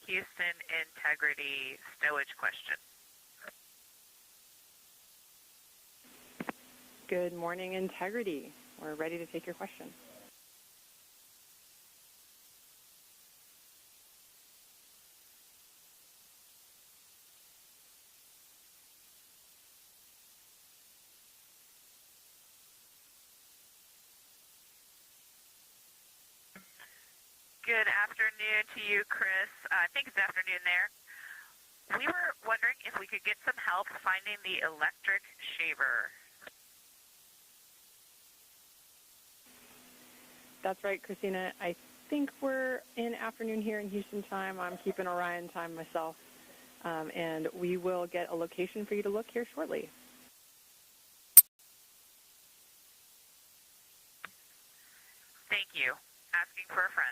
Houston integrity stowage question. Good morning, integrity. We're ready to take your question. Good afternoon to you, Chris. I think it's afternoon there. We were wondering if we could get some help finding the electric shaver. That's right, Christina. I think we're in afternoon here in Houston time. I'm keeping Orion time myself. And we will get a location for you to look here shortly. Thank you. Asking for a friend.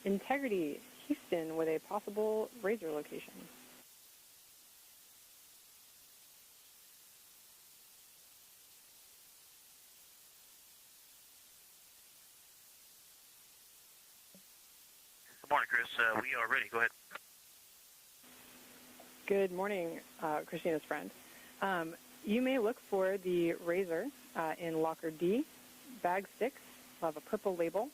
Integrity, Houston, with a possible razor location. Good morning, Chris. We are ready. Go ahead. Good morning, Christina's friend. You may look for the razor in locker D, bag 6. We'll have a purple label.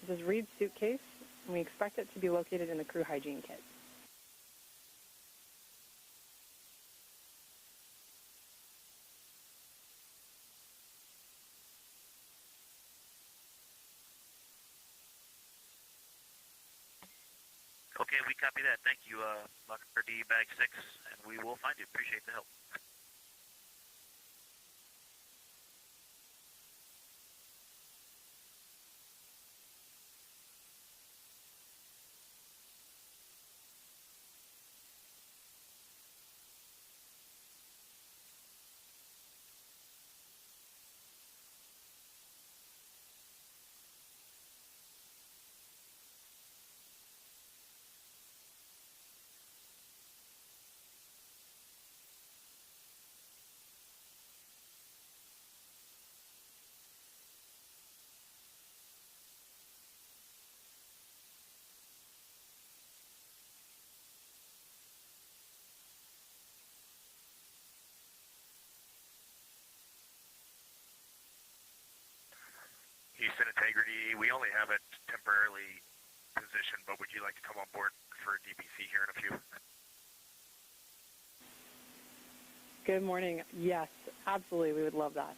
This is Reed's suitcase, and we expect it to be located in the crew hygiene kit. Okay, we copy that. Thank you, Locker D, bag 6, and we will find you. Appreciate the help. Houston Integrity, we only have it temporarily positioned, but would you like to come on board for DBC here in a few? Good morning. Yes, absolutely. We would love that.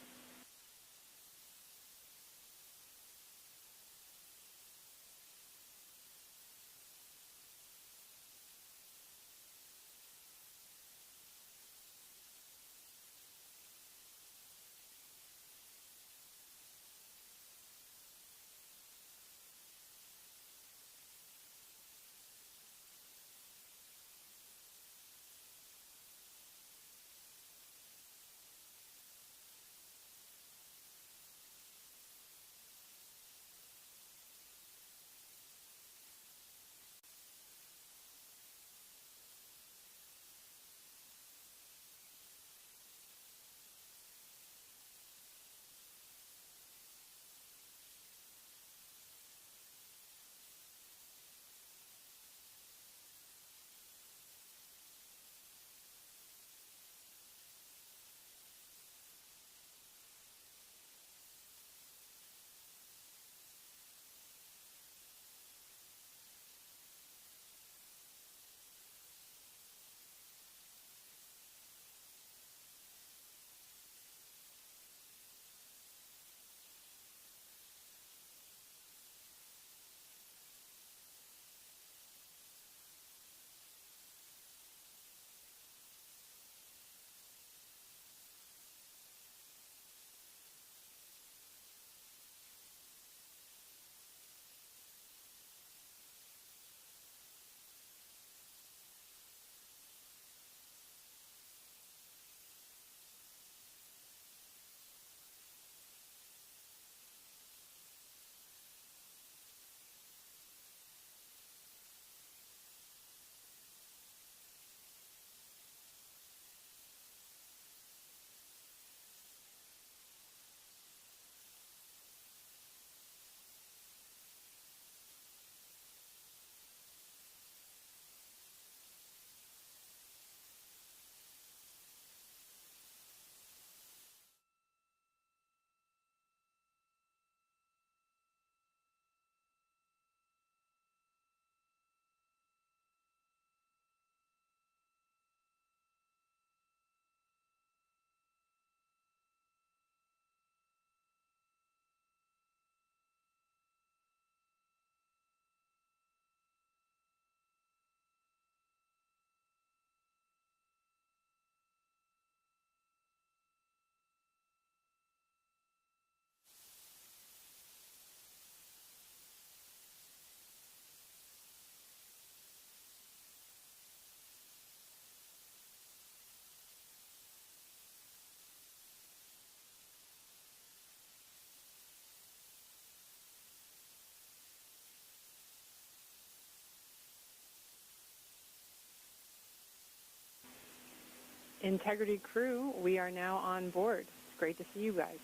Integrity crew, we are now on board. It's great to see you guys.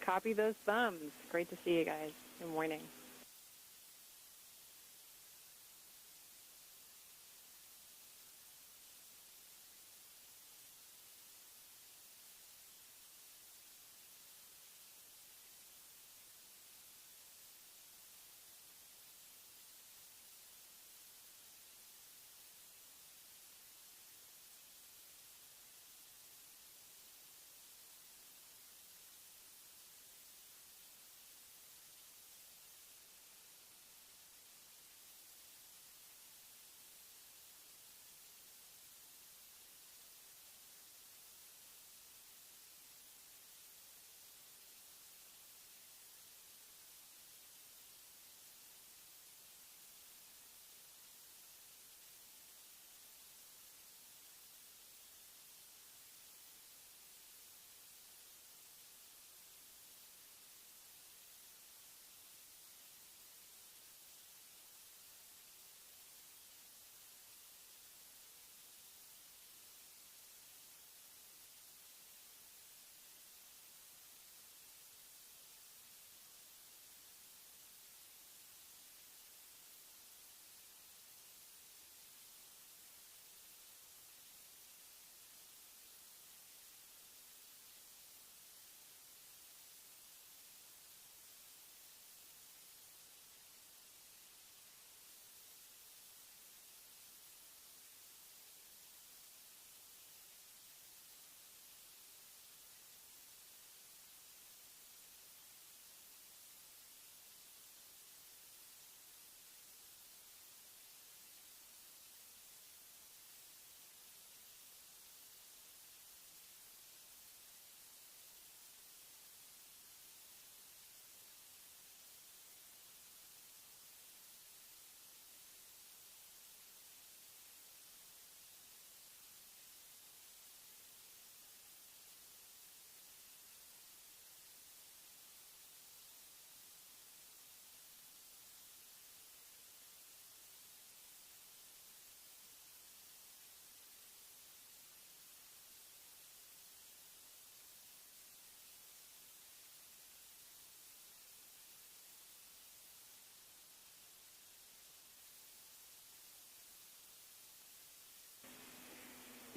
Copy those thumbs. Great to see you guys. Good morning.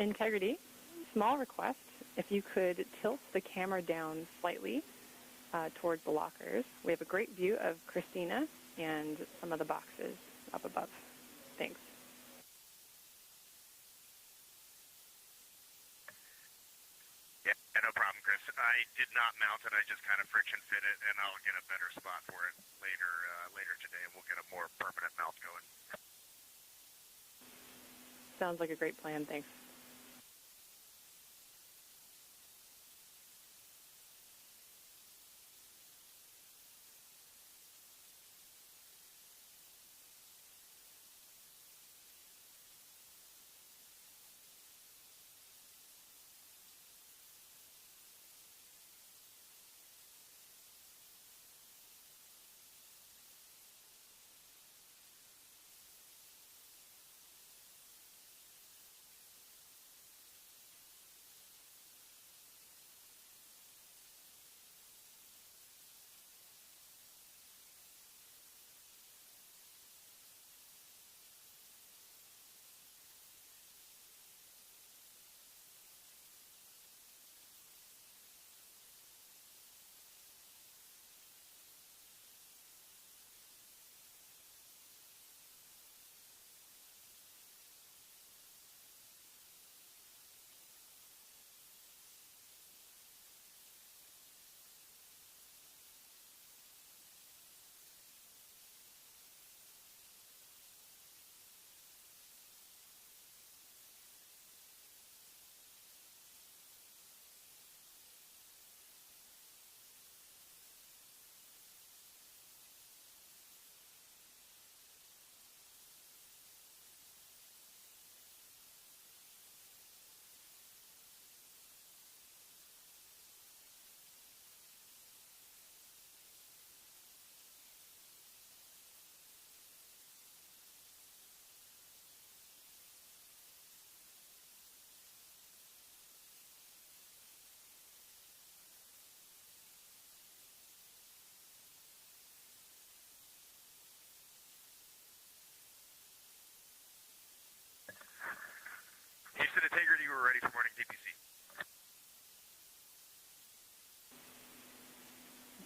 Integrity, small request. If you could tilt the camera down slightly towards the lockers. We have a great view of Christina and some of the boxes up above. Thanks. Yeah, no problem, Chris. I did not mount it. I just kind of friction fit it, and I'll get a better spot for it later today, and we'll get a more permanent mount going. Sounds like a great plan. Thanks.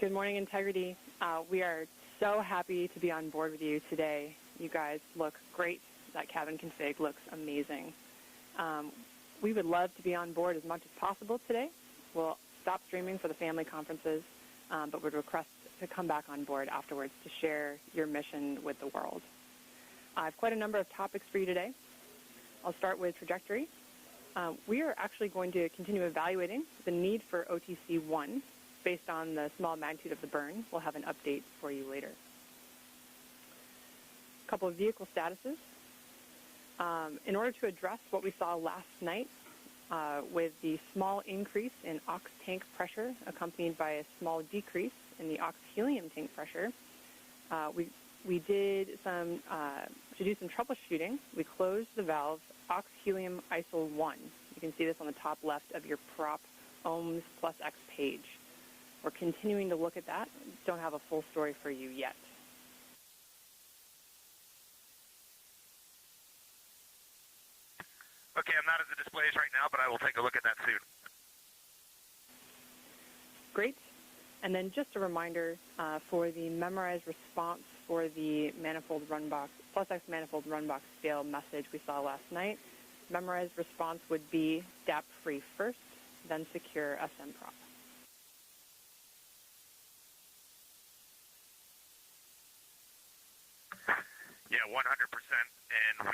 Good morning, Integrity. We are so happy to be on board with you today. You guys look great. That cabin config looks amazing. We would love to be on board as much as possible today. We'll stop streaming for the family conferences, but would request to come back on board afterwards to share your mission with the world. I have quite a number of topics for you today. I'll start with trajectory. We are actually going to continue evaluating the need for OTC-1 based on the small magnitude of the burn. We'll have an update for you later. A couple of vehicle statuses. In order to address what we saw last night with the small increase in ox tank pressure accompanied by a small decrease in the ox helium tank pressure, we did to do some troubleshooting. We closed the valve ox helium ISO 1. You can see this on the top left of your prop ohms plus X page. We're continuing to look at that. Don't have a full story for you yet. Okay, I'm not at the displays right now, but I will take a look at that soon. Great. And then just a reminder for the memorized response for the manifold run box, plus X manifold run box fail message we saw last night. Memorized response would be DAP free first, then secure SM prop. Yeah, 100%. And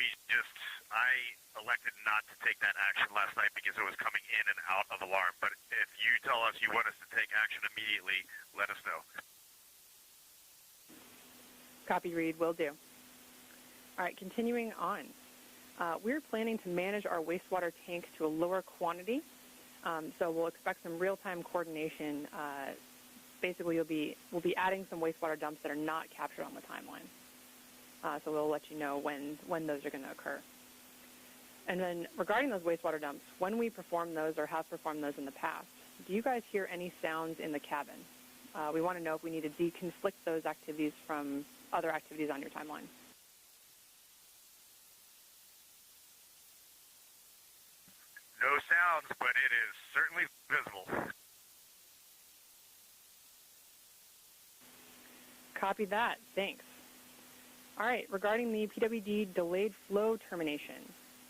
I elected not to take that action last night because it was coming in and out of alarm. But if you tell us you want us to take action immediately, let us know. Copy, read, will do. All right, continuing on. We're planning to manage our wastewater tank to a lower quantity, so we'll expect some real-time coordination. Basically, we'll be adding some wastewater dumps that are not captured on the timeline. So we'll let you know when those are going to occur. And then regarding those wastewater dumps, when we perform those or have performed those in the past, do you guys hear any sounds in the cabin? We want to know if we need to deconflict those activities from other activities on your timeline. No sounds, but it is certainly visible. Copy that. Thanks. All right, regarding the PWD delayed flow termination,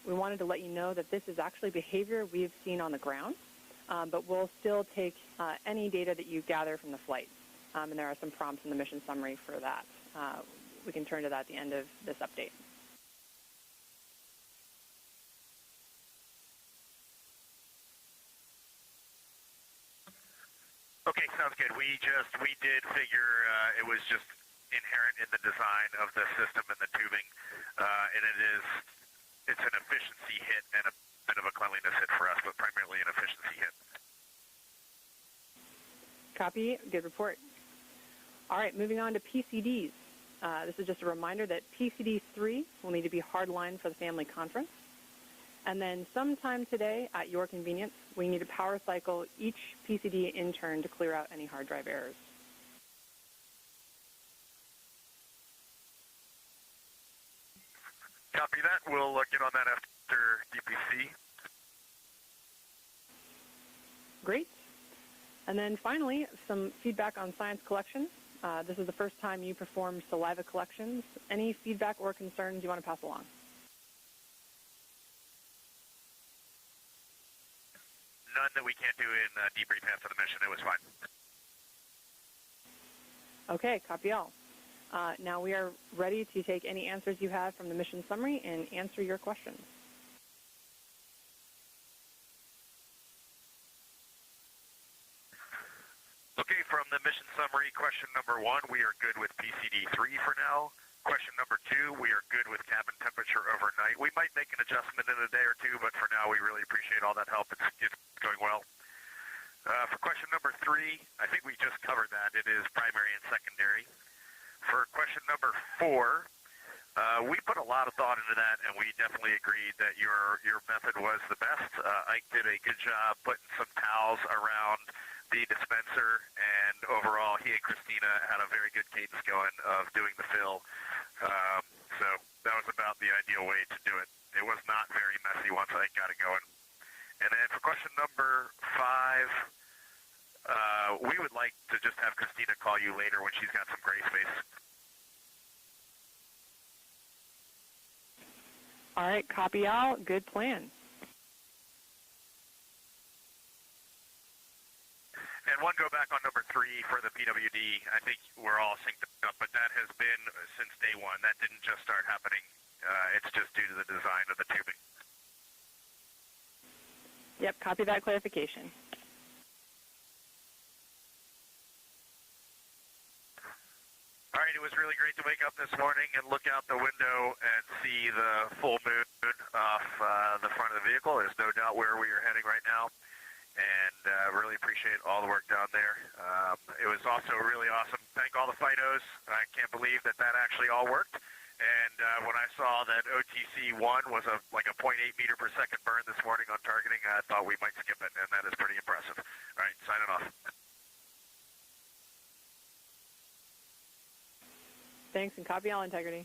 we wanted to let you know that this is actually behavior we have seen on the ground, but we'll still take any data that you gather from the flight. And there are some prompts in the mission summary for that. We can turn to that at the end of this update. Okay, sounds good. We did figure it was just inherent in the design of the system and the tubing, and it's an efficiency hit and a bit of a cleanliness hit for us, but primarily an efficiency hit. Copy. Good report. All right, moving on to PCDs. This is just a reminder that PCD 3 will need to be hardlined for the family conference. And then sometime today, at your convenience, we need to power cycle each PCD in turn to clear out any hard drive errors. Copy that. We'll get on that after DPC. Great. And then finally, some feedback on science collection. This is the first time you performed saliva collections. Any feedback or concerns you want to pass along? None that we can't do in debrief after the mission. It was fine. Okay, copy all. Now we are ready to take any answers you have from the mission summary and answer your questions. Okay, from the mission summary, question number 1, we are good with PCD 3 for now. Question number 2, we are good with cabin temperature overnight. We might make an adjustment in a day or two, but for now we really appreciate all that help. It's going well. For question number 3, I think we just covered that. It is primary and secondary. For question number 4, we put a lot of thought into that, and we definitely agreed that your method was the best. Ike did a good job putting some towels around the dispenser, and overall he and Christina had a very good cadence going of doing the fill. So that was about the ideal way to do it. It was not very messy once I got it going. And then for question number 5, We would like to just have Christina call you later when she's got some gray space. All right, copy out. Good plan. And one go back on number 3 for the PWD. I think we're all synced up, but that has been since day one. That didn't just start happening. It's just due to the design of the tubing. Yep, copy that clarification. All right, it was really great to wake up this morning and look out the window and see the full moon off the front of the vehicle. There's no doubt where we are heading right now, and really appreciate all the work down there. It was also really awesome. Thank all the FIDOs. I can't believe that actually all worked. And when I saw that OTC-1 was like a 0.8 meter per second burn this morning on targeting, I thought we might skip it, and that is pretty impressive. All right, signing off. Thanks, and copy all integrity.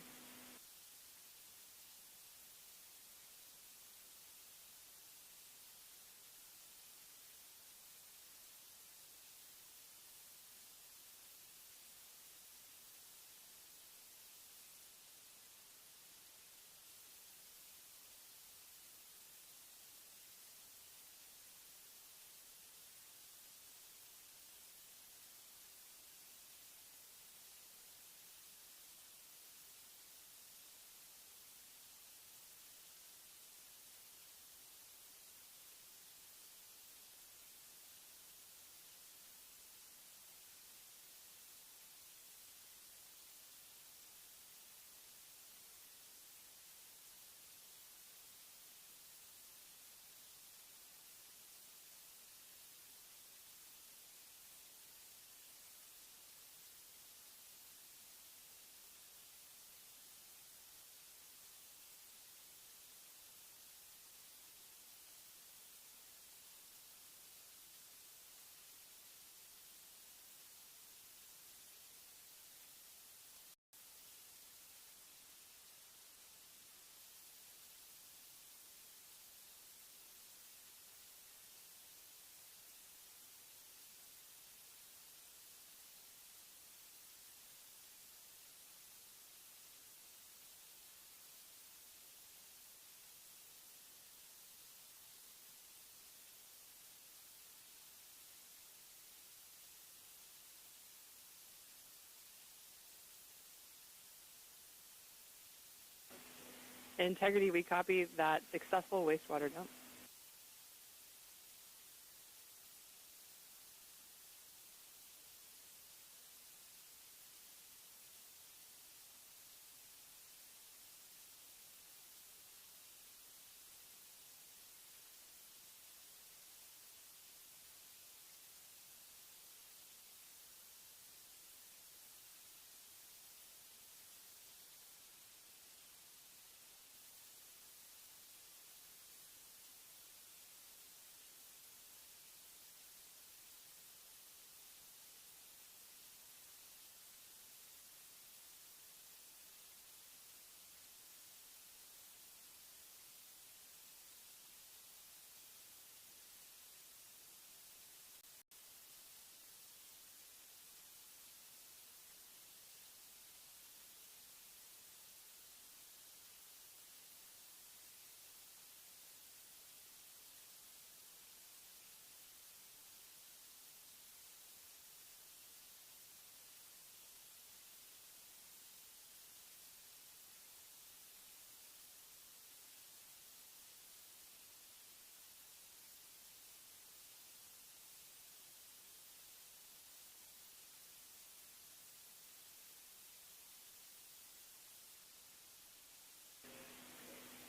Integrity, we copy that successful wastewater dump.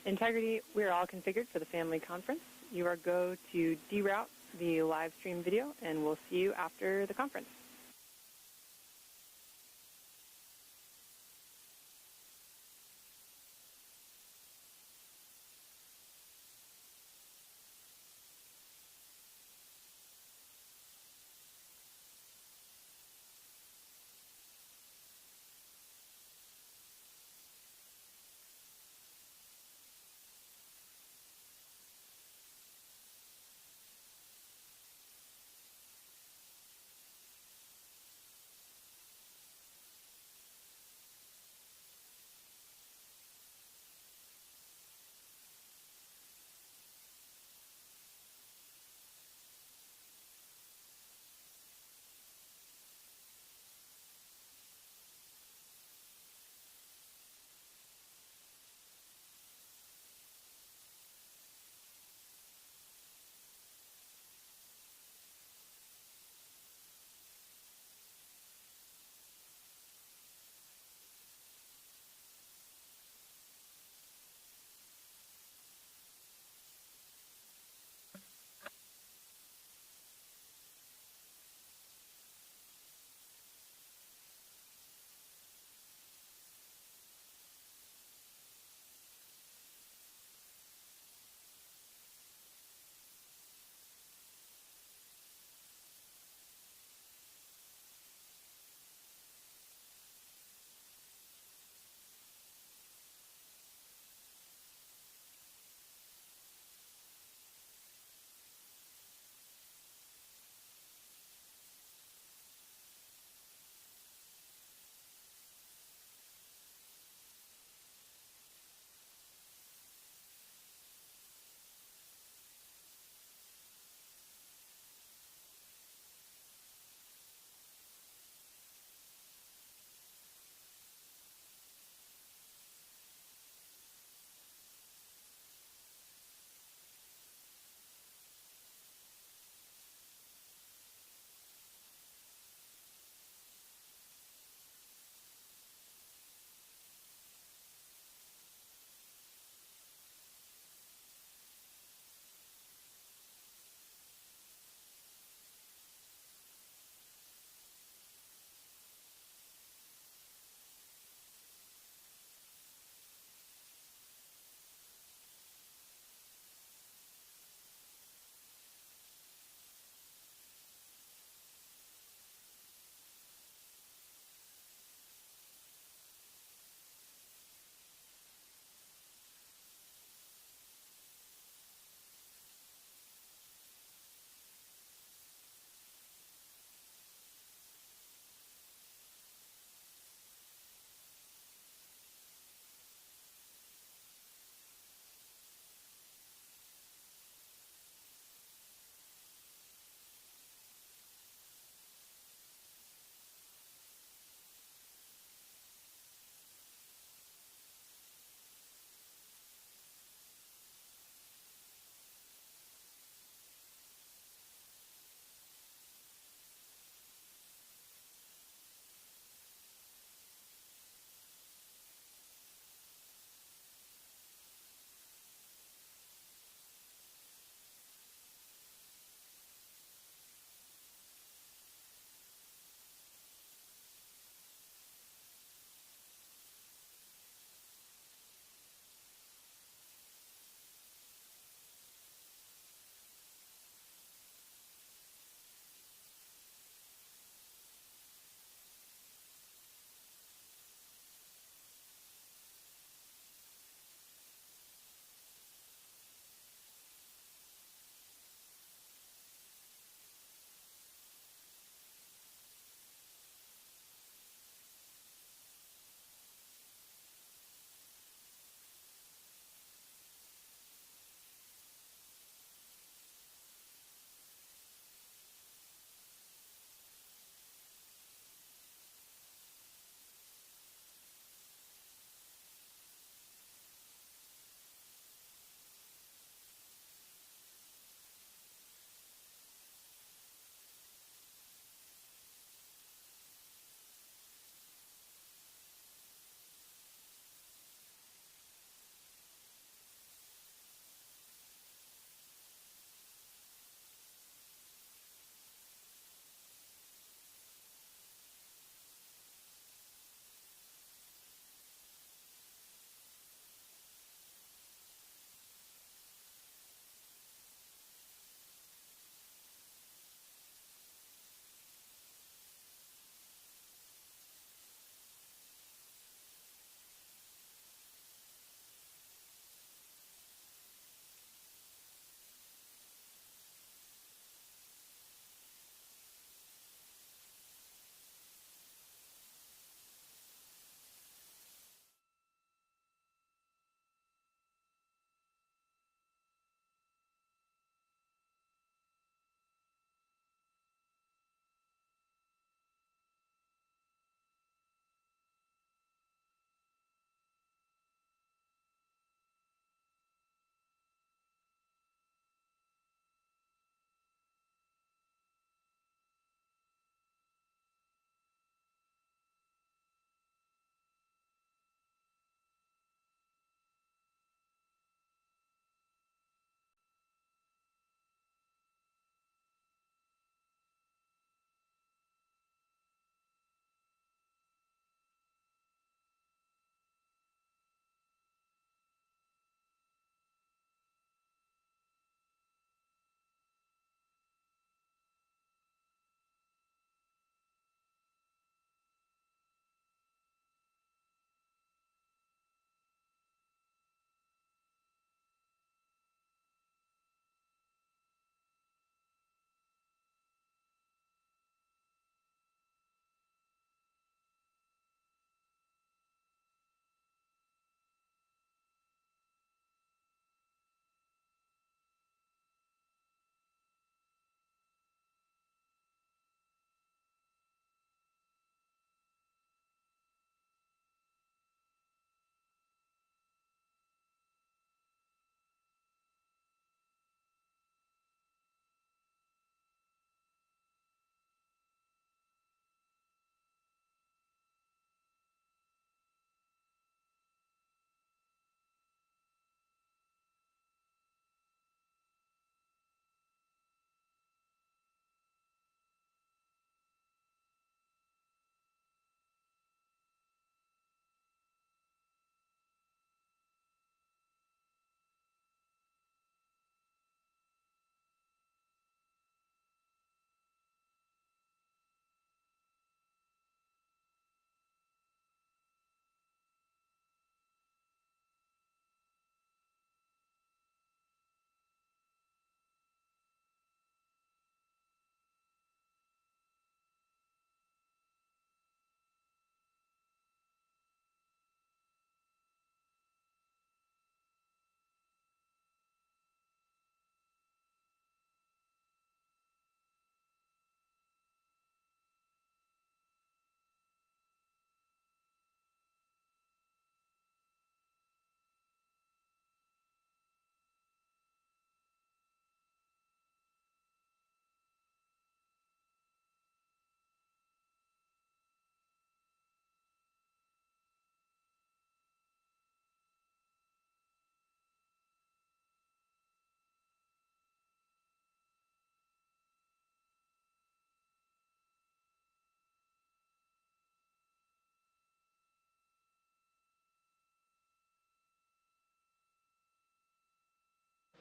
Integrity, we are all configured for the family conference. You are go to deroute the live stream video, and we'll see you after the conference.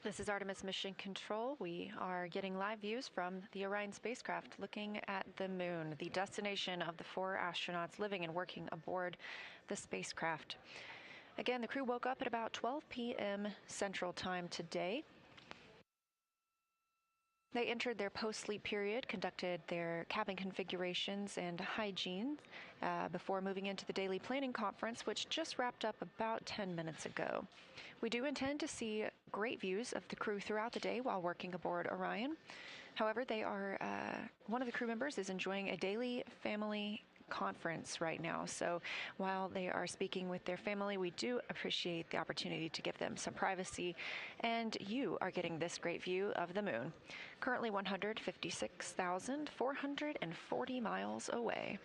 This is Artemis Mission Control. We are getting live views from the Orion spacecraft looking at the moon, the destination of the 4 astronauts living and working aboard the spacecraft. Again, the crew woke up at about 12 p.m. Central Time today. They entered their post-sleep period, conducted their cabin configurations and hygiene before moving into the daily planning conference, which just wrapped up about 10 minutes ago. We do intend to see great views of the crew throughout the day while working aboard Orion. However, one of the crew members is enjoying a daily family conference right now. So while they are speaking with their family, we do appreciate the opportunity to give them some privacy, and you are getting this great view of the moon, currently 156,440 miles away.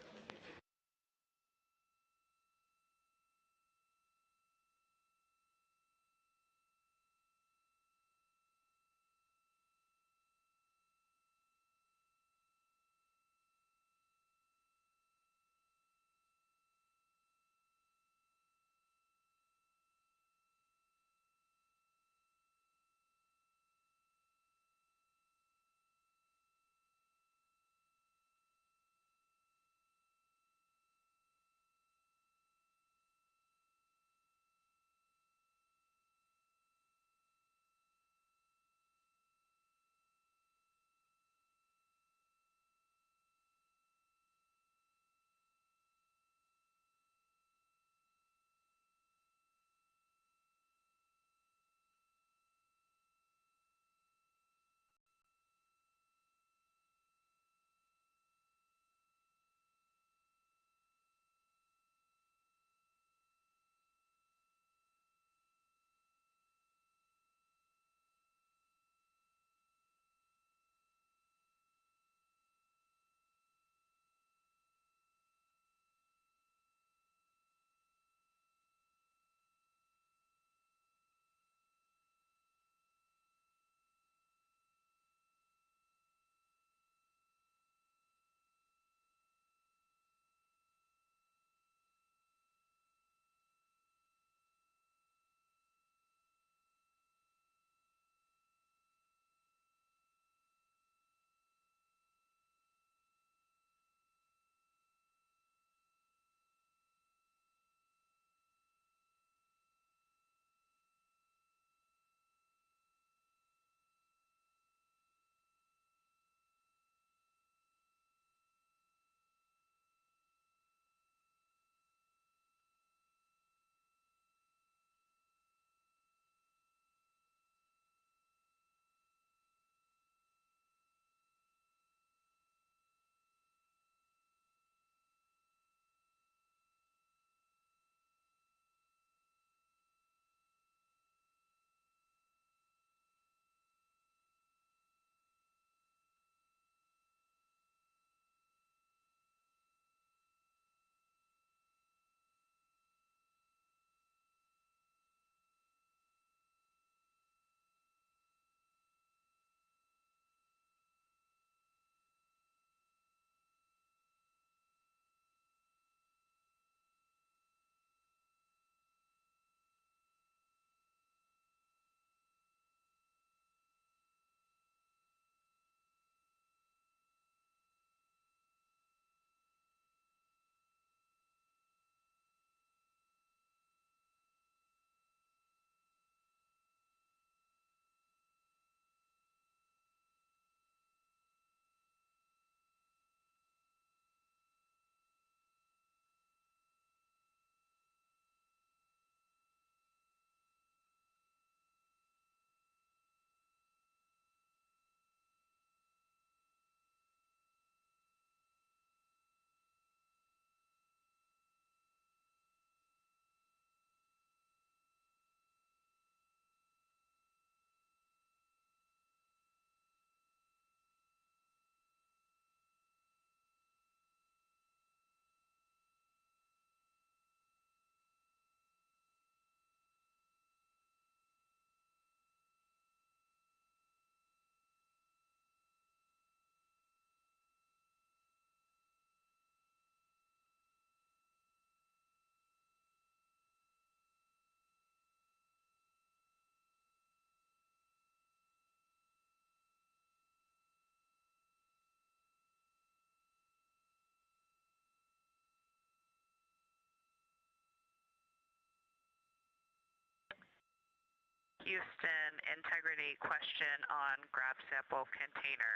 Houston integrity question on grab sample container.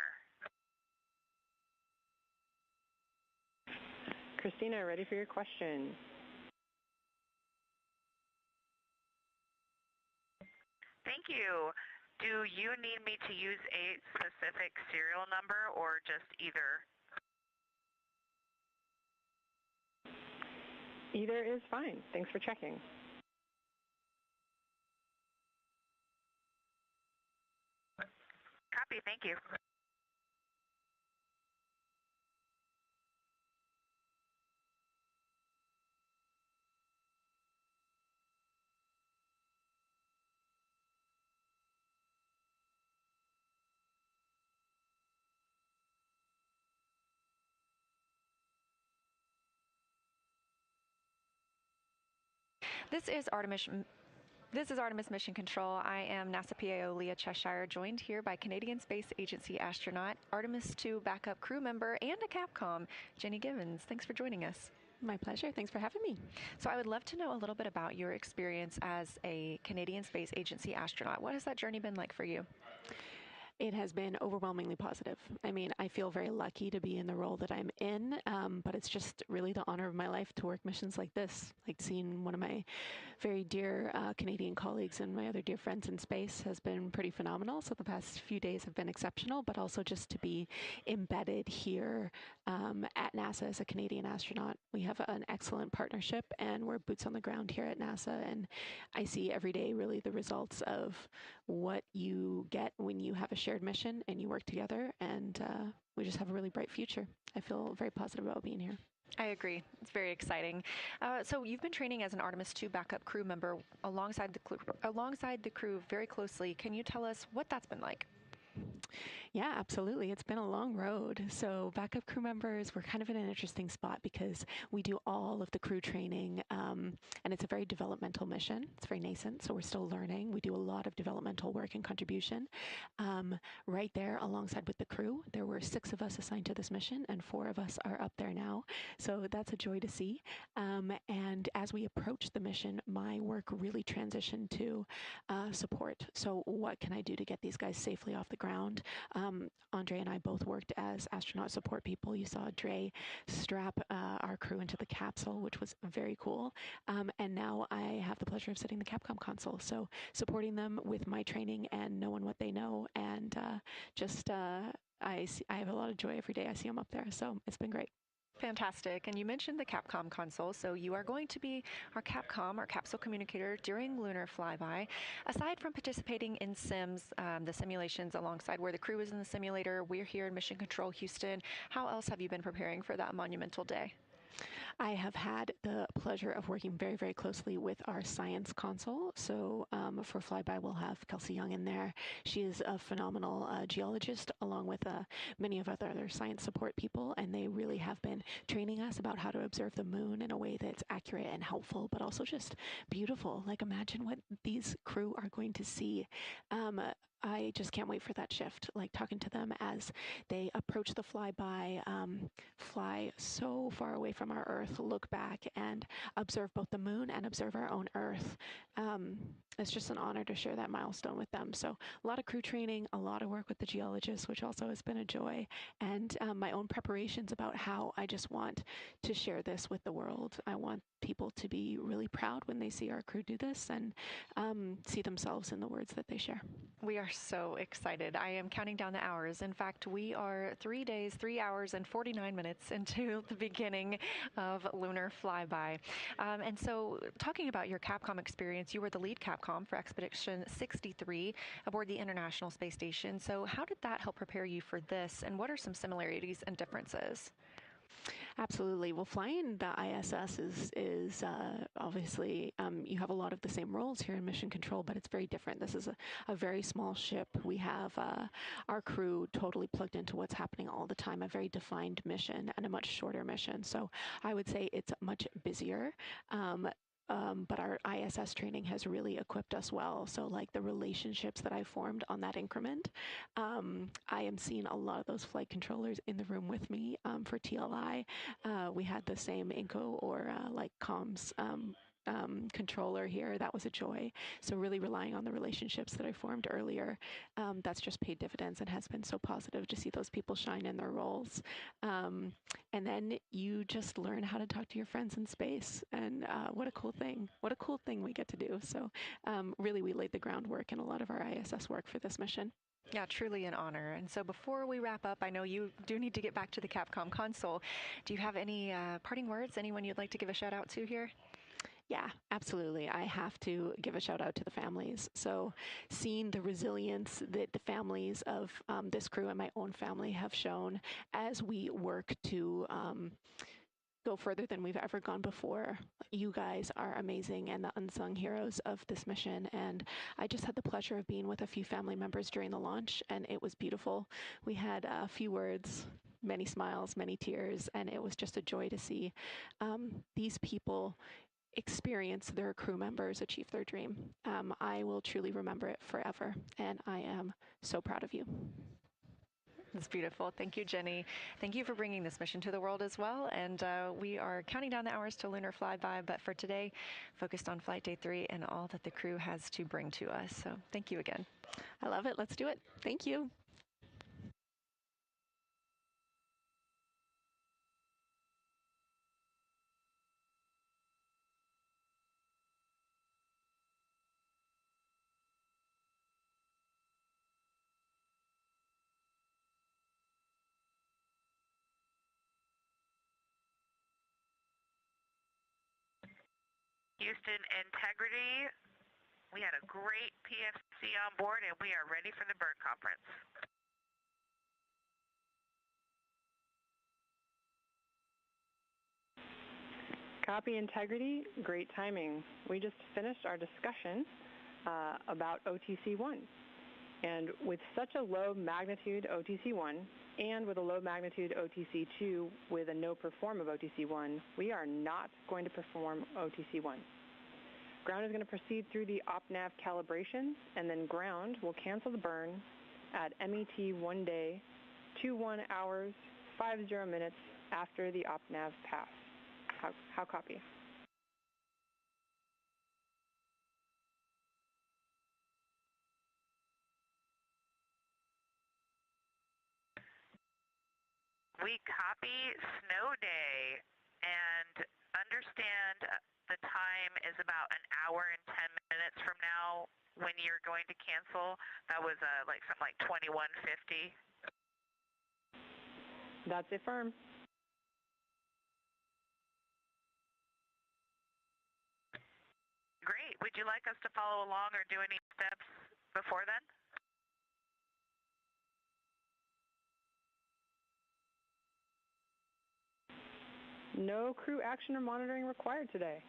Christina, ready for your question. Thank you. Do you need me to use a specific serial number or just either? Either is fine. Thanks for checking. Copy. Thank you. This is Artemis Mission Control. I am NASA PAO Leah Cheshire, joined here by Canadian Space Agency astronaut, Artemis II backup crew member, and a Capcom, Jenny Givens. Thanks for joining us. My pleasure. Thanks for having me. So I would love to know a little bit about your experience as a Canadian Space Agency astronaut. What has that journey been like for you? It has been overwhelmingly positive. I mean, I feel very lucky to be in the role that I'm in, but it's just really the honor of my life to work missions like this. Like seeing one of my very dear Canadian colleagues and my other dear friends in space has been pretty phenomenal. So the past few days have been exceptional, but also just to be embedded here at NASA as a Canadian astronaut. We have an excellent partnership and we're boots on the ground here at NASA. And I see every day really the results of what you get when you have a shared mission and you work together, and we just have a really bright future. I feel very positive about being here. I agree. It's very exciting. So you've been training as an Artemis II backup crew member alongside the crew very closely. Can you tell us what that's been like? Yeah, absolutely. It's been a long road. So backup crew members, we're kind of in an interesting spot because we do all of the crew training, and it's a very developmental mission. It's very nascent, so we're still learning. We do a lot of developmental work and contribution. Right there alongside with the crew, there were 6 of us assigned to this mission, and 4 of us are up there now. So that's a joy to see. And as we approach the mission, my work really transitioned to support. So what can I do to get these guys safely off the ground? Andre and I both worked as astronaut support people. You saw Dre strap our crew into the capsule, which was very cool. And now I have the pleasure of sitting the Capcom console. So supporting them with my training and knowing what they know. And I have a lot of joy every day I see them up there. So it's been great. Fantastic. And you mentioned the Capcom console, so you are going to be our Capcom, our capsule communicator during Lunar flyby. Aside from participating in sims, the simulations alongside where the crew is in the simulator, we're here in Mission Control Houston. How else have you been preparing for that monumental day? I have had the pleasure of working very, very closely with our science console. So for Flyby, we'll have Kelsey Young in there. She is a phenomenal geologist, along with many of other science support people, and they really have been training us about how to observe the moon in a way that's accurate and helpful, but also just beautiful. Like, imagine what these crew are going to see. I just can't wait for that shift, like talking to them as they approach the flyby, fly so far away from our Earth, look back and observe both the moon and observe our own Earth. It's just an honor to share that milestone with them. So a lot of crew training, a lot of work with the geologists, which also has been a joy, and my own preparations about how I just want to share this with the world. I want people to be really proud when they see our crew do this and see themselves in the words that they share. We are so excited. I am counting down the hours. In fact, we are 3 days, 3 hours, and 49 minutes into the beginning of Lunar flyby. And so talking about your Capcom experience, you were the lead Capcom for Expedition 63 aboard the International Space Station. So how did that help prepare you for this, and what are some similarities and differences? Absolutely. Well, flying the ISS is obviously, you have a lot of the same roles here in Mission Control, but it's very different. This is a very small ship. We have our crew totally plugged into what's happening all the time, a very defined mission and a much shorter mission. So I would say it's much busier. But our ISS training has really equipped us well. So like the relationships that I formed on that increment, I am seeing a lot of those flight controllers in the room with me for TLI. We had the same INCO or like comms controller here, that was a joy. So really relying on the relationships that I formed earlier, that's just paid dividends and has been so positive to see those people shine in their roles. And then you just learn how to talk to your friends in space, and what a cool thing. What a cool thing we get to do. So really we laid the groundwork in a lot of our ISS work for this mission. Yeah, truly an honor. And so before we wrap up, I know you do need to get back to the Capcom console. Do you have any parting words? Anyone you'd like to give a shout out to here? Yeah, absolutely. I have to give a shout out to the families. So seeing the resilience that the families of this crew and my own family have shown as we work to go further than we've ever gone before. You guys are amazing and the unsung heroes of this mission. And I just had the pleasure of being with a few family members during the launch, and it was beautiful. We had a few words, many smiles, many tears, and it was just a joy to see these people experience their crew members achieve their dream. I will truly remember it forever, and I am so proud of you. That's beautiful. Thank you, Jenny. Thank you for bringing this mission to the world as well. And we are counting down the hours to lunar flyby, but for today, focused on Flight Day 3 and all that the crew has to bring to us. So thank you again. I love it. Let's do it. Thank you. Houston Integrity, we had a great PFC on board, and we are ready for the bird conference. Copy, Integrity. Great timing. We just finished our discussion about OTC-1. And with such a low magnitude OTC-1 and with a low magnitude OTC-2 with a no perform of OTC-1, we are not going to perform OTC-1. Ground is going to proceed through the OpNav calibration, and then ground will cancel the burn at MET 1 day, 21 hours, 50 minutes after the OpNav pass. How copy? We copy snow day, and understand the time is about an hour and 10 minutes from now when you're going to cancel. That was something like 21:50. That's it, firm. Great. Would you like us to follow along or do any steps before then? No crew action or monitoring required today.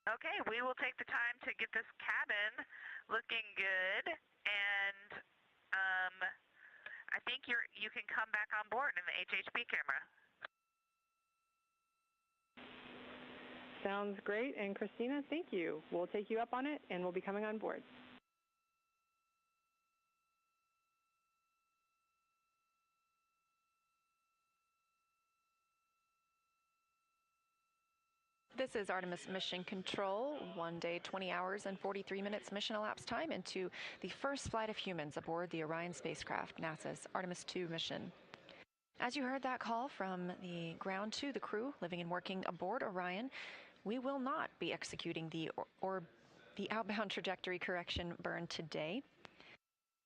Okay, we will take the time to get this cabin looking good, and I think you can come back on board in the HHP camera. Sounds great. And Christina, thank you. We'll take you up on it, and we'll be coming on board. This is Artemis Mission Control, 1 day, 20 hours, and 43 minutes mission elapsed time into the first flight of humans aboard the Orion spacecraft, NASA's Artemis II mission. As you heard that call from the ground to the crew living and working aboard Orion, we will not be executing the outbound trajectory correction burn today.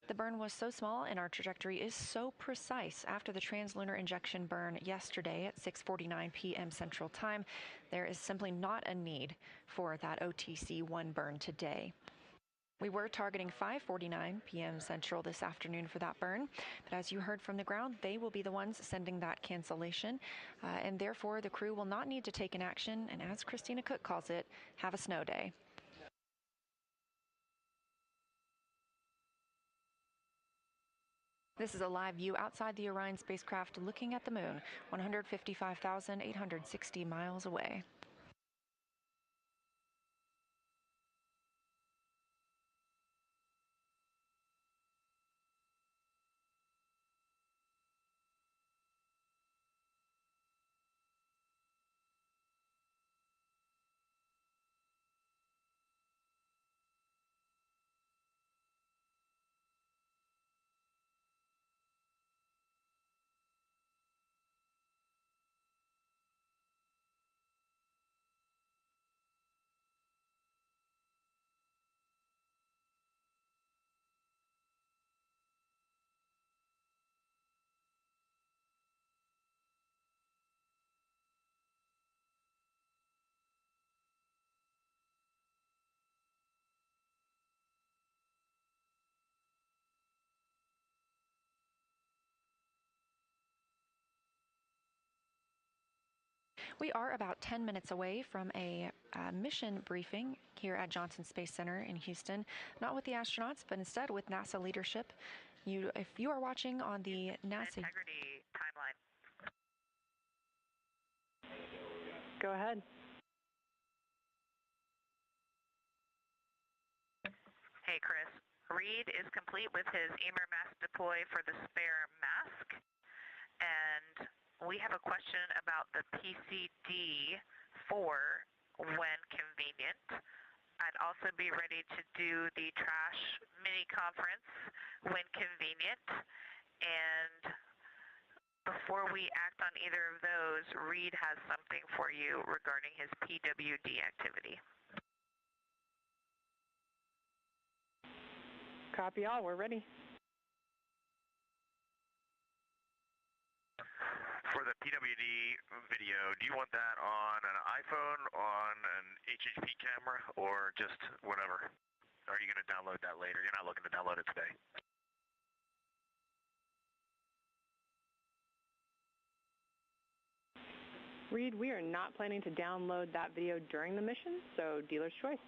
The burn was so small and our trajectory is so precise after the translunar injection burn yesterday at 6:49 p.m. Central Time, there is simply not a need for that OTC-1 burn today. We were targeting 5:49 p.m. Central this afternoon for that burn, but as you heard from the ground, they will be the ones sending that cancellation, and therefore the crew will not need to take an action, and as Christina Cook calls it, have a snow day. This is a live view outside the Orion spacecraft looking at the moon, 155,860 miles away. We are about 10 minutes away from a mission briefing here at Johnson Space Center in Houston, not with the astronauts, but instead with NASA leadership. If you are watching on the NASA integrity timeline. Go ahead. Hey, Chris. Reed is complete with his EMER mask deploy for the spare mask. And we have a question about the PCD-4 when convenient. I'd also be ready to do the trash mini conference when convenient. And before we act on either of those, Reed has something for you regarding his PWD activity. Copy all. We're ready. For the PWD video, do you want that on an iPhone, on an HHP camera, or just whatever? Are you going to download that later? You're not looking to download it today? Reed, we are not planning to download that video during the mission, so dealer's choice.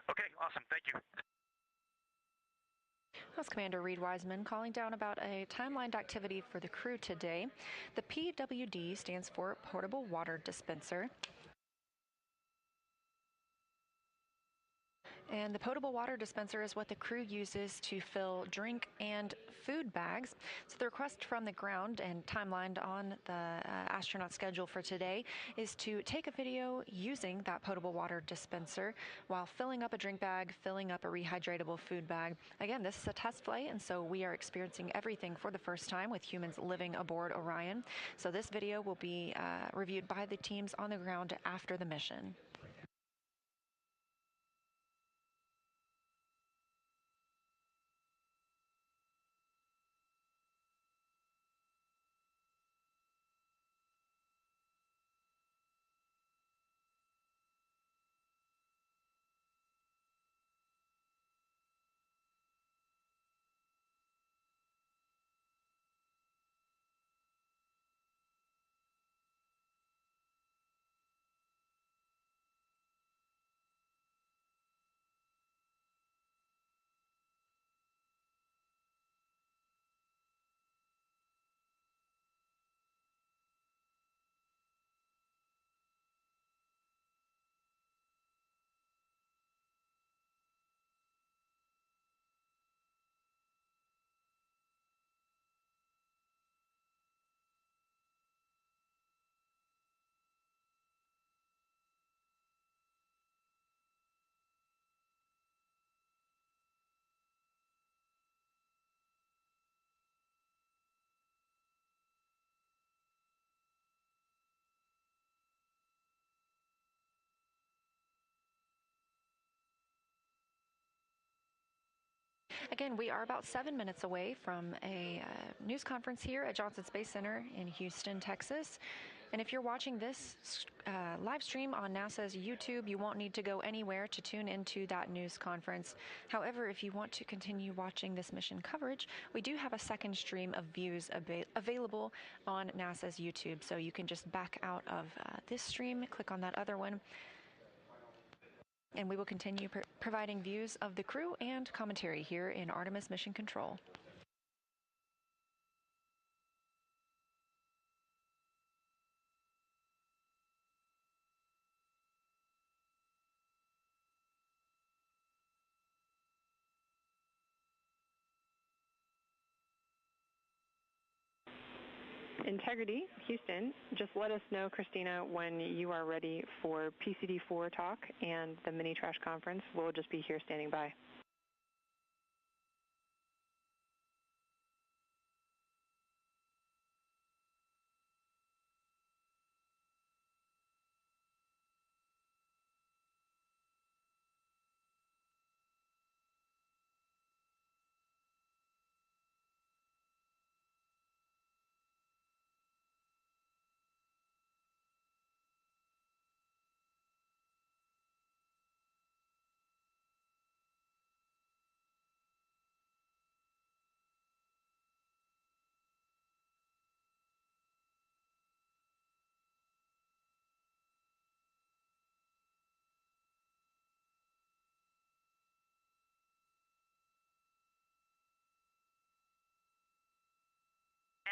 Okay, awesome. Thank you. That was Commander Reed Wiseman calling down about a timelined activity for the crew today. The PWD stands for Portable Water Dispenser. And the potable water dispenser is what the crew uses to fill drink and food bags. So the request from the ground and timelined on the astronaut schedule for today is to take a video using that potable water dispenser while filling up a drink bag, filling up a rehydratable food bag. Again, this is a test flight, and so we are experiencing everything for the first time with humans living aboard Orion. So this video will be reviewed by the teams on the ground after the mission. Again, we are about 7 minutes away from a news conference here at Johnson Space Center in Houston, Texas. And if you're watching this live stream on NASA's YouTube, you won't need to go anywhere to tune into that news conference. However, if you want to continue watching this mission coverage, we do have a second stream of views available on NASA's YouTube. So you can just back out of this stream, click on that other one, and we will continue providing views of the crew and commentary here in Artemis Mission Control. Integrity, Houston, just let us know, Christina, when you are ready for PCD-4 talk and the mini trash conference. We'll just be here standing by.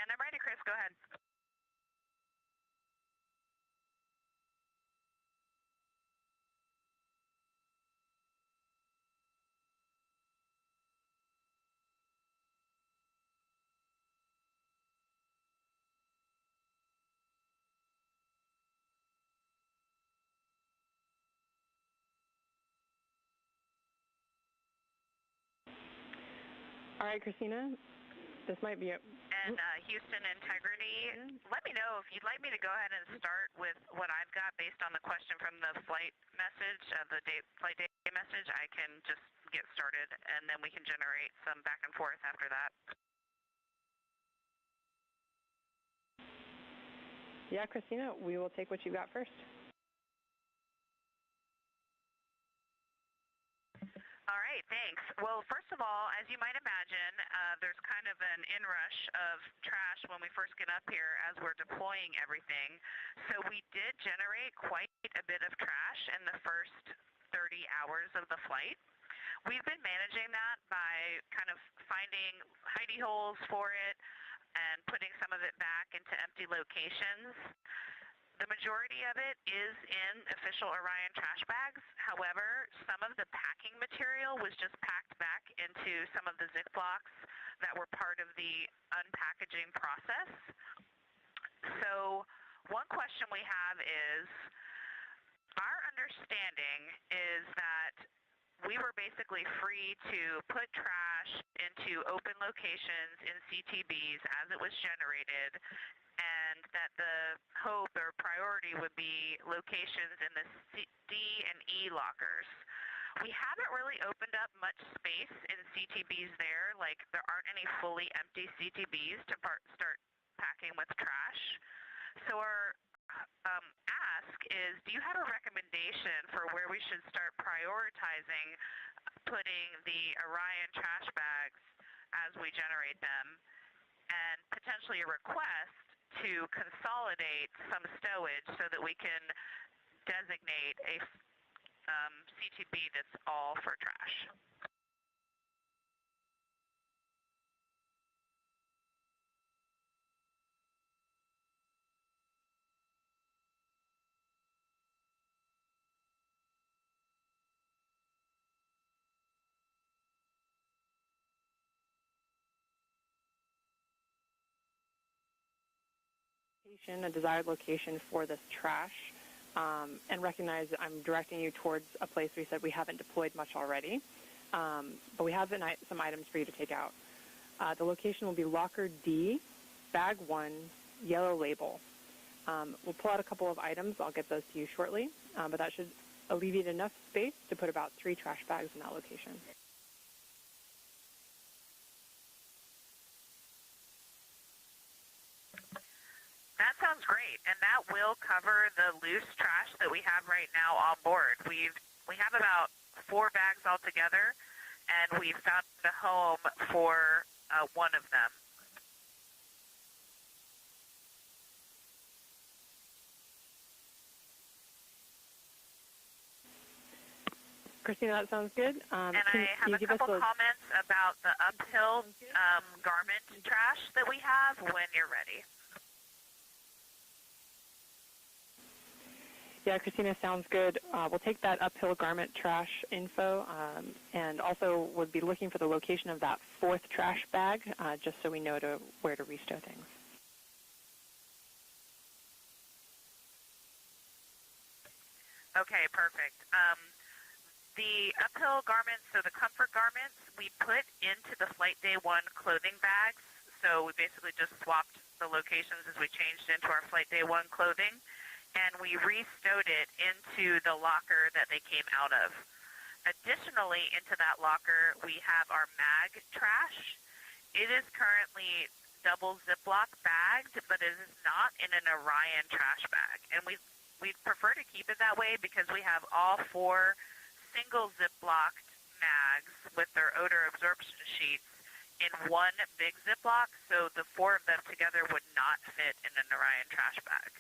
And I'm ready, Chris. Go ahead. All right, Christina, this might be it. And Houston Integrity, let me know if you'd like me to go ahead and start with what I've got based on the question from the flight message, flight day message. I can just get started, and then we can generate some back and forth after that. Yeah, Christina, we will take what you got first. All right, thanks. Well, first of all, as you might imagine, there's kind of an inrush of trash when we first get up here as we're deploying everything. So we did generate quite a bit of trash in the first 30 hours of the flight. We've been managing that by kind of finding hidey holes for it and putting some of it back into empty locations. The majority of it is in official Orion trash bags. However, some of the packing material was just packed back into some of the Ziplocs that were part of the unpackaging process. So one question we have is, our understanding is that we were basically free to put trash into open locations in CTBs as it was generated, and that the hope or priority would be locations in the D and E lockers. We haven't really opened up much space in CTBs there, like there aren't any fully empty CTBs to start packing with trash. So our ask is, do you have a recommendation for where we should start prioritizing putting the Orion trash bags as we generate them, and potentially a request to consolidate some stowage so that we can designate a CTB that's all for trash? A desired location for this trash, and recognize that I'm directing you towards a place we said we haven't deployed much already, but we have some items for you to take out. The location will be locker D, bag 1, yellow label. We'll pull out a couple of items. I'll get those to you shortly, but that should alleviate enough space to put about 3 trash bags in that location. That sounds great, and that will cover the loose trash that we have right now on board. We have about 4 bags altogether, and we found a home for one of them. Christina, that sounds good. And I have a couple comments about the uphill garment trash that we have when you're ready. Yeah, Christina, sounds good. We'll take that uphill garment trash info, and also would be looking for the location of that 4th trash bag, just so we know where to restow things. Okay, perfect. The uphill garments, so the comfort garments, we put into the Flight Day 1 clothing bags. So we basically just swapped the locations as we changed into our Flight Day 1 clothing, and we restowed it into the locker that they came out of. Additionally, into that locker, we have our mag trash. It is currently double Ziploc bagged, but it is not in an Orion trash bag. And we prefer to keep it that way because we have all 4 single Ziplocked mags with their odor absorption sheets in one big Ziploc, so the 4 of them together would not fit in an Orion trash bag.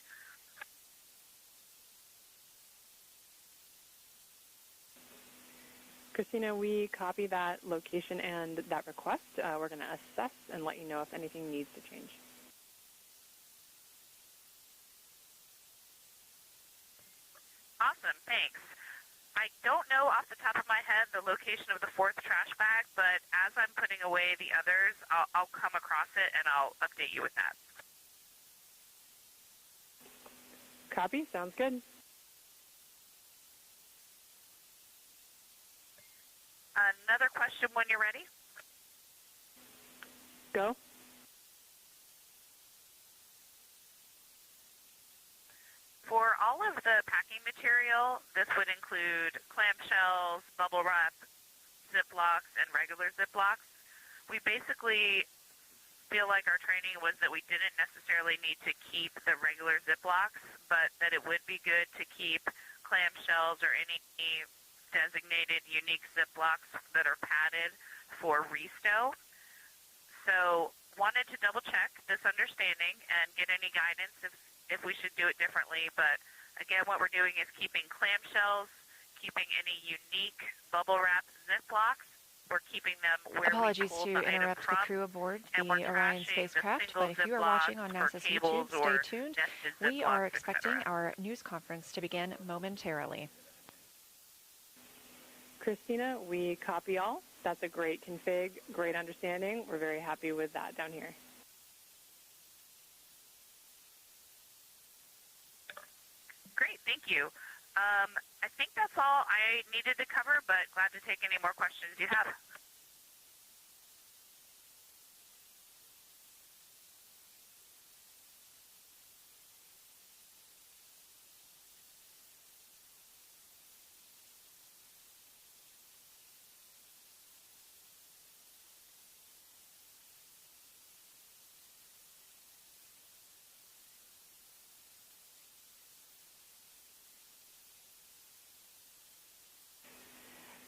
Christina, we copy that location and that request. We're going to assess and let you know if anything needs to change. Awesome, thanks. I don't know off the top of my head the location of the fourth trash bag, but as I'm putting away the others, I'll come across it and I'll update you with that. Copy. Sounds good. Another question when you're ready. Go. For all of the packing material, this would include clamshells, bubble wrap, Ziplocs, and regular Ziplocs. We basically feel like our training was that we didn't necessarily need to keep the regular Ziplocs, but that it would be good to keep clamshells or any designated unique Ziplocs that are padded for restow. So wanted to double check this understanding and get any guidance if we should do it differently. But again, what we're doing is keeping clamshells, keeping any unique bubble wrap Ziplocs. We're keeping them where Apologies we pulled to the item interrupt from, the crew aboard the and we're Orion trashing spacecraft, the but if you are single watching on Ziplocs for NASA's cables YouTube, or stay tuned. nested We are Ziplocs, expecting etc. our news conference to begin momentarily. Christina, we copy all. That's a great config, great understanding. We're very happy with that down here. Great, thank you. I think that's all I needed to cover, but glad to take any more questions you have.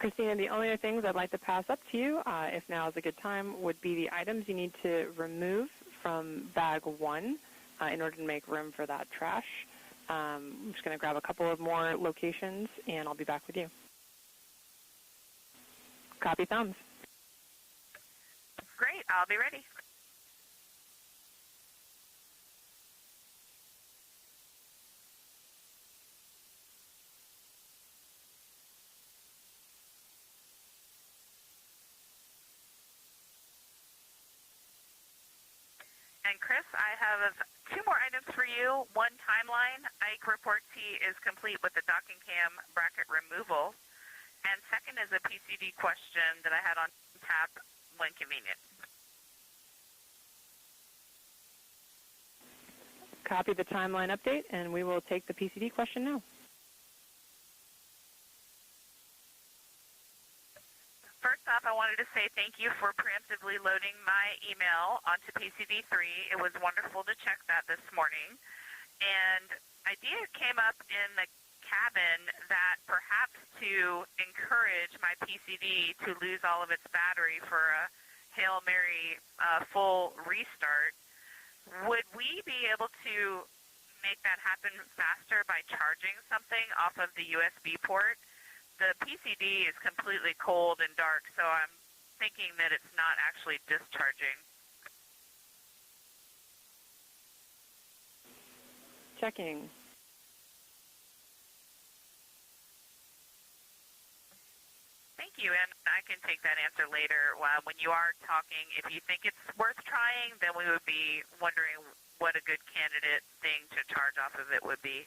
Christina, the only other things I'd like to pass up to you, if now is a good time, would be the items you need to remove from bag 1 in order to make room for that trash. I'm just going to grab a couple of more locations, and I'll be back with you. Copy thumbs. Great, I'll be ready. And Chris, I have 2 more items for you. One, timeline. Ike report T is complete with the docking cam bracket removal. And second is a PCD question that I had on tap when convenient. Copy the timeline update, and we will take the PCD question now. First off, I wanted to say thank you for preemptively loading my email onto PCD3. It was wonderful to check that this morning. And idea came up in the cabin that perhaps to encourage my PCD to lose all of its battery for a Hail Mary full restart, would we be able to make that happen faster by charging something off of the USB port? The PCD is completely cold and dark, so I'm thinking that it's not actually discharging. Checking. Thank you, and I can take that answer later. When you are talking, if you think it's worth trying, then we would be wondering what a good candidate thing to charge off of it would be.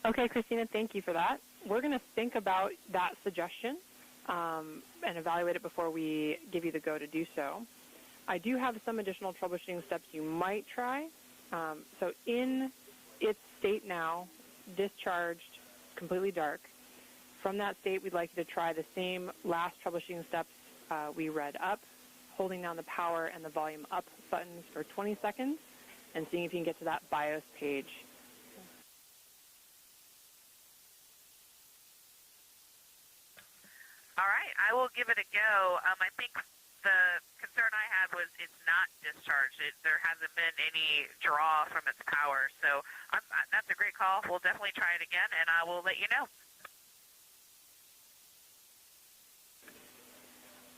Okay, Christina, thank you for that. We're going to think about that suggestion and evaluate it before we give you the go to do so. I do have some additional troubleshooting steps you might try. So in its state now, discharged, completely dark, from that state, we'd like you to try the same last troubleshooting steps we read up, holding down the power and the volume up buttons for 20 seconds and seeing if you can get to that BIOS page. All right, I will give it a go. I think the concern I had was it's not discharged. There hasn't been any draw from its power. So that's a great call. We'll definitely try it again, and I will let you know.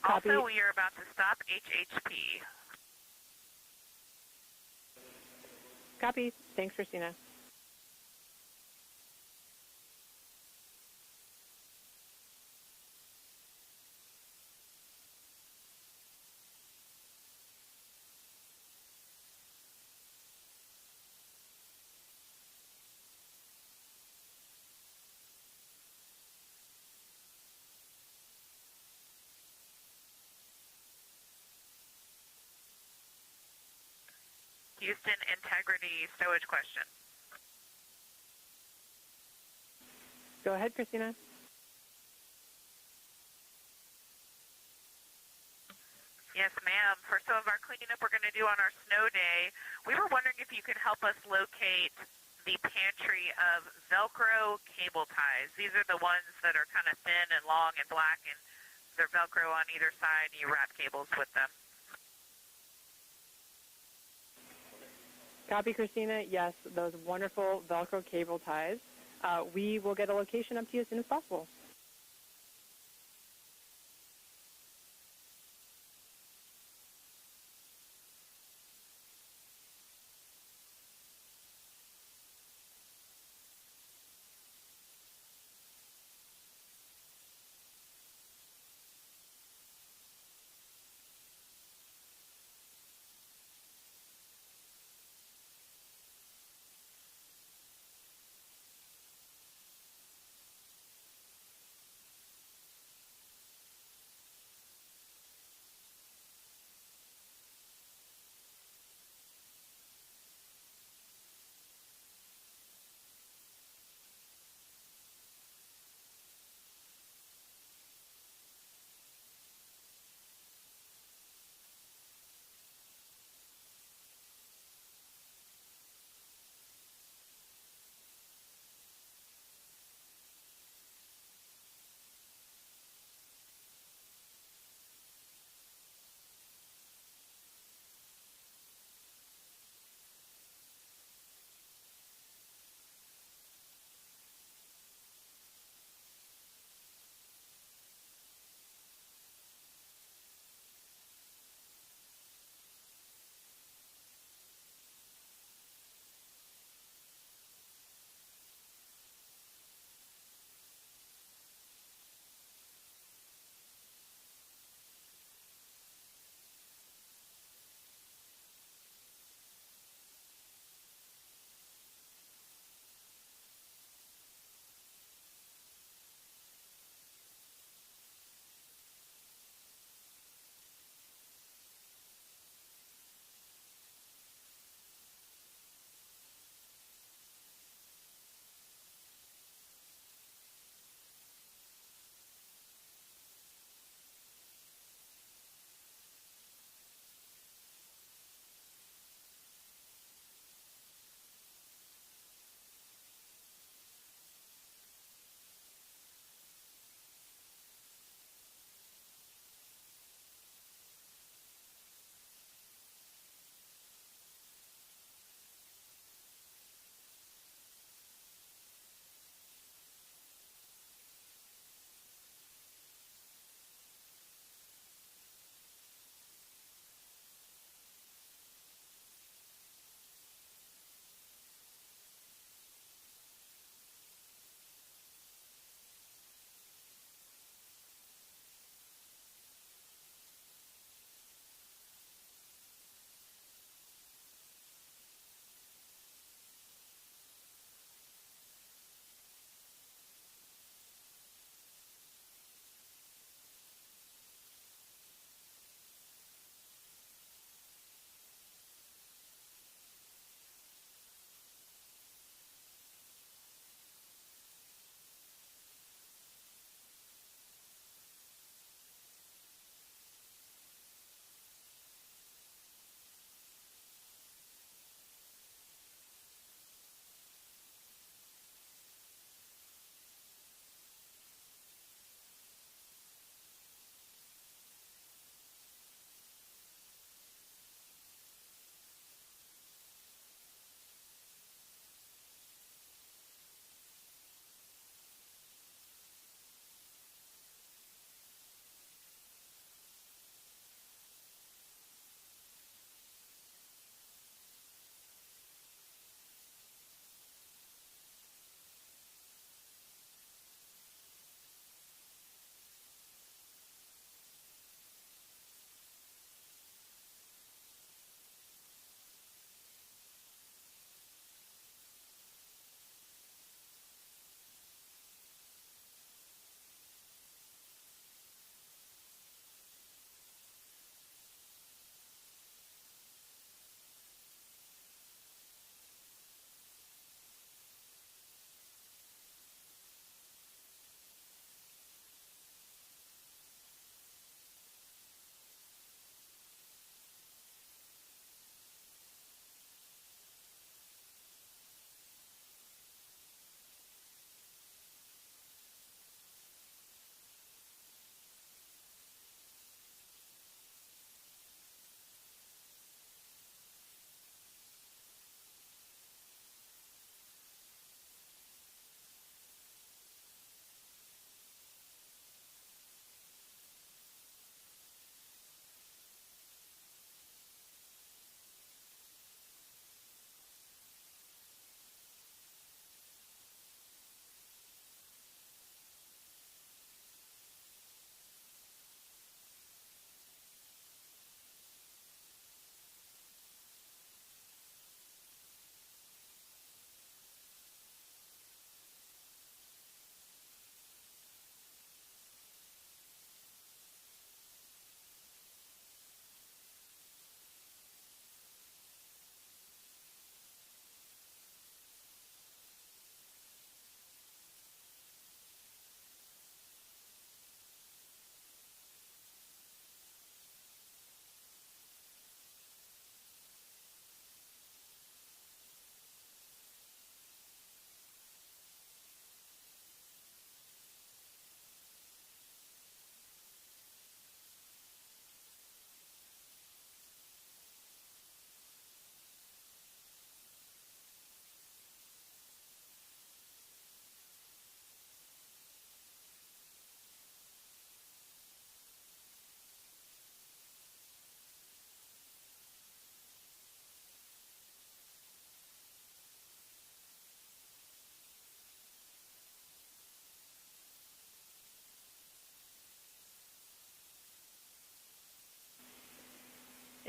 Copy. Also, we are about to stop HHP. Copy. Thanks, Christina. Houston integrity stowage question. Go ahead, Christina. Yes, ma'am. For some of our cleanup we're going to do on our snow day, we were wondering if you could help us locate the pantry of Velcro cable ties. These are the ones that are kind of thin and long and black, and they're Velcro on either side, and you wrap cables with them. Copy, Christina. Yes, those wonderful Velcro cable ties. We will get a location up to you as soon as possible.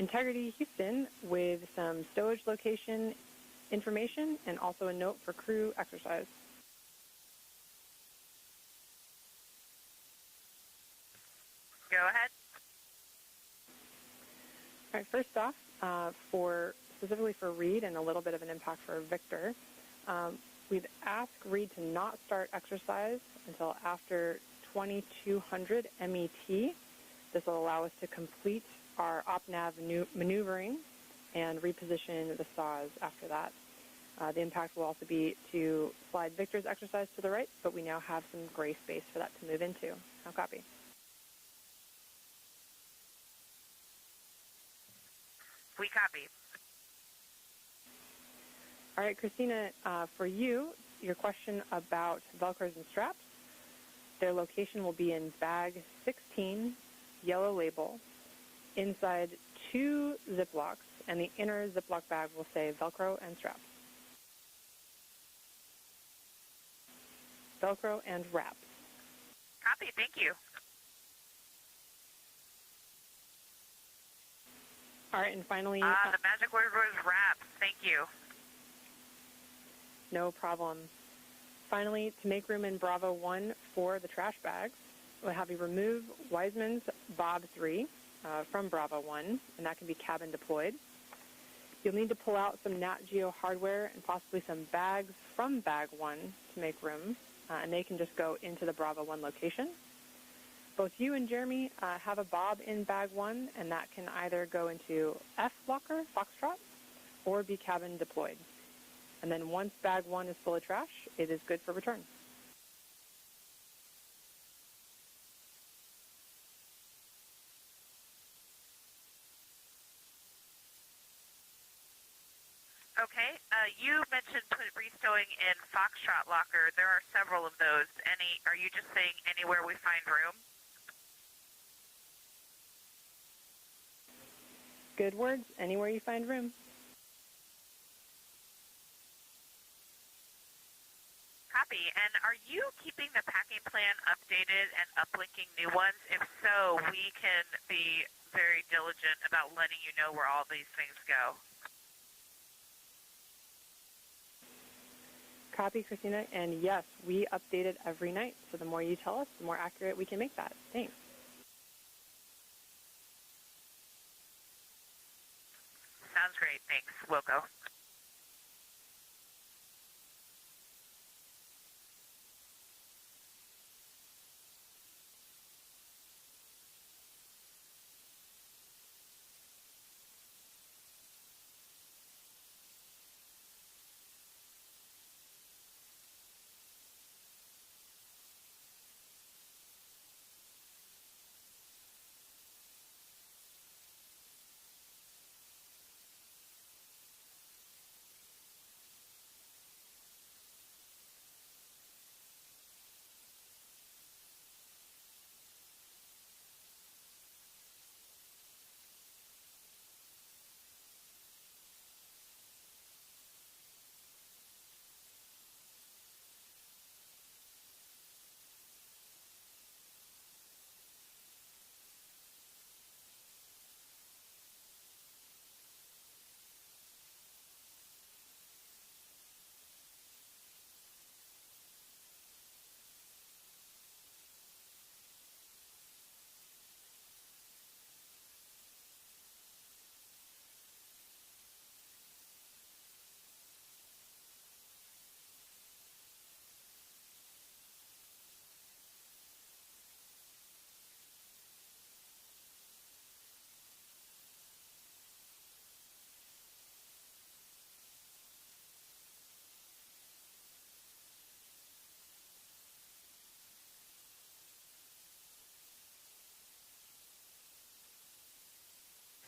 Integrity Houston with some stowage location information and also a note for crew exercise. Go ahead. All right, first off, specifically for Reed and a little bit of an impact for Victor, we'd ask Reed to not start exercise until after 2200 MET. This will allow us to complete our op-nav maneuvering and reposition the saws after that. The impact will also be to slide Victor's exercise to the right, but we now have some gray space for that to move into. Now copy. We copy. All right, Christina, for you, your question about Velcros and straps, their location will be in bag 16, yellow label, inside 2 Ziplocs, and the inner Ziploc bag will say Velcro and straps. Velcro and wraps. Copy, thank you. All right, and finally... the magic word was wraps. Thank you. No problem. Finally, to make room in Bravo 1 for the trash bags, we'll have you remove Wiseman's Bob 3 from Bravo 1, and that can be cabin deployed. You'll need to pull out some Nat Geo hardware and possibly some bags from Bag 1 to make room, and they can just go into the Bravo 1 location. Both you and Jeremy have a Bob in Bag 1, and that can either go into F locker, Foxtrot, or be cabin deployed. And then once Bag 1 is full of trash, it is good for return. Okay, you mentioned restowing in Foxtrot locker. There are several of those. Are you just saying anywhere we find room? Good words, anywhere you find room. Copy. And are you keeping the packing plan updated and uplinking new ones? If so, we can be very diligent about letting you know where all these things go. Copy, Christina, and yes, we update it every night. So the more you tell us, the more accurate we can make that. Thanks. Sounds great. Thanks. Wilco.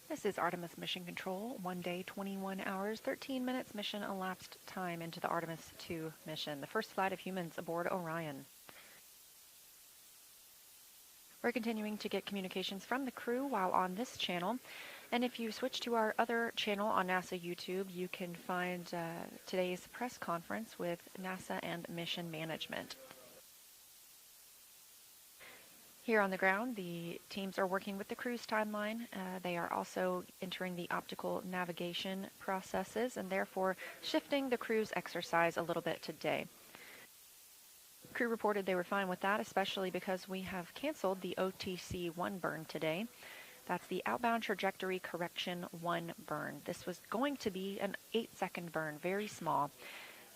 This is Artemis Mission Control, 1 day, 21 hours, 13 minutes mission elapsed time into the Artemis II mission, the first flight of humans aboard Orion. We're continuing to get communications from the crew while on this channel, and if you switch to our other channel on NASA YouTube, you can find today's press conference with NASA and Mission Management. Here on the ground, the teams are working with the cruise timeline. They are also entering the optical navigation processes and therefore shifting the cruise exercise a little bit today. Crew reported they were fine with that, especially because we have canceled the OTC-1 burn today. That's the outbound trajectory correction 1 burn. This was going to be an 8-second burn, very small.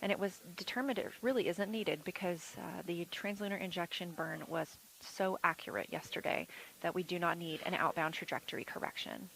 And it was determined it really isn't needed because the translunar injection burn was so accurate yesterday that we do not need an outbound trajectory correction.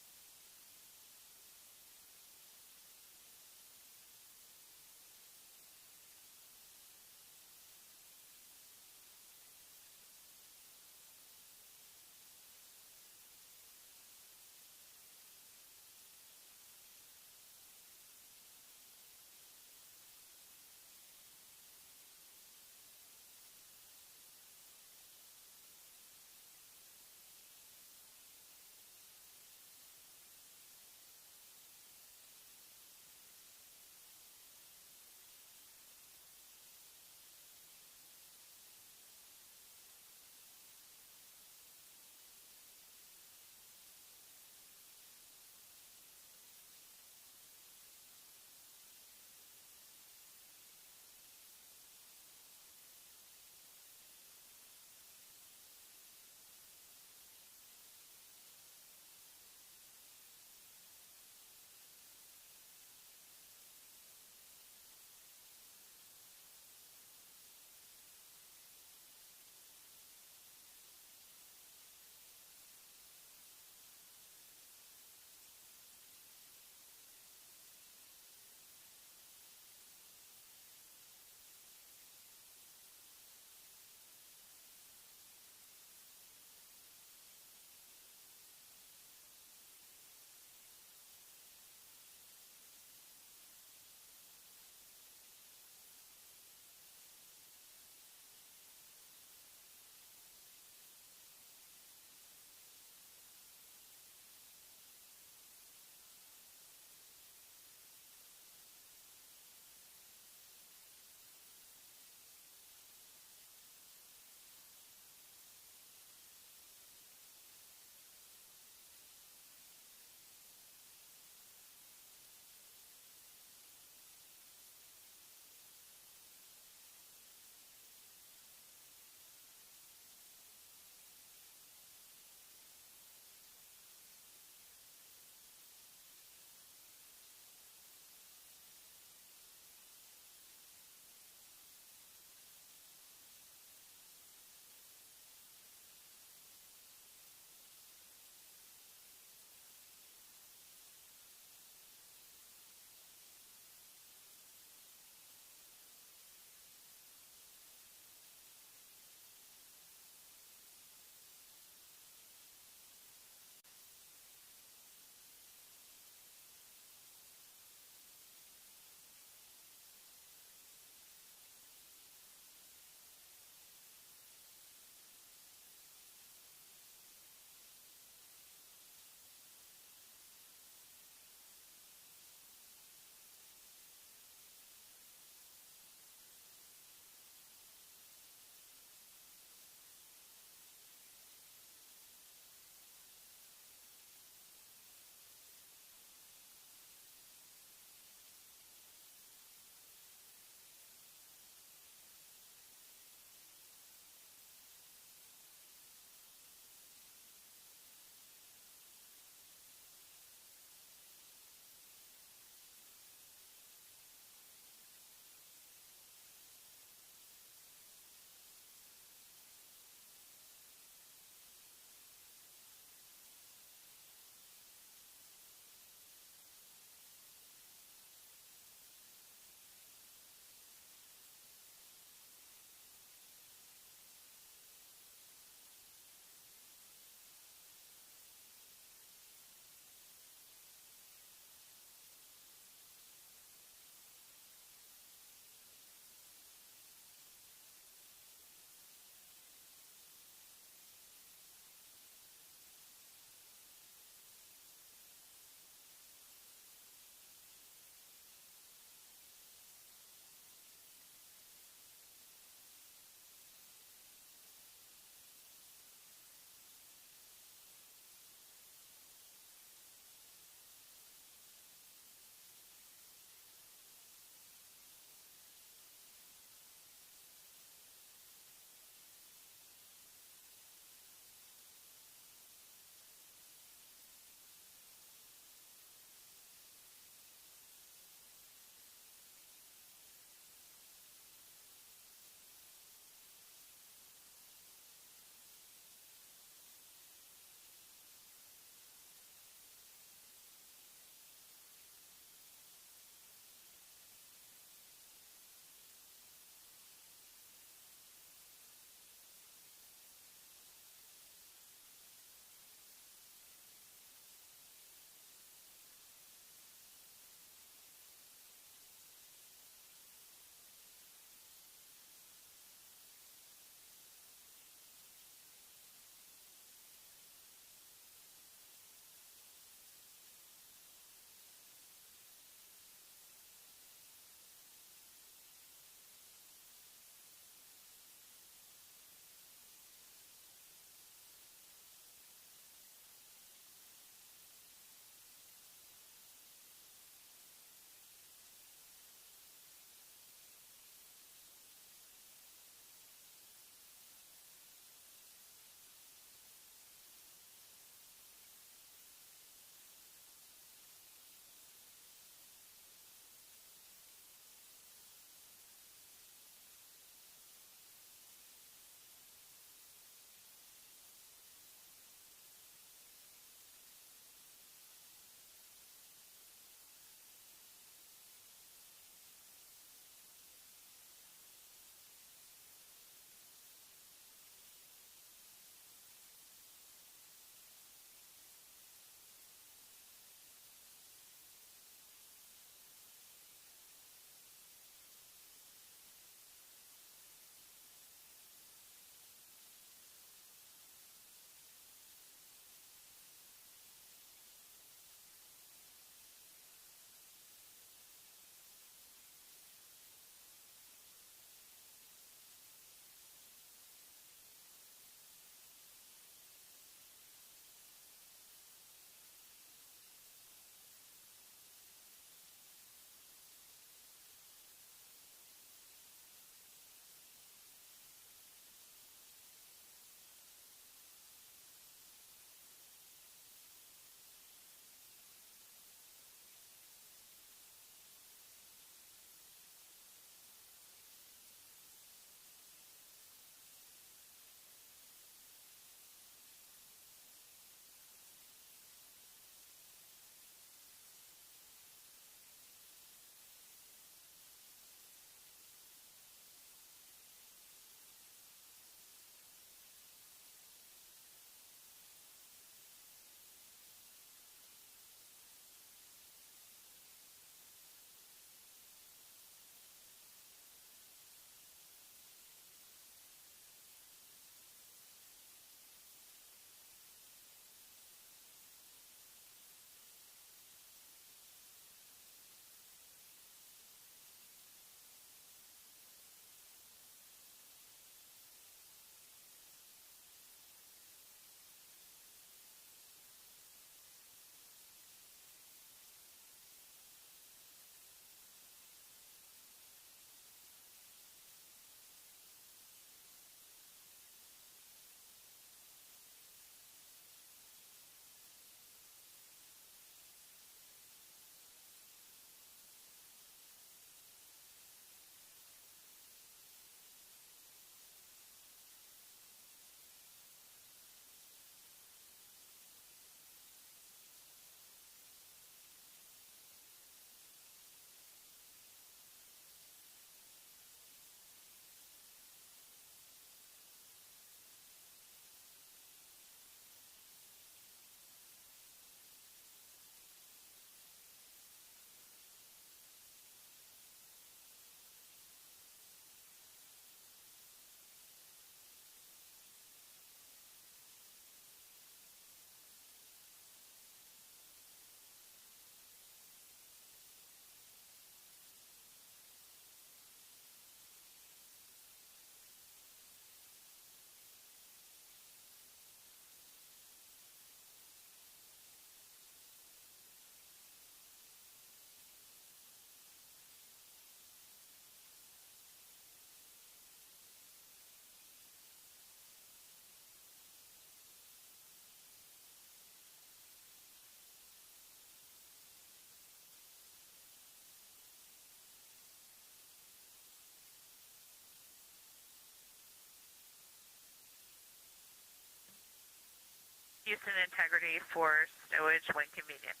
use and integrity for stowage when convenient.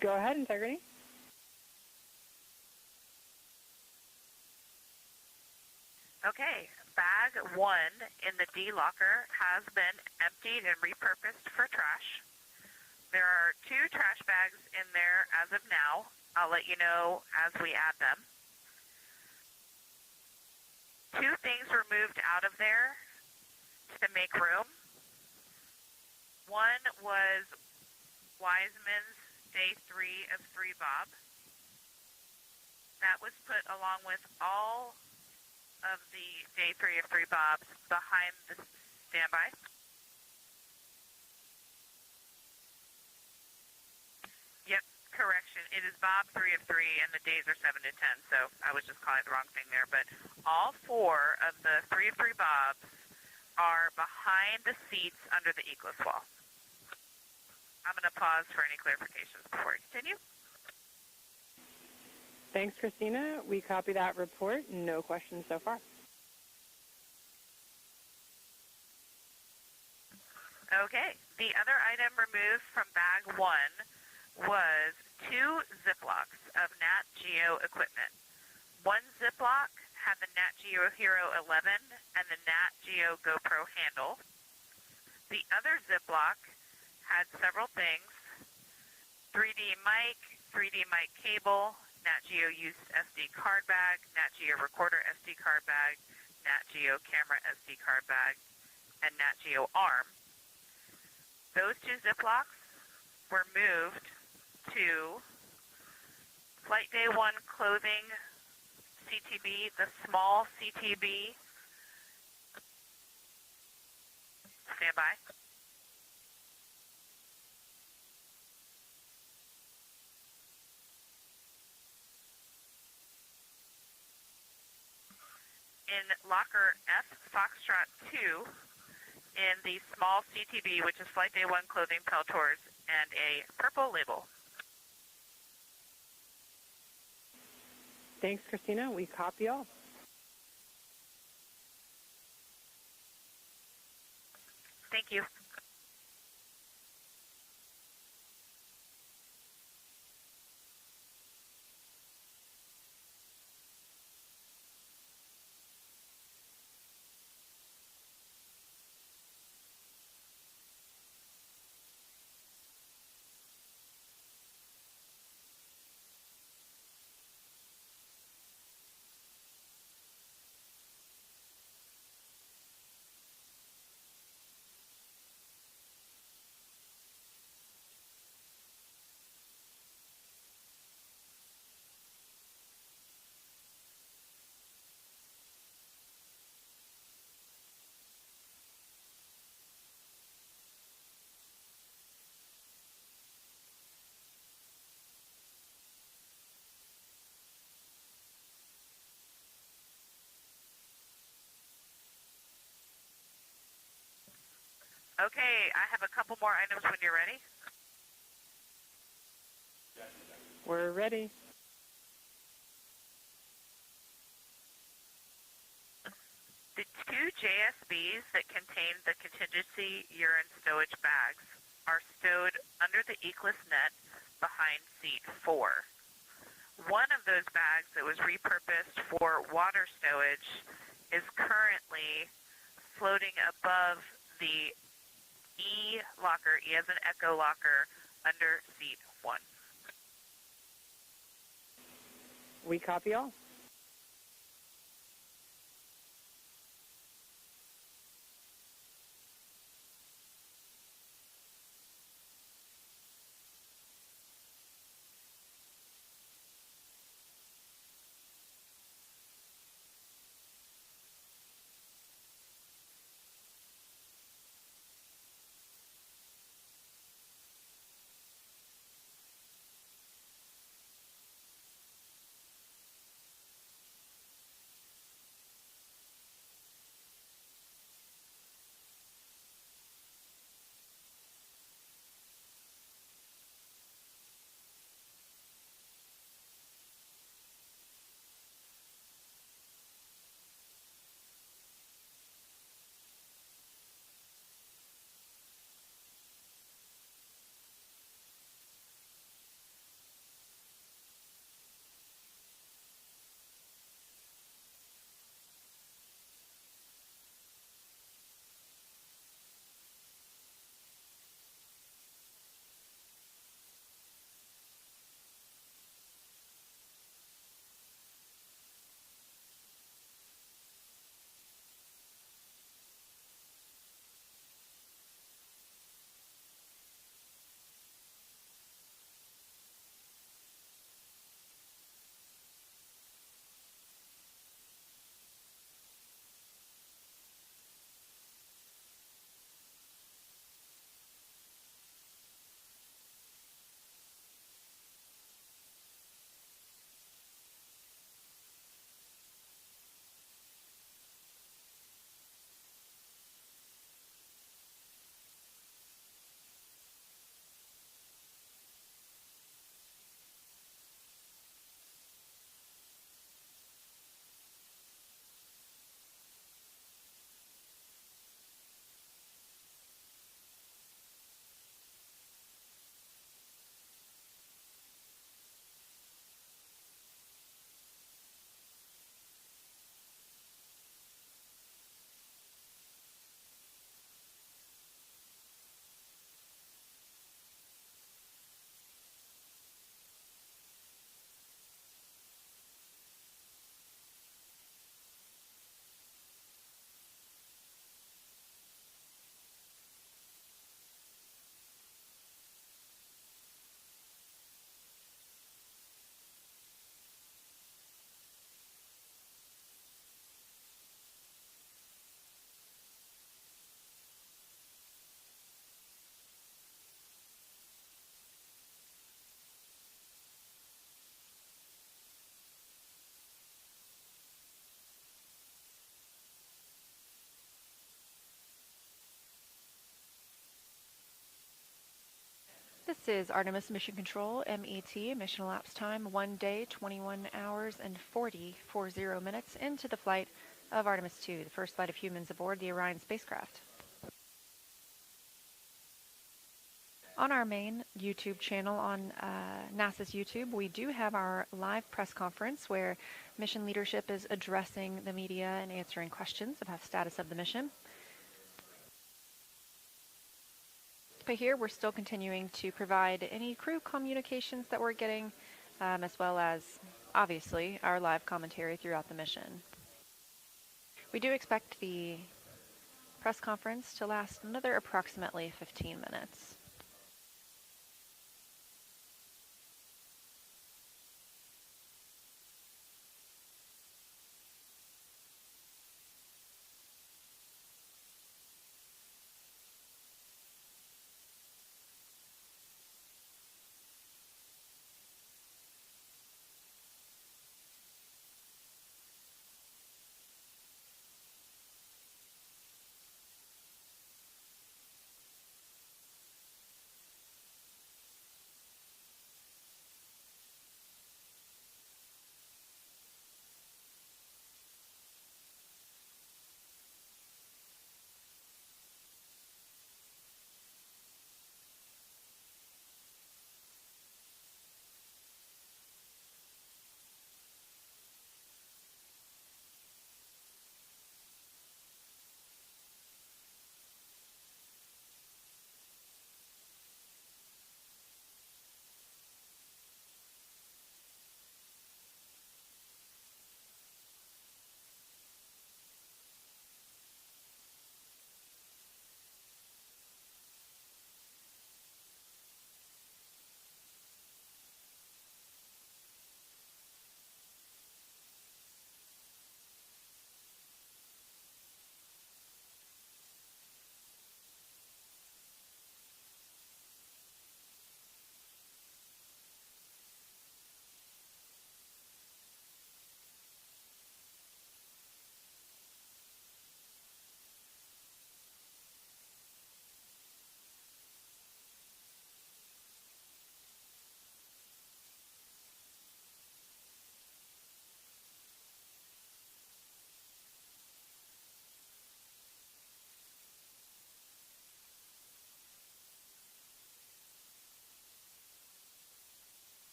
Go ahead, integrity. Okay, bag 1 in the D locker has been emptied and repurposed for trash. There are 2 trash bags in there as of now. I'll let you know as we add them. 2 things were moved out of there to make room. One was Wiseman's Day 3 of 3 Bob. That was put along with all of the Day 3 of 3 Bobs behind the standby. Yep, correction. It is Bob 3 of 3, and the days are 7 to 10, so I was just calling the wrong thing there. But all 4 of the 3 of 3 Bobs are behind the seats under the eclipse wall. I'm going to pause for any clarifications before I continue. Thanks, Christina. We copy that report. No questions so far. Okay. The other item removed from bag 1 was 2 Ziplocs of Nat Geo equipment. One Ziploc had the Nat Geo Hero 11 and the Nat Geo GoPro handle. The other Ziploc had several things: 3D mic cable, Nat Geo used SD card bag, Nat Geo recorder SD card bag, Nat Geo camera SD card bag, and Nat Geo arm. Those 2 Ziplocs were moved to Flight Day 1 clothing CTB, the small CTB. Stand by. In locker F Foxtrot 2 in the small CTB, which is Flight Day 1 clothing Peltors, and a purple label. Thanks, Christina. We copy all. Thank you. Okay, I have a couple more items when you're ready. We're ready. The 2 JSBs that contain the contingency urine stowage bags are stowed under the Eclipse net behind seat 4. One of those bags that was repurposed for water stowage is currently floating above the E locker, E as an echo locker, under seat 1. We copy all. This is Artemis Mission Control, MET, mission elapsed time 1 day, 21 hours, and 40 minutes into the flight of Artemis II, the first flight of humans aboard the Orion spacecraft. On our main YouTube channel on NASA's YouTube, we do have our live press conference where mission leadership is addressing the media and answering questions about the status of the mission. But here we're still continuing to provide any crew communications that we're getting, as well as, obviously, our live commentary throughout the mission. We do expect the press conference to last another approximately 15 minutes.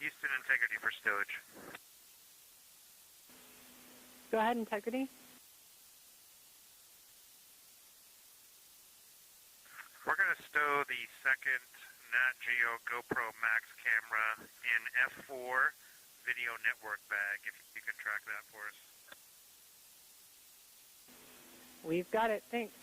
Houston, integrity for stowage. Go ahead, integrity. We're going to stow the second Nat Geo GoPro Max camera in F4 video network bag, if you can track that for us. We've got it. Thanks.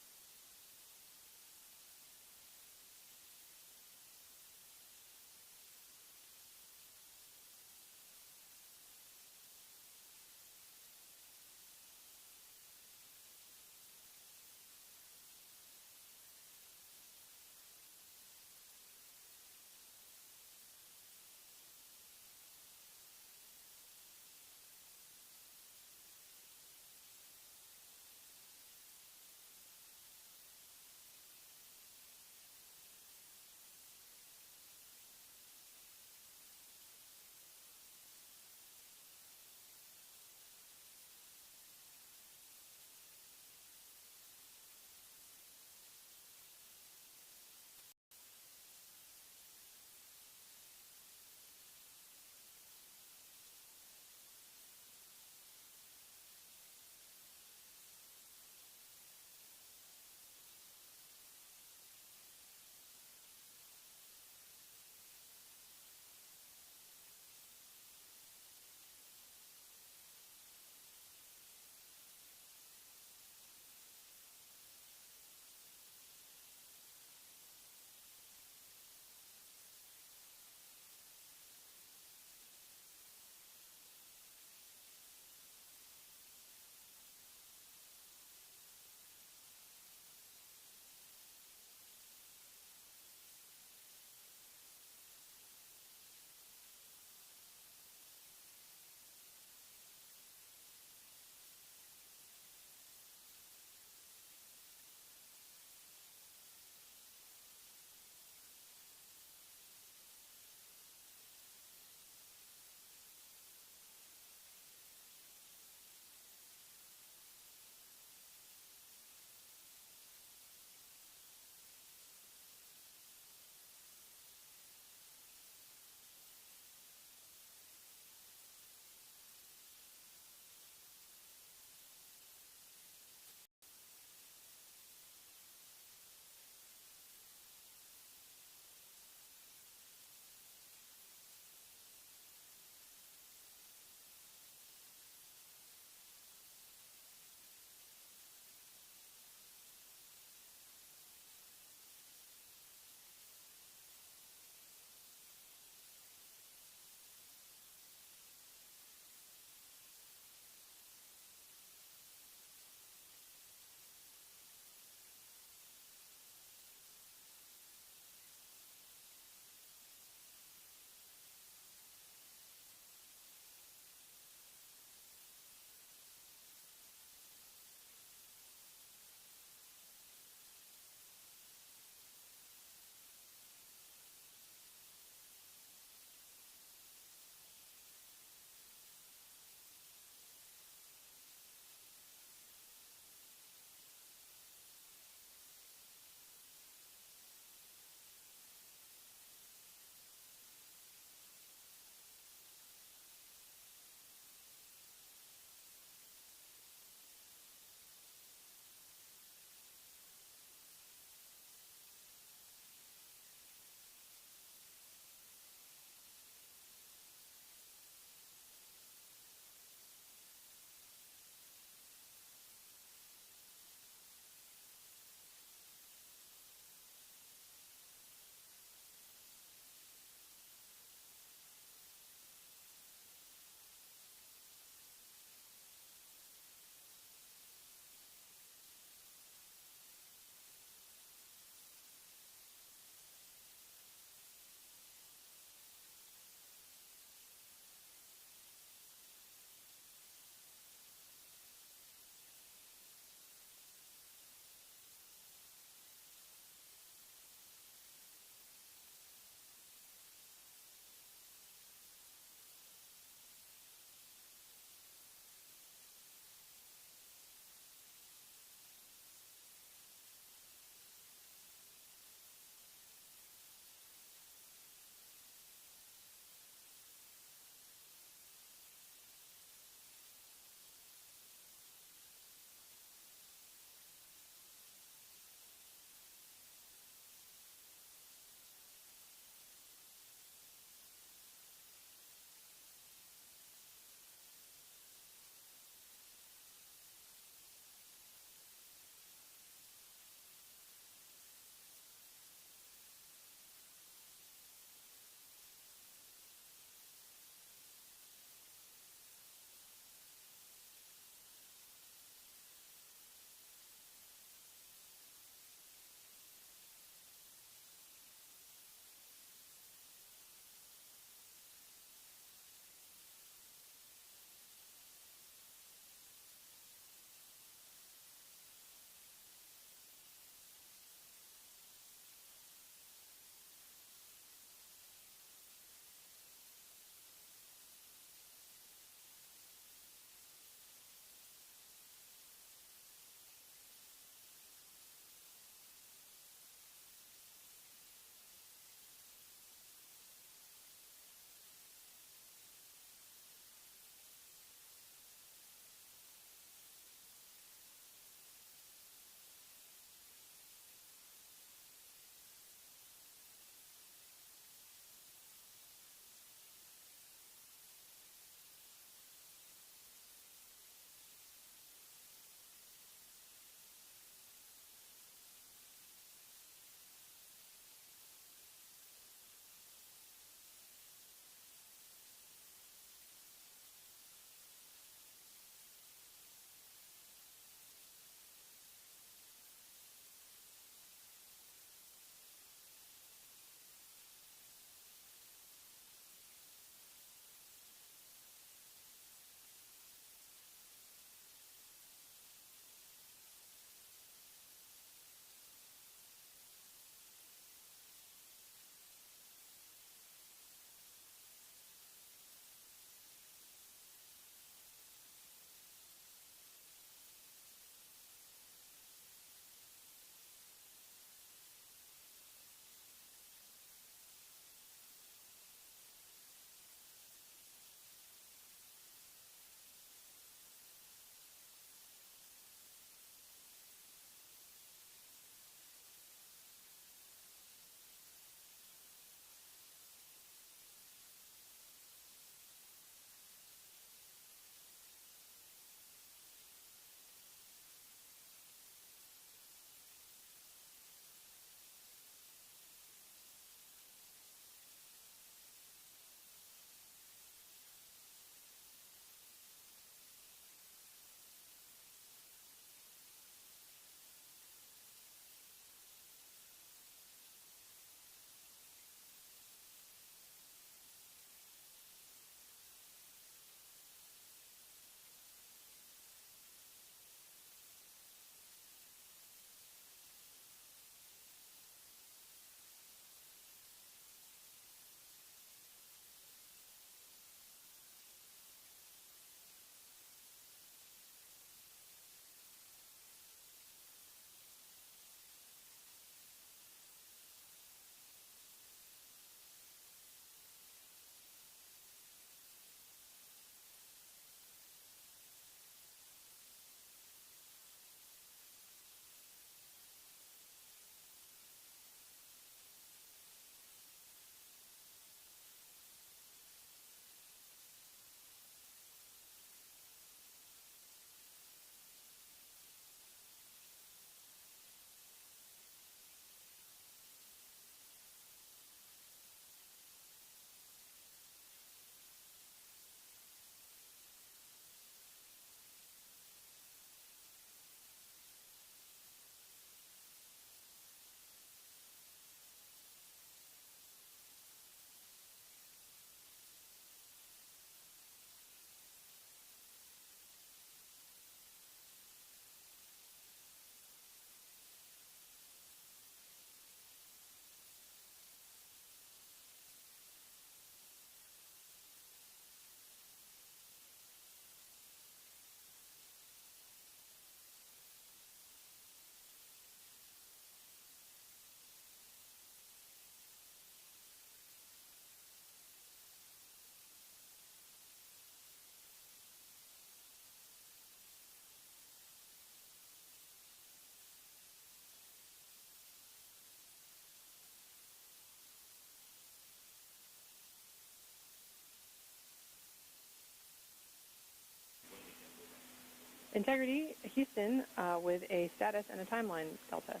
Integrity, Houston, with a status and a timeline, Delta.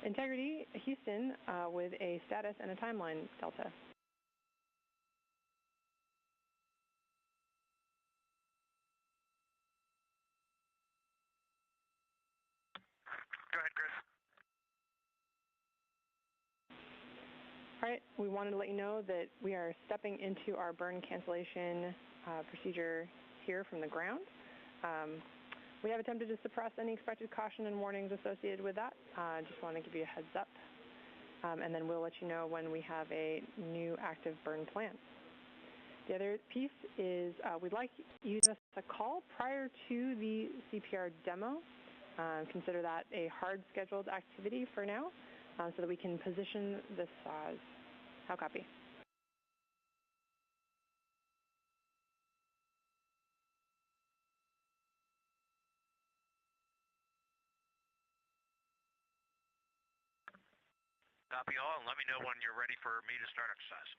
Integrity, Houston, with a status and a timeline, Delta. Go ahead, Chris. All right, we wanted to let you know that we are stepping into our burn cancellation procedure here from the ground. We have attempted to suppress any expected caution and warnings associated with that. Just want to give you a heads up. And then we'll let you know when we have a new active burn plan. The other piece is we'd like you to give us a call prior to the CPR demo. Consider that a hard scheduled activity for now so that we can position the saws. How copy? Copy all, and let me know when you're ready for me to start exercise.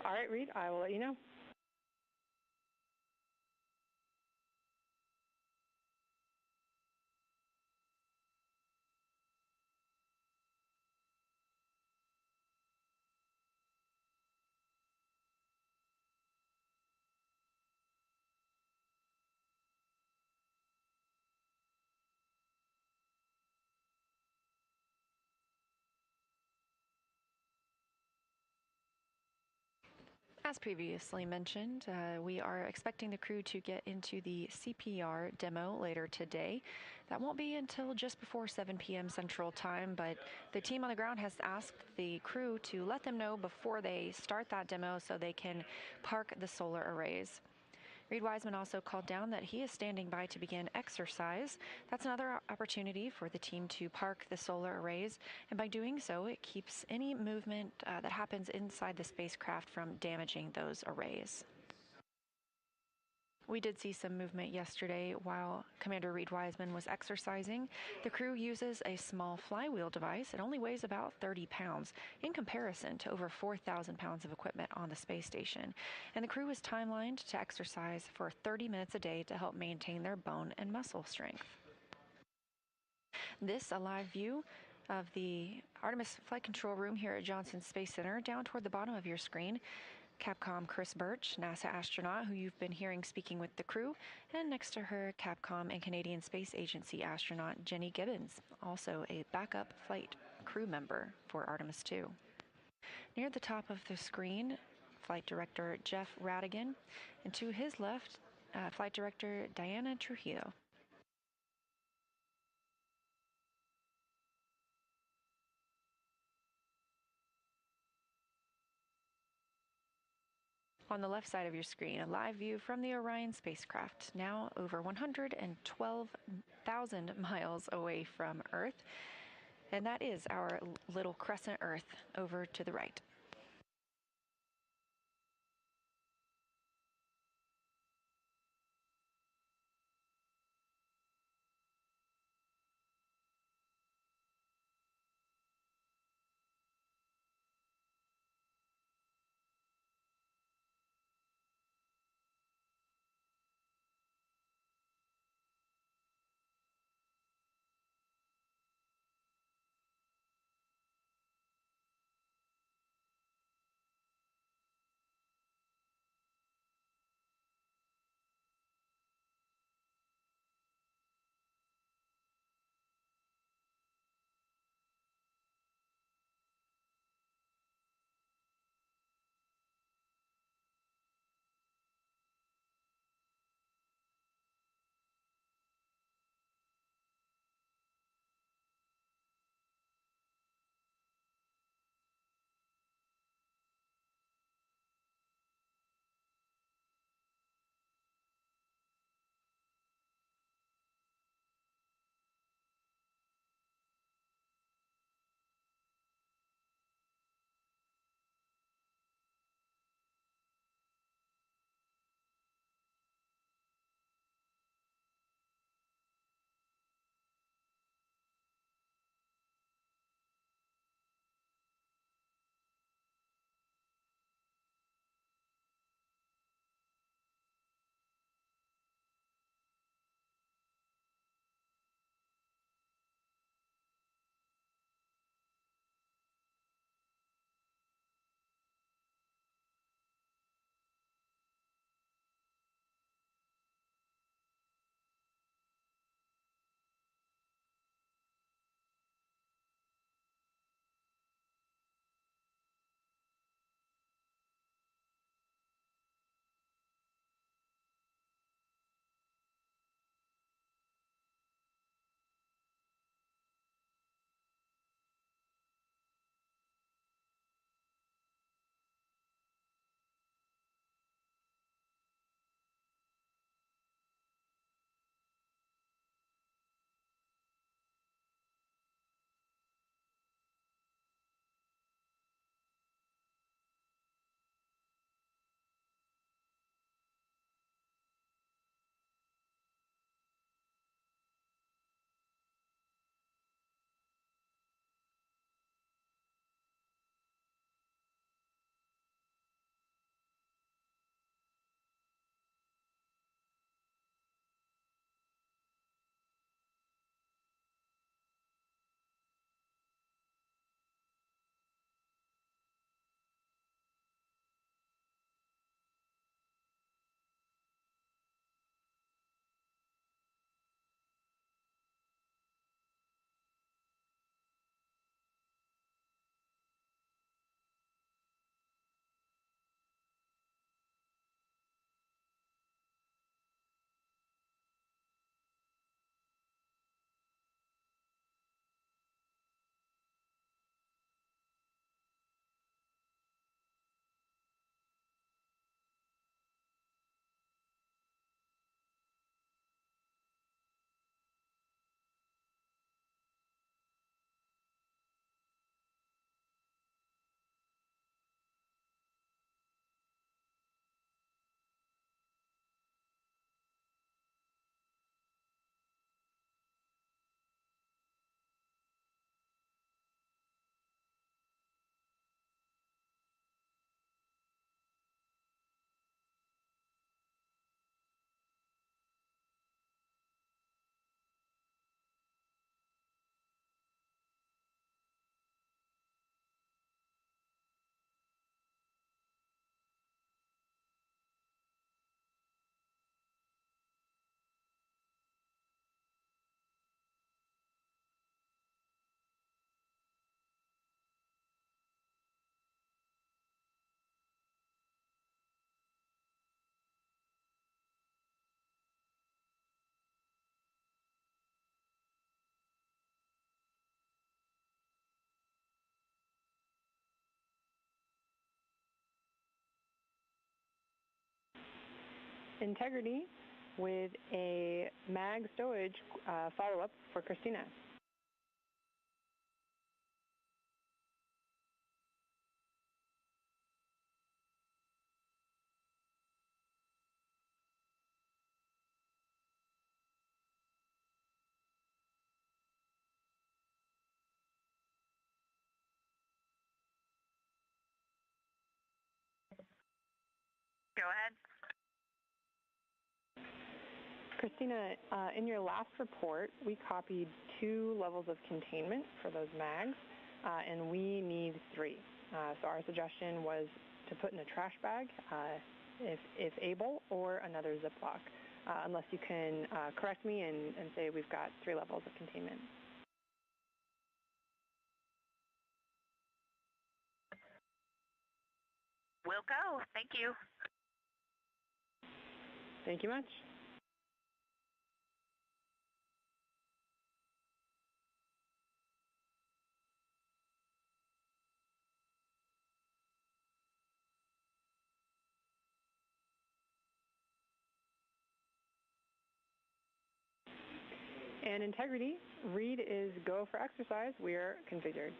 All right, Reed, I will let you know. As previously mentioned, we are expecting the crew to get into the CPR demo later today. That won't be until just before 7 p.m. Central Time, but the team on the ground has asked the crew to let them know before they start that demo so they can park the solar arrays. Reed Wiseman also called down that he is standing by to begin exercise. That's another opportunity for the team to park the solar arrays, and by doing so, it keeps any movement that happens inside the spacecraft from damaging those arrays. We did see some movement yesterday while Commander Reed Wiseman was exercising. The crew uses a small flywheel device. It only weighs about 30 pounds in comparison to over 4,000 pounds of equipment on the space station. And the crew is timelined to exercise for 30 minutes a day to help maintain their bone and muscle strength. This, a live view of the Artemis Flight Control Room here at Johnson Space Center. Down toward the bottom of your screen, Capcom Chris Birch, NASA astronaut who you've been hearing speaking with the crew, and next to her, Capcom and Canadian Space Agency astronaut Jenny Gibbons, also a backup flight crew member for Artemis II. Near the top of the screen, Flight Director Jeff Radigan, and to his left, Flight Director Diana Trujillo. On the left side of your screen, a live view from the Orion spacecraft, now over 112,000 miles away from Earth. And that is our little crescent Earth over to the right. Integrity with a mag stowage follow-up for Christina. Go ahead. Christina, in your last report, we copied 2 levels of containment for those mags, and we need 3. So our suggestion was to put in a trash bag, if able, or another Ziploc, unless you can correct me and say we've got 3 levels of containment. We'll go. Thank you. Thank you much. And integrity, read is go for exercise. We are configured.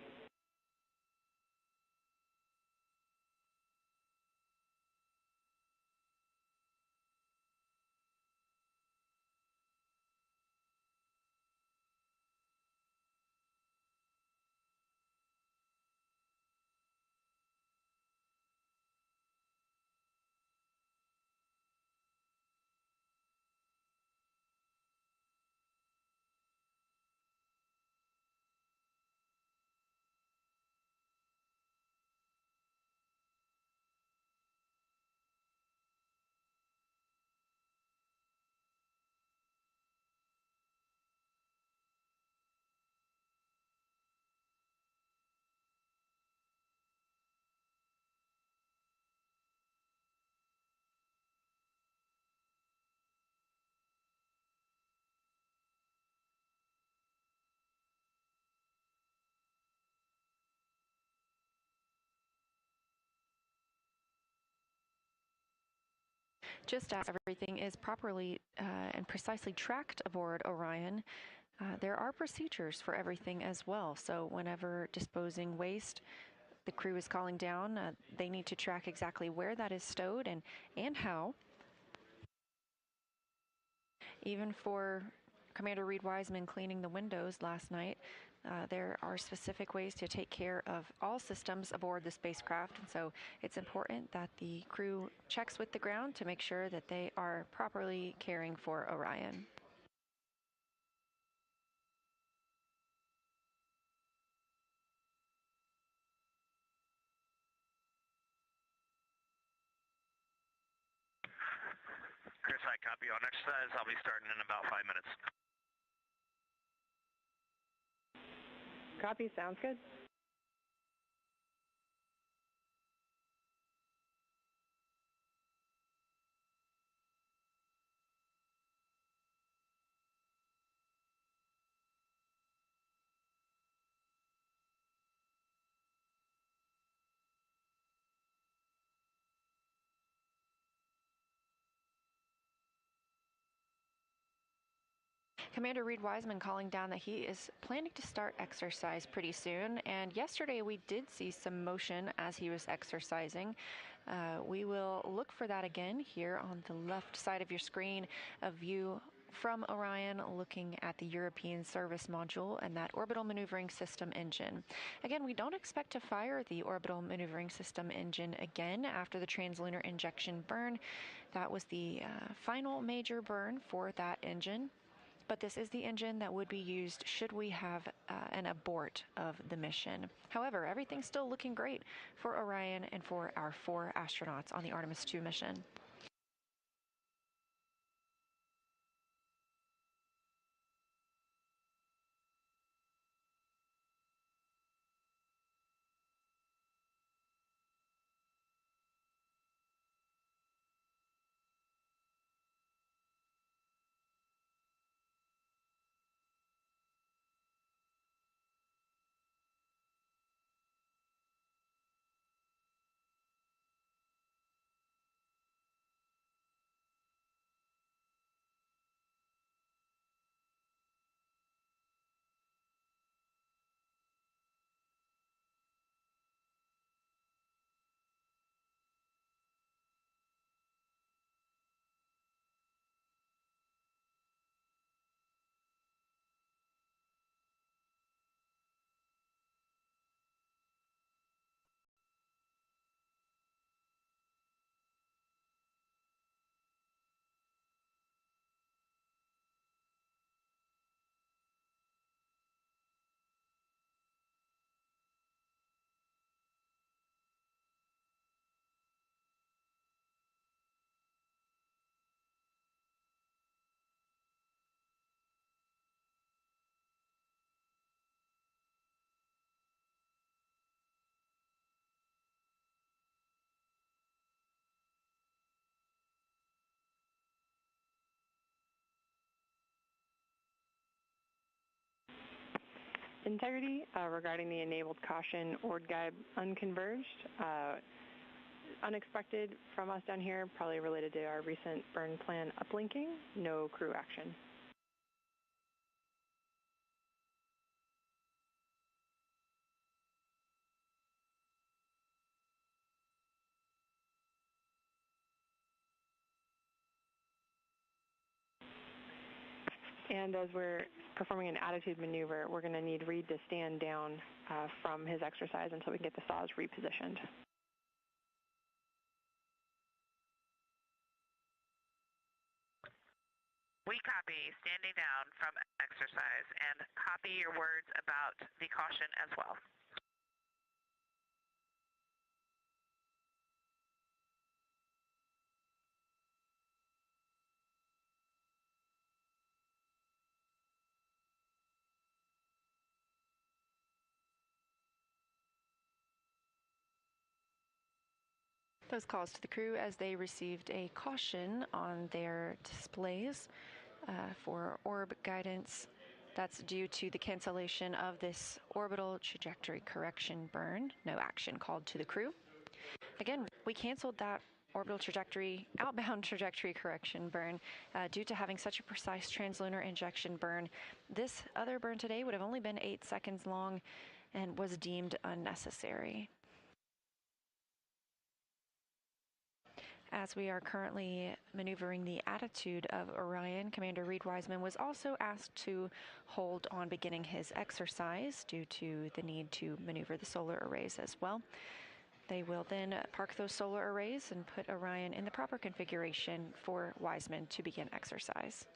Just as everything is properly and precisely tracked aboard Orion, there are procedures for everything as well. So whenever disposing waste, the crew is calling down, they need to track exactly where that is stowed and how. Even for Commander Reed Wiseman cleaning the windows last night, there are specific ways to take care of all systems aboard the spacecraft, and so it's important that the crew checks with the ground to make sure that they are properly caring for Orion. Chris, I copy on exercise. I'll be starting in about 5 minutes. Copy, sounds good. Commander Reed Wiseman calling down that he is planning to start exercise pretty soon, and yesterday we did see some motion as he was exercising. We will look for that again here on the left side of your screen, a view from Orion looking at the European service module and that orbital maneuvering system engine. Again, we don't expect to fire the orbital maneuvering system engine again after the translunar injection burn. That was the final major burn for that engine. But this is the engine that would be used should we have an abort of the mission. However, everything's still looking great for Orion and for our 4 astronauts on the Artemis II mission. integrity regarding the enabled caution ORD guide unconverged. Unexpected from us down here, probably related to our recent burn plan uplinking. No crew action. And as we're performing an attitude maneuver, we're going to need Reed to stand down from his exercise until we can get the saws repositioned. We copy standing down from exercise and copy your words about the caution as well. Those calls to the crew as they received a caution on their displays for orb guidance. That's due to the cancellation of this orbital trajectory correction burn. No action called to the crew. Again, we canceled that orbital trajectory, outbound trajectory correction burn due to having such a precise translunar injection burn. This other burn today would have only been 8 seconds long and was deemed unnecessary. As we are currently maneuvering the attitude of Orion, Commander Reed Wiseman was also asked to hold on beginning his exercise due to the need to maneuver the solar arrays as well. They will then park those solar arrays and put Orion in the proper configuration for Wiseman to begin exercise.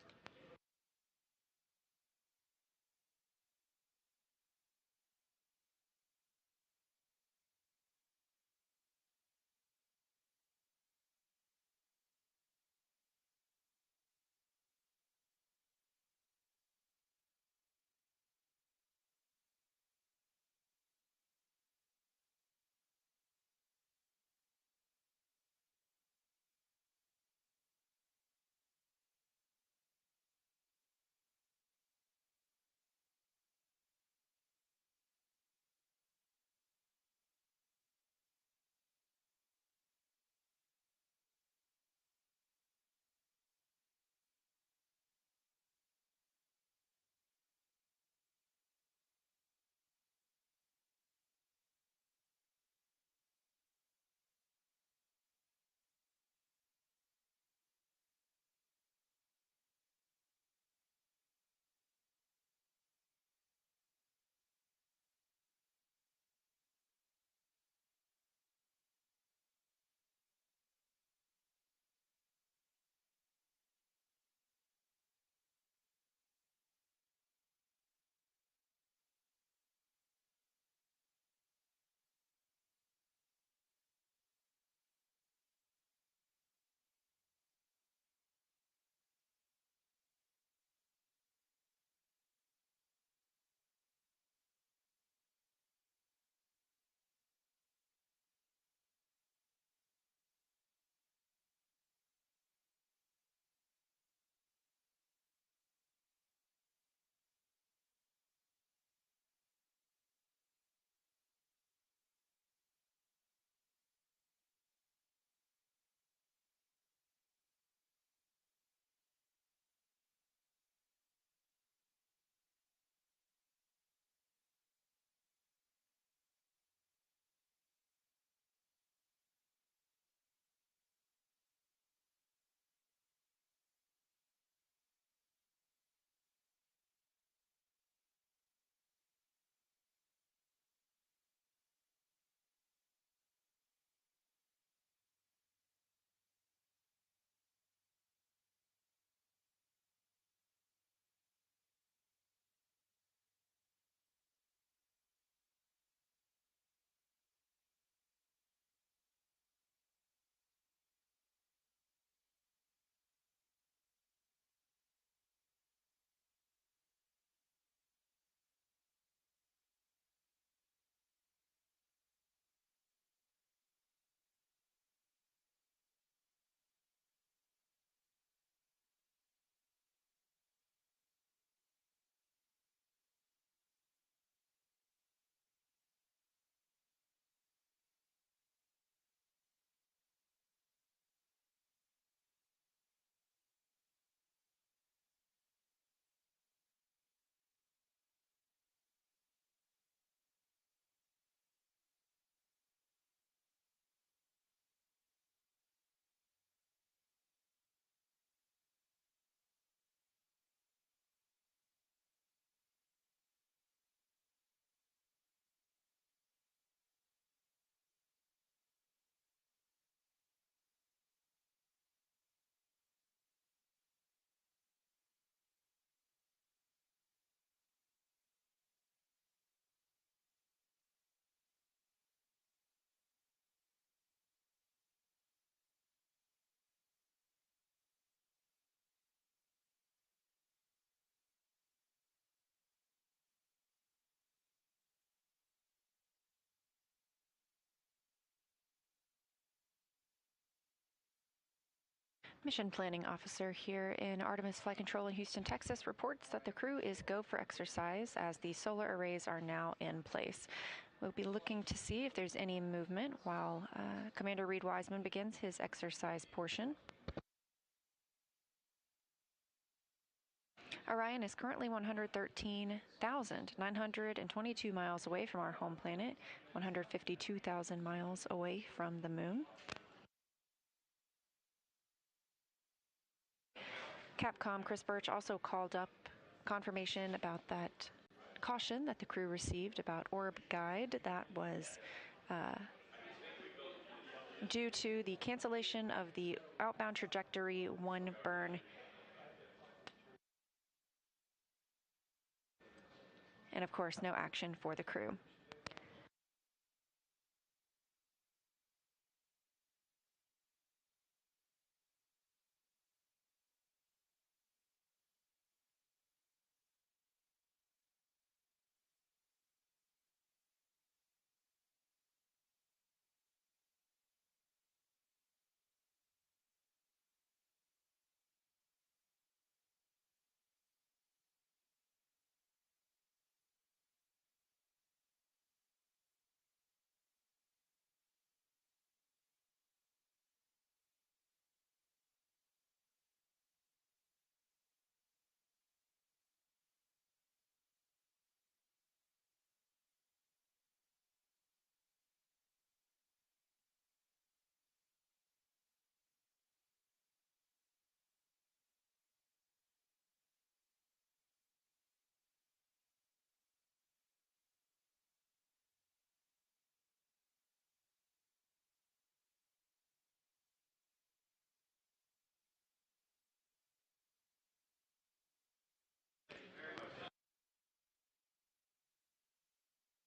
Mission Planning Officer here in Artemis Flight Control in Houston, Texas, reports that the crew is go for exercise as the solar arrays are now in place. We'll be looking to see if there's any movement while Commander Reed Wiseman begins his exercise portion. Orion is currently 113,922 miles away from our home planet, 152,000 miles away from the moon. Capcom Chris Birch also called up confirmation about that caution that the crew received about orb guide that was due to the cancellation of the outbound trajectory 1 burn. And of course, no action for the crew.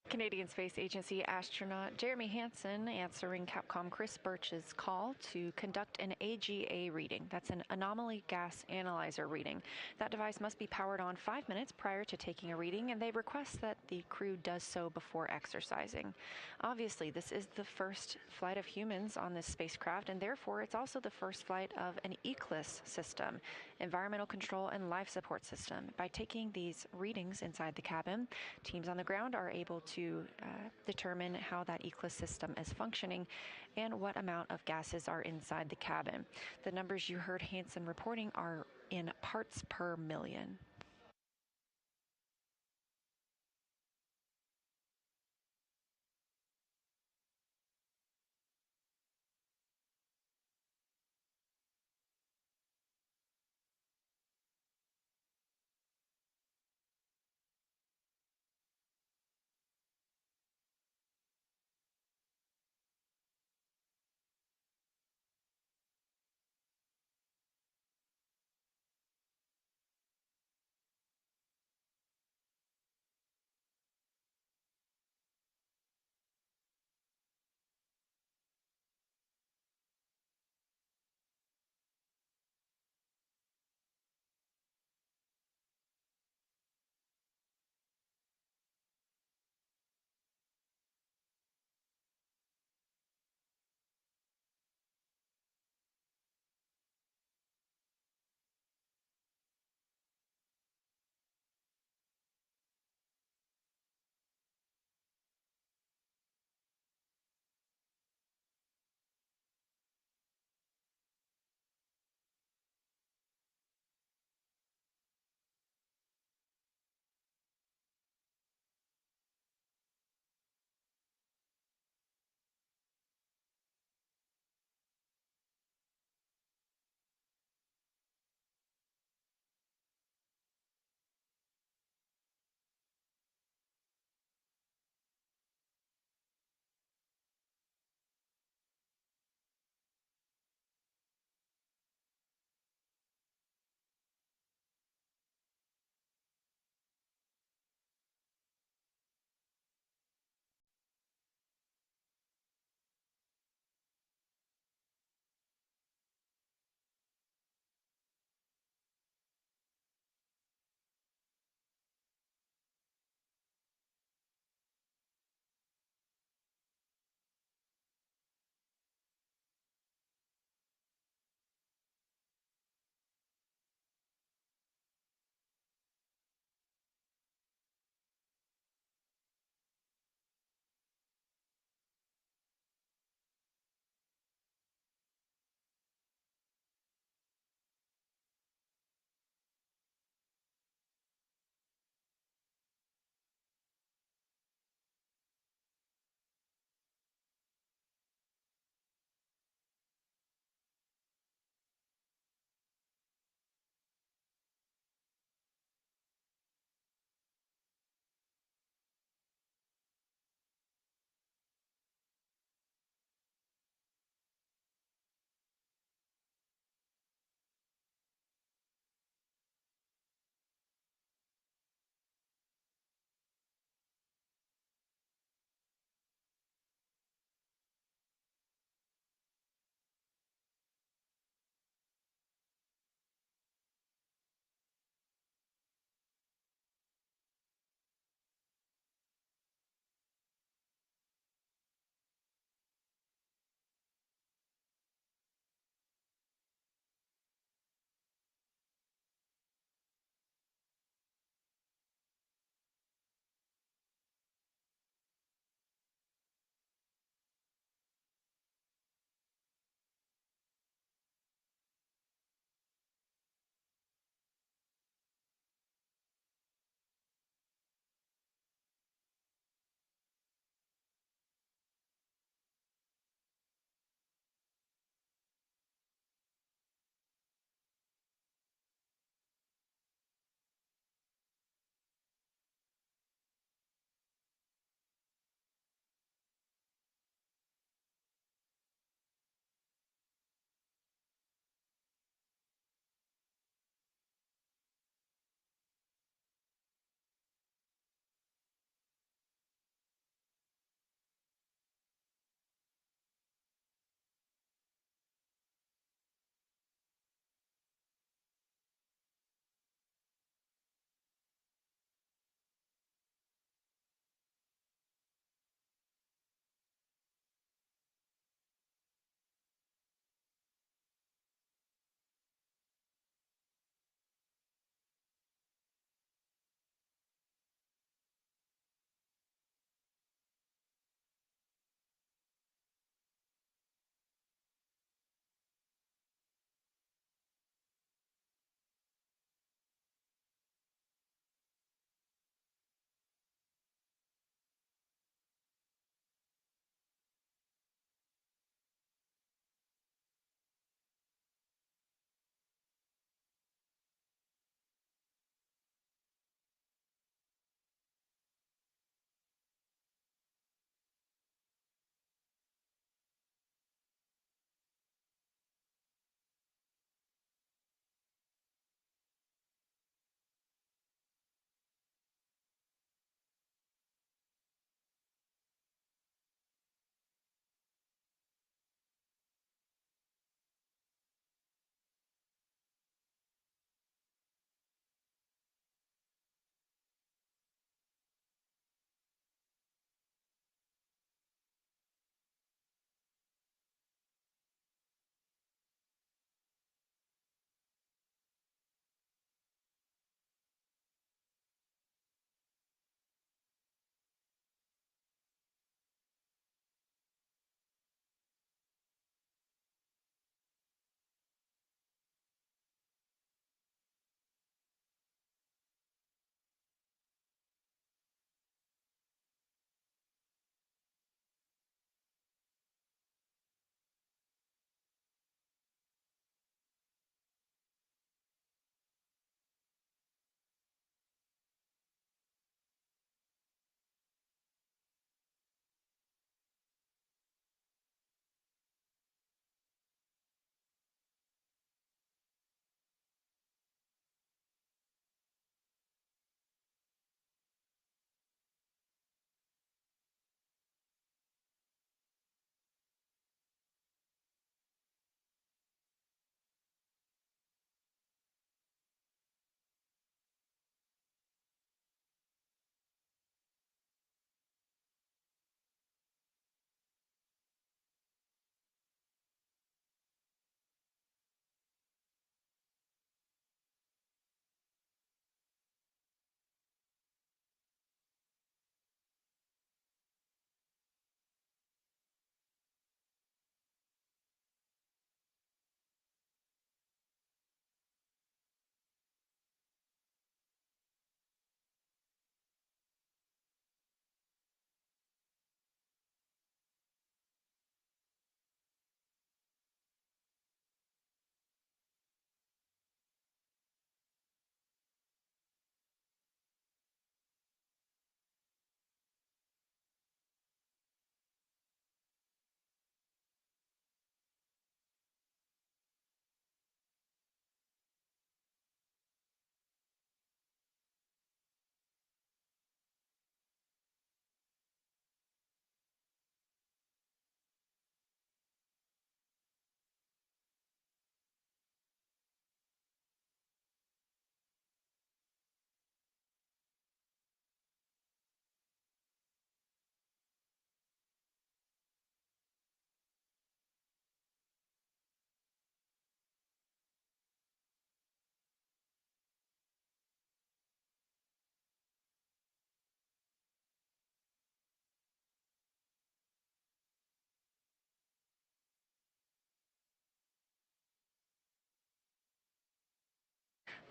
Canadian Space Agency astronaut Jeremy Hansen answering Capcom Chris Birch's call to conduct an AGA reading. That's an anomaly gas analyzer reading. That device must be powered on 5 minutes prior to taking a reading, and they request that the crew does so before exercising. Obviously, this is the first flight of humans on this spacecraft, and therefore it's also the first flight of an ECLIS system, environmental control and life support system. By taking these readings inside the cabin, teams on the ground are able to determine how that ECLIS system is functioning and what amount of gases are inside the cabin. The numbers you heard Hansen reporting are in parts per million.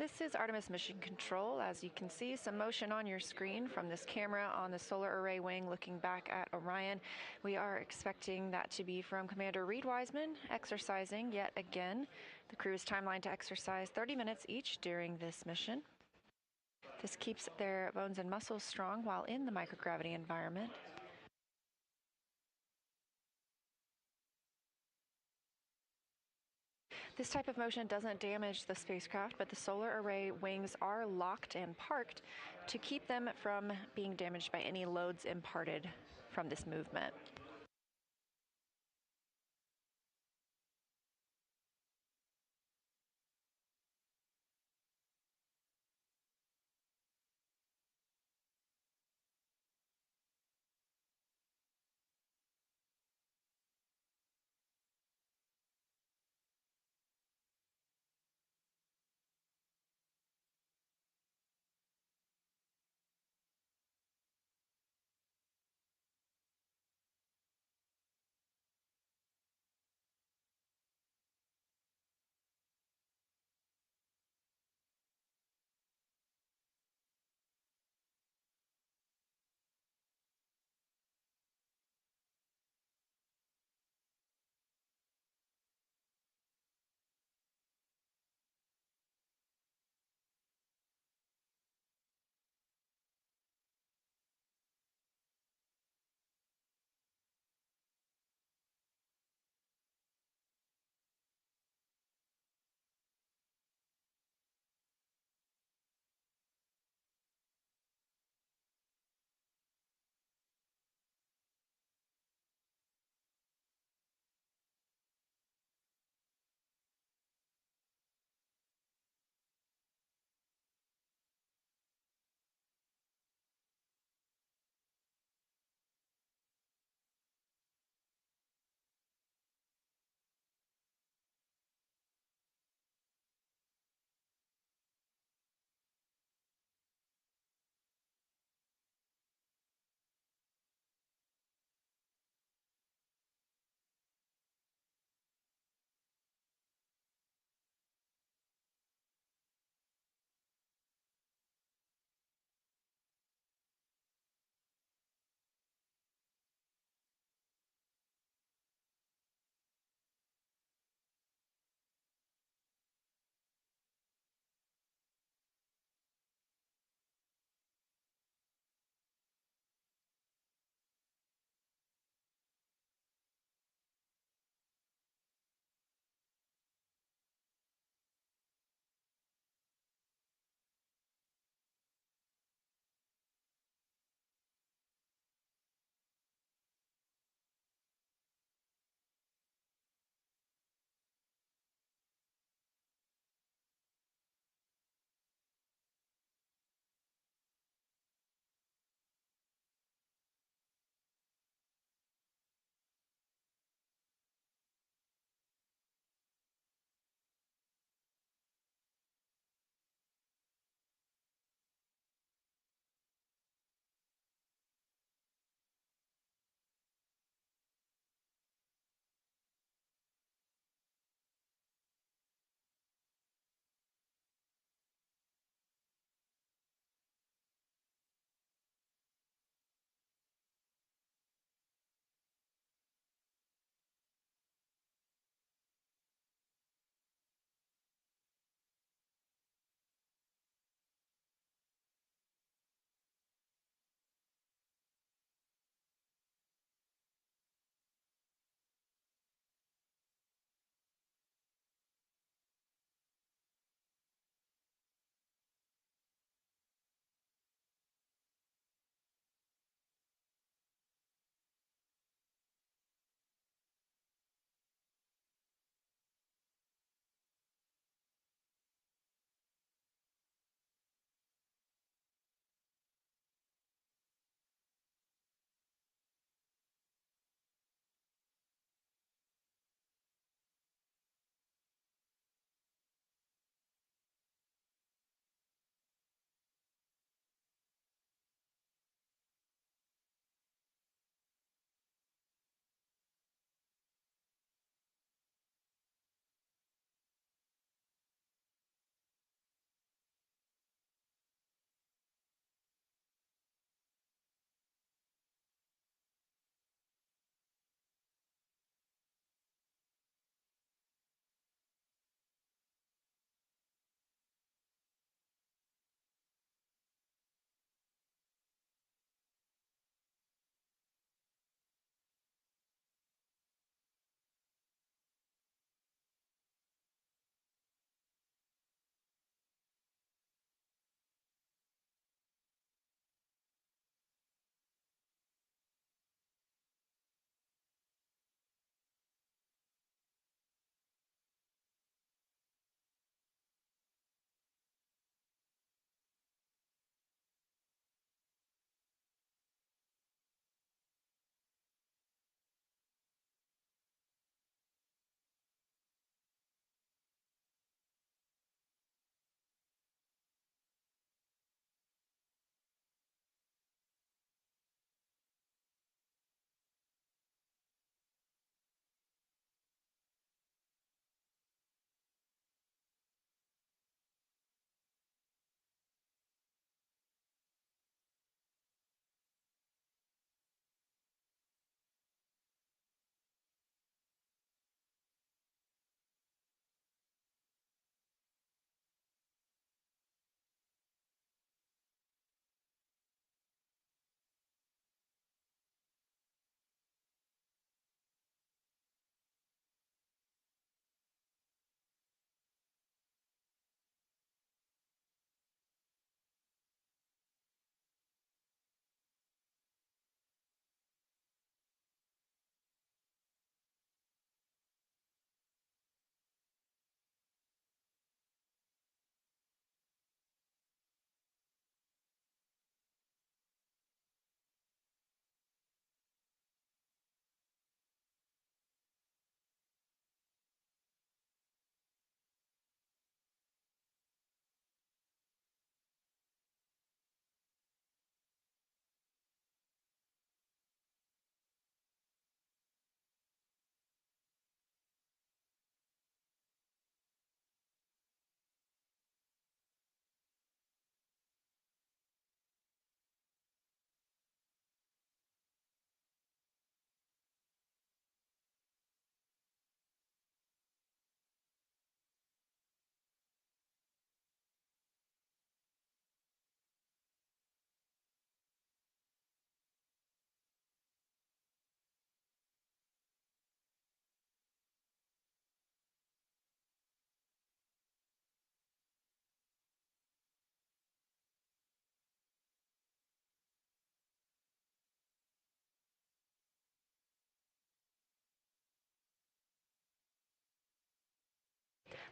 This is Artemis Mission Control. As you can see, some motion on your screen from this camera on the solar array wing looking back at Orion. We are expecting that to be from Commander Reed Wiseman, exercising yet again. The crew is timelined to exercise 30 minutes each during this mission. This keeps their bones and muscles strong while in the microgravity environment. This type of motion doesn't damage the spacecraft, but the solar array wings are locked and parked to keep them from being damaged by any loads imparted from this movement.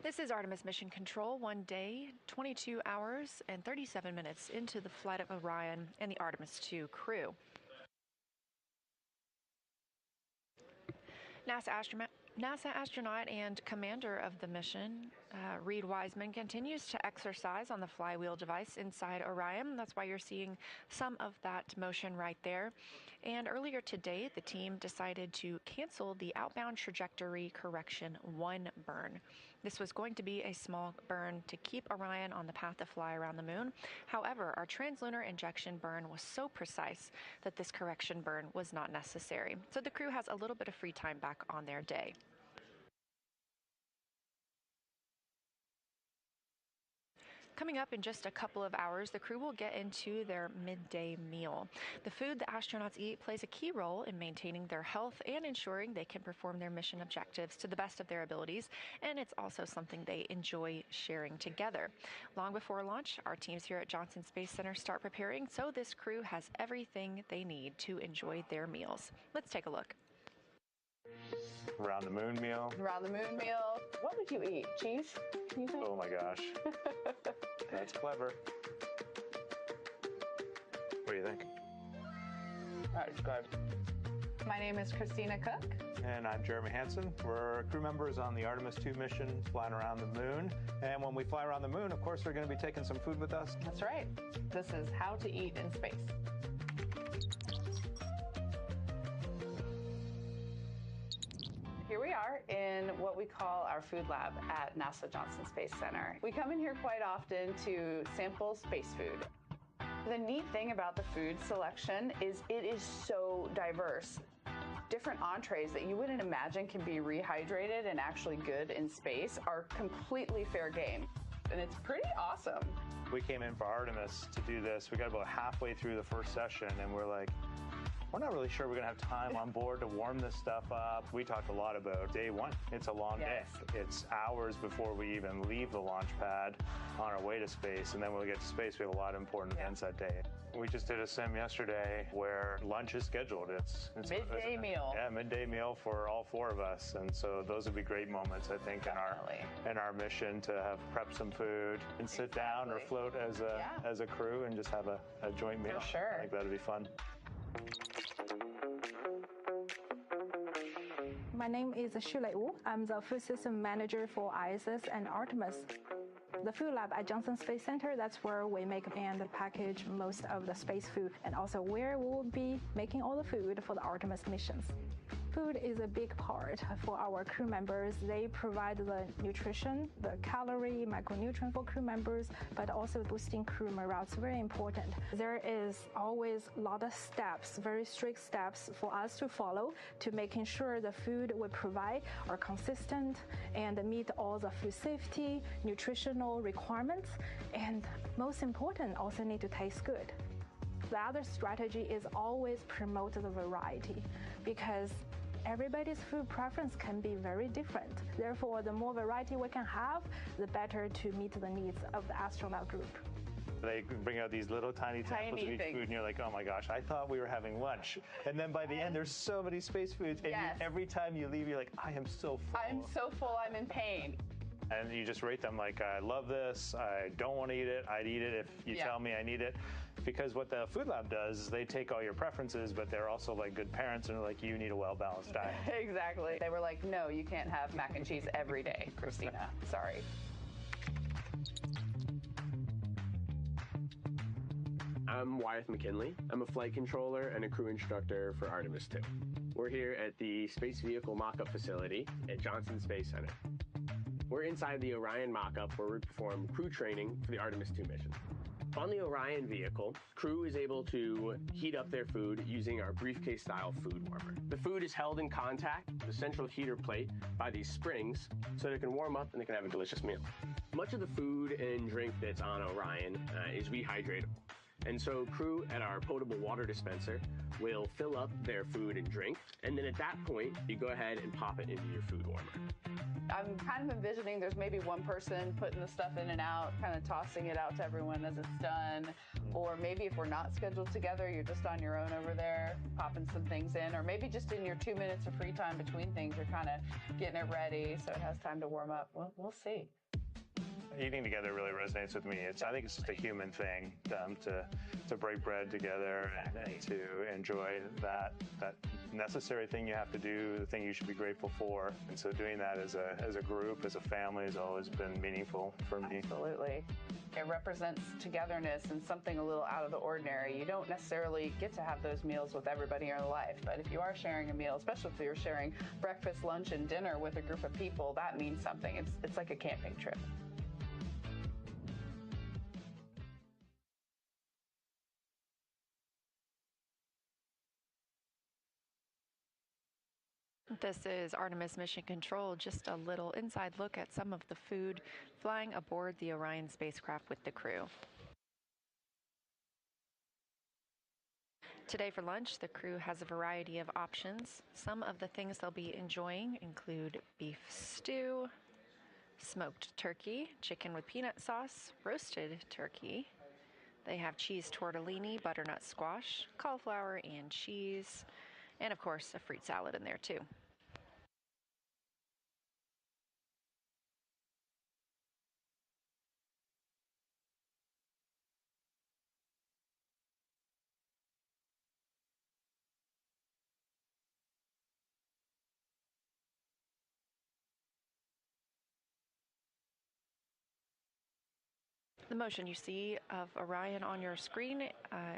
This is Artemis Mission Control, 1 day, 22 hours, and 37 minutes into the flight of Orion and the Artemis II crew. NASA astronaut and commander of the mission, Reed Wiseman, continues to exercise on the flywheel device inside Orion. That's why you're seeing some of that motion right there. And earlier today, the team decided to cancel the outbound trajectory correction 1 burn. This was going to be a small burn to keep Orion on the path to fly around the moon. However, our translunar injection burn was so precise that this correction burn was not necessary. So the crew has a little bit of free time back on their day. Coming up in just a couple of hours, the crew will get into their midday meal. The food the astronauts eat plays a key role in maintaining their health and ensuring they can perform their mission objectives to the best of their abilities, and it's also something they enjoy sharing together. Long before launch, our teams here at Johnson Space Center start preparing, so this crew has everything they need to enjoy their meals. Let's take a look. Around the moon meal. Around the moon meal. What would you eat? Cheese? You think? Oh my gosh. That's clever. What do you think? All right, go ahead. My name is Christina Cook. And I'm Jeremy Hansen. We're crew members on the Artemis II mission flying around the moon. And when we fly around the moon, of course, we're going to be taking some food with us. That's right. This is how to eat in space. Here we are in what we call our food lab at NASA Johnson Space Center. We come in here quite often to sample space food. The neat thing about the food selection is it is so diverse. Different entrees that you wouldn't imagine can be rehydrated and actually good in space are completely fair game. And it's pretty awesome. We came in for Artemis to do this. We got about halfway through the first session and we're like, we're not really sure we're going to have time on board to warm this stuff up. We talked a lot about day 1. It's a long day. It's hours before we even leave the launch pad on our way to space. And then when we get to space, we have a lot of important events that day. We just did a sim yesterday where lunch is scheduled. It's midday meal. Yeah, midday meal for all 4 of us. And so those would be great moments, I think, in our mission to have prep some food and sit down or float as a crew and just have a joint meal. For sure. I think that would be fun. My name is Shulei Wu. I'm the food system manager for ISS and Artemis. The food lab at Johnson Space Center, that's where we make and package most of the space food, and also where we will be making all the food for the Artemis missions. Food is a big part for our crew members. They provide the nutrition, the calorie, micronutrient for crew members, but also boosting crew morale. It's very important. There is always a lot of steps, very strict steps for us to follow to making sure the food we provide are consistent and meet all the food safety, nutritional requirements, and most important, also need to taste good. The other strategy is always promote the variety, because everybody's food preference can be very different. Therefore, the more variety we can have, the better to meet the needs of the astronaut group. They bring out these little tiny samples of each food, and you're like, oh my gosh, I thought we were having lunch. And then by the end, there's so many space foods, and every time you leave, you're like, I am so full. I'm so full, I'm in pain. And you just rate them like, I love this, I don't want to eat it, I'd eat it if you tell me I need it. Because what the food lab does is they take all your preferences, but they're also like good parents and they're like, you need a well-balanced diet. Exactly. They were like, no, you can't have mac and cheese every day, Christina. Sorry. I'm Wyeth McKinley. I'm a flight controller and a crew instructor for Artemis II. We're here at the Space Vehicle Mock-Up Facility at Johnson Space Center. We're inside the Orion mock-up where we perform crew training for the Artemis II mission. On the Orion vehicle, crew is able to heat up their food using our briefcase-style food warmer. The food is held in contact with the central heater plate by these springs so they can warm up and they can have a delicious meal. Much of the food and drink that's on Orion is rehydratable. And so crew at our potable water dispenser will fill up their food and drink, and then at that point, you go ahead and pop it into your food warmer. I'm kind of envisioning there's maybe one person putting the stuff in and out, kind of tossing it out to everyone as it's done. Or maybe if we're not scheduled together, you're just on your own over there, popping some things in, or maybe just in your 2 minutes of free time between things, you're kind of getting it ready so it has time to warm up. We'll see. Eating together really resonates with me. I think it's just a human thing to break bread together and to enjoy that necessary thing you have to do, the thing you should be grateful for. And so doing that as a group, as a family, has always been meaningful for me. Absolutely. It represents togetherness and something a little out of the ordinary. You don't necessarily get to have those meals with everybody in your life, but if you are sharing a meal, especially if you're sharing breakfast, lunch, and dinner with a group of people, that means something. It's like a camping trip. This is Artemis Mission Control, just a little inside look at some of the food flying aboard the Orion spacecraft with the crew. Today for lunch, the crew has a variety of options. Some of the things they'll be enjoying include beef stew, smoked turkey, chicken with peanut sauce, roasted turkey. They have cheese tortellini, butternut squash, cauliflower and cheese, and of course a fruit salad in there too. The motion you see of Orion on your screen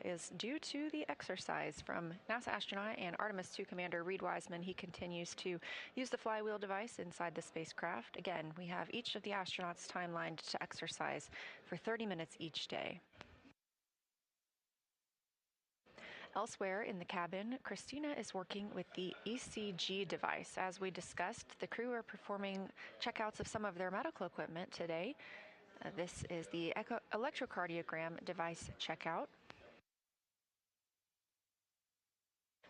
is due to the exercise from NASA astronaut and Artemis II commander Reed Wiseman. He continues to use the flywheel device inside the spacecraft. Again, we have each of the astronauts timelined to exercise for 30 minutes each day. Elsewhere in the cabin, Christina is working with the ECG device. As we discussed, the crew are performing checkouts of some of their medical equipment today. This is the electrocardiogram device checkout.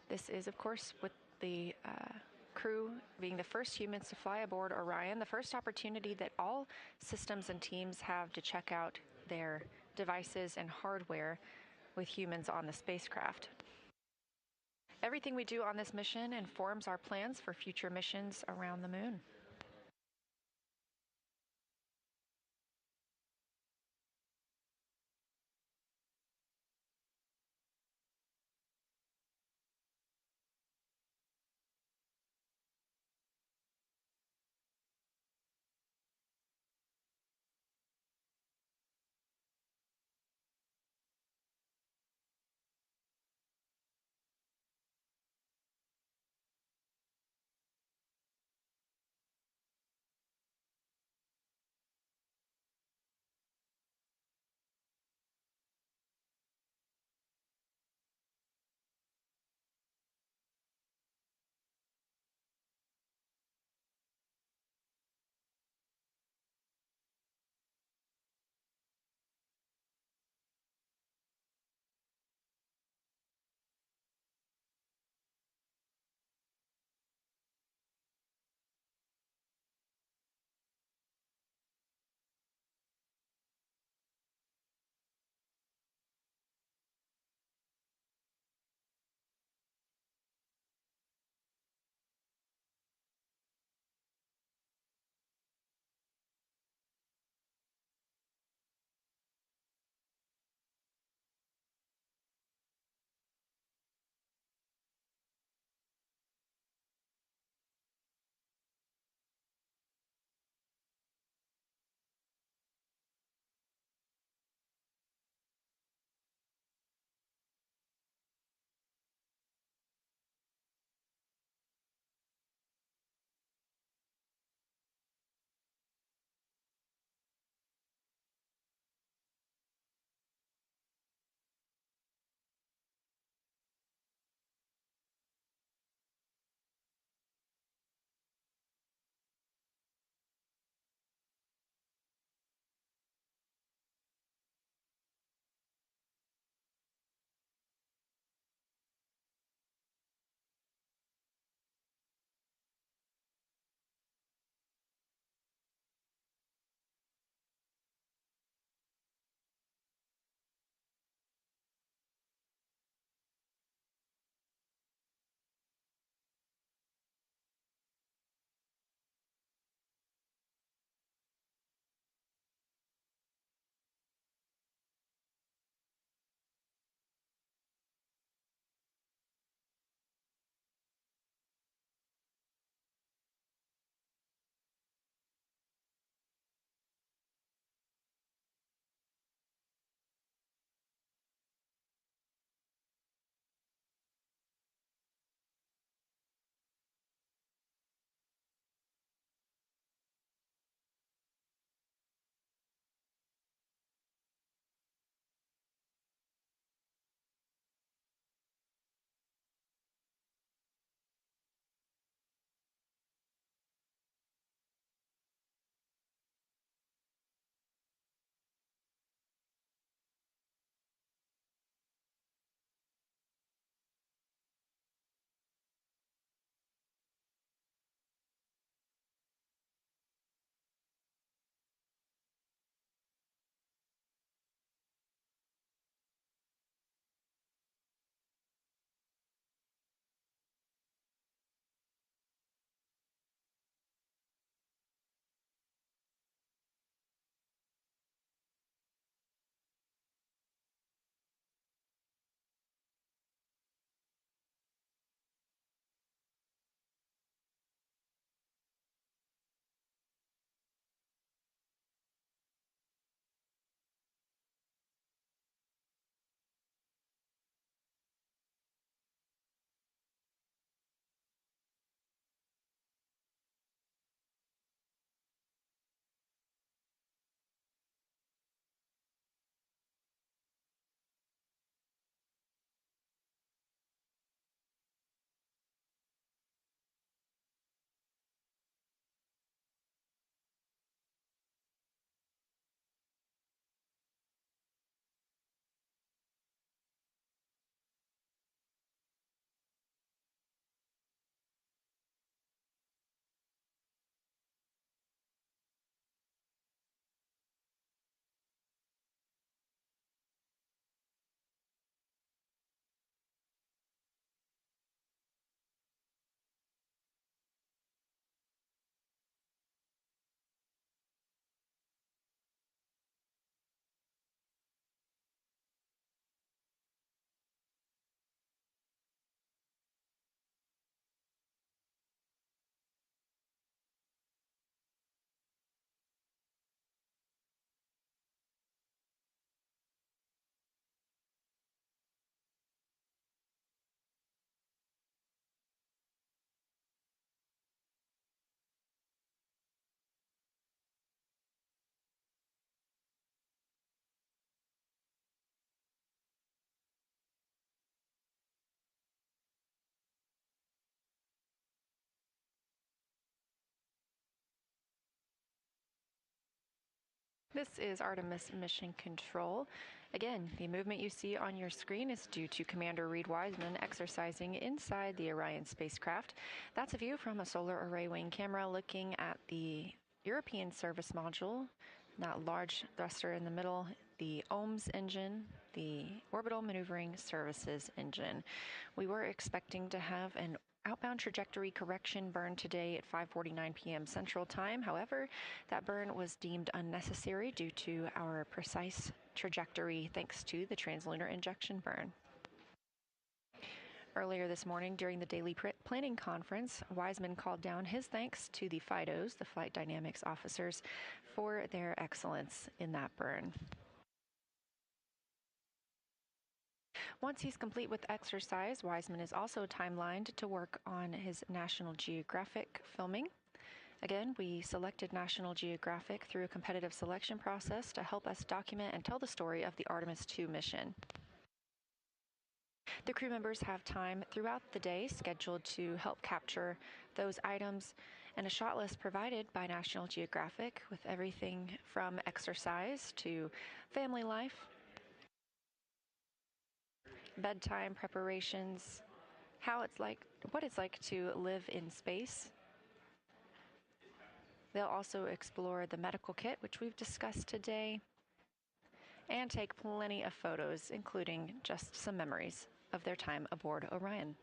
This is, of course, with the crew being the first humans to fly aboard Orion, the first opportunity that all systems and teams have to check out their devices and hardware with humans on the spacecraft. Everything we do on this mission informs our plans for future missions around the moon. This is Artemis Mission Control. Again, the movement you see on your screen is due to Commander Reed Wiseman exercising inside the Orion spacecraft. That's a view from a solar array wing camera looking at the European service module, that large thruster in the middle, the OMS engine, the Orbital Maneuvering Services engine. We were expecting to have an outbound trajectory correction burn today at 5:49 p.m. Central Time. However, that burn was deemed unnecessary due to our precise trajectory thanks to the translunar injection burn. Earlier this morning, during the daily planning conference, Wiseman called down his thanks to the FIDOs, the Flight Dynamics Officers, for their excellence in that burn. Once he's complete with exercise, Wiseman is also timelined to work on his National Geographic filming. Again, we selected National Geographic through a competitive selection process to help us document and tell the story of the Artemis II mission. The crew members have time throughout the day scheduled to help capture those items, and a shot list provided by National Geographic with everything from exercise to family life, bedtime preparations, what it's like to live in space. They'll also explore the medical kit, which we've discussed today, and take plenty of photos, including just some memories of their time aboard Orion.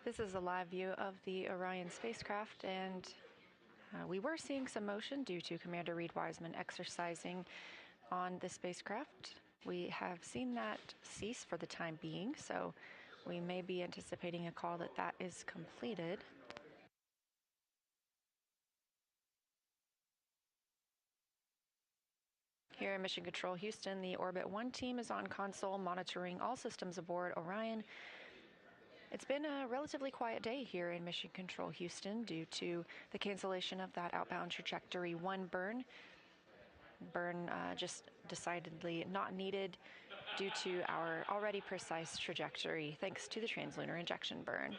This is a live view of the Orion spacecraft, and we were seeing some motion due to Commander Reed Wiseman exercising on the spacecraft. We have seen that cease for the time being, so we may be anticipating a call that is completed. Here in Mission Control Houston, the Orbit 1 team is on console monitoring all systems aboard Orion. It's been a relatively quiet day here in Mission Control Houston due to the cancellation of that outbound trajectory 1 burn. Just decidedly not needed due to our already precise trajectory thanks to the translunar injection burn.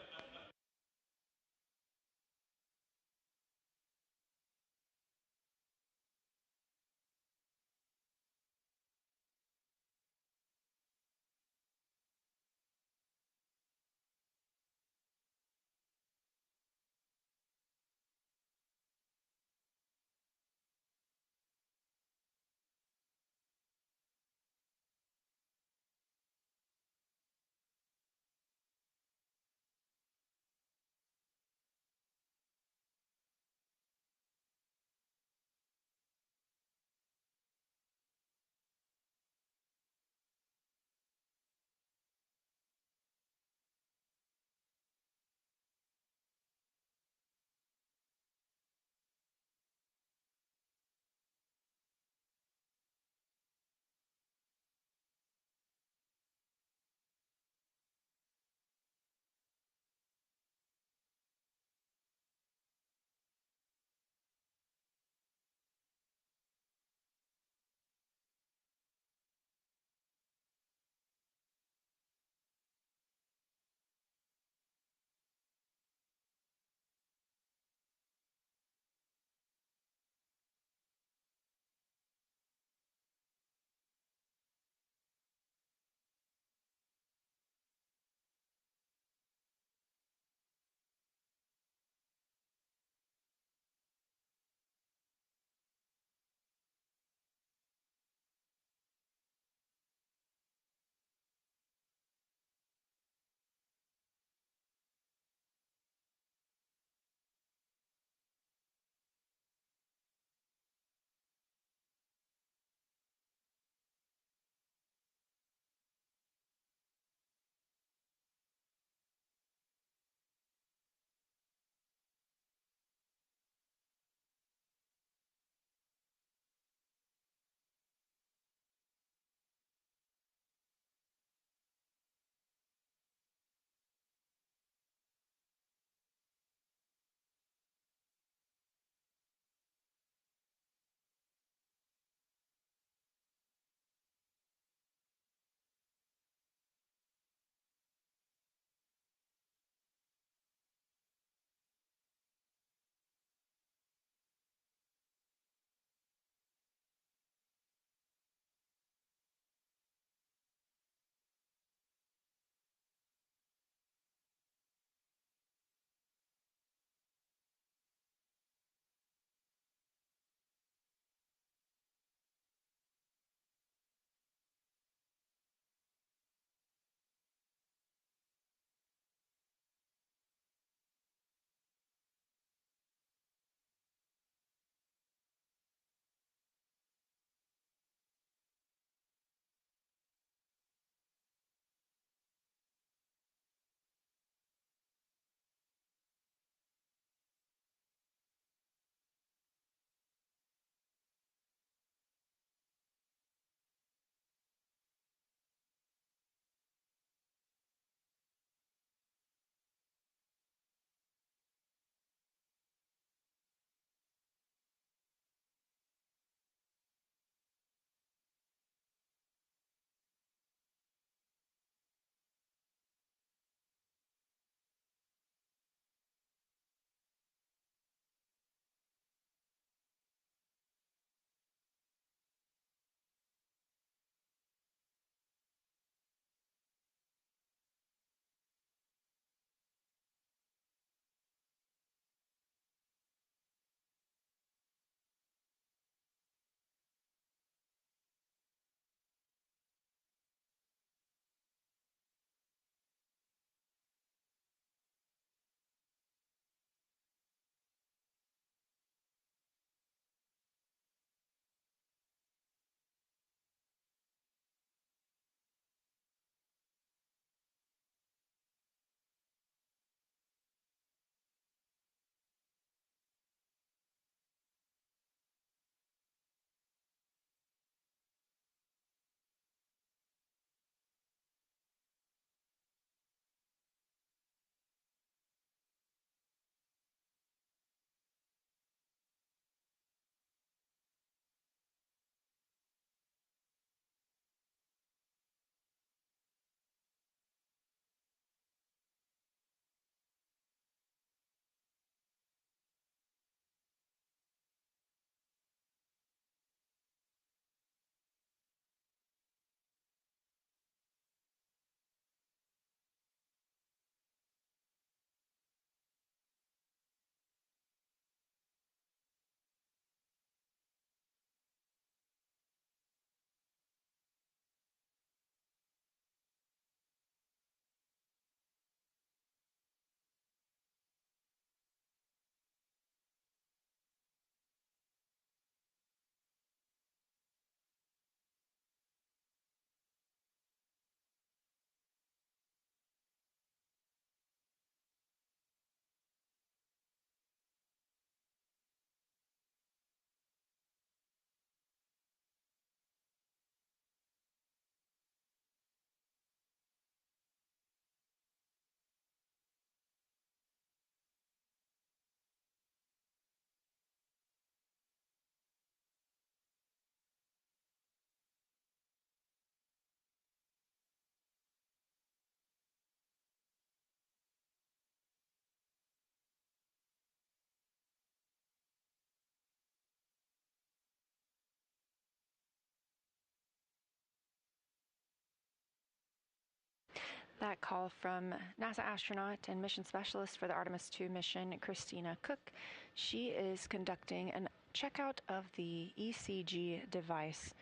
That call from NASA astronaut and mission specialist for the Artemis II mission, Christina Cook. She is conducting a checkout of the ECG device.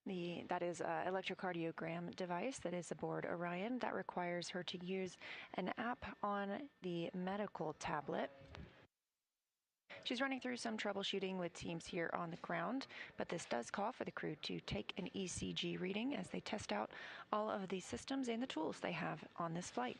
That is an electrocardiogram device that is aboard Orion that requires her to use an app on the medical tablet. She's running through some troubleshooting with teams here on the ground, but this does call for the crew to take an ECG reading as they test out all of the systems and the tools they have on this flight.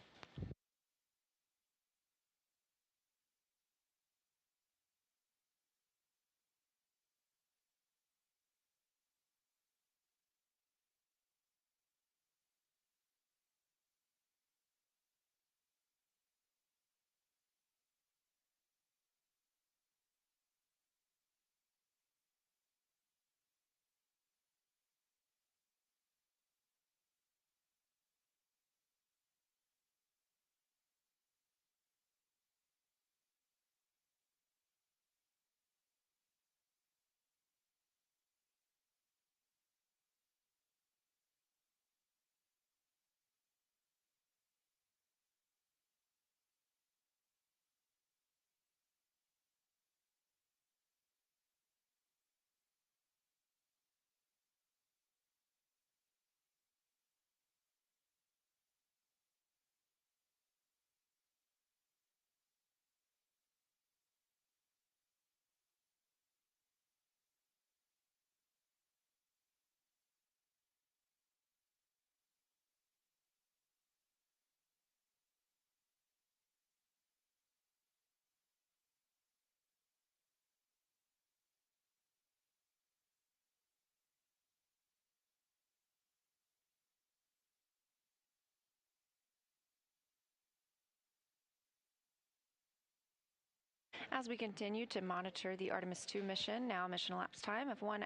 As we continue to monitor the Artemis II mission, now mission elapsed time of 1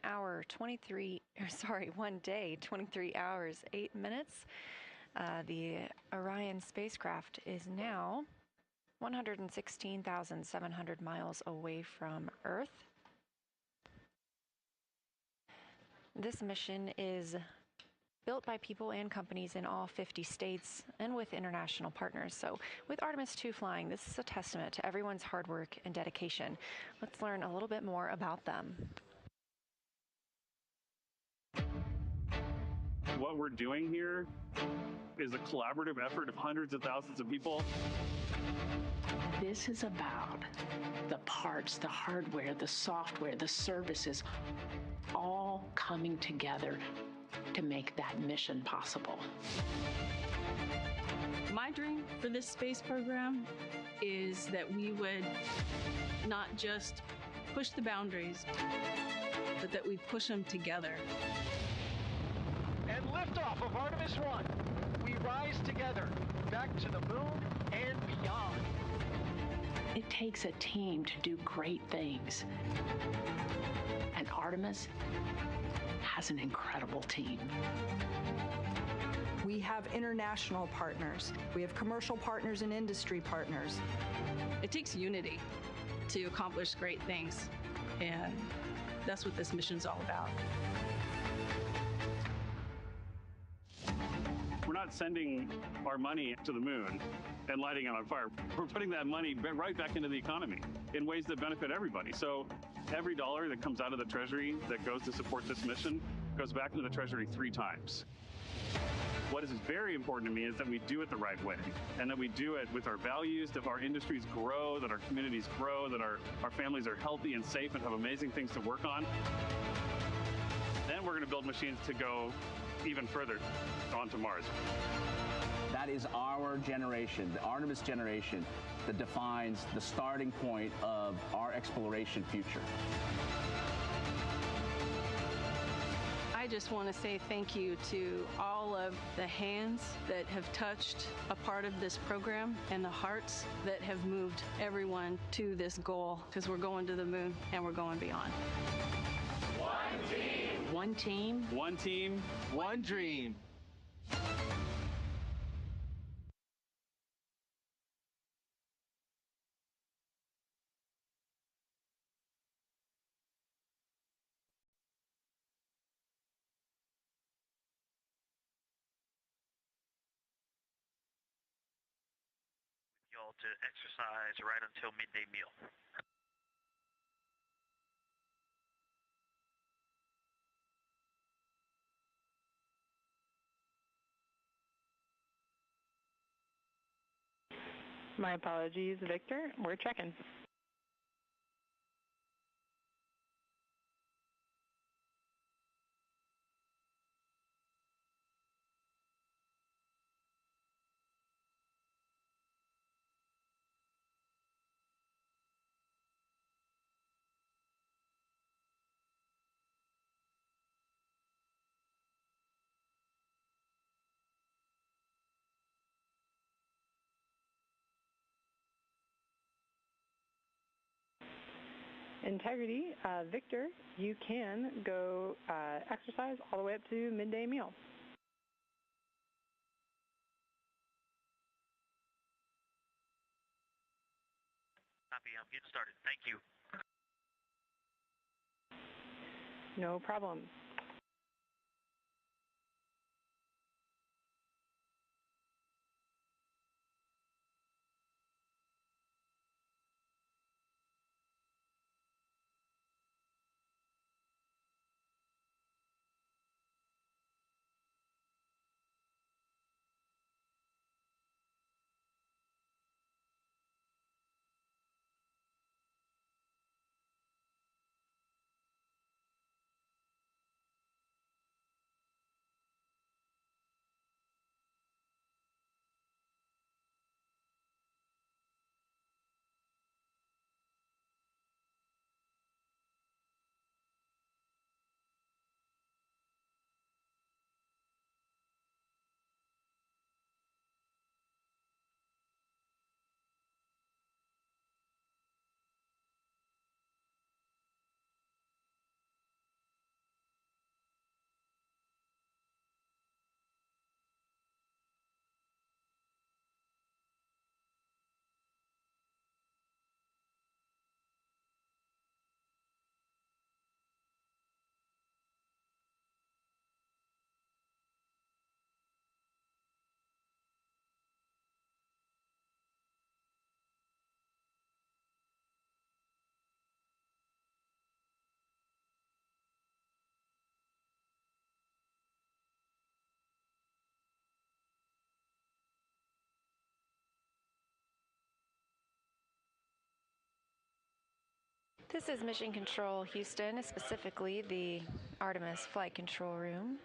day, 23 hours, 8 minutes. The Orion spacecraft is now 116,700 miles away from Earth. This mission is built by people and companies in all 50 states and with international partners. So with Artemis II flying, this is a testament to everyone's hard work and dedication. Let's learn a little bit more about them. What we're doing here is a collaborative effort of hundreds of thousands of people. This is about the parts, the hardware, the software, the services, all coming together to make that mission possible. My dream for this space program is that we would not just push the boundaries, but that we push them together. And liftoff of Artemis I. We rise together, back to the moon and beyond. It takes a team to do great things. And Artemis has an incredible team. We have international partners. We have commercial partners and industry partners. It takes unity to accomplish great things, and that's what this mission's all about. We're not sending our money to the moon and lighting it on fire. We're putting that money right back into the economy in ways that benefit everybody. So every dollar that comes out of the Treasury that goes to support this mission goes back into the Treasury 3 times. What is very important to me is that we do it the right way, and that we do it with our values, that our industries grow, that our communities grow, that our families are healthy and safe and have amazing things to work on. Then we're going to build machines to go even further onto Mars. That is our generation, the Artemis generation, that defines the starting point of our exploration future. I just want to say thank you to all of the hands that have touched a part of this program and the hearts that have moved everyone to this goal, because we're going to the moon and we're going beyond. One team. One team. One team. One dream. to exercise right until midday meal. My apologies, Victor. We're checking. Integrity, Victor, you can go exercise all the way up to midday meal. Copy, I'm getting started. Thank you. No problem. This is Mission Control Houston, specifically the Artemis Flight Control Room.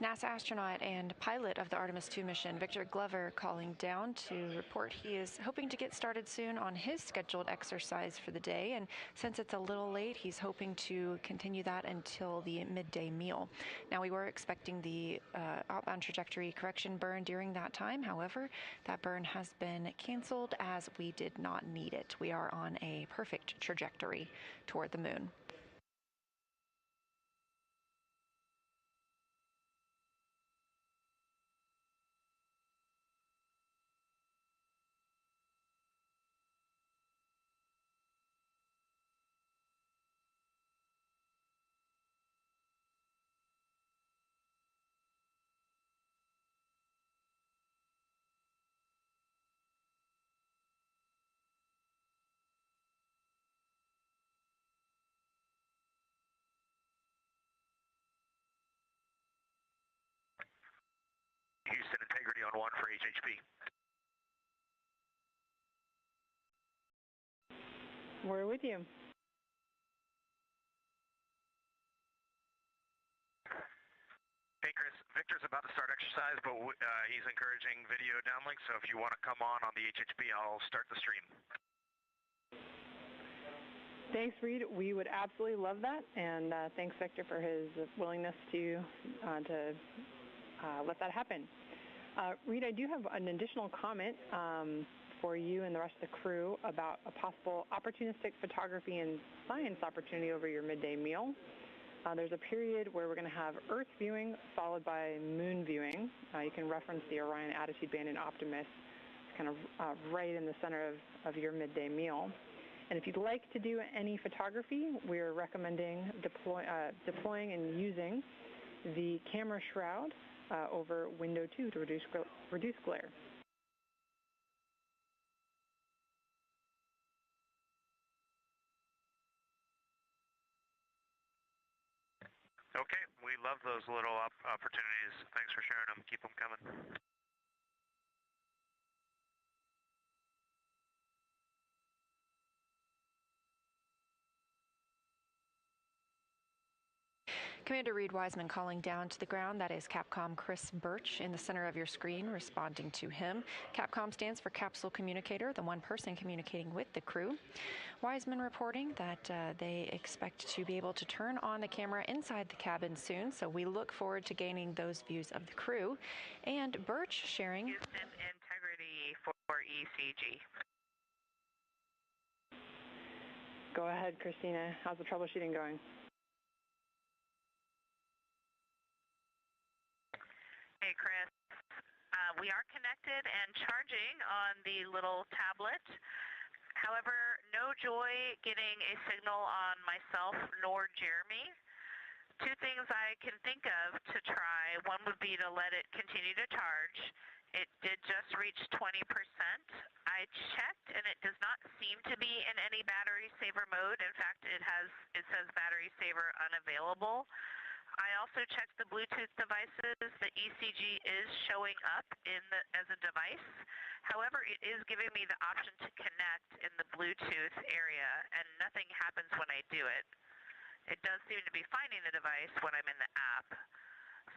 NASA astronaut and pilot of the Artemis II mission, Victor Glover, calling down to report he is hoping to get started soon on his scheduled exercise for the day. And since it's a little late, he's hoping to continue that until the midday meal. Now, we were expecting the outbound trajectory correction burn during that time. However, that burn has been canceled as we did not need it. We are on a perfect trajectory toward the moon. Houston, integrity on 1 for HHP. We're with you. Hey, Chris, Victor's about to start exercise, but he's encouraging video downlink, so if you want to come on the HHP, I'll start the stream. Thanks, Reed. We would absolutely love that, and thanks, Victor, for his willingness to let that happen. Reed, I do have an additional comment for you and the rest of the crew about a possible opportunistic photography and science opportunity over your midday meal. There's a period where we're going to have Earth viewing followed by moon viewing. You can reference the Orion Attitude Band in Optimus, kind of right in the center of your midday meal. And if you'd like to do any photography, we're recommending deploying and using the camera shroud over window 2 to reduce glare. Okay, we love those little opportunities. Thanks for sharing them. Keep them coming. Commander Reed Wiseman calling down to the ground. That is Capcom Chris Birch in the center of your screen, responding to him. Capcom stands for Capsule Communicator, the one person communicating with the crew. Wiseman reporting that they expect to be able to turn on the camera inside the cabin soon, so we look forward to gaining those views of the crew. And Birch sharing Houston integrity for ECG. Go ahead, Christina. How's the troubleshooting going? Hey, Chris. We are connected and charging on the little tablet. However, no joy getting a signal on myself nor Jeremy. Two things I can think of to try. One would be to let it continue to charge. It did just reach 20%. I checked and it does not seem to be in any battery saver mode. In fact, it says battery saver unavailable. I also checked the Bluetooth devices. The ECG is showing up as a device. However, it is giving me the option to connect in the Bluetooth area, and nothing happens when I do it. It does seem to be finding the device when I'm in the app.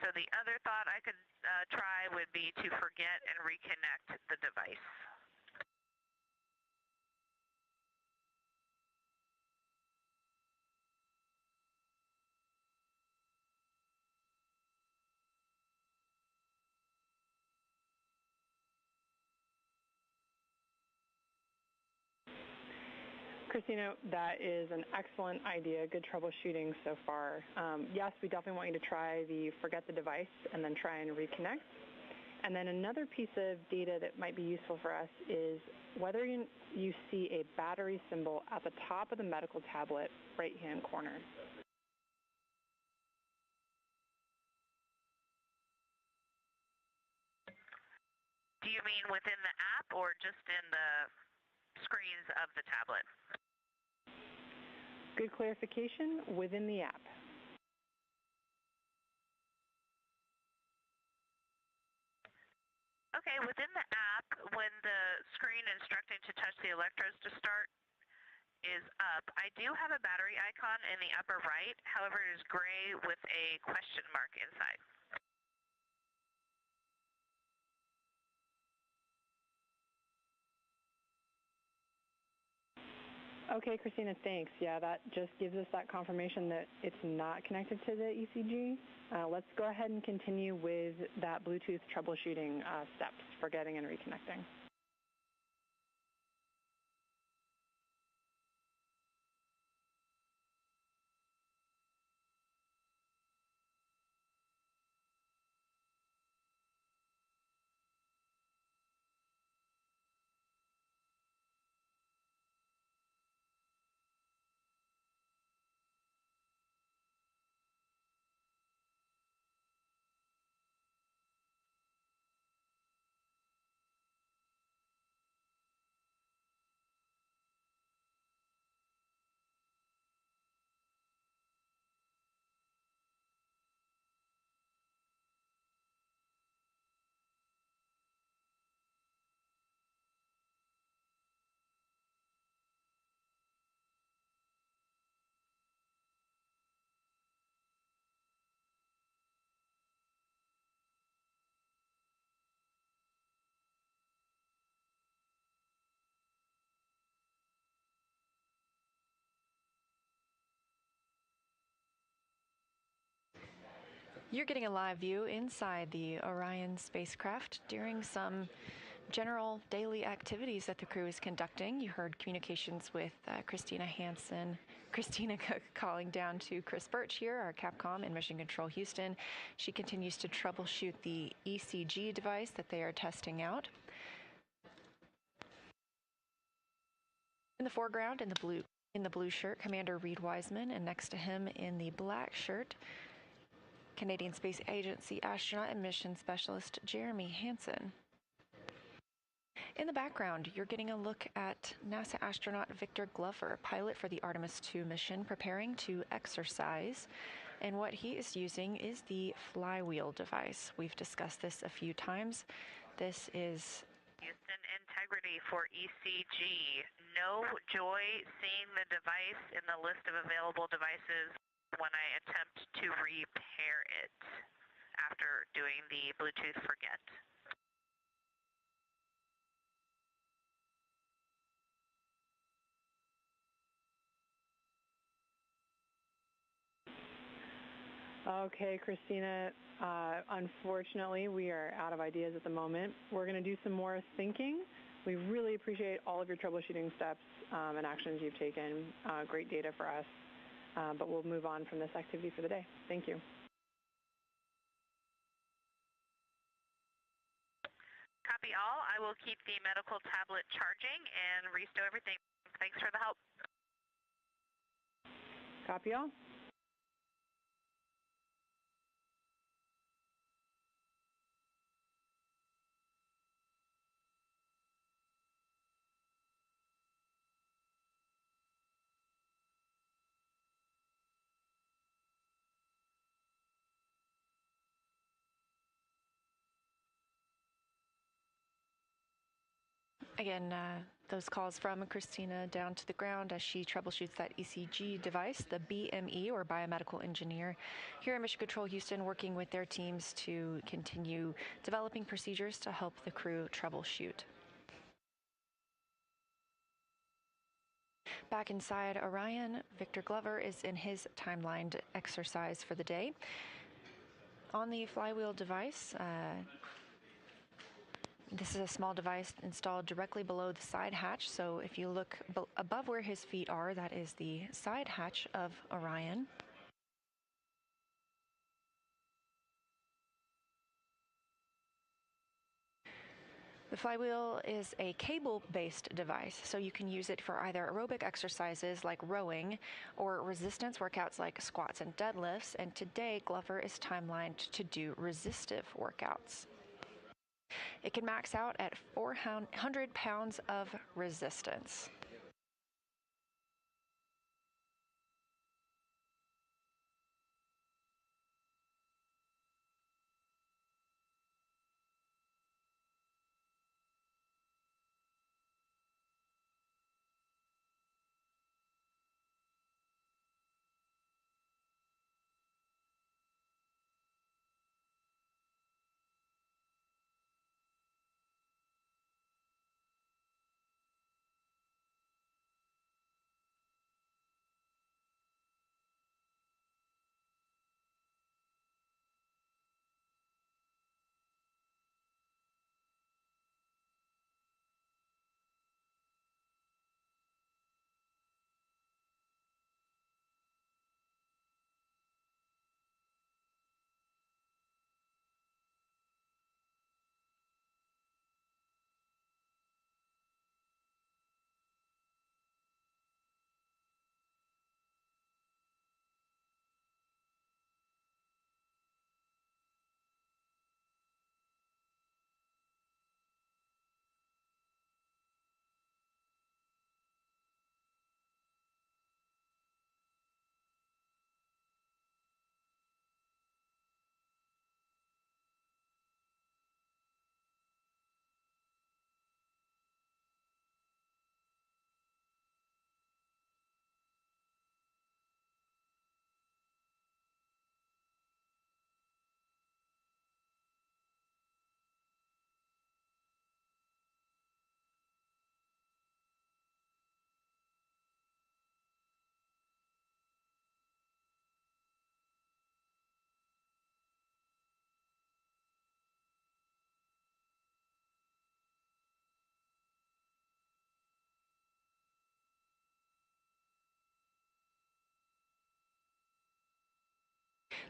So the other thought I could try would be to forget and reconnect the device. Christina, that is an excellent idea. Good troubleshooting so far. Yes, we definitely want you to try the forget the device and then try and reconnect. And then another piece of data that might be useful for us is whether you see a battery symbol at the top of the medical tablet right-hand corner. Do you mean within the app or just in the screens of the tablet? Good clarification, within the app. Okay, within the app, when the screen instructing to touch the electrodes to start is up, I do have a battery icon in the upper right. However, it is gray with a question mark inside. Okay, Christina, thanks. Yeah, that just gives us that confirmation that it's not connected to the ECG. Let's go ahead and continue with that Bluetooth troubleshooting steps for getting and reconnecting. You're getting a live view inside the Orion spacecraft during some general daily activities that the crew is conducting. You heard communications with Christina Hansen. Christina calling down to Chris Birch here, our Capcom in Mission Control Houston. She continues to troubleshoot the ECG device that they are testing out. In the foreground, in the blue shirt, Commander Reed Wiseman, and next to him in the black shirt, Canadian Space Agency astronaut and mission specialist Jeremy Hansen. In the background, you're getting a look at NASA astronaut Victor Glover, pilot for the Artemis II mission, preparing to exercise. And what he is using is the flywheel device. We've discussed this a few times. This is Houston, integrity for ECG. No joy seeing the device in the list of available devices when I attempt to repair it after doing the Bluetooth forget. Okay, Christina, unfortunately, we are out of ideas at the moment. We're going to do some more thinking. We really appreciate all of your troubleshooting steps and actions you've taken. Great data for us, but we'll move on from this activity for the day. Thank you. Copy all. I will keep the medical tablet charging and restow everything. Thanks for the help. Copy all. Again, those calls from Christina down to the ground as she troubleshoots that ECG device, the BME, or biomedical engineer, here in Mission Control Houston, working with their teams to continue developing procedures to help the crew troubleshoot. Back inside Orion, Victor Glover is in his timelined exercise for the day. On the flywheel device, this is a small device installed directly below the side hatch, so if you look above where his feet are, that is the side hatch of Orion. The flywheel is a cable-based device, so you can use it for either aerobic exercises like rowing or resistance workouts like squats and deadlifts, and today Glover is timelined to do resistive workouts. It can max out at 400 pounds of resistance.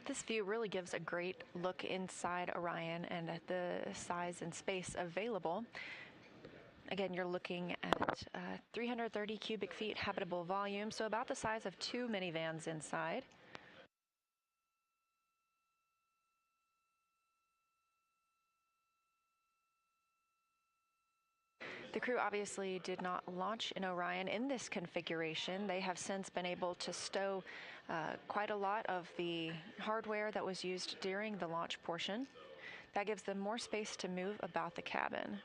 This view really gives a great look inside Orion and at the size and space available. Again, you're looking at 330 cubic feet habitable volume, so about the size of 2 minivans inside. The crew obviously did not launch in Orion in this configuration. They have since been able to stow quite a lot of the hardware that was used during the launch portion. That gives them more space to move about the cabin.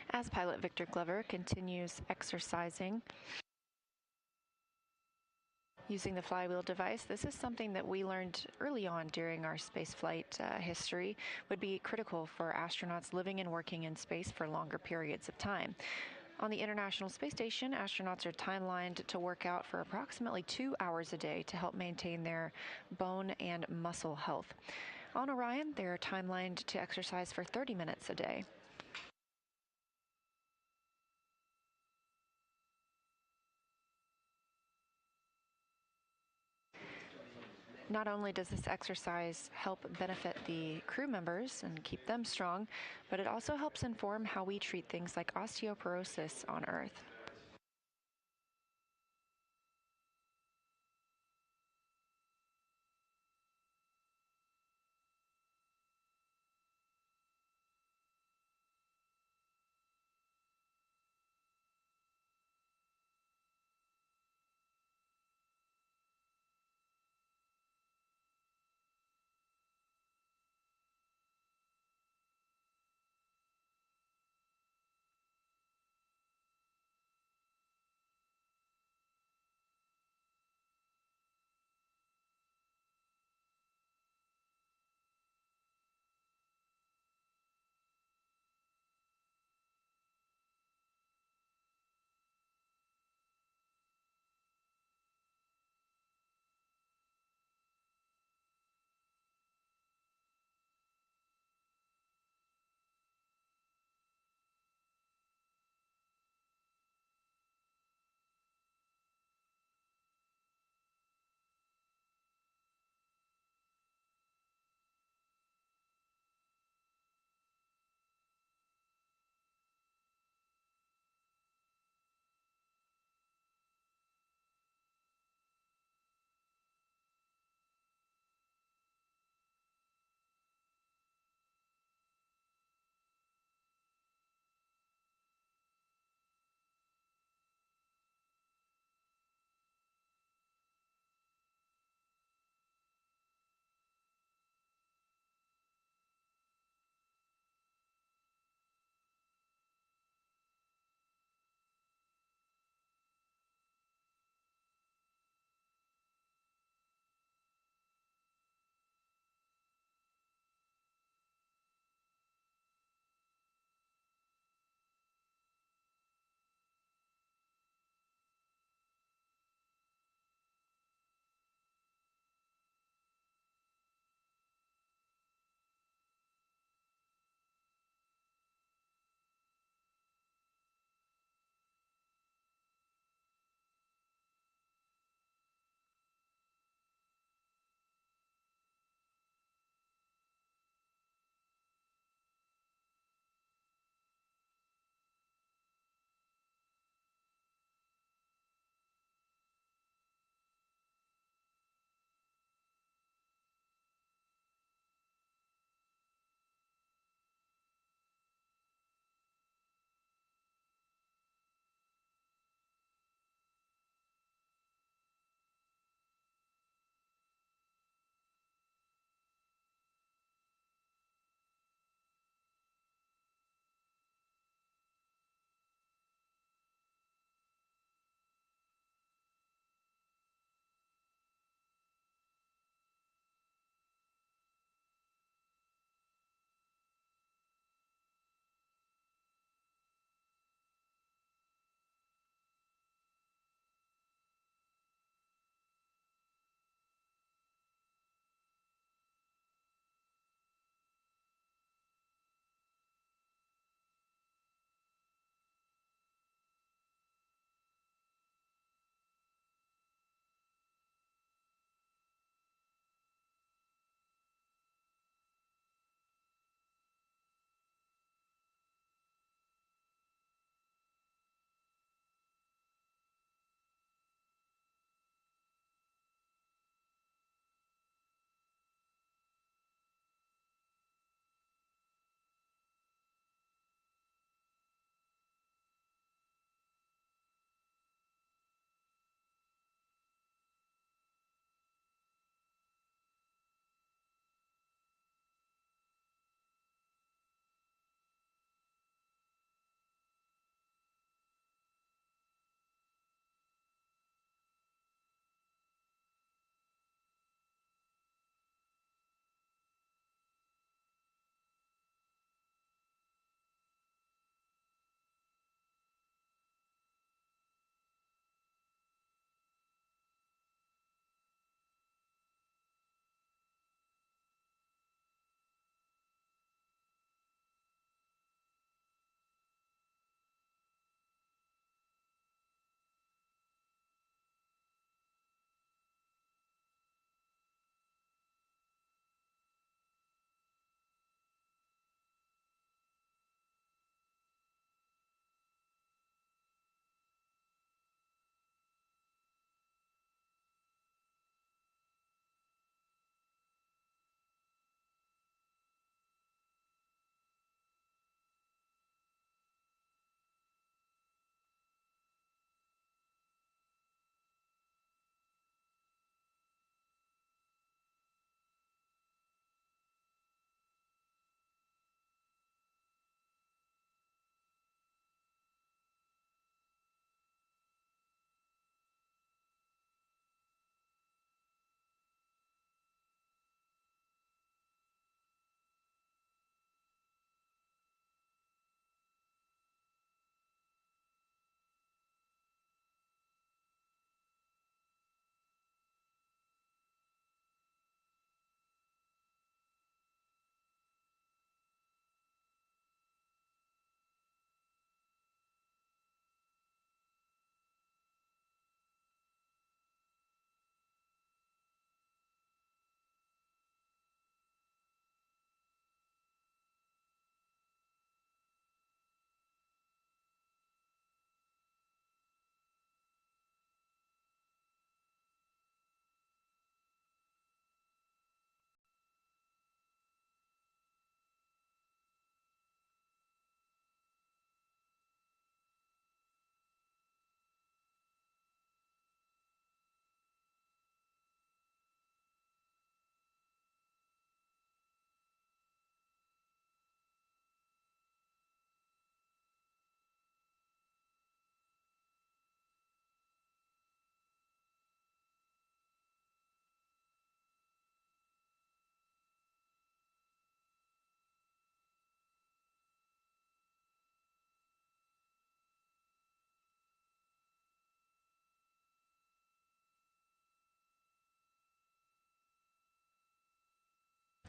As pilot Victor Glover continues exercising using the flywheel device, this is something that we learned early on during our spaceflight history would be critical for astronauts living and working in space for longer periods of time. On the International Space Station, astronauts are timelined to work out for approximately 2 hours a day to help maintain their bone and muscle health. On Orion, they're timelined to exercise for 30 minutes a day. Not only does this exercise help benefit the crew members and keep them strong, but it also helps inform how we treat things like osteoporosis on Earth.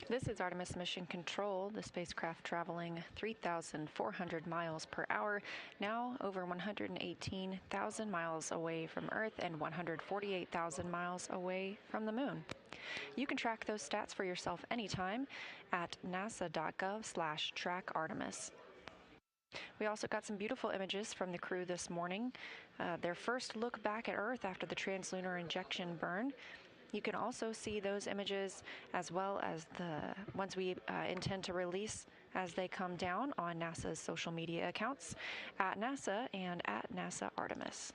This is Artemis Mission Control, the spacecraft traveling 3,400 miles per hour, now over 118,000 miles away from Earth and 148,000 miles away from the Moon. You can track those stats for yourself anytime at nasa.gov/trackartemis. We also got some beautiful images from the crew this morning. Their first look back at Earth after the translunar injection burn. You can also see those images as well as the ones we intend to release as they come down on NASA's social media accounts at NASA and at NASA Artemis.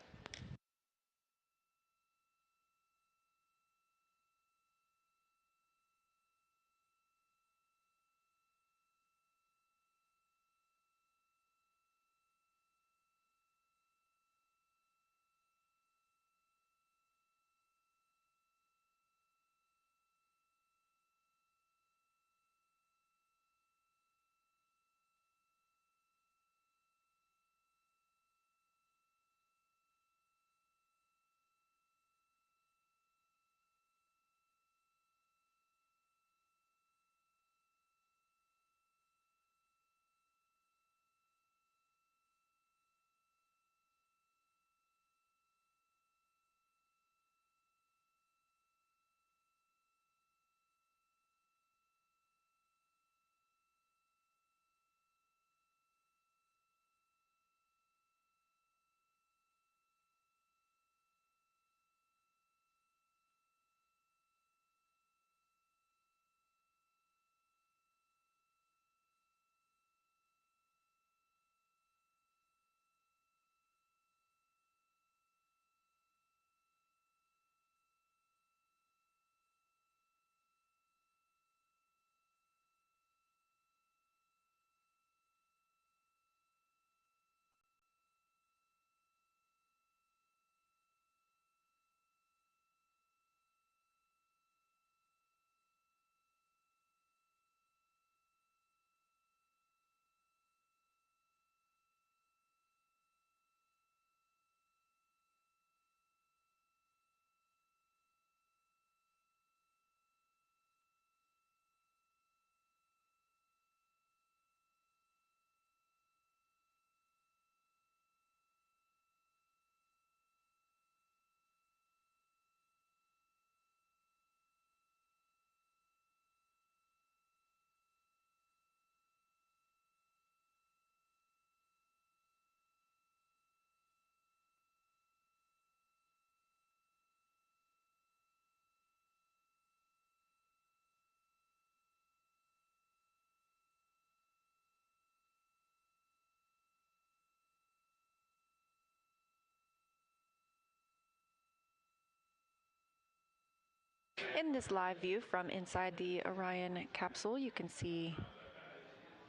In this live view from inside the Orion capsule, you can see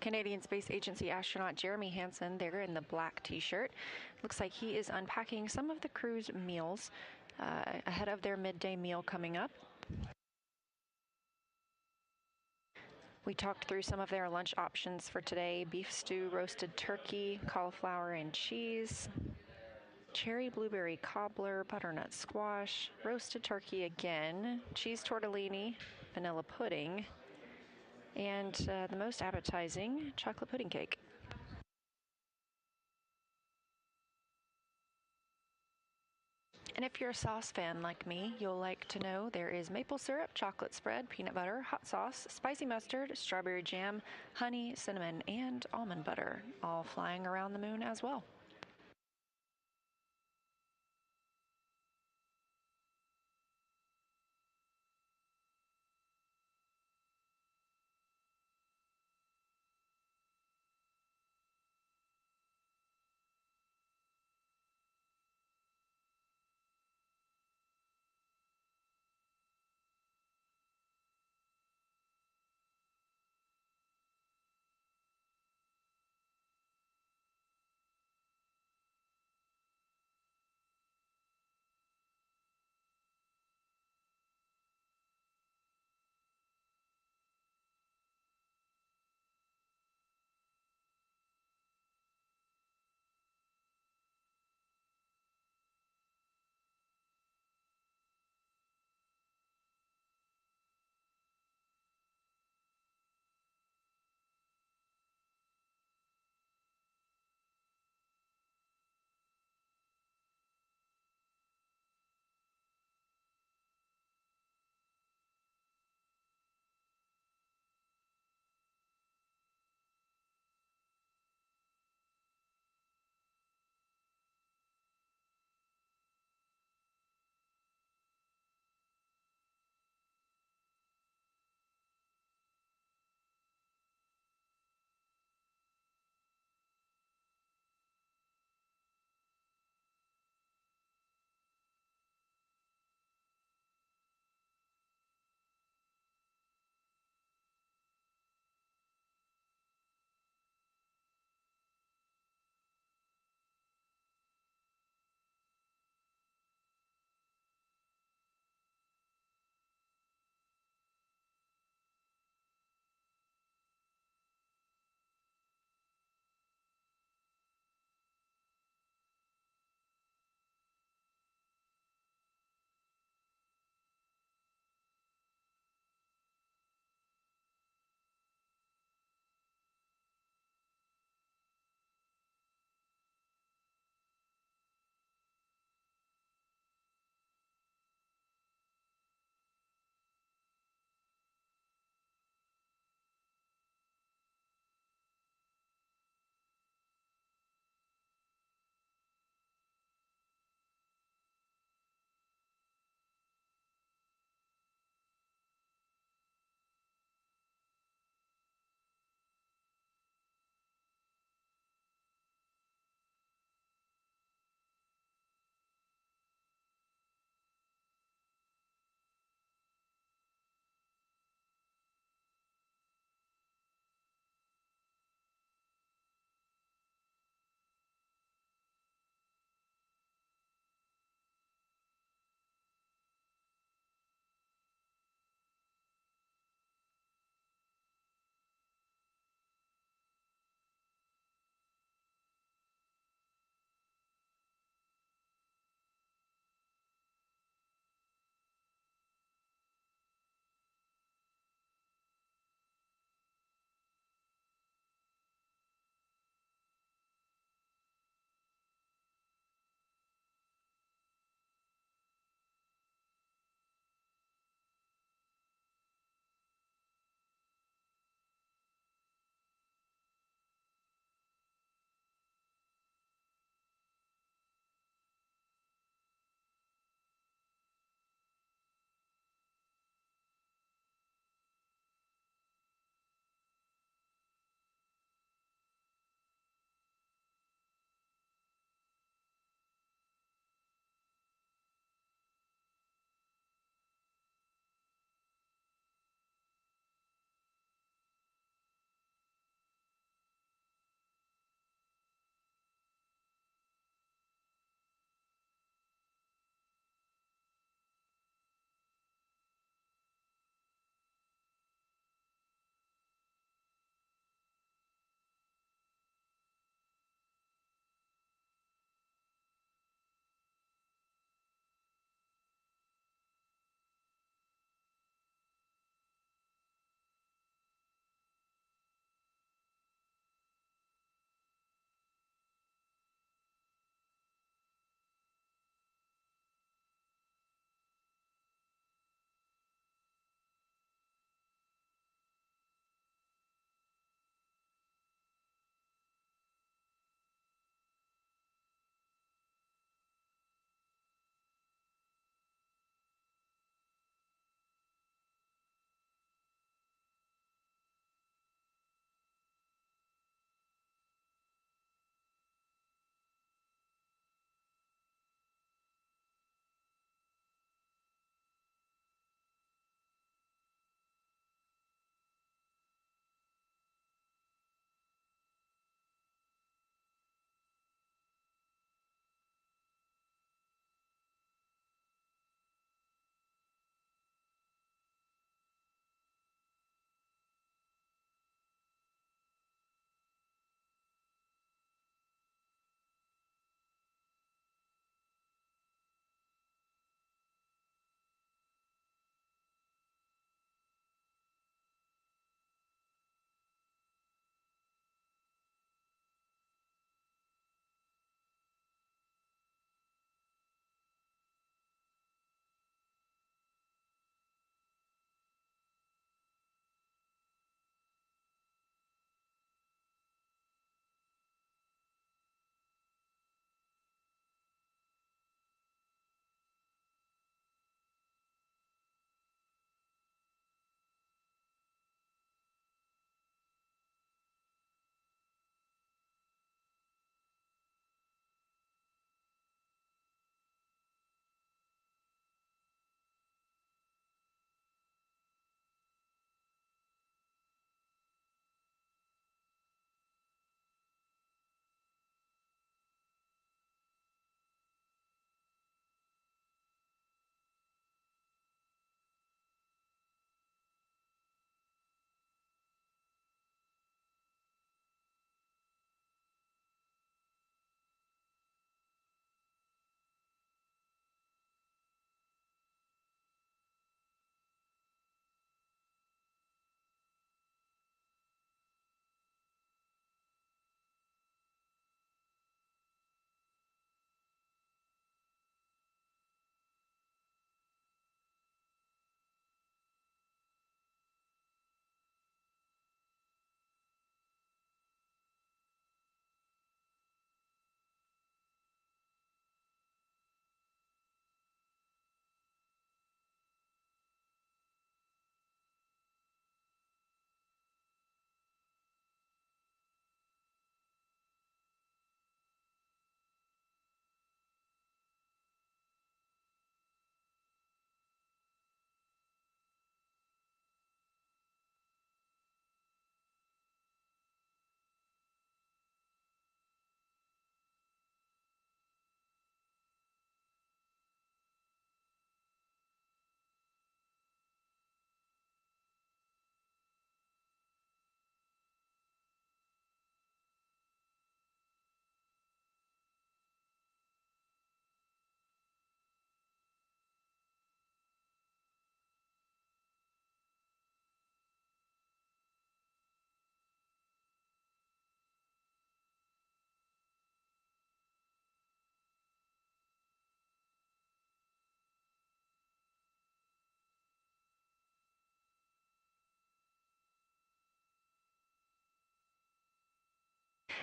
Canadian Space Agency astronaut Jeremy Hansen there in the black t-shirt. Looks like he is unpacking some of the crew's meals ahead of their midday meal coming up. We talked through some of their lunch options for today: beef stew, roasted turkey, cauliflower and cheese, cherry blueberry cobbler, butternut squash, roasted turkey again, cheese tortellini, vanilla pudding, and the most appetizing, chocolate pudding cake. And if you're a sauce fan like me, you'll like to know there is maple syrup, chocolate spread, peanut butter, hot sauce, spicy mustard, strawberry jam, honey, cinnamon, and almond butter, all flying around the moon as well.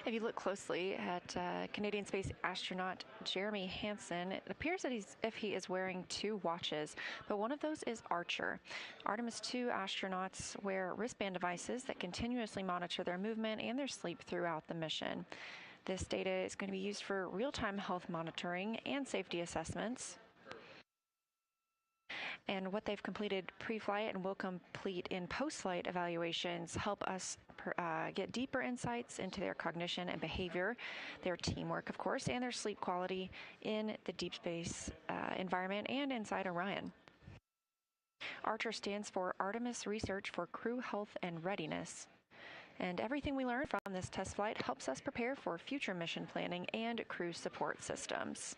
If you look closely at Canadian space astronaut Jeremy Hansen, it appears that he is wearing 2 watches, but one of those is Archer. Artemis II astronauts wear wristband devices that continuously monitor their movement and their sleep throughout the mission. This data is going to be used for real-time health monitoring and safety assessments. And what they've completed pre-flight and will complete in post-flight evaluations help us get deeper insights into their cognition and behavior, their teamwork, of course, and their sleep quality in the deep space environment and inside Orion. Archer stands for Artemis Research for Crew Health and Readiness. And everything we learn from this test flight helps us prepare for future mission planning and crew support systems.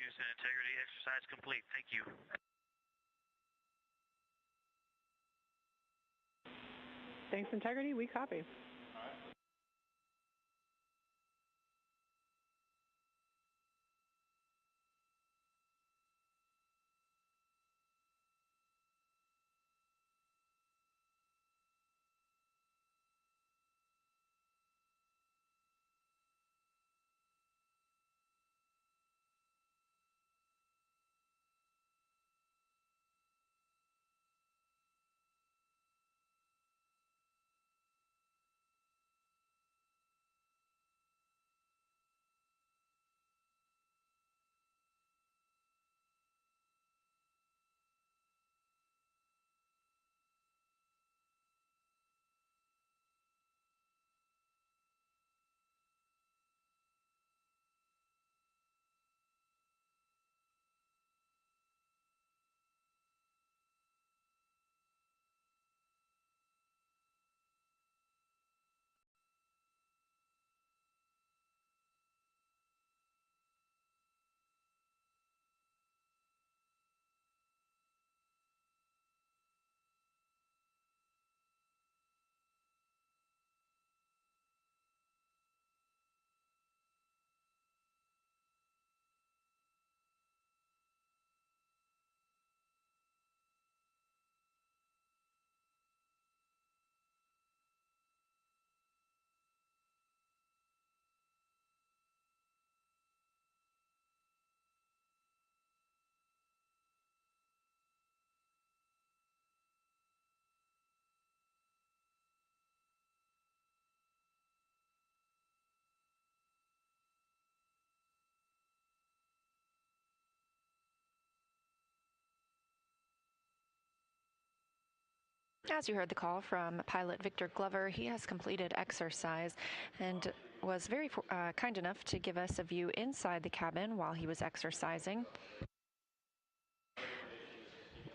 Use and integrity exercise complete. Thank you. Thanks, Integrity. We copy. As you heard the call from pilot Victor Glover, he has completed exercise and was very kind enough to give us a view inside the cabin while he was exercising.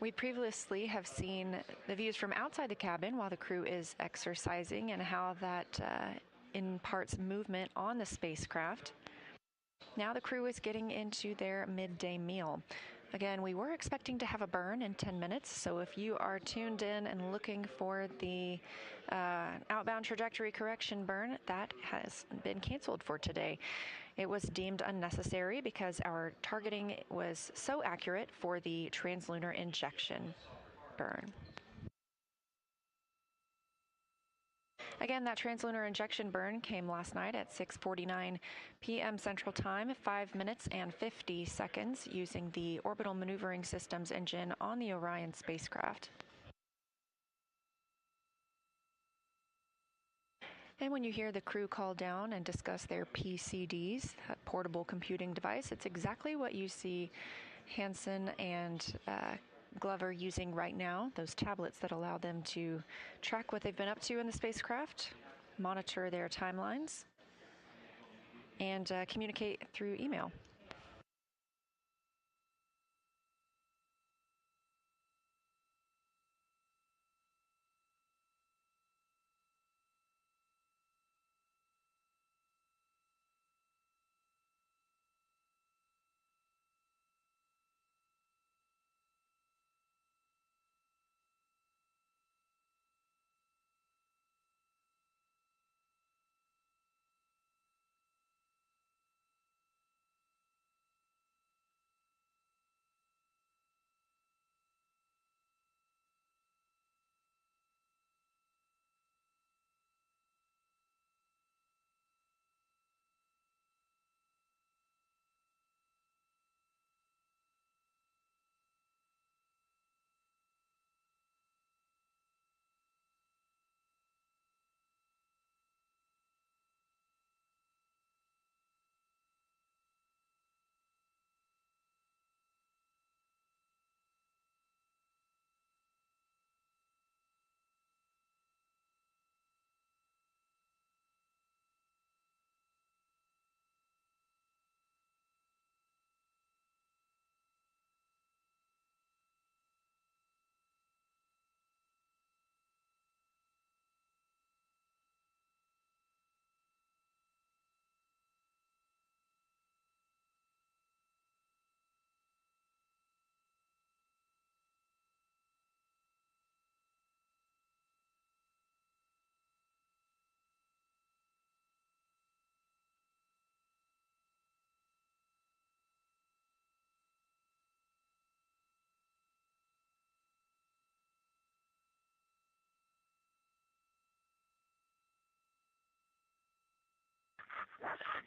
We previously have seen the views from outside the cabin while the crew is exercising and how that imparts movement on the spacecraft. Now the crew is getting into their midday meal. Again, we were expecting to have a burn in 10 minutes, so if you are tuned in and looking for the outbound trajectory correction burn, that has been canceled for today. It was deemed unnecessary because our targeting was so accurate for the translunar injection burn. Again, that translunar injection burn came last night at 6:49 p.m. Central Time, 5 minutes and 50 seconds, using the Orbital Maneuvering Systems engine on the Orion spacecraft. And when you hear the crew call down and discuss their PCDs, that portable computing device, it's exactly what you see Hansen and Glover using right now, those tablets that allow them to track what they've been up to in the spacecraft, monitor their timelines, and communicate through email.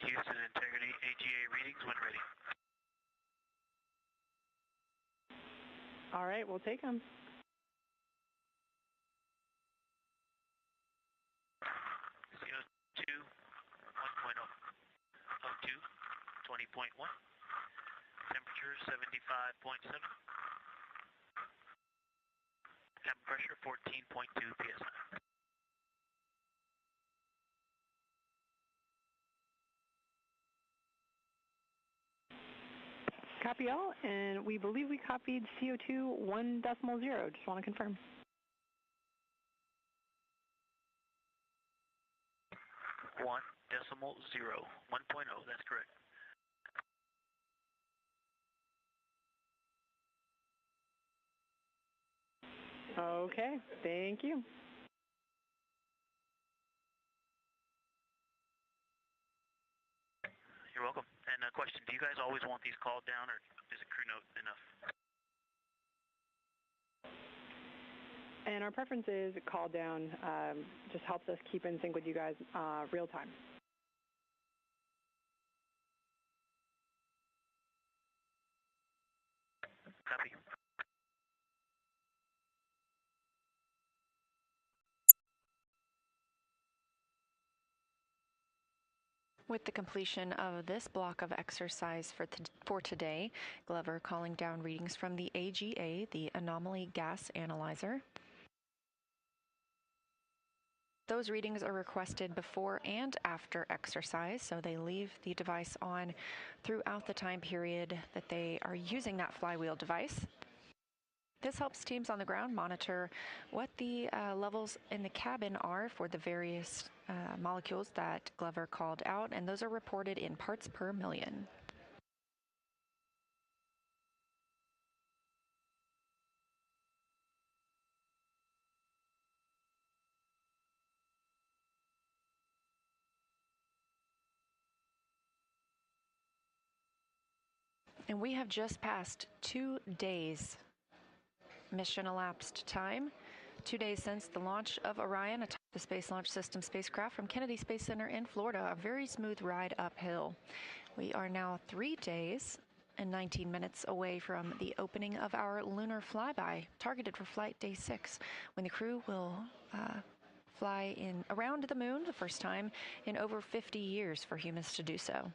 Houston Integrity AGA readings when ready. All right, we'll take them. CO2 1.0, O2 20.1, temperature 75.7, cabin pressure 14.2 psi. Copy all, and we believe we copied CO2 1.0. Just want to confirm. One decimal zero, 1.0, that's correct. Okay, thank you. You're welcome. And a question, do you guys always want these called down, or is a crew note enough? And our preference is call down. Just helps us keep in sync with you guys real time. Copy. With the completion of this block of exercise for today, Glover calling down readings from the AGA, the Anomaly Gas Analyzer. Those readings are requested before and after exercise, so they leave the device on throughout the time period that they are using that flywheel device. This helps teams on the ground monitor what the levels in the cabin are for the various molecules that Glover called out, and those are reported in parts per million. And we have just passed 2 days mission elapsed time. 2 days since the launch of Orion, atop the Space Launch System spacecraft from Kennedy Space Center in Florida, a very smooth ride uphill. We are now 3 days and 19 minutes away from the opening of our lunar flyby, targeted for flight day 6, when the crew will fly around the moon, the first time in over 50 years for humans to do so.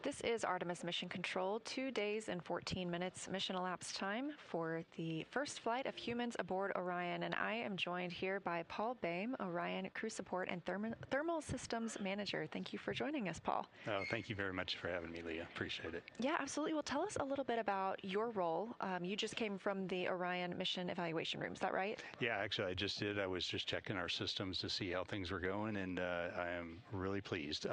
This is Artemis Mission Control, 2 days and 14 minutes mission elapsed time for the first flight of humans aboard Orion. And I am joined here by Paul Boehm, Orion Crew Support and Thermal Systems Manager. Thank you for joining us, Paul. Oh, thank you very much for having me, Leah. Appreciate it. Yeah, absolutely. Well, tell us a little bit about your role. You just came from the Orion Mission Evaluation Room, is that right? Yeah, actually, I just did. I was just checking our systems to see how things were going, and I am really pleased.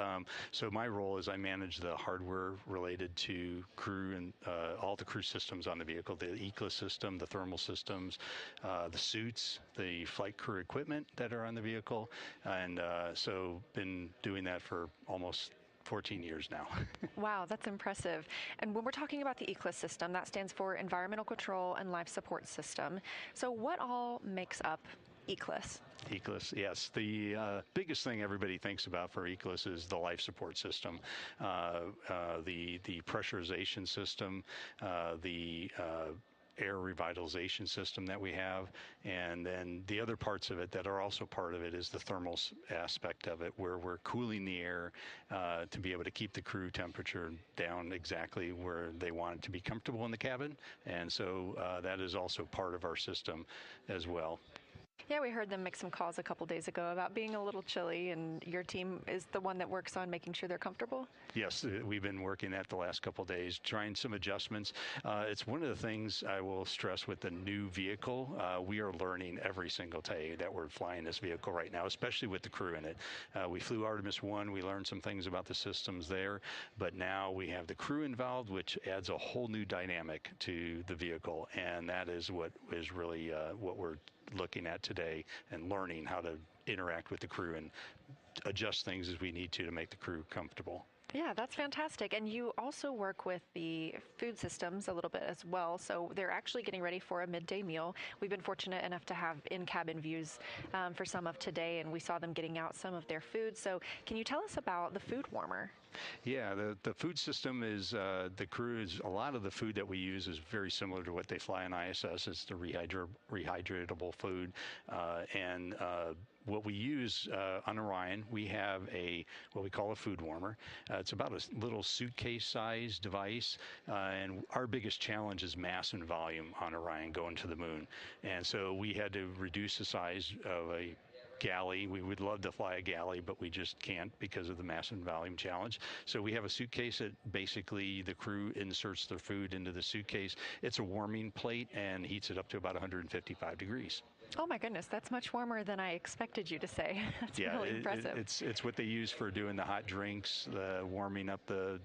So my role is I manage the hardware related to crew and all the crew systems on the vehicle, the ECLA system, the thermal systems, the suits, the flight crew equipment that are on the vehicle, and so been doing that for almost 14 years now. Wow, that's impressive. And when we're talking about the ECLA system, that stands for Environmental Control and Life Support System. So what all makes up ECLIS? ECLIS, yes. The biggest thing everybody thinks about for ECLIS is the life support system, the pressurization system, the air revitalization system that we have, and then the other parts of it that are also part of it is the thermal aspect of it, where we're cooling the air to be able to keep the crew temperature down exactly where they want it to be comfortable in the cabin, and so that is also part of our system as well. Yeah, we heard them make some calls a couple days ago about being a little chilly, and your team is the one that works on making sure they're comfortable? Yes, we've been working that the last couple of days, trying some adjustments. It's one of the things I will stress with the new vehicle. We are learning every single day that we're flying this vehicle right now, especially with the crew in it. We flew Artemis I. We learned some things about the systems there, but now we have the crew involved, which adds a whole new dynamic to the vehicle, and that is what is really what we're looking at today and learning how to interact with the crew and adjust things as we need to make the crew comfortable. Yeah, that's fantastic. And you also work with the food systems a little bit as well. So they're actually getting ready for a midday meal. We've been fortunate enough to have in-cabin views for some of today, and we saw them getting out some of their food. So can you tell us about the food warmer? Yeah, the food system is, the crew is, a lot of the food that we use is very similar to what they fly on ISS. It's the rehydratable food, and what we use on Orion, we have what we call a food warmer. It's about a little suitcase-sized device, and our biggest challenge is mass and volume on Orion going to the moon. And so we had to reduce the size of a galley. We would love to fly a galley, but we just can't because of the mass and volume challenge. So we have a suitcase that basically the crew inserts their food into the suitcase. It's a warming plate and heats it up to about 155 degrees. Oh my goodness, that's much warmer than I expected you to say. That's really impressive. It's what they use for doing the hot drinks, warming up the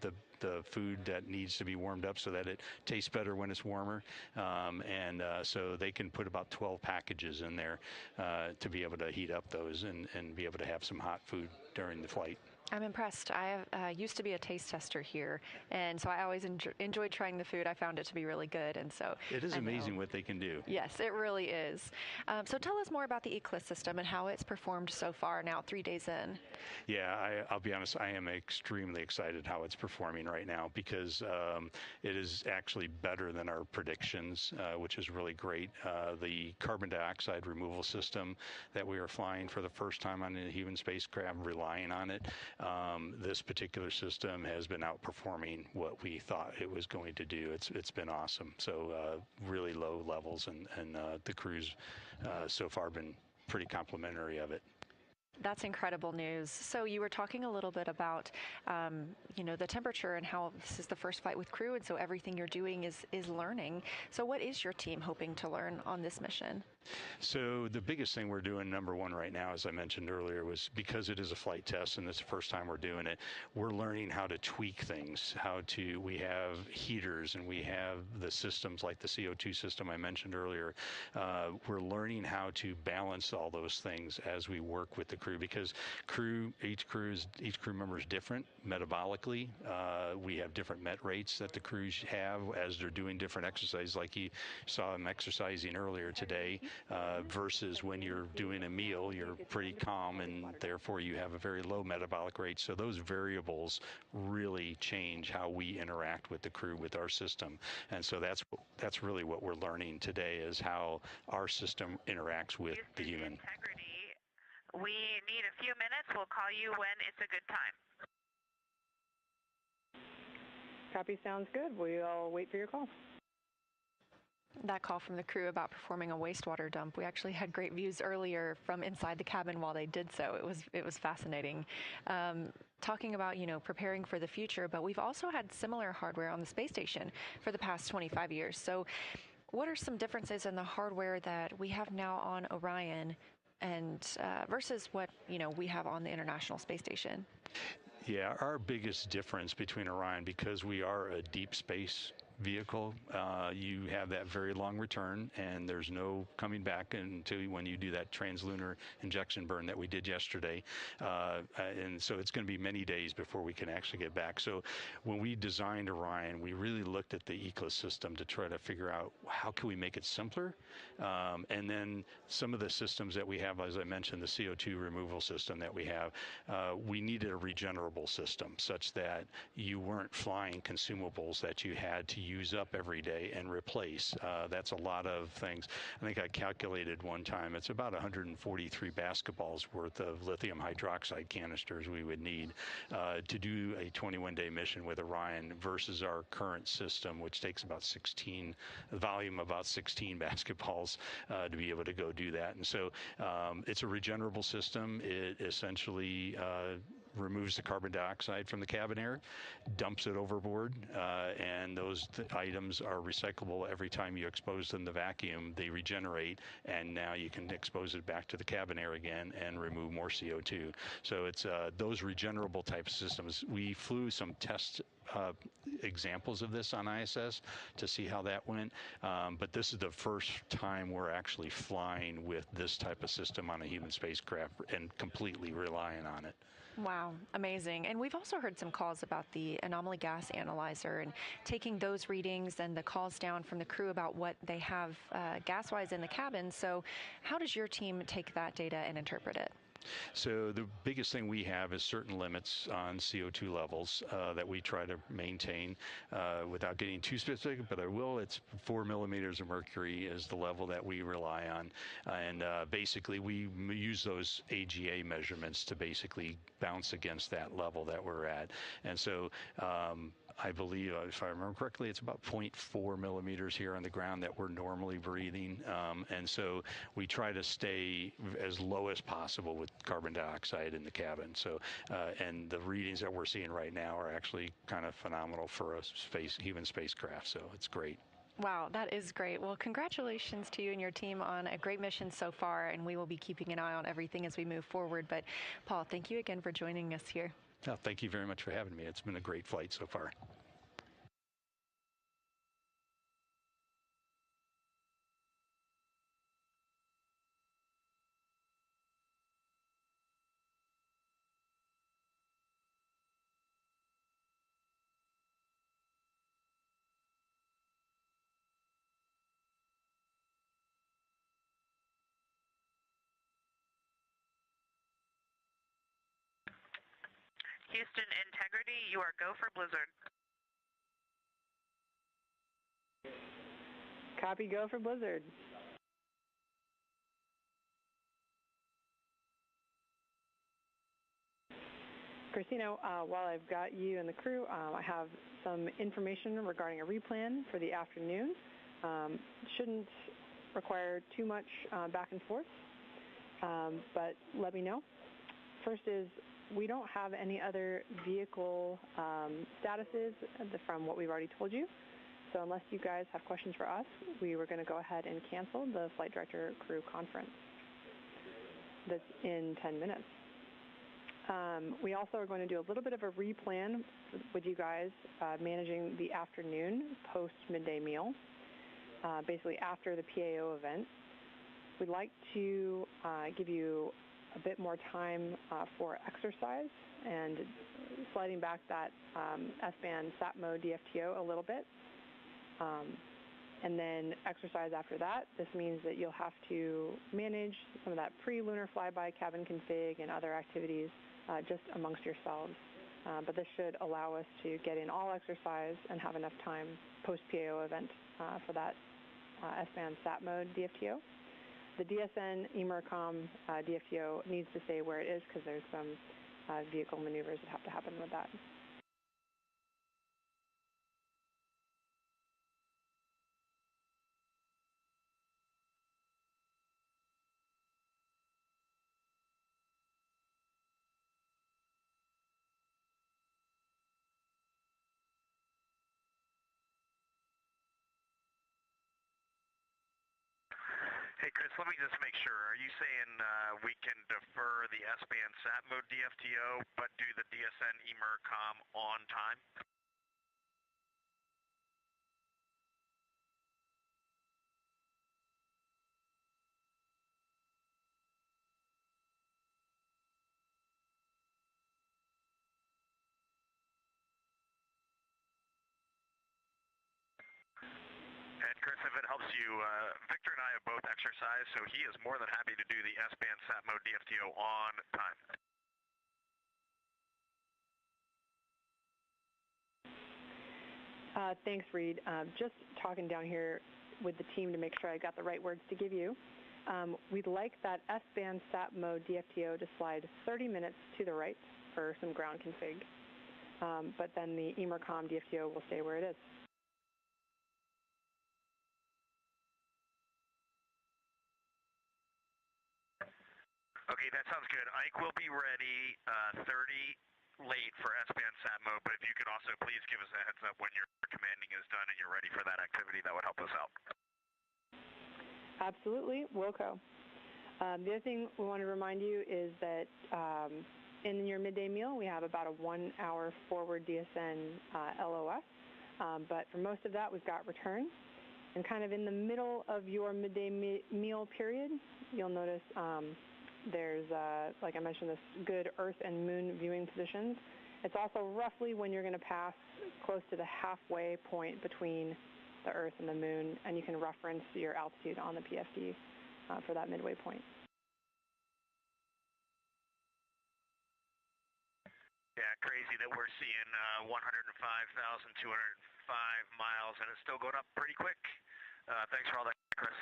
food that needs to be warmed up so that it tastes better when it's warmer. So they can put about 12 packages in there to be able to heat up those and be able to have some hot food during the flight. I'm impressed. I used to be a taste tester here, and so I always enjoyed trying the food. I found it to be really good, and so it is amazing what they can do. Yes, it really is. So tell us more about the ECLIS system and how it's performed so far now, 3 days in. Yeah, I'll be honest, I am extremely excited how it's performing right now because it is actually better than our predictions, which is really great. The carbon dioxide removal system that we are flying for the first time on a human spacecraft, relying on it, this particular system has been outperforming what we thought it was going to do. It's been awesome. So really low levels, and the crew's so far been pretty complimentary of it. That's incredible news. So you were talking a little bit about, the temperature and how this is the first flight with crew, and so everything you're doing is learning. So what is your team hoping to learn on this mission? So the biggest thing we're doing, number one right now, as I mentioned earlier, was because it is a flight test and it's the first time we're doing it, we're learning how to tweak things, we have heaters and we have the systems like the CO2 system I mentioned earlier. We're learning how to balance all those things as we work with the crew because each crew member is different metabolically. We have different met rates that the crews have as they're doing different exercises, like you saw them exercising earlier today. Versus when you're doing a meal, you're pretty calm and therefore you have a very low metabolic rate. So those variables really change how we interact with the crew, with our system. And so that's really what we're learning today is how our system interacts with the human. Integrity. We need a few minutes. We'll call you when it's a good time. Copy, sounds good. We'll wait for your call. That call from the crew about performing a wastewater dump. We actually had great views earlier from inside the cabin while they did so. It was fascinating. Talking about, preparing for the future, but we've also had similar hardware on the space station for the past 25 years. So what are some differences in the hardware that we have now on Orion and versus what, we have on the International Space Station? Yeah, our biggest difference between Orion, because we are a deep space vehicle, you have that very long return, and there's no coming back until when you do that translunar injection burn that we did yesterday. And so it's going to be many days before we can actually get back. So when we designed Orion, we really looked at the ecosystem to try to figure out how can we make it simpler. And then some of the systems that we have, as I mentioned, the CO2 removal system that we have, we needed a regenerable system such that you weren't flying consumables that you had to use up every day and replace. That's a lot of things. I think I calculated one time, it's about 143 basketballs worth of lithium hydroxide canisters we would need to do a 21-day mission with Orion versus our current system, which takes about 16, the volume of about 16 basketballs to be able to go do that. And so it's a regenerable system. It essentially removes the carbon dioxide from the cabin air, dumps it overboard, and those items are recyclable every time you expose them to vacuum. They regenerate, and now you can expose it back to the cabin air again and remove more CO2. So it's those regenerable type systems. We flew some test examples of this on ISS to see how that went, but this is the first time we're actually flying with this type of system on a human spacecraft and completely relying on it. Wow, amazing. And we've also heard some calls about the anomaly gas analyzer and taking those readings and the calls down from the crew about what they have gas-wise in the cabin. So how does your team take that data and interpret it? So the biggest thing we have is certain limits on CO2 levels that we try to maintain without getting too specific, but I will. It's 4 millimeters of mercury is the level that we rely on. And basically we use those AGA measurements to basically bounce against that level that we're at. And so I believe, if I remember correctly, it's about 0.4 millimeters here on the ground that we're normally breathing. And so we try to stay as low as possible with carbon dioxide in the cabin. So, and the readings that we're seeing right now are actually kind of phenomenal for a human spacecraft. So it's great. Wow, that is great. Well, congratulations to you and your team on a great mission so far, and we will be keeping an eye on everything as we move forward. But Paul, thank you again for joining us here. Oh, thank you very much for having me. It's been a great flight so far. Houston Integrity, you are go for Blizzard. Copy, go for Blizzard. Christina, while I've got you and the crew, I have some information regarding a replan for the afternoon. Shouldn't require too much back and forth, but let me know. First is, we don't have any other vehicle statuses from what we've already told you. So unless you guys have questions for us, we were going to go ahead and cancel the flight director crew conference that's in 10 minutes. We also are going to do a little bit of a replan with you guys managing the afternoon post-midday meal, basically after the PAO event. We'd like to give you a bit more time for exercise and sliding back that S-band SAT mode DFTO a little bit. And then exercise after that. This means that you'll have to manage some of that pre-lunar flyby cabin config and other activities just amongst yourselves. But this should allow us to get in all exercise and have enough time post-PAO event for that S-band SAT mode DFTO. The DSN EMERCOM DFTO needs to stay where it is because there's some vehicle maneuvers that have to happen with that. Hey, Chris, let me just make sure. Are you saying we can defer the S-band SAT mode DFTO, but do the DSN emercom on time? And Chris, if it helps you, Victor and I have both exercised, so he is more than happy to do the S-band SAT mode DFTO on time. Thanks, Reed. Just talking down here with the team to make sure I got the right words to give you. We'd like that S-band SAT mode DFTO to slide 30 minutes to the right for some ground config, but then the emercom DFTO will stay where it is. Okay, that sounds good. Ike will be ready 30 late for S-band SAT mode, but if you could also please give us a heads up when your commanding is done and you're ready for that activity, that would help us out. Absolutely, Wilco. The other thing we want to remind you is that in your midday meal, we have about a 1 hour forward DSN LOS, but for most of that, we've got return. And kind of in the middle of your midday meal period, you'll notice there's, like I mentioned, this good Earth and Moon viewing positions. It's also roughly when you're going to pass close to the halfway point between the Earth and the Moon, and you can reference your altitude on the PFD for that midway point. Yeah, crazy that we're seeing 105,205 miles, and it's still going up pretty quick. Thanks for all that, Chris.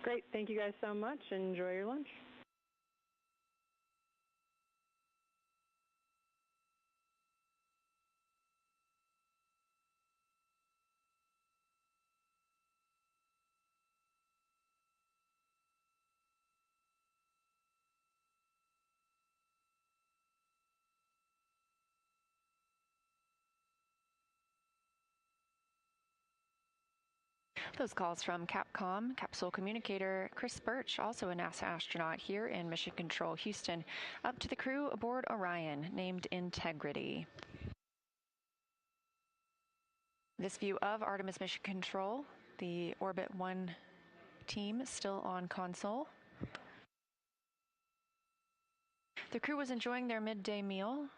Great. Thank you guys so much. Enjoy your lunch. Those calls from Capcom, capsule communicator Chris Birch, also a NASA astronaut here in Mission Control Houston, up to the crew aboard Orion, named Integrity. This view of Artemis Mission Control, the Orbit 1 team still on console. The crew was enjoying their midday meal.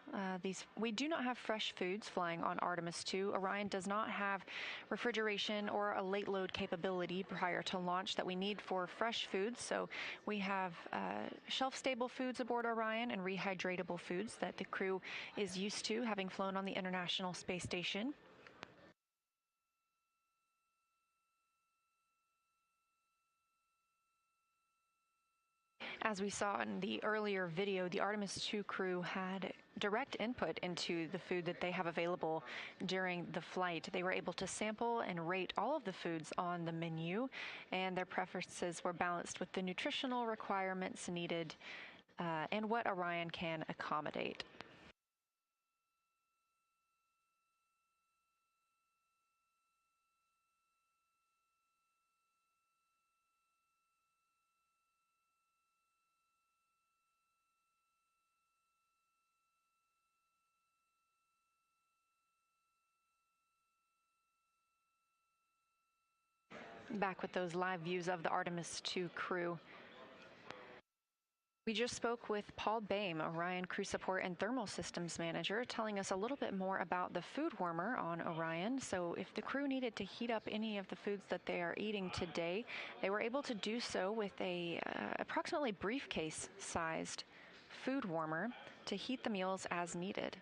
We do not have fresh foods flying on Artemis II. Orion does not have refrigeration or a late load capability prior to launch that we need for fresh foods. So we have shelf-stable foods aboard Orion and rehydratable foods that the crew is used to, having flown on the International Space Station. As we saw in the earlier video, the Artemis II crew had direct input into the food that they have available during the flight. They were able to sample and rate all of the foods on the menu, and their preferences were balanced with the nutritional requirements needed and what Orion can accommodate. Back with those live views of the Artemis II crew. We just spoke with Paul Boehm, Orion Crew Support and Thermal Systems Manager, telling us a little bit more about the food warmer on Orion. So if the crew needed to heat up any of the foods that they are eating today, they were able to do so with a approximately briefcase-sized food warmer to heat the meals as needed.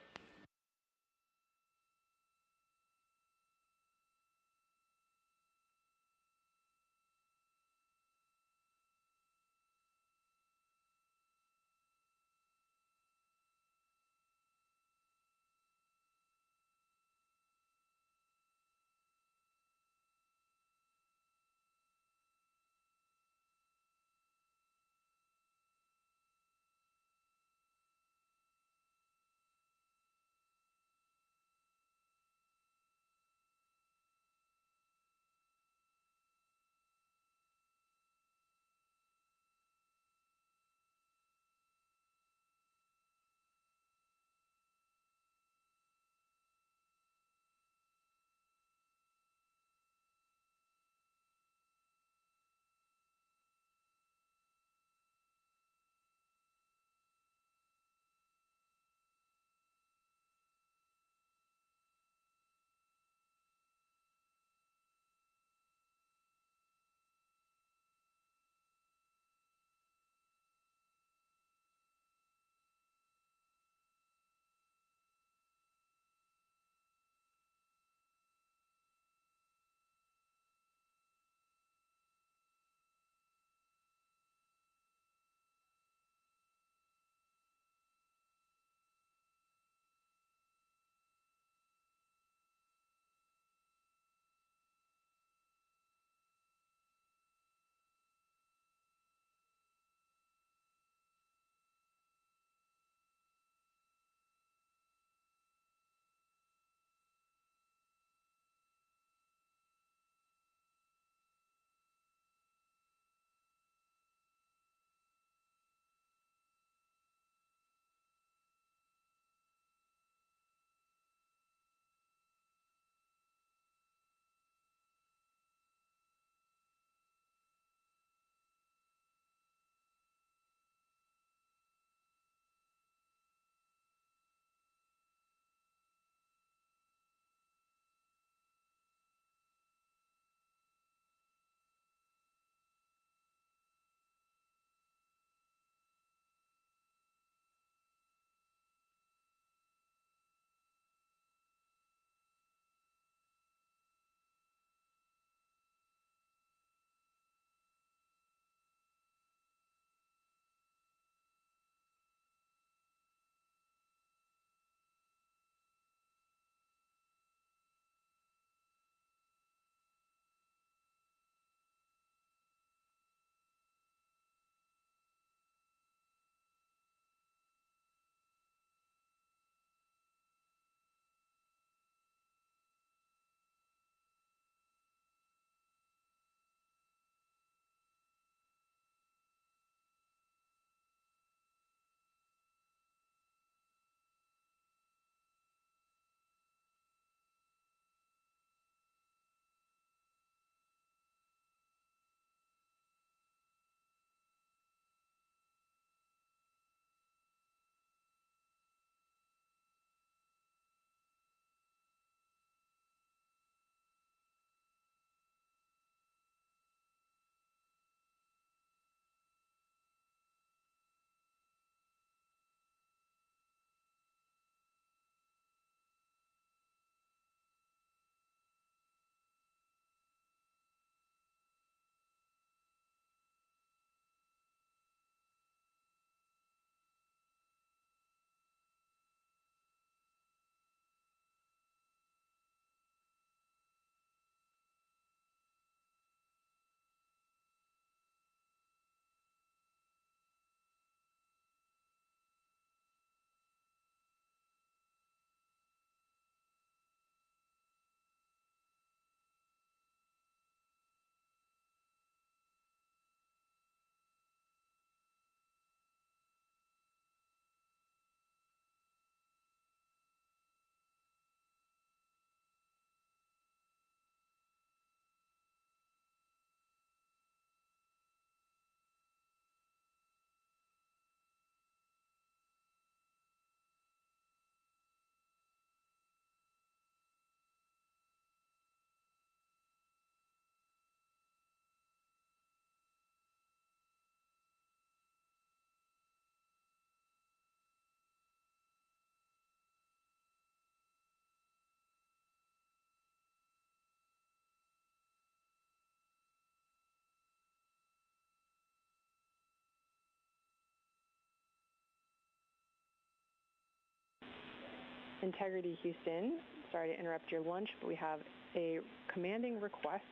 Integrity Houston, sorry to interrupt your lunch, but we have a commanding request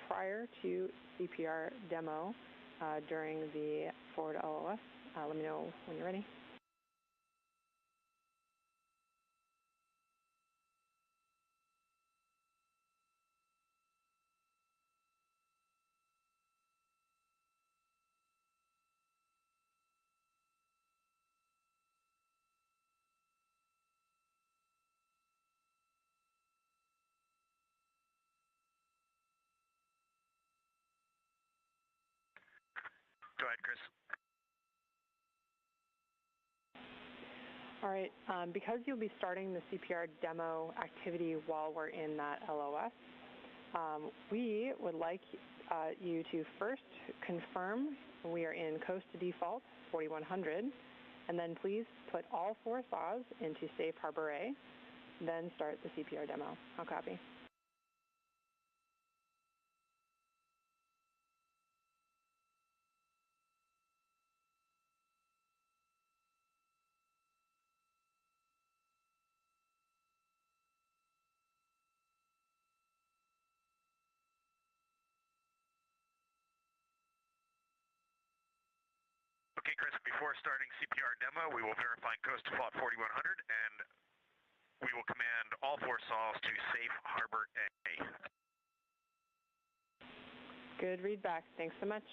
prior to CPR demo during the forward LOS. Let me know when you're ready. Go ahead, Chris. All right, because you'll be starting the CPR demo activity while we're in that LOS, we would like you to first confirm we are in coast to default 4100, and then please put all 4 saws into Safe Harbor A, then start the CPR demo. I'll copy. Okay, Chris, before starting CPR demo, we will verify coast default 4100, and we will command all 4 saws to Safe Harbor A. Good read back. Thanks so much.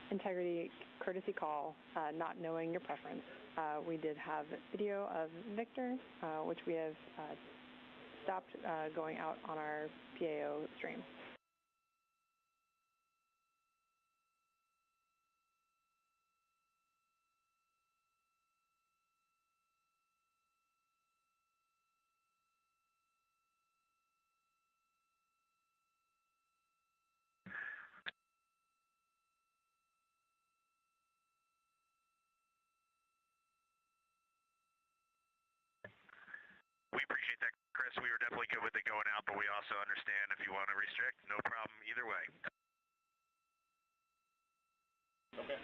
Integrity courtesy call, not knowing your preference. We did have video of Victor, which we have stopped going out on our PAO stream. We appreciate that, Chris. We were definitely good with it going out, but we also understand if you want to restrict, no problem either way. Okay.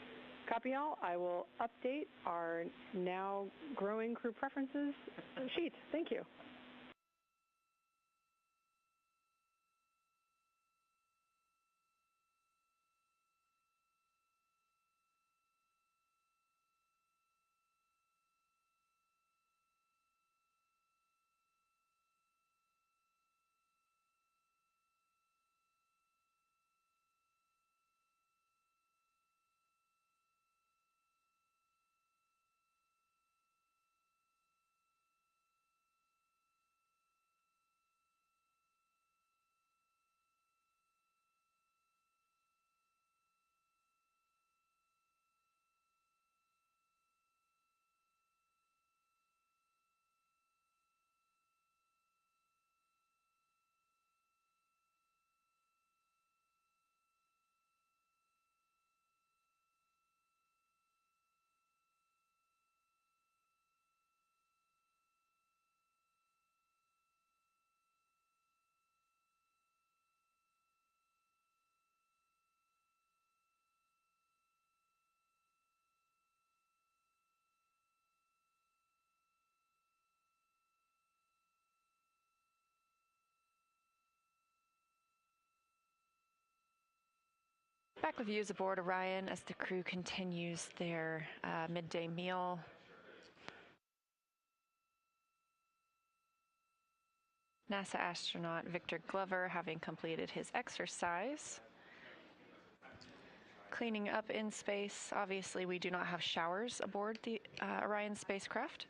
Copy all. I will update our now growing crew preferences sheet. Thank you. Back with views aboard Orion as the crew continues their midday meal. NASA astronaut Victor Glover having completed his exercise. Cleaning up in space. Obviously, we do not have showers aboard the Orion spacecraft.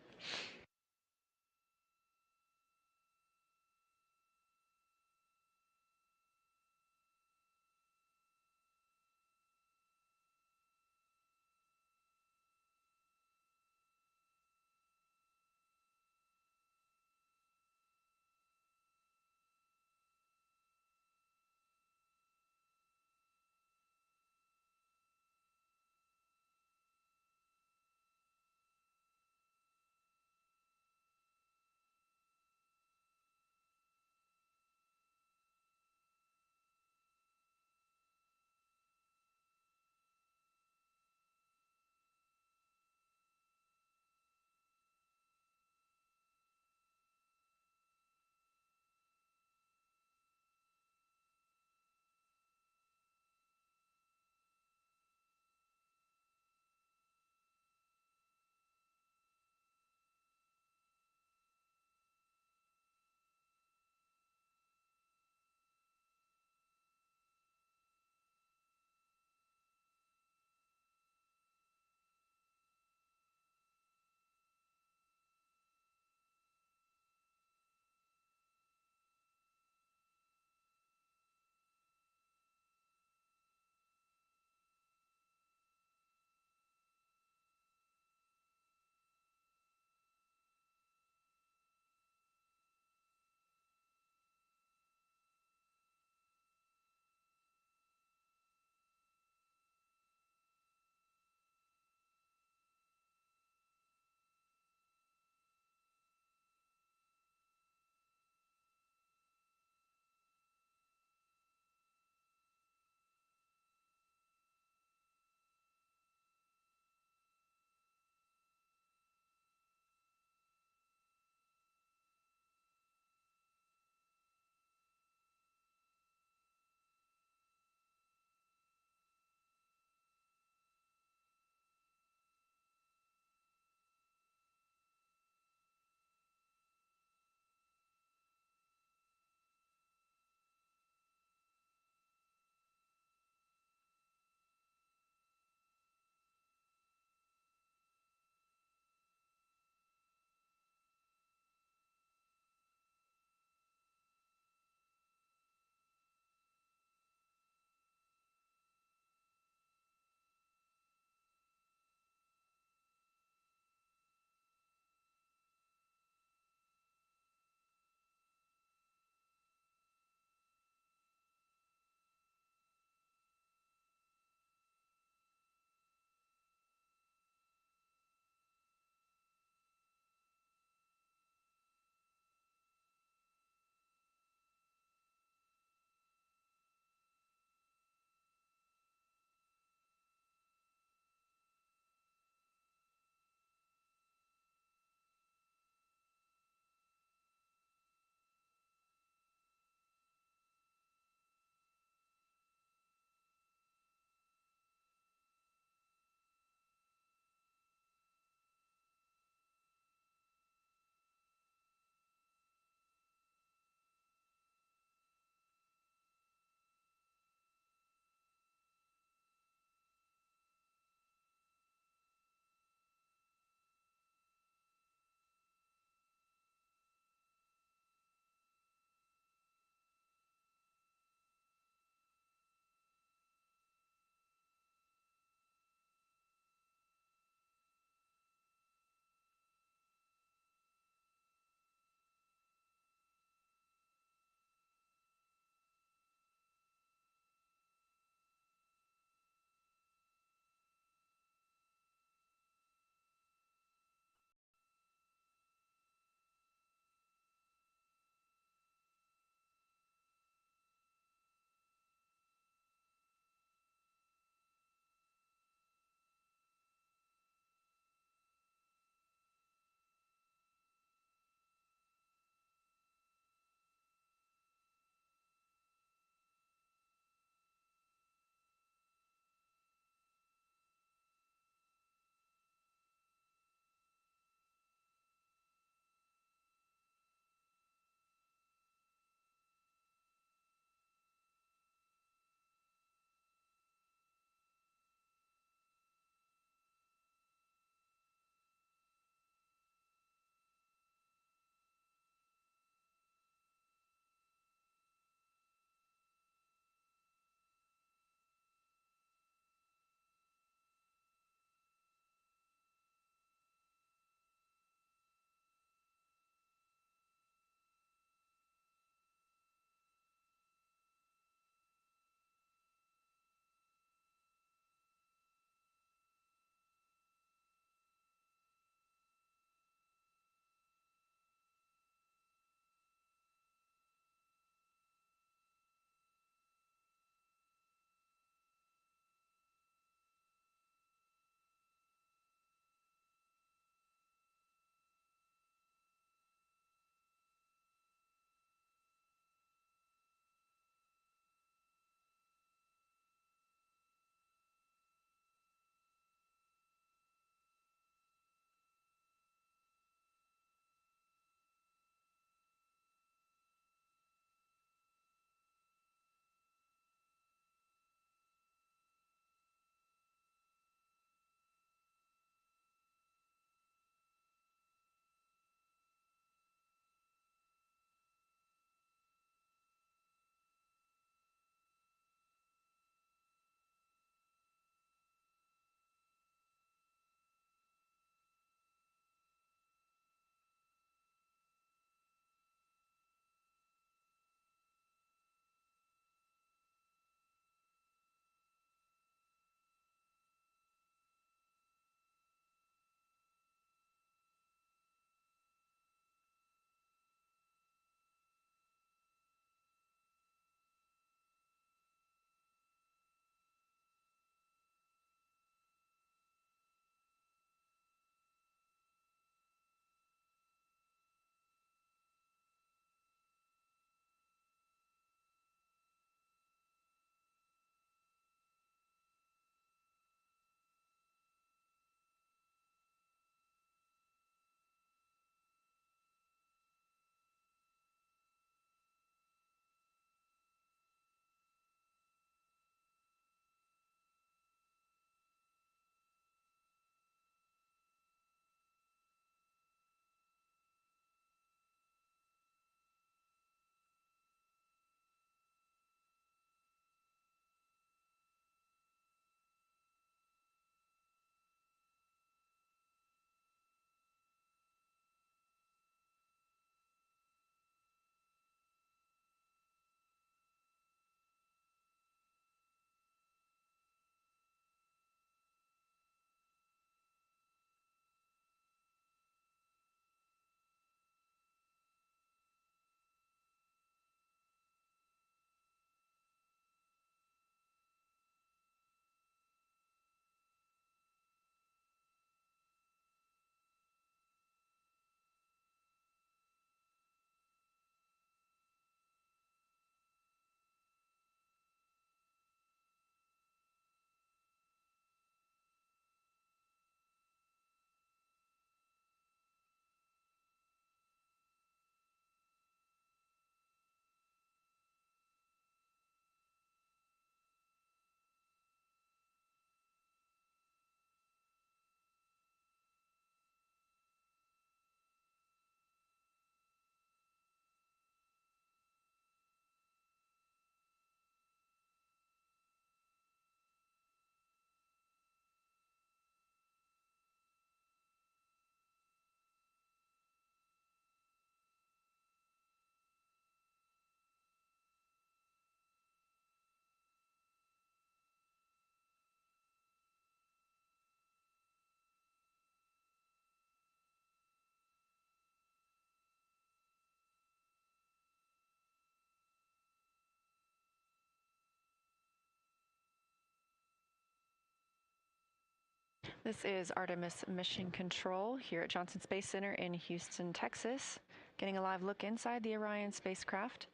This is Artemis Mission Control here at Johnson Space Center in Houston, Texas. Getting a live look inside the Orion spacecraft.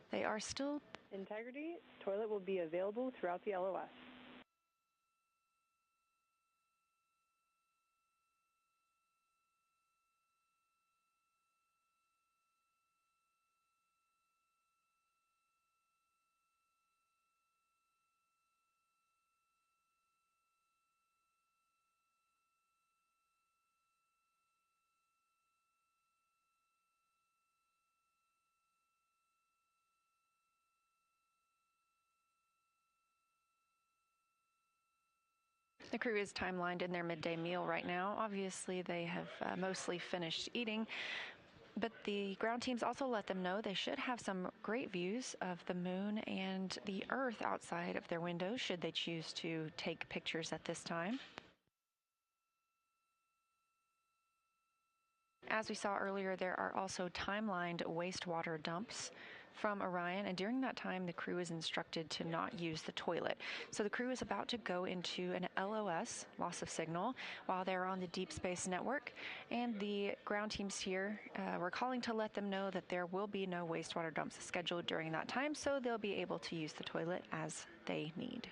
They are still... Integrity, toilet will be available throughout the LOS. The crew is timelined in their midday meal right now. Obviously, they have mostly finished eating, but the ground teams also let them know they should have some great views of the moon and the Earth outside of their windows, should they choose to take pictures at this time. As we saw earlier, there are also timelined wastewater dumps from Orion, and during that time, the crew is instructed to not use the toilet. So the crew is about to go into an LOS, loss of signal, while they're on the Deep Space Network, and the ground teams here were calling to let them know that there will be no wastewater dumps scheduled during that time, so they'll be able to use the toilet as they need.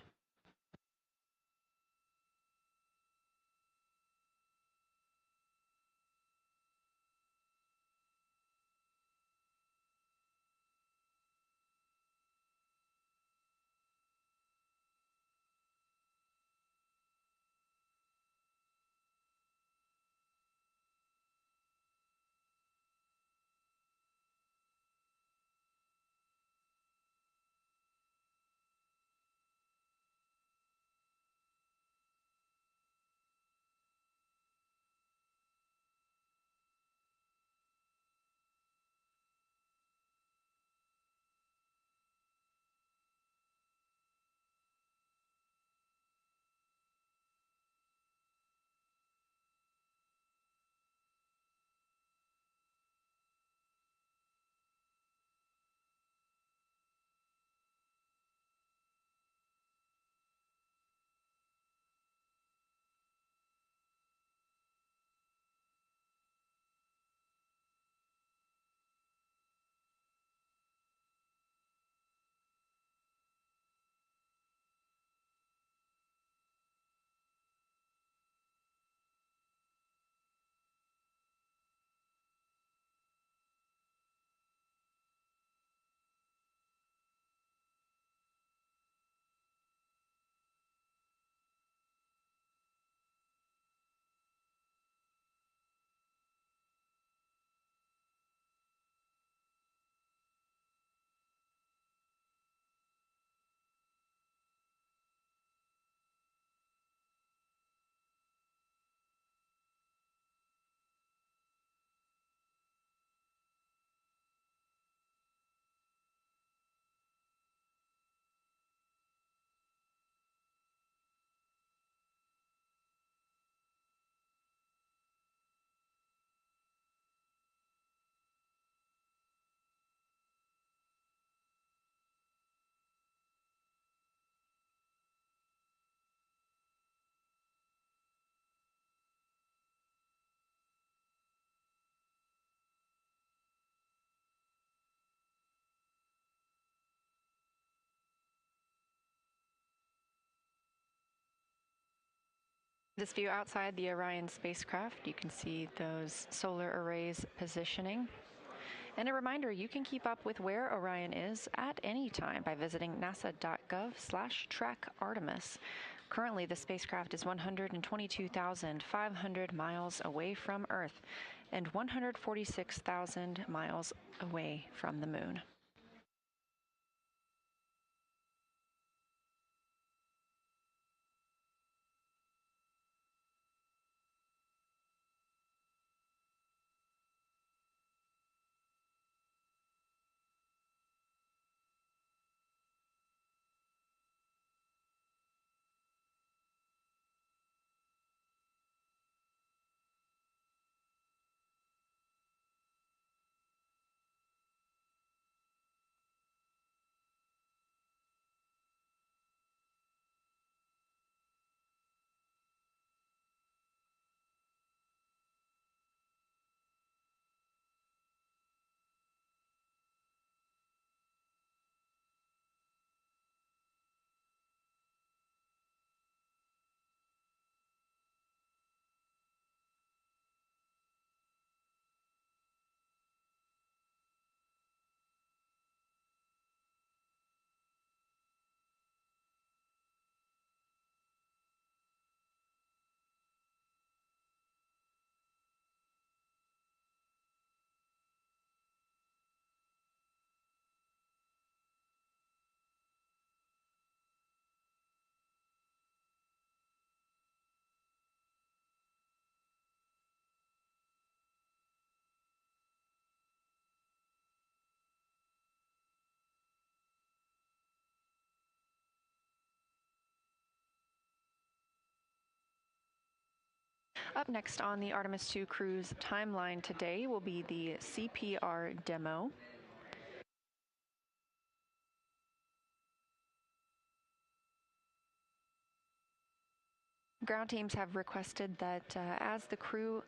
This view outside the Orion spacecraft, you can see those solar arrays positioning. And a reminder, you can keep up with where Orion is at any time by visiting nasa.gov/track-Artemis. Currently, the spacecraft is 122,500 miles away from Earth and 146,000 miles away from the moon. Up next on the Artemis II cruise timeline today will be the CPR demo. Ground teams have requested that as the crew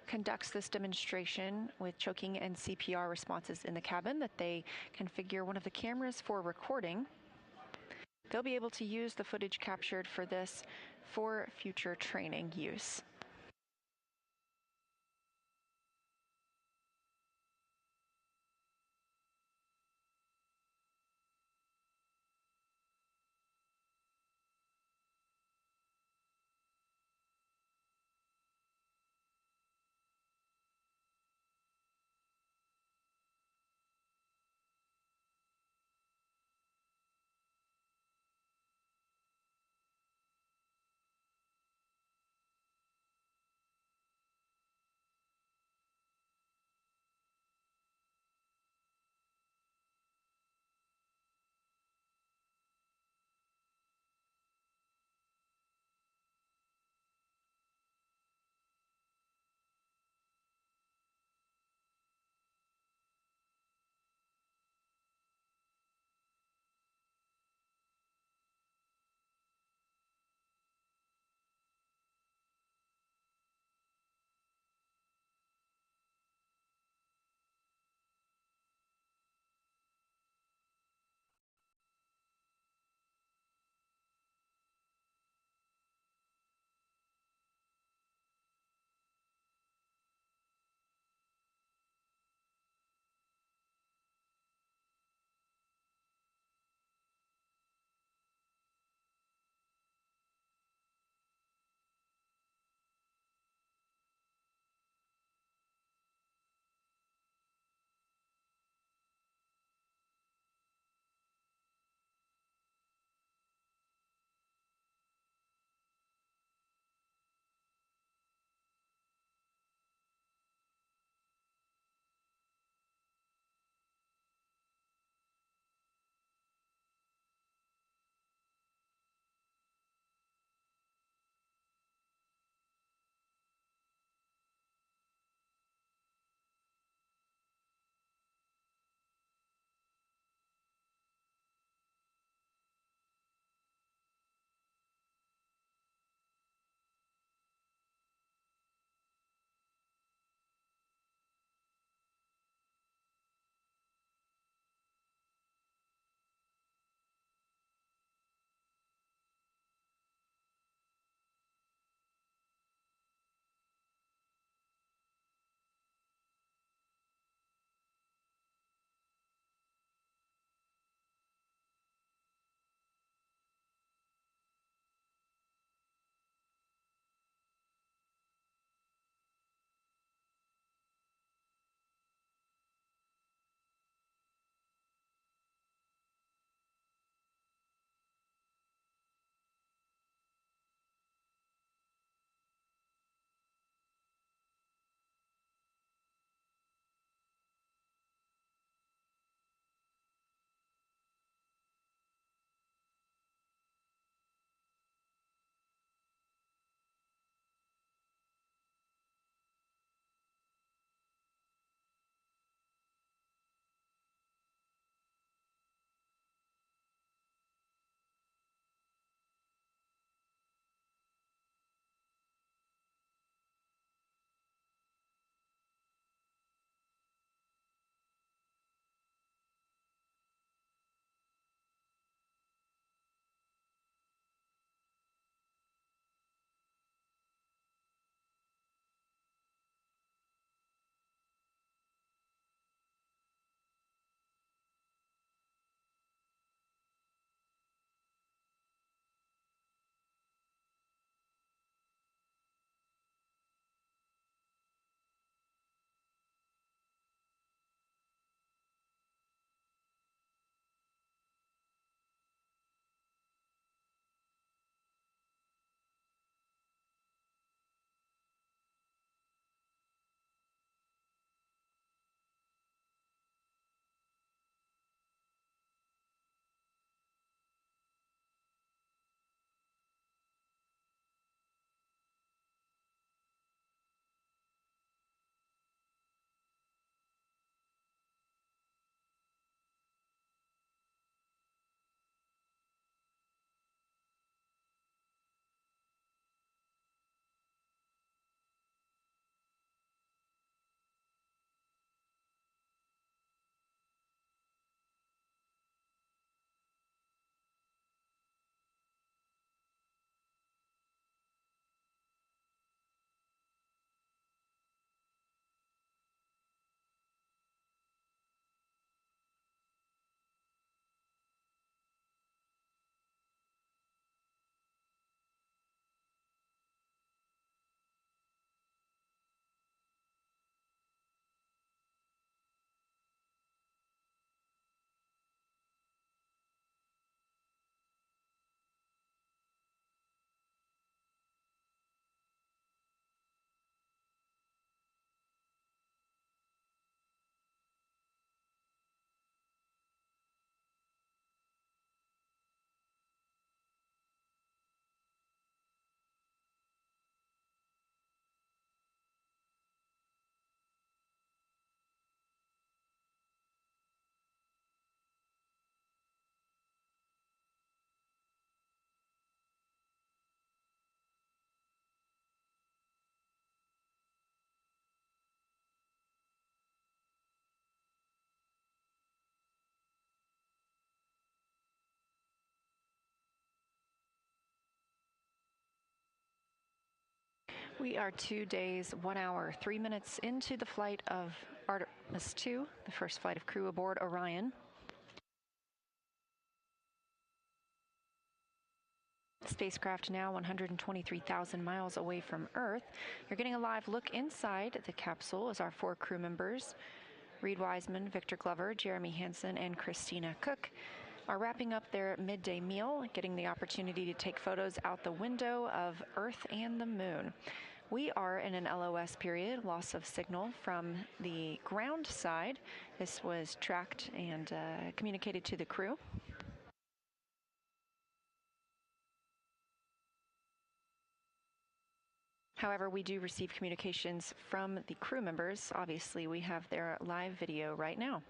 conducts this demonstration with choking and CPR responses in the cabin, that they configure one of the cameras for recording. They'll be able to use the footage captured for this for future training use. We are 2 days, 1 hour, 3 minutes into the flight of Artemis II, the first flight of crew aboard Orion. Spacecraft now 123,000 miles away from Earth. You're getting a live look inside the capsule as our 4 crew members, Reed Wiseman, Victor Glover, Jeremy Hansen, and Christina Cook, are wrapping up their midday meal, getting the opportunity to take photos out the window of Earth and the Moon. We are in an LOS period, loss of signal from the ground side. This was tracked and communicated to the crew. However, we do receive communications from the crew members. Obviously, we have their live video right now.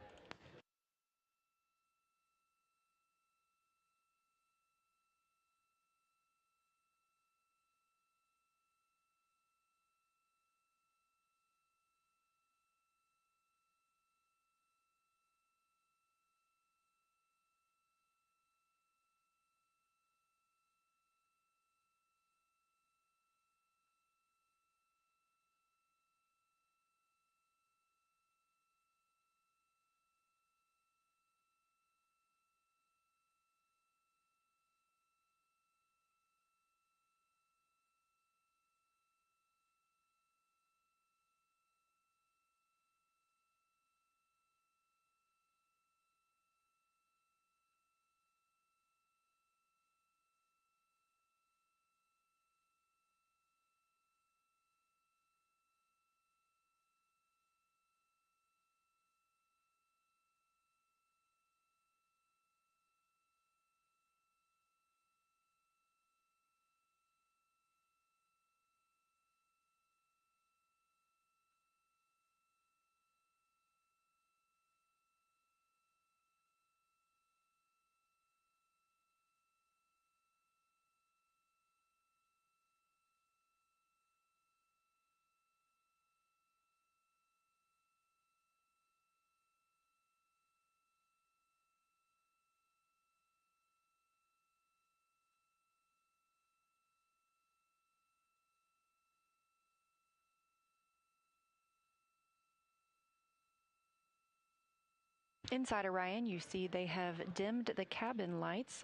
Inside Orion, you see they have dimmed the cabin lights.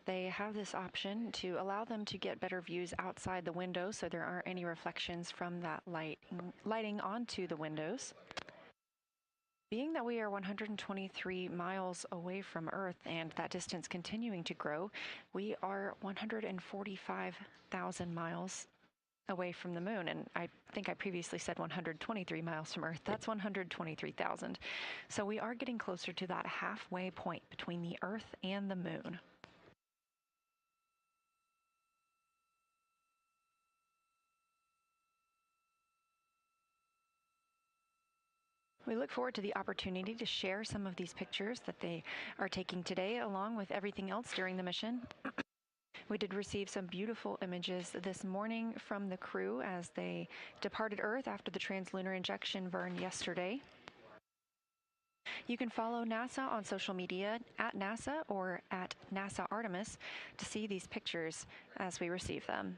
They have this option to allow them to get better views outside the window so there aren't any reflections from that lighting onto the windows. Being that we are 123 miles away from Earth and that distance continuing to grow, we are 145,000 miles away from the moon, and I think I previously said 123 miles from Earth. That's 123,000. So we are getting closer to that halfway point between the Earth and the moon. We look forward to the opportunity to share some of these pictures that they are taking today, along with everything else during the mission. We did receive some beautiful images this morning from the crew as they departed Earth after the translunar injection burn yesterday. You can follow NASA on social media at NASA or at NASA Artemis to see these pictures as we receive them.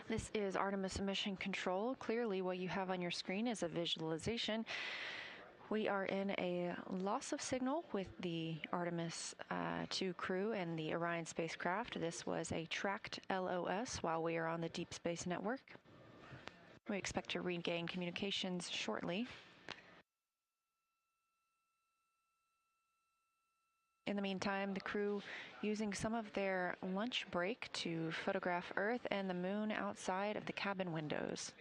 This is Artemis Mission Control. Clearly, what you have on your screen is a visualization. We are in a loss of signal with the Artemis II crew and the Orion spacecraft. This was a tracked LOS while we are on the Deep Space Network. We expect to regain communications shortly. In the meantime, the crew using some of their lunch break to photograph Earth and the Moon outside of the cabin windows.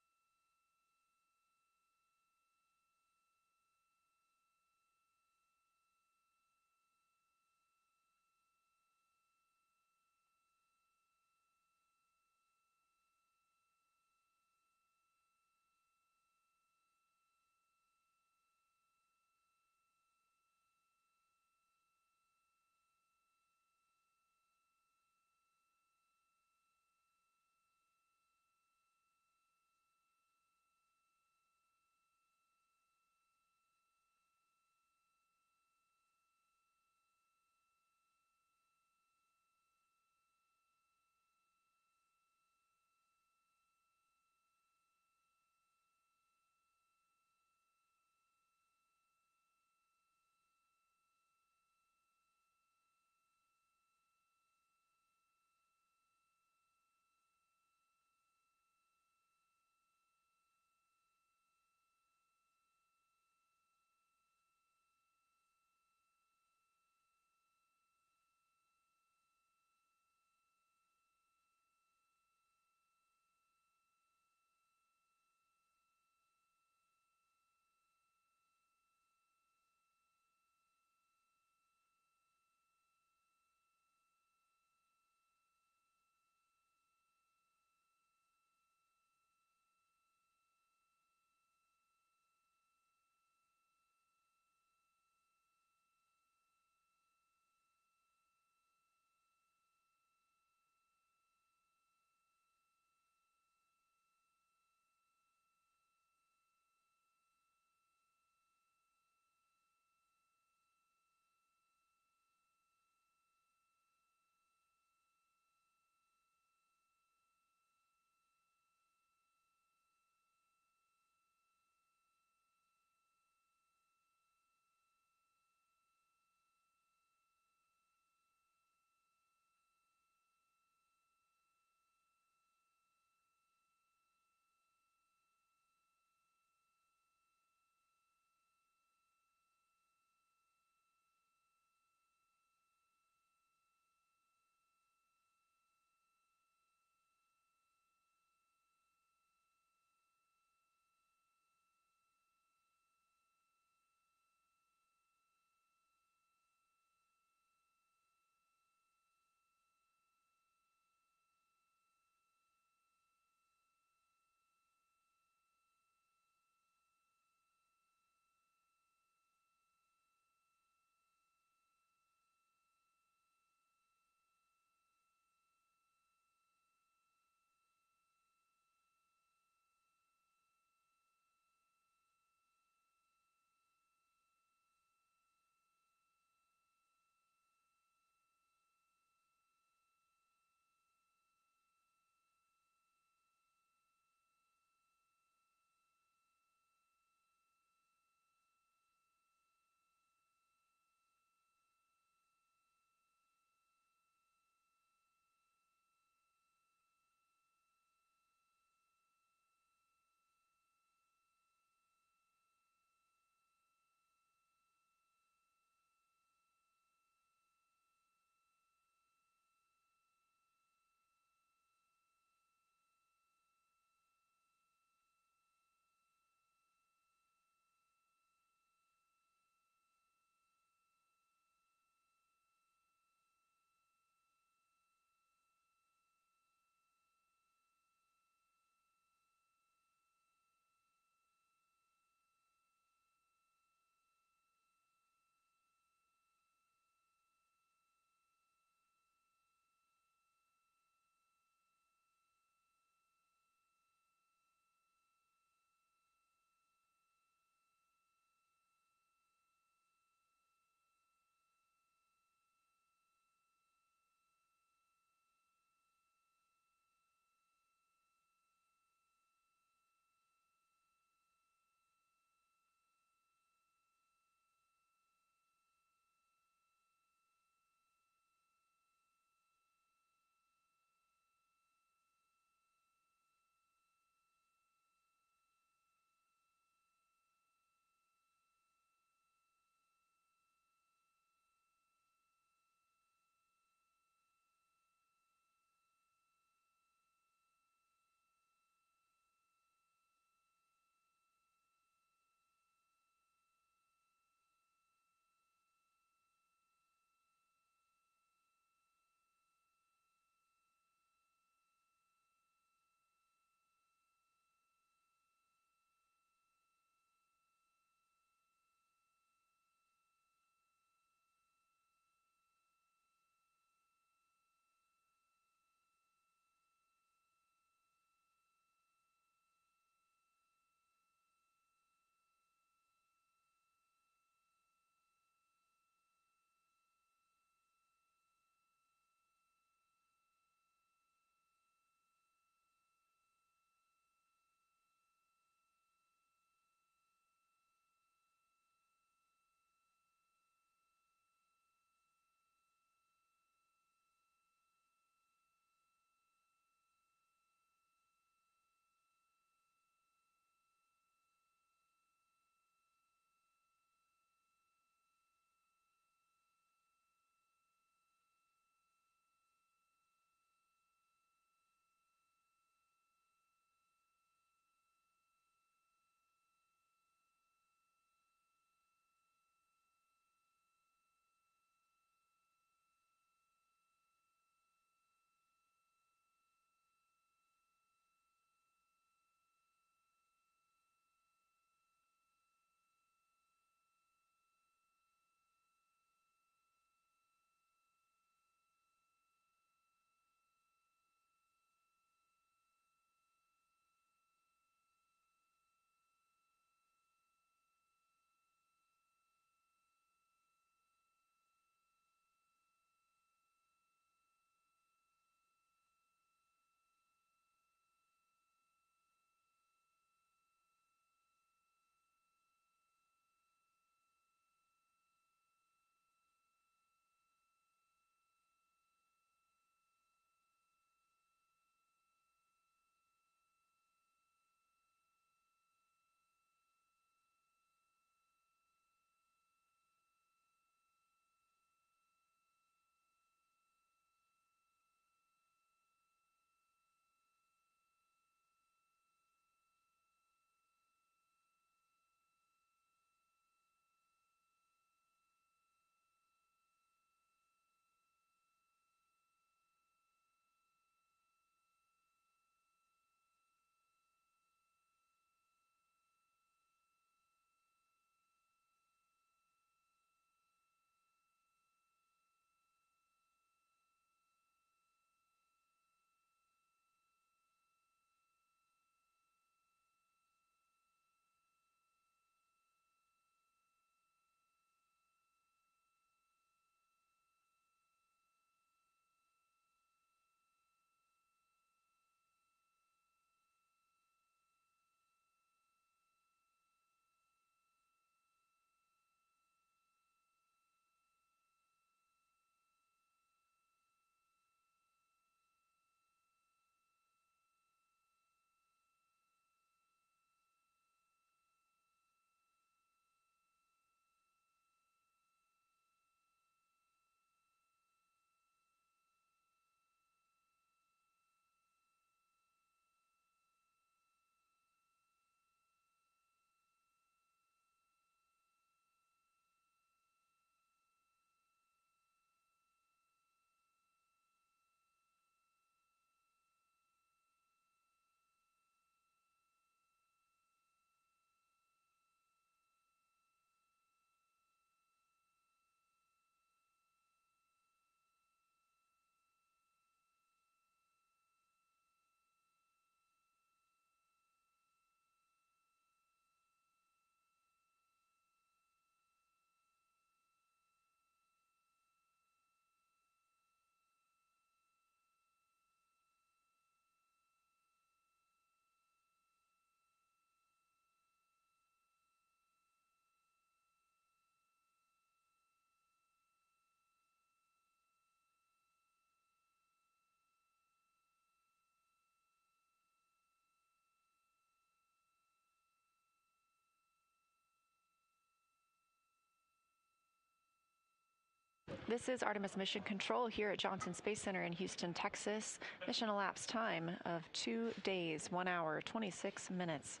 This is Artemis Mission Control here at Johnson Space Center in Houston, Texas. Mission elapsed time of 2 days, 1 hour, 26 minutes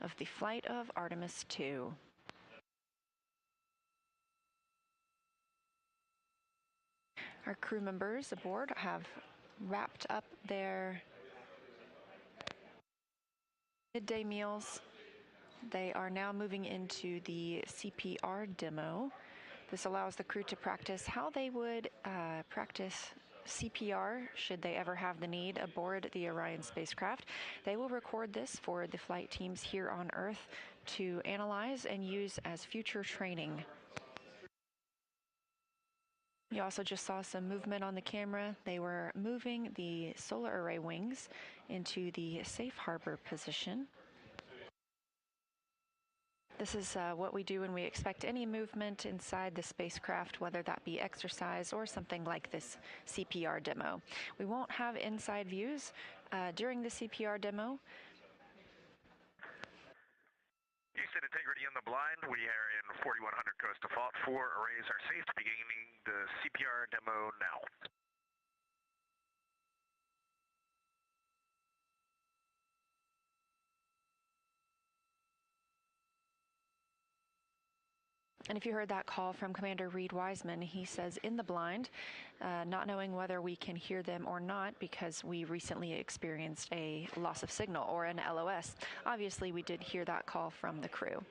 of the flight of Artemis II. Our crew members aboard have wrapped up their midday meals. They are now moving into the CPR demo. This allows the crew to practice how they would practice CPR should they ever have the need aboard the Orion spacecraft. They will record this for the flight teams here on Earth to analyze and use as future training. You also just saw some movement on the camera. They were moving the solar array wings into the safe harbor position. This is what we do when we expect any movement inside the spacecraft, whether that be exercise or something like this CPR demo. We won't have inside views during the CPR demo. Houston integrity in the blind. We are in 4100 coast default. 4 arrays are safe. Beginning the CPR demo now. And if you heard that call from Commander Reed Wiseman, he says in the blind, not knowing whether we can hear them or not because we recently experienced a loss of signal or an LOS. Obviously, we did hear that call from the crew.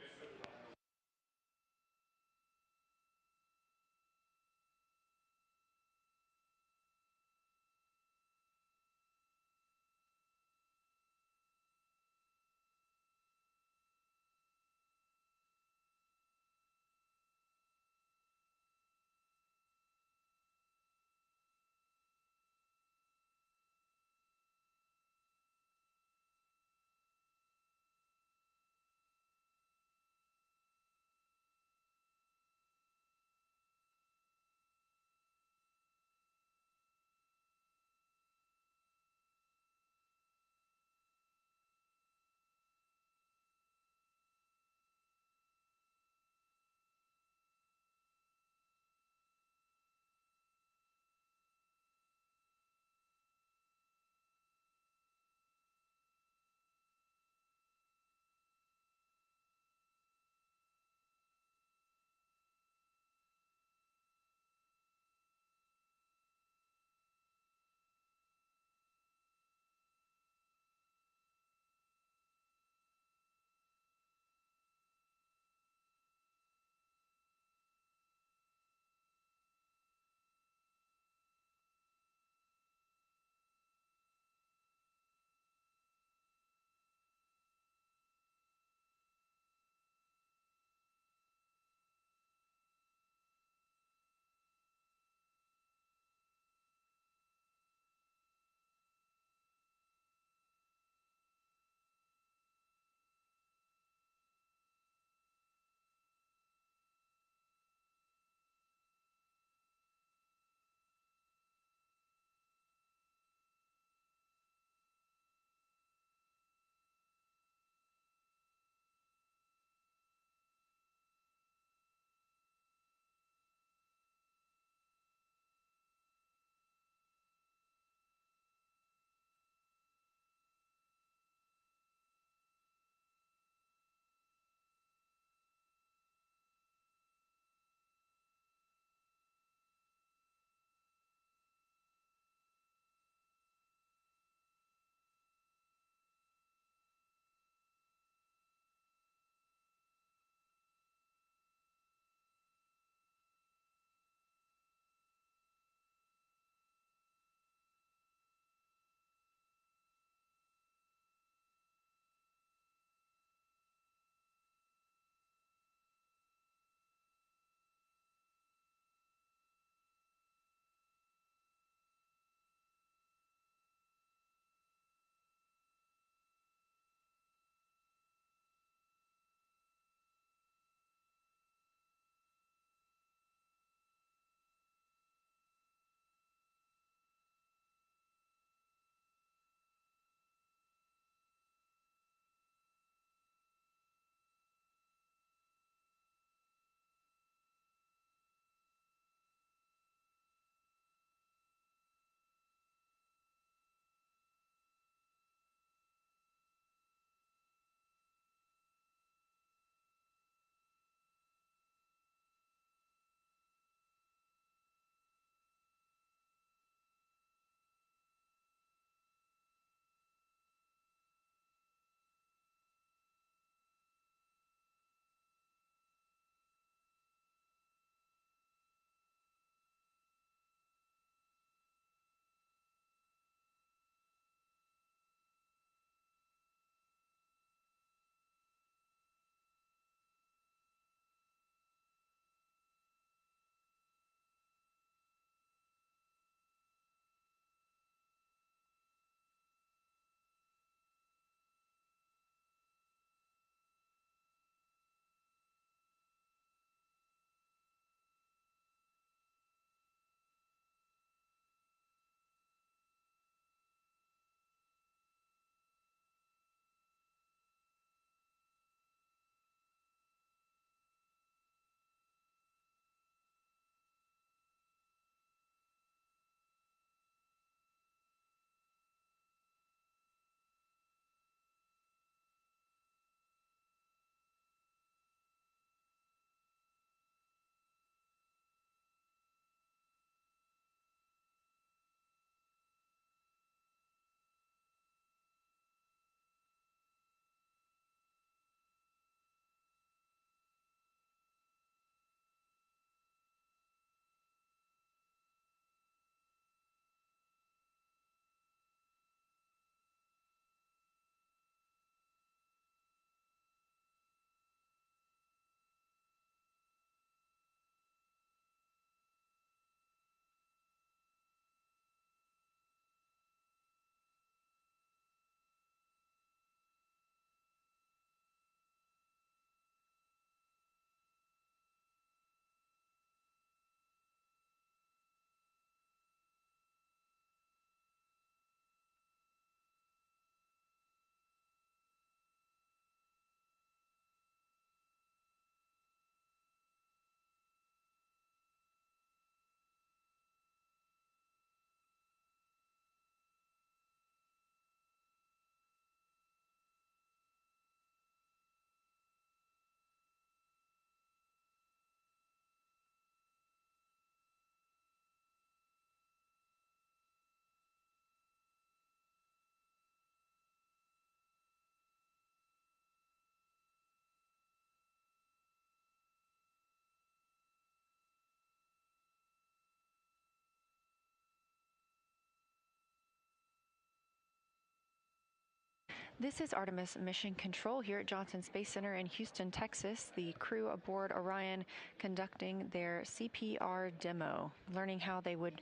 This is Artemis Mission Control here at Johnson Space Center in Houston, Texas. The crew aboard Orion conducting their CPR demo, learning how they would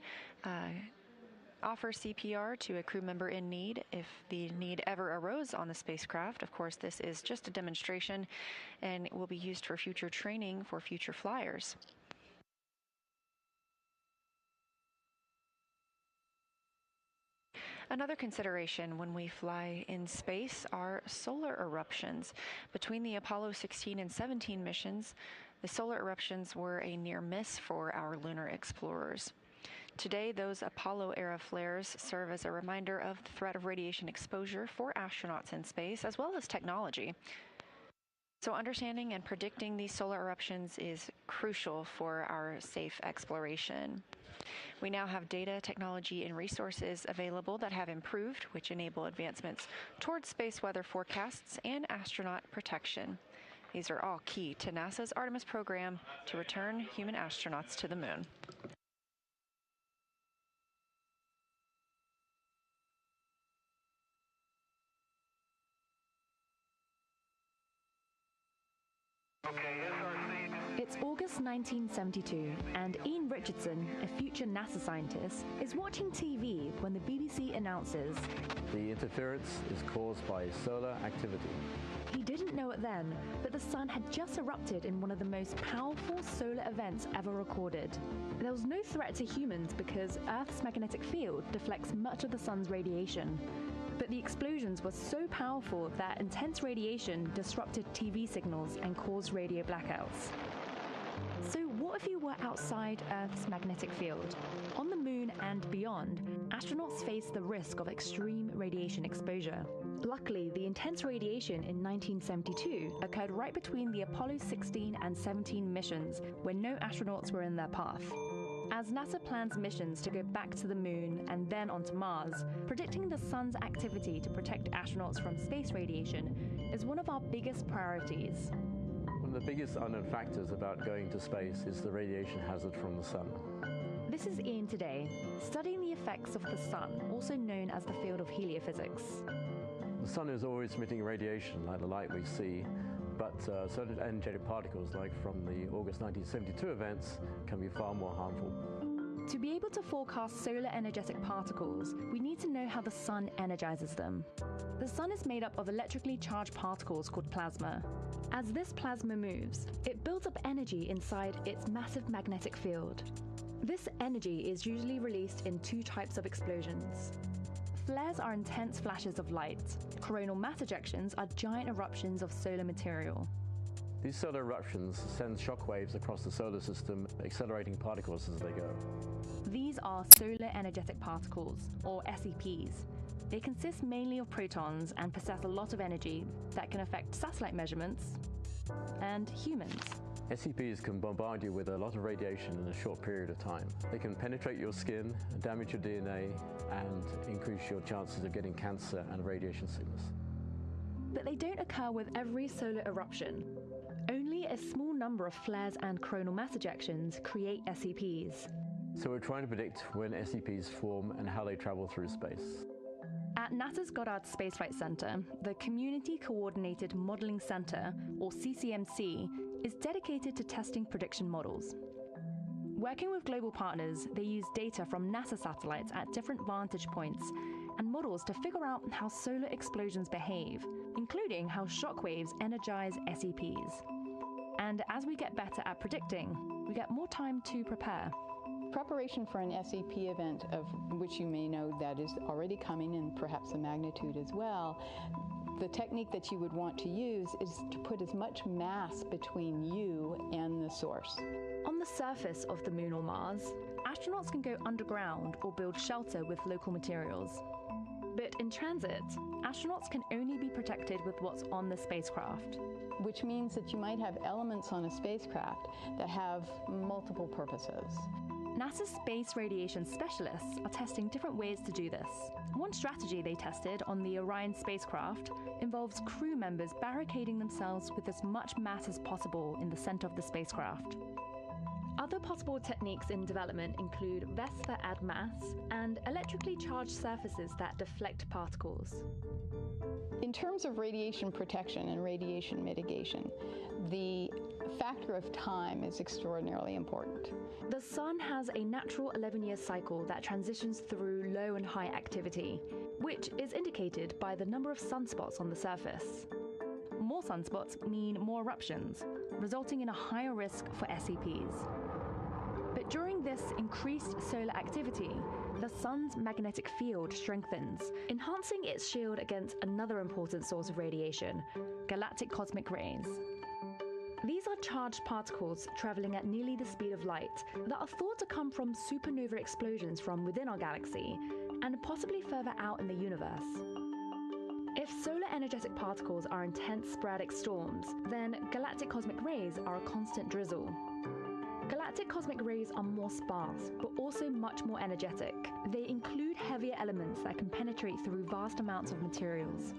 offer CPR to a crew member in need if the need ever arose on the spacecraft. Of course, this is just a demonstration and it will be used for future training for future flyers. Another consideration when we fly in space are solar eruptions. Between the Apollo 16 and 17 missions, the solar eruptions were a near miss for our lunar explorers. Today, those Apollo-era flares serve as a reminder of the threat of radiation exposure for astronauts in space, as well as technology. So understanding and predicting these solar eruptions is crucial for our safe exploration. We now have data, technology, and resources available that have improved, which enable advancements towards space weather forecasts and astronaut protection. These are all key to NASA's Artemis program to return human astronauts to the moon. It's August 1972, and Ian Richardson, a future NASA scientist, is watching TV when the BBC announces the interference is caused by solar activity. He didn't know it then, but the sun had just erupted in one of the most powerful solar events ever recorded. There was no threat to humans because Earth's magnetic field deflects much of the sun's radiation. But the explosions were so powerful that intense radiation disrupted TV signals and caused radio blackouts. So what if you were outside Earth's magnetic field? On the moon and beyond, astronauts face the risk of extreme radiation exposure. Luckily, the intense radiation in 1972 occurred right between the Apollo 16 and 17 missions, when no astronauts were in their path. As NASA plans missions to go back to the moon and then onto Mars, predicting the sun's activity to protect astronauts from space radiation is one of our biggest priorities. One of the biggest unknown factors about going to space is the radiation hazard from the sun. This is Ian today, studying the effects of the sun, also known as the field of heliophysics. The sun is always emitting radiation like the light we see, but certain energetic particles, like from the August 1972 events, can be far more harmful. To be able to forecast solar energetic particles, we need to know how the sun energizes them. The sun is made up of electrically charged particles called plasma. As this plasma moves, it builds up energy inside its massive magnetic field. This energy is usually released in two types of explosions. Flares are intense flashes of light. Coronal mass ejections are giant eruptions of solar material. These solar eruptions send shock waves across the solar system, accelerating particles as they go. These are solar energetic particles, or SEPs. They consist mainly of protons and possess a lot of energy that can affect satellite measurements and humans. SEPs can bombard you with a lot of radiation in a short period of time. They can penetrate your skin, damage your DNA, and increase your chances of getting cancer and radiation sickness. But they don't occur with every solar eruption. Only a small number of flares and coronal mass ejections create SEPs. So we're trying to predict when SEPs form and how they travel through space. At NASA's Goddard Space Flight Center, the Community Coordinated Modeling Center, or CCMC, is dedicated to testing prediction models. Working with global partners, they use data from NASA satellites at different vantage points and models to figure out how solar explosions behave, including how shockwaves energize SEPs. And as we get better at predicting, we get more time to prepare. Preparation for an SEP event, of which you may know that is already coming and perhaps the magnitude as well, the technique that you would want to use is to put as much mass between you and the source. On the surface of the moon or Mars, astronauts can go underground or build shelter with local materials. But in transit, astronauts can only be protected with what's on the spacecraft. Which means that you might have elements on a spacecraft that have multiple purposes. NASA's space radiation specialists are testing different ways to do this. One strategy they tested on the Orion spacecraft involves crew members barricading themselves with as much mass as possible in the center of the spacecraft. Other possible techniques in development include vests that add mass and electrically charged surfaces that deflect particles. In terms of radiation protection and radiation mitigation, the factor of time is extraordinarily important. The sun has a natural 11-year cycle that transitions through low and high activity, which is indicated by the number of sunspots on the surface. More sunspots mean more eruptions, resulting in a higher risk for SCPs. But during this increased solar activity, the sun's magnetic field strengthens, enhancing its shield against another important source of radiation, galactic cosmic rays. These are charged particles traveling at nearly the speed of light that are thought to come from supernova explosions from within our galaxy and possibly further out in the universe. If solar energetic particles are intense sporadic storms, then galactic cosmic rays are a constant drizzle. Galactic cosmic rays are more sparse, but also much more energetic. They include heavier elements that can penetrate through vast amounts of materials.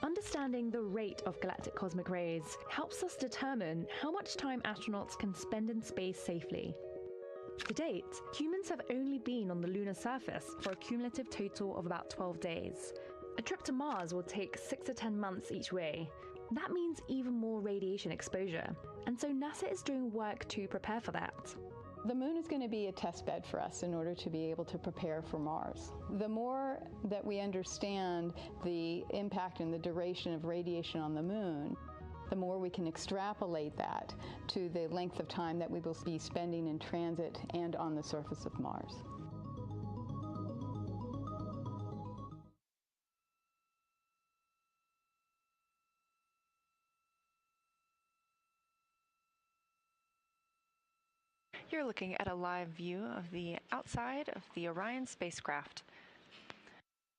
Understanding the rate of galactic cosmic rays helps us determine how much time astronauts can spend in space safely. To date, humans have only been on the lunar surface for a cumulative total of about 12 days. A trip to Mars will take 6 to 10 months each way. That means even more radiation exposure, and so NASA is doing work to prepare for that. The moon is going to be a test bed for us in order to be able to prepare for Mars. The more that we understand the impact and the duration of radiation on the moon, the more we can extrapolate that to the length of time that we will be spending in transit and on the surface of Mars. You're looking at a live view of the outside of the Orion spacecraft.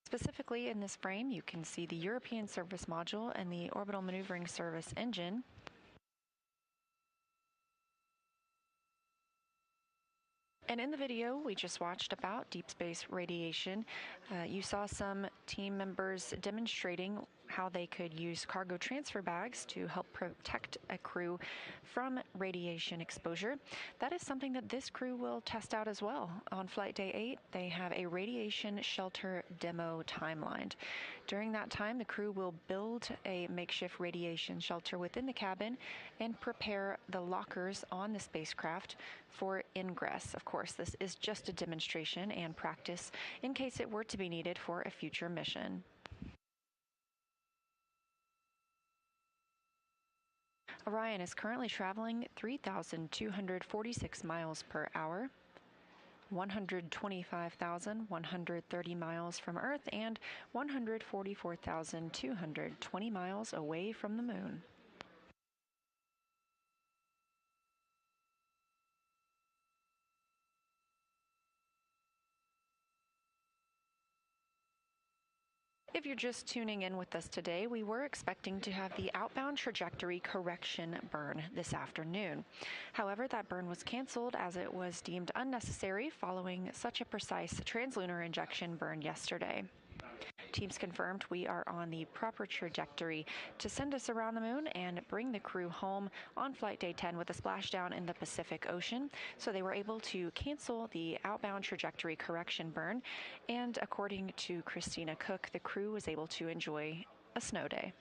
Specifically in this frame, you can see the European Service Module and the Orbital Maneuvering Service engine. And in the video we just watched about deep space radiation, you saw some team members demonstrating how they could use cargo transfer bags to help protect a crew from radiation exposure. That is something that this crew will test out as well. On Flight Day 8, they have a radiation shelter demo timeline. During that time, the crew will build a makeshift radiation shelter within the cabin and prepare the lockers on the spacecraft for ingress. Of course, this is just a demonstration and practice in case it were to be needed for a future mission. Orion is currently traveling 3,246 miles per hour, 125,130 miles from Earth, and 144,220 miles away from the Moon. If you're just tuning in with us today, we were expecting to have the outbound trajectory correction burn this afternoon. However, that burn was canceled as it was deemed unnecessary following such a precise translunar injection burn yesterday. Teams confirmed we are on the proper trajectory to send us around the moon and bring the crew home on Flight Day 10 with a splashdown in the Pacific Ocean. So they were able to cancel the outbound trajectory correction burn. And according to Christina Cook, the crew was able to enjoy a snow day.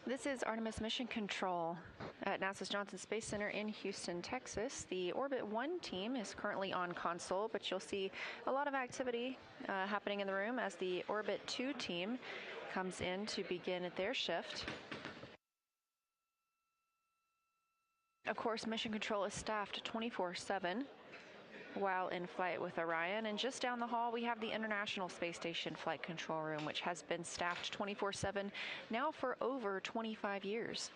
This is Artemis Mission Control at NASA's Johnson Space Center in Houston, Texas. The Orbit 1 team is currently on console, but you'll see a lot of activity happening in the room as the Orbit 2 team comes in to begin their shift. Of course, Mission Control is staffed 24/7 while in flight with Orion. And just down the hall, we have the International Space Station Flight Control Room, which has been staffed 24/7 now for over 25 years.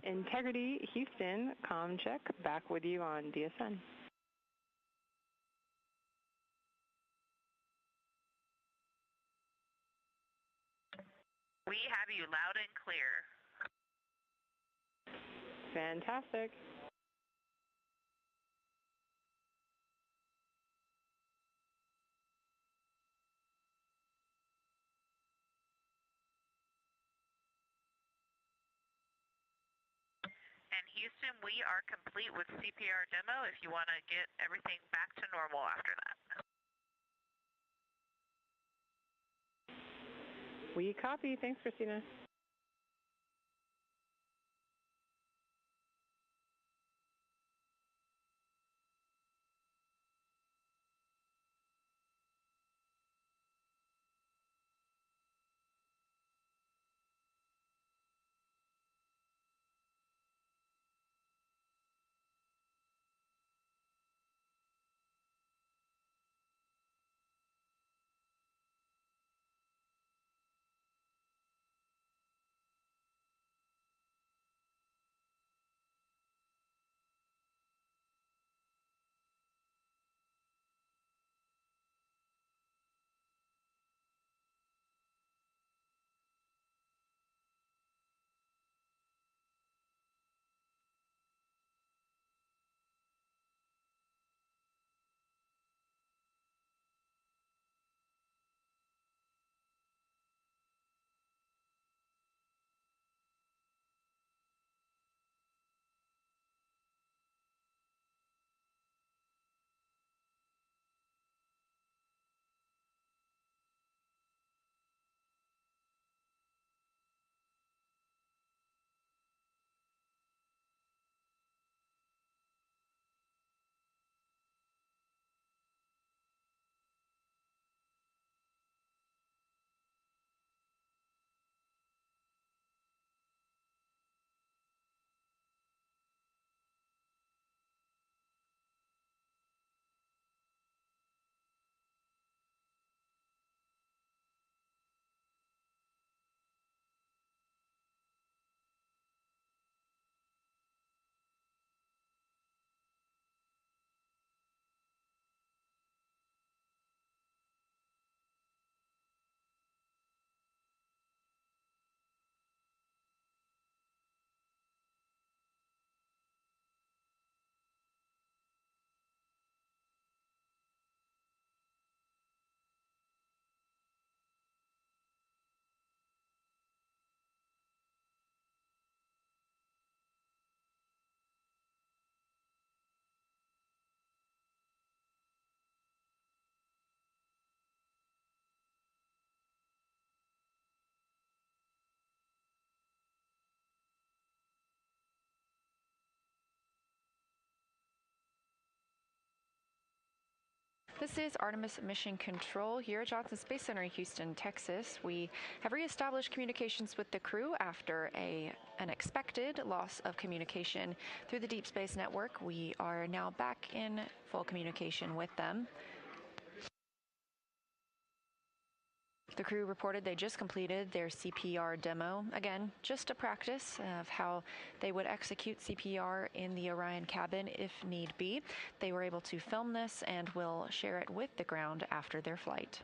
Integrity Houston, comm check, back with you on DSN. We have you loud and clear. Fantastic. And Houston, we are complete with CPR demo if you want to get everything back to normal after that. We copy. Thanks, Christina. This is Artemis Mission Control here at Johnson Space Center in Houston, Texas. We have reestablished communications with the crew after an expected loss of communication through the Deep Space Network. We are now back in full communication with them. The crew reported they just completed their CPR demo. Again, just a practice of how they would execute CPR in the Orion cabin if need be. They were able to film this and will share it with the ground after their flight.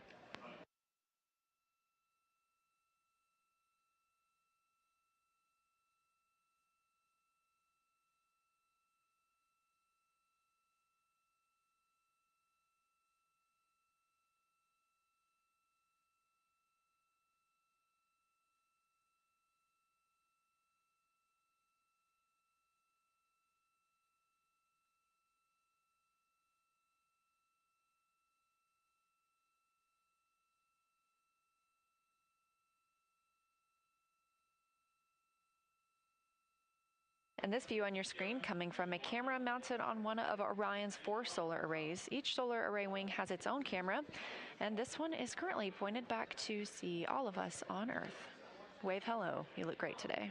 And this view on your screen coming from a camera mounted on one of Orion's 4 solar arrays. Each solar array wing has its own camera, and this one is currently pointed back to see all of us on Earth. Wave hello, you look great today.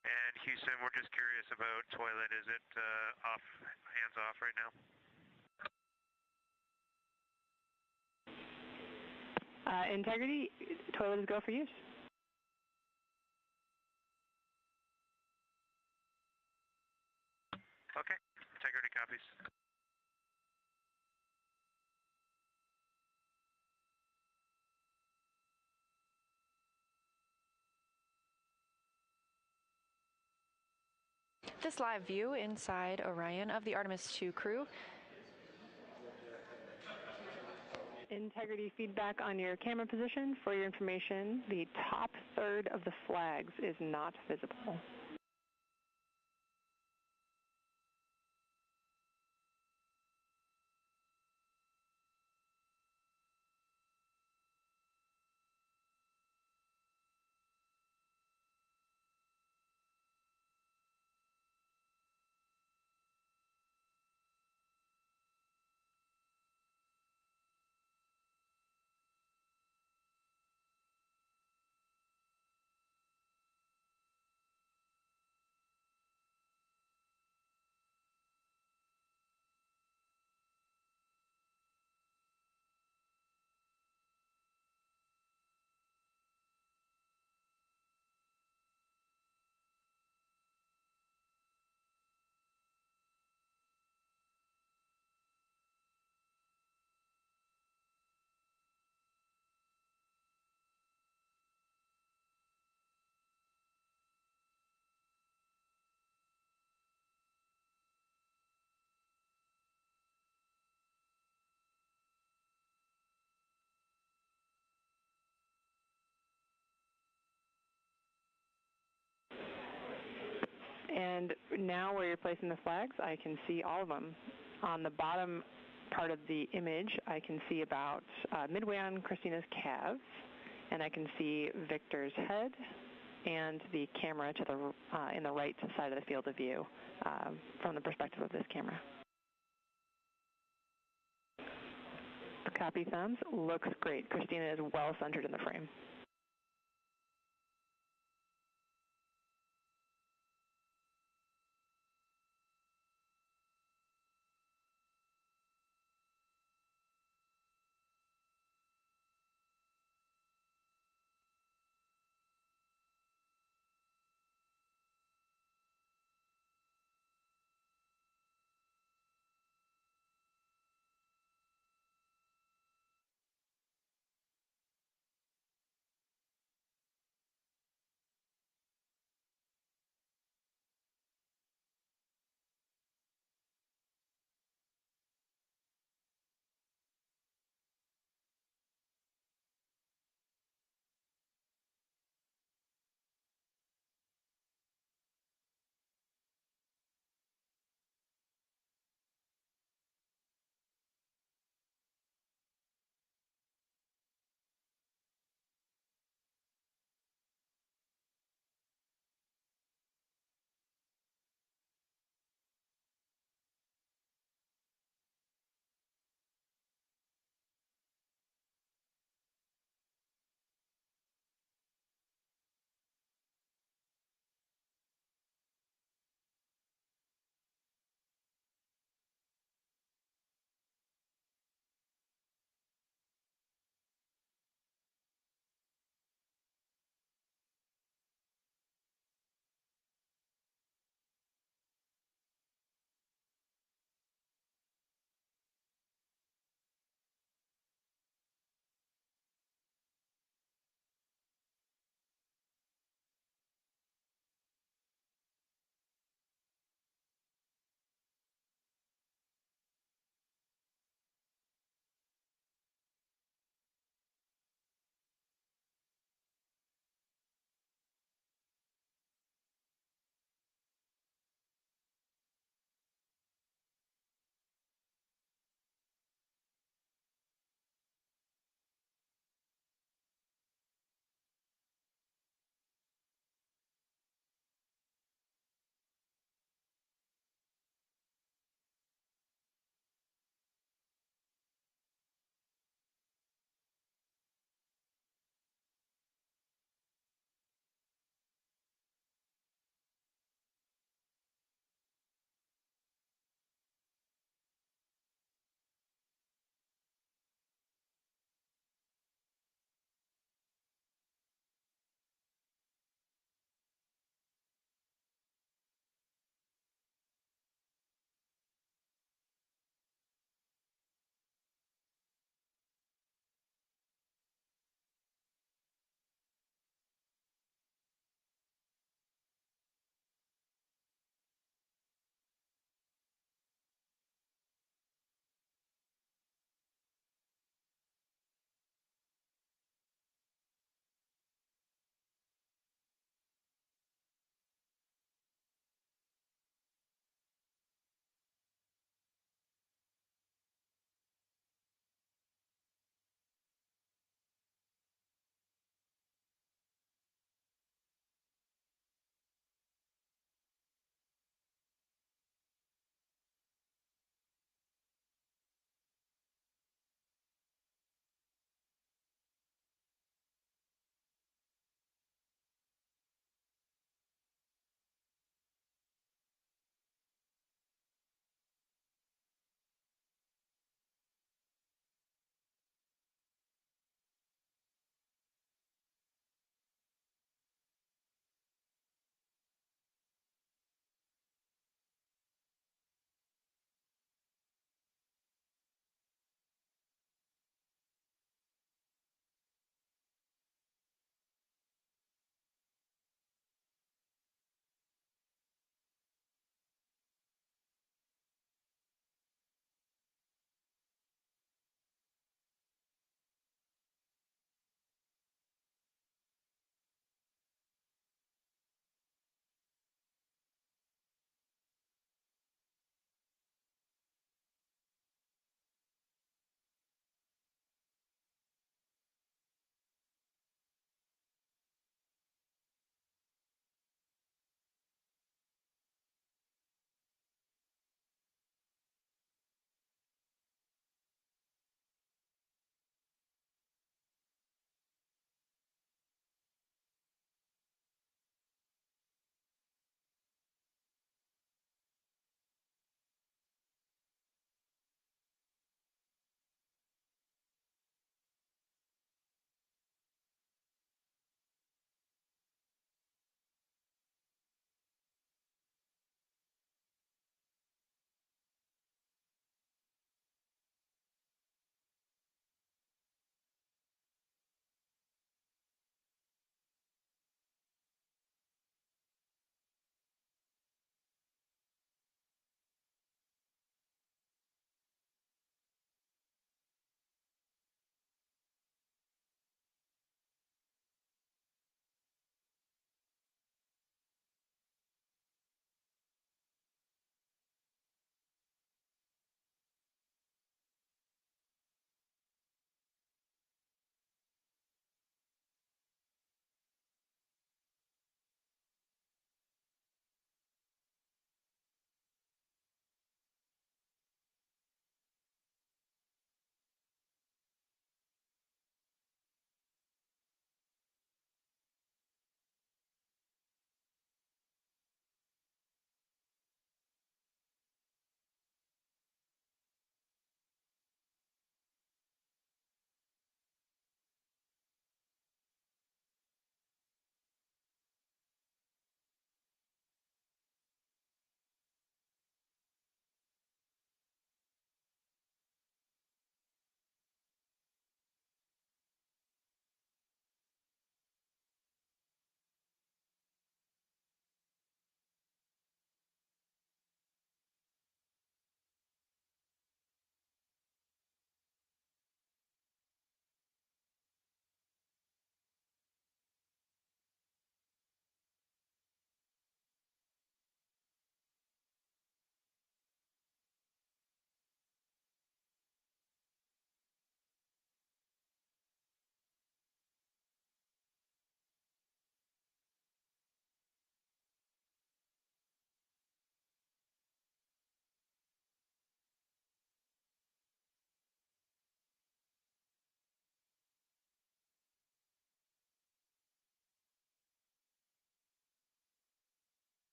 And Houston, we're just curious about toilet. Is it off, hands off right now? Integrity, toilet is go for use. Okay, integrity copies. This live view inside Orion of the Artemis II crew. Integrity feedback on your camera position. For your information, the top third of the flags is not visible. And now where you're placing the flags, I can see all of them. On the bottom part of the image, I can see about midway on Christina's calves, and I can see Victor's head and the camera to the in the right side of the field of view from the perspective of this camera. Copy thumbs. Looks great. Christina is well centered in the frame.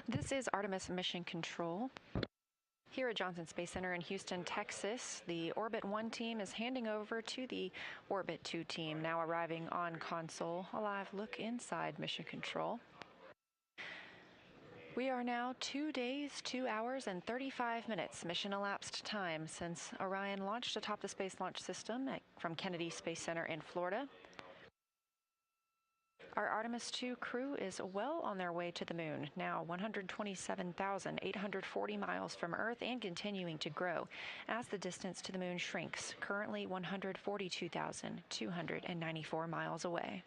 This is Artemis Mission Control. Here at Johnson Space Center in Houston, Texas, the Orbit 1 team is handing over to the Orbit 2 team, now arriving on console. A live look inside Mission Control. We are now 2 days, 2 hours, and 35 minutes mission elapsed time since Orion launched atop the Space Launch System from Kennedy Space Center in Florida. Our Artemis II crew is well on their way to the moon, now 127,840 miles from Earth and continuing to grow as the distance to the moon shrinks, currently 142,294 miles away.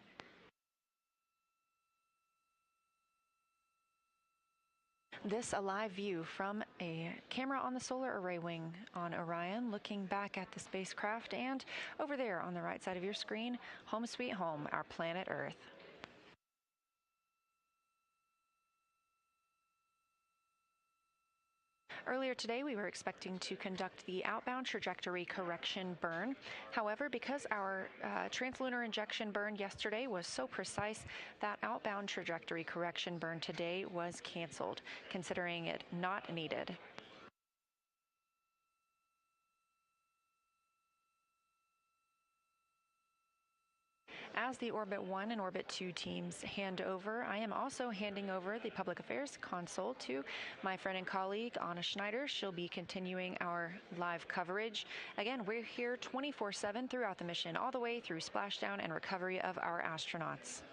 This a live view from a camera on the solar array wing on Orion, looking back at the spacecraft, and over there on the right side of your screen, home sweet home, our planet Earth. Earlier today, we were expecting to conduct the outbound trajectory correction burn. However, because our translunar injection burn yesterday was so precise, that outbound trajectory correction burn today was canceled, considering it not needed. As the Orbit 1 and Orbit 2 teams hand over, I am also handing over the Public Affairs console to my friend and colleague, Anna Schneider. She'll be continuing our live coverage. Again, we're here 24/7 throughout the mission, all the way through splashdown and recovery of our astronauts.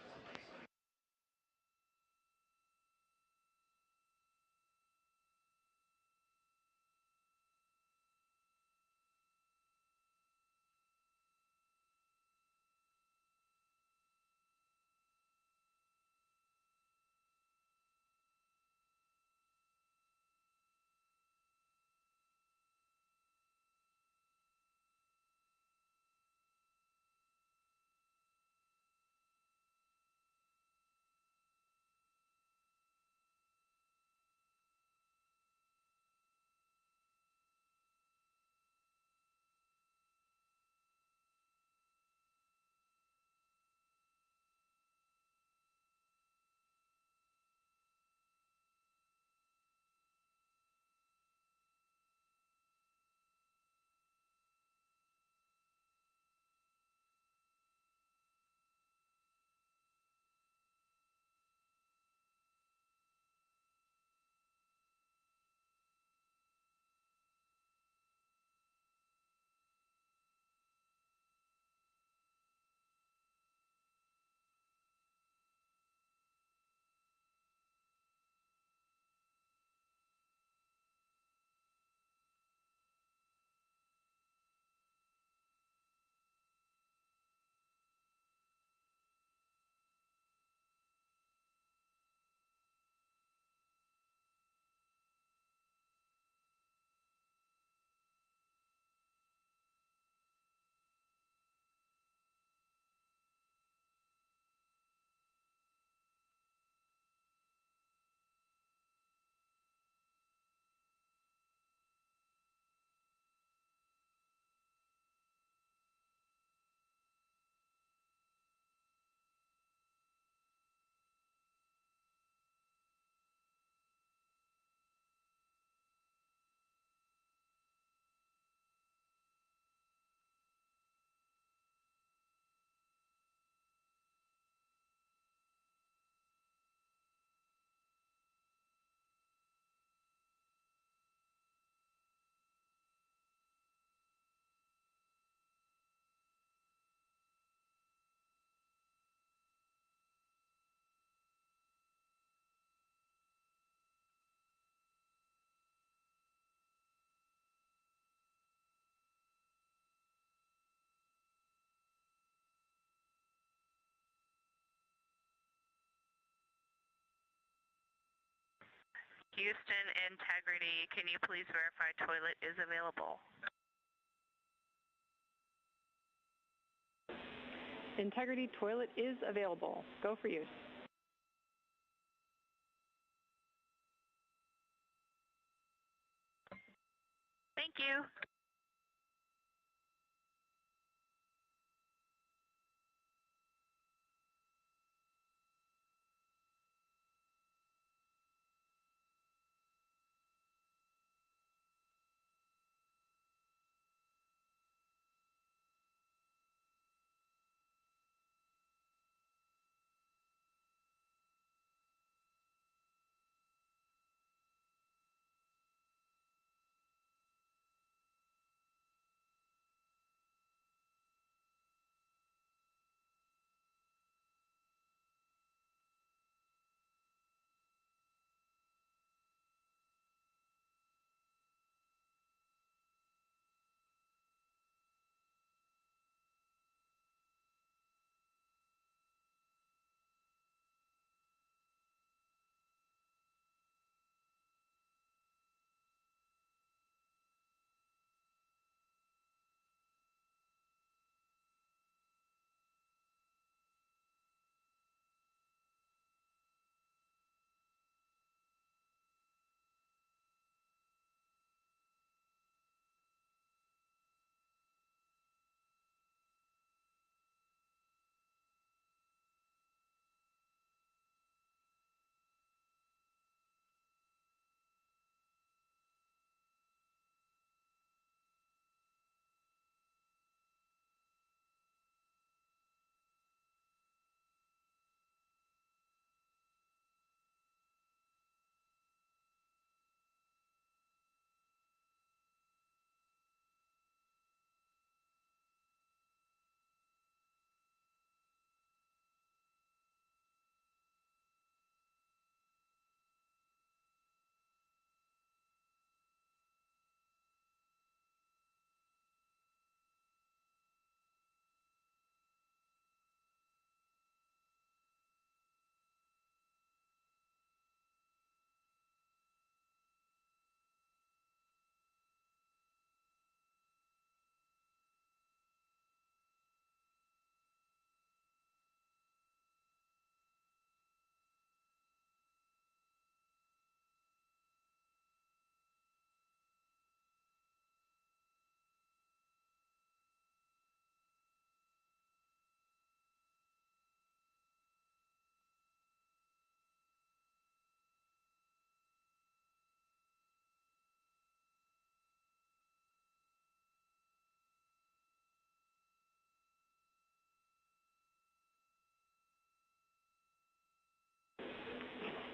Houston Integrity, can you please verify toilet is available? Integrity toilet is available. Go for use. Thank you.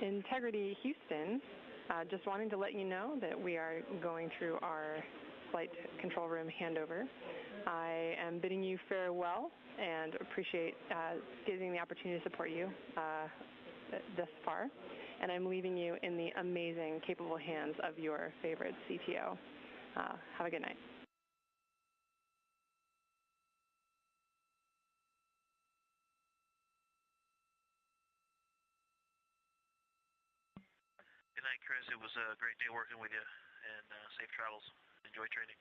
Integrity Houston, just wanting to let you know that we are going through our flight control room handover. I am bidding you farewell and appreciate getting the opportunity to support you thus far. And I'm leaving you in the amazing, capable hands of your favorite CTO. Have a good night. Good night, Chris. It was a great day working with you, and safe travels. Enjoy training.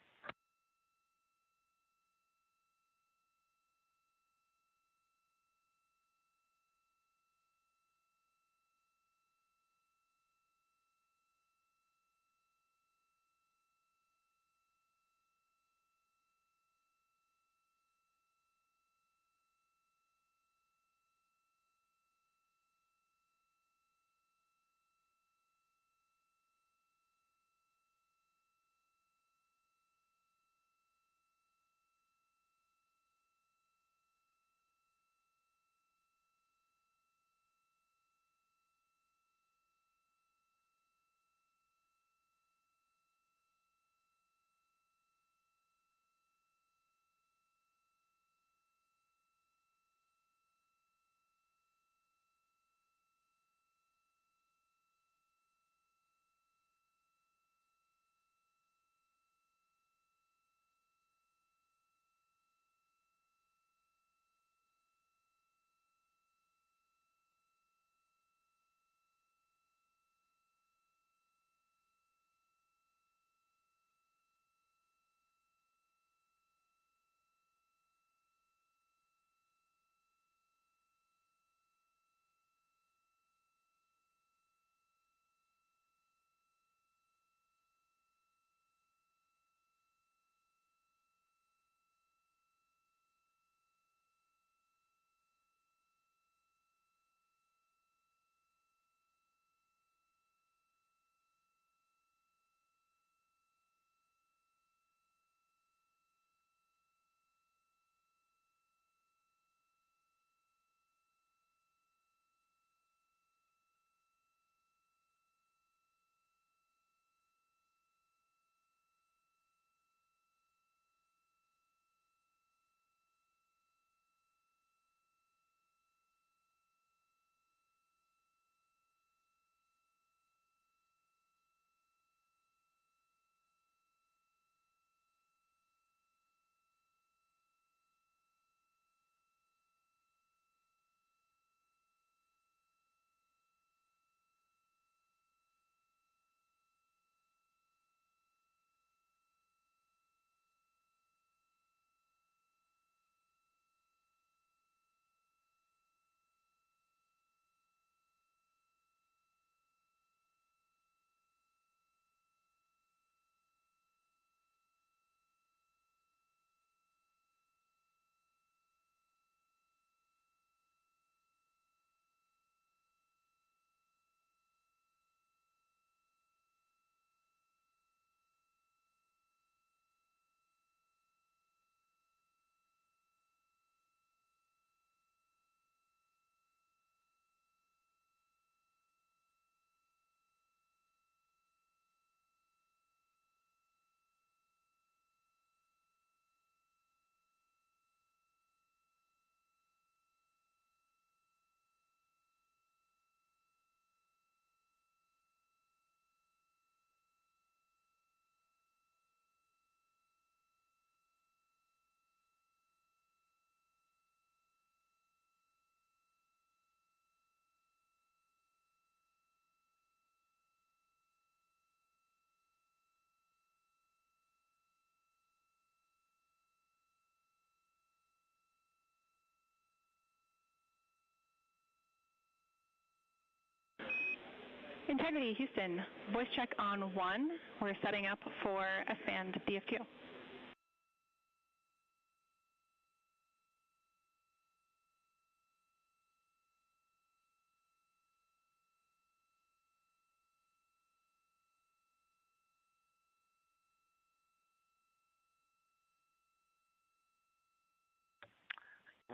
Integrity Houston, voice check on 1. We're setting up for S-band DFQ.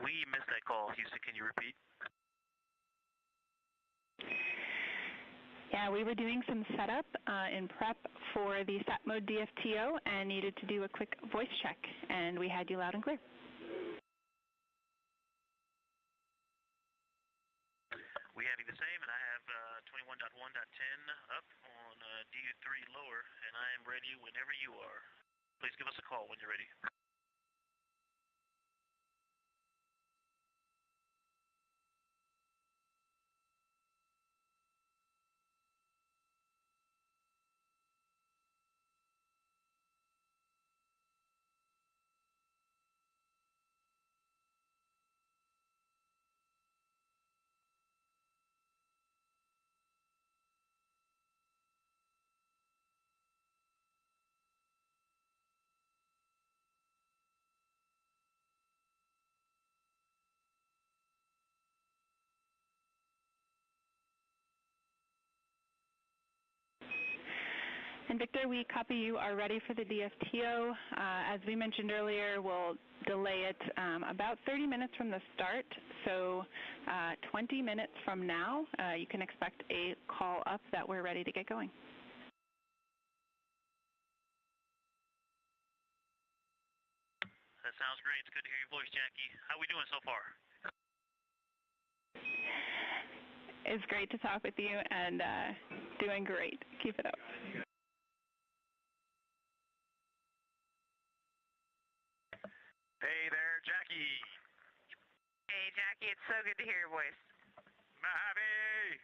We missed that call. Houston, can you repeat? Yeah, we were doing some setup in prep for the sat mode DFTO and needed to do a quick voice check, and we had you loud and clear. We having the same, and I have 21.1.10 up on DU3 lower, and I am ready whenever you are. Please give us a call when you're ready. And Victor, we copy you are ready for the DFTO. As we mentioned earlier, we'll delay it about 30 minutes from the start. So 20 minutes from now, you can expect a call up that we're ready to get going. That sounds great. It's good to hear your voice, Jackie. How are we doing so far? It's great to talk with you, and doing great. Keep it up. Hey there, Jackie. Hey, Jackie, it's so good to hear your voice. Mojave.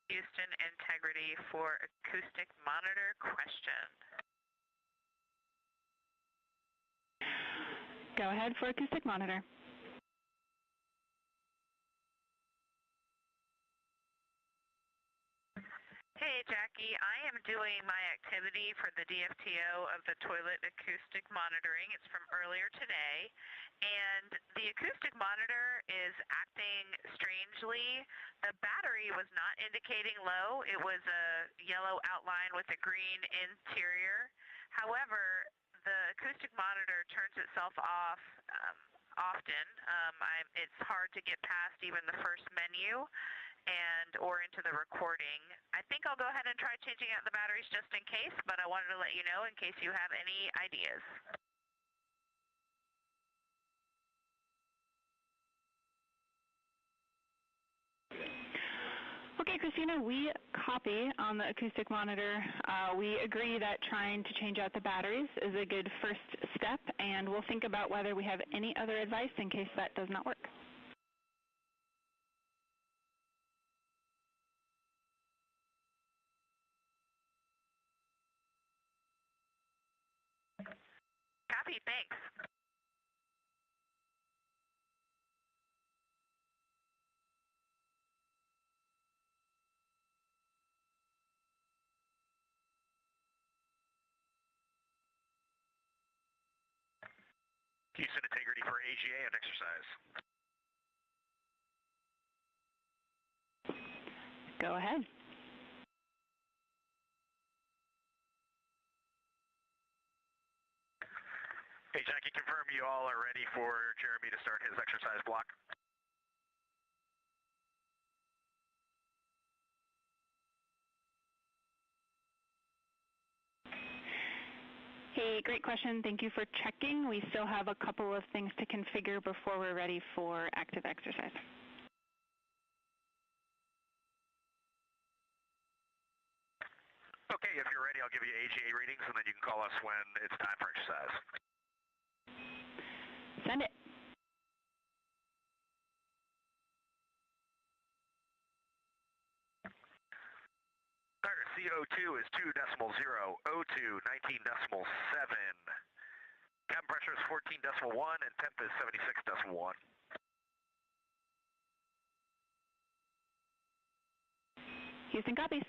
Houston integrity for acoustic monitor question. Go ahead for acoustic monitor. Hey, Jackie, I am doing my activity for the DFTO of the toilet acoustic monitoring. It's from earlier today, and the acoustic monitor is acting strangely. The battery was not indicating low. It was a yellow outline with a green interior. However, the acoustic monitor turns itself off often. It's hard to get past even the first menu or into the recording. I think I'll go ahead and try changing out the batteries just in case, but I wanted to let you know in case you have any ideas. Okay, Christina, we copy on the acoustic monitor. We agree that trying to change out the batteries is a good first step, and we'll think about whether we have any other advice in case that does not work. Copy, thanks. Houston integrity for AGA and exercise. Go ahead. Hey, Jackie, confirm you all are ready for Jeremy to start his exercise block. Hey, great question. Thank you for checking. We still have a couple of things to configure before we're ready for active exercise. Okay, if you're ready, I'll give you AGA readings, and then you can call us when it's time for exercise. Send it. Carter, CO2 is 2.0, O2 19.7. Cabin pressure is 14.1, and temp is 76.1. Houston copies.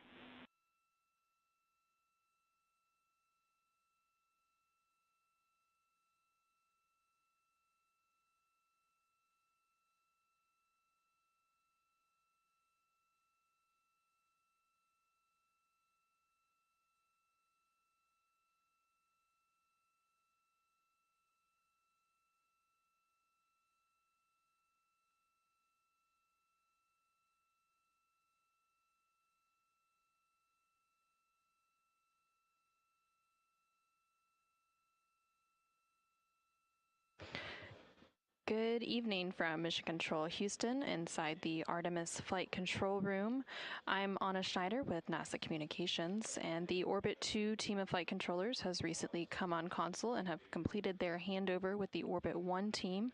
Good evening from Mission Control Houston inside the Artemis Flight Control Room. I'm Anna Schneider with NASA Communications, and the Orbit 2 team of flight controllers has recently come on console and have completed their handover with the Orbit 1 team.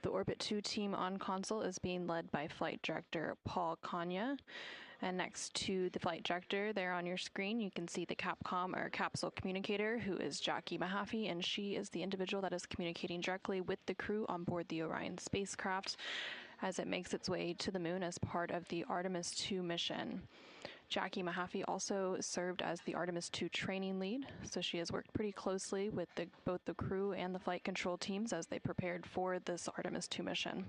The Orbit 2 team on console is being led by Flight Director Paul Kanya. And next to the flight director there on your screen, you can see the Capcom or capsule communicator, who is Jackie Mahaffey, and she is the individual that is communicating directly with the crew on board the Orion spacecraft as it makes its way to the moon as part of the Artemis II mission. Jackie Mahaffey also served as the Artemis II training lead, so she has worked pretty closely with both the crew and the flight control teams as they prepared for this Artemis II mission.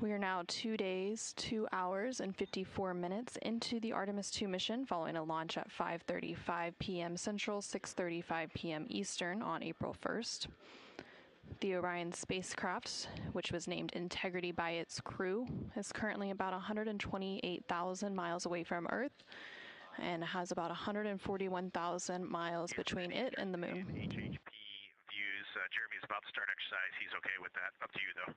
We are now 2 days, 2 hours, and 54 minutes into the Artemis II mission, following a launch at 5:35 p.m. Central, 6:35 p.m. Eastern on April 1st. The Orion spacecraft, which was named Integrity by its crew, is currently about 128,000 miles away from Earth and has about 141,000 miles between it and the moon. HHP views Jeremy is about to start exercise. He's okay with that. Up to you, though.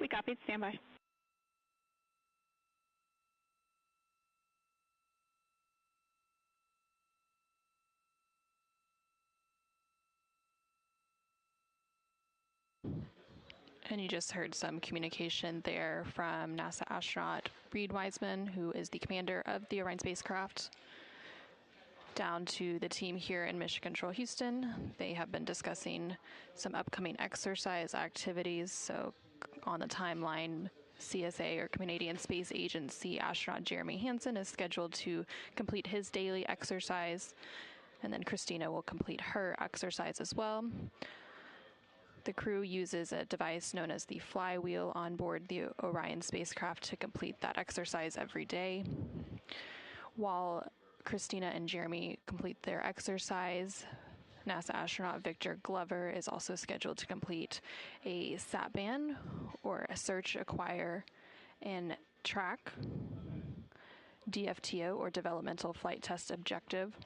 We copied. Stand by. And you just heard some communication there from NASA astronaut Reed Wiseman, who is the commander of the Orion spacecraft, down to the team here in Mission Control Houston. They have been discussing some upcoming exercise activities. So on the timeline, CSA, or Canadian Space Agency astronaut Jeremy Hansen, is scheduled to complete his daily exercise, and then Christina will complete her exercise as well. The crew uses a device known as the flywheel on board the Orion spacecraft to complete that exercise every day. While Christina and Jeremy complete their exercise, NASA astronaut Victor Glover is also scheduled to complete a SATBAN, or a search, acquire, and track DFTO, or developmental flight test objective.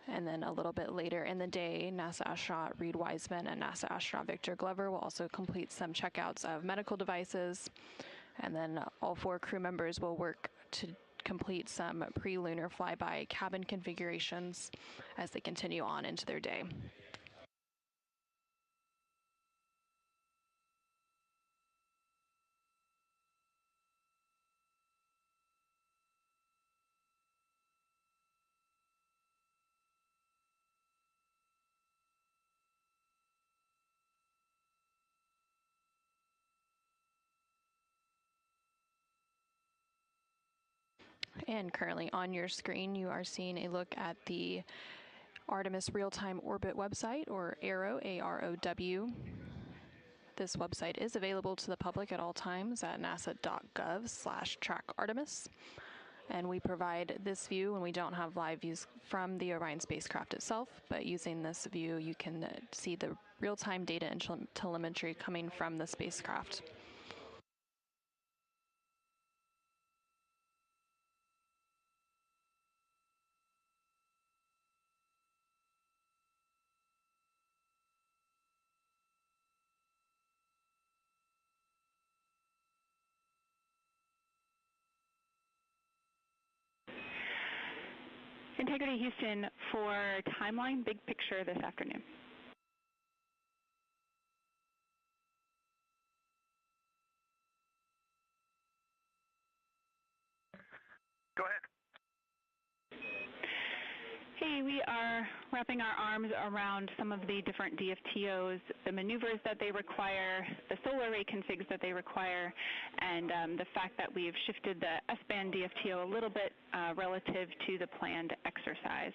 And then a little bit later in the day, NASA astronaut Reed Wiseman and NASA astronaut Victor Glover will also complete some checkouts of medical devices. And then all 4 crew members will work to complete some pre-lunar flyby cabin configurations as they continue on into their day. And currently on your screen, you are seeing a look at the Artemis Real-Time Orbit website, or AROW, AROW. This website is available to the public at all times at nasa.gov/trackartemis. And we provide this view when we don't have live views from the Orion spacecraft itself, but using this view, you can see the real-time data and telemetry coming from the spacecraft. Integrity Houston for timeline, big picture this afternoon. we are wrapping our arms around some of the different DFTOs, the maneuvers that they require, the solar array configs that they require, and the fact that we've shifted the S-band DFTO a little bit relative to the planned exercise.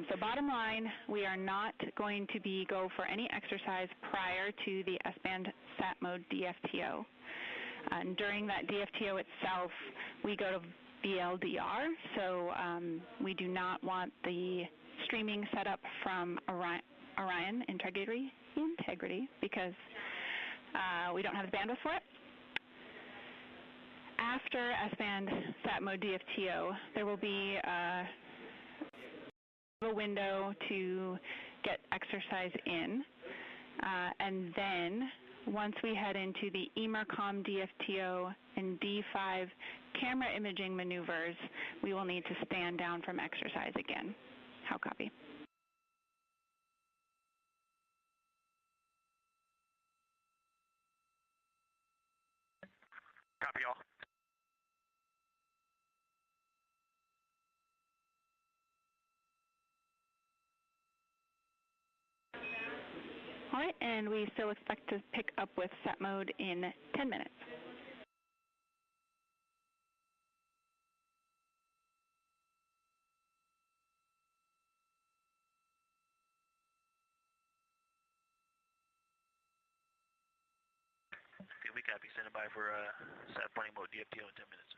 So bottom line, we are not going to go for any exercise prior to the S-band sat mode DFTO. And during that DFTO itself, we go to BLDR, so we do not want the streaming set up from Orion Integrity because we don't have the bandwidth for it. After S-band sat mode DFTO, there will be a window to get exercise in, and then once we head into the EMERCOM DFTO and D5 camera imaging maneuvers, we will need to stand down from exercise again. How copy? Copy all. All right, and we still expect to pick up with sat mode in 10 minutes. Okay, we copy. Standing by for sat pointing mode DFTO in 10 minutes.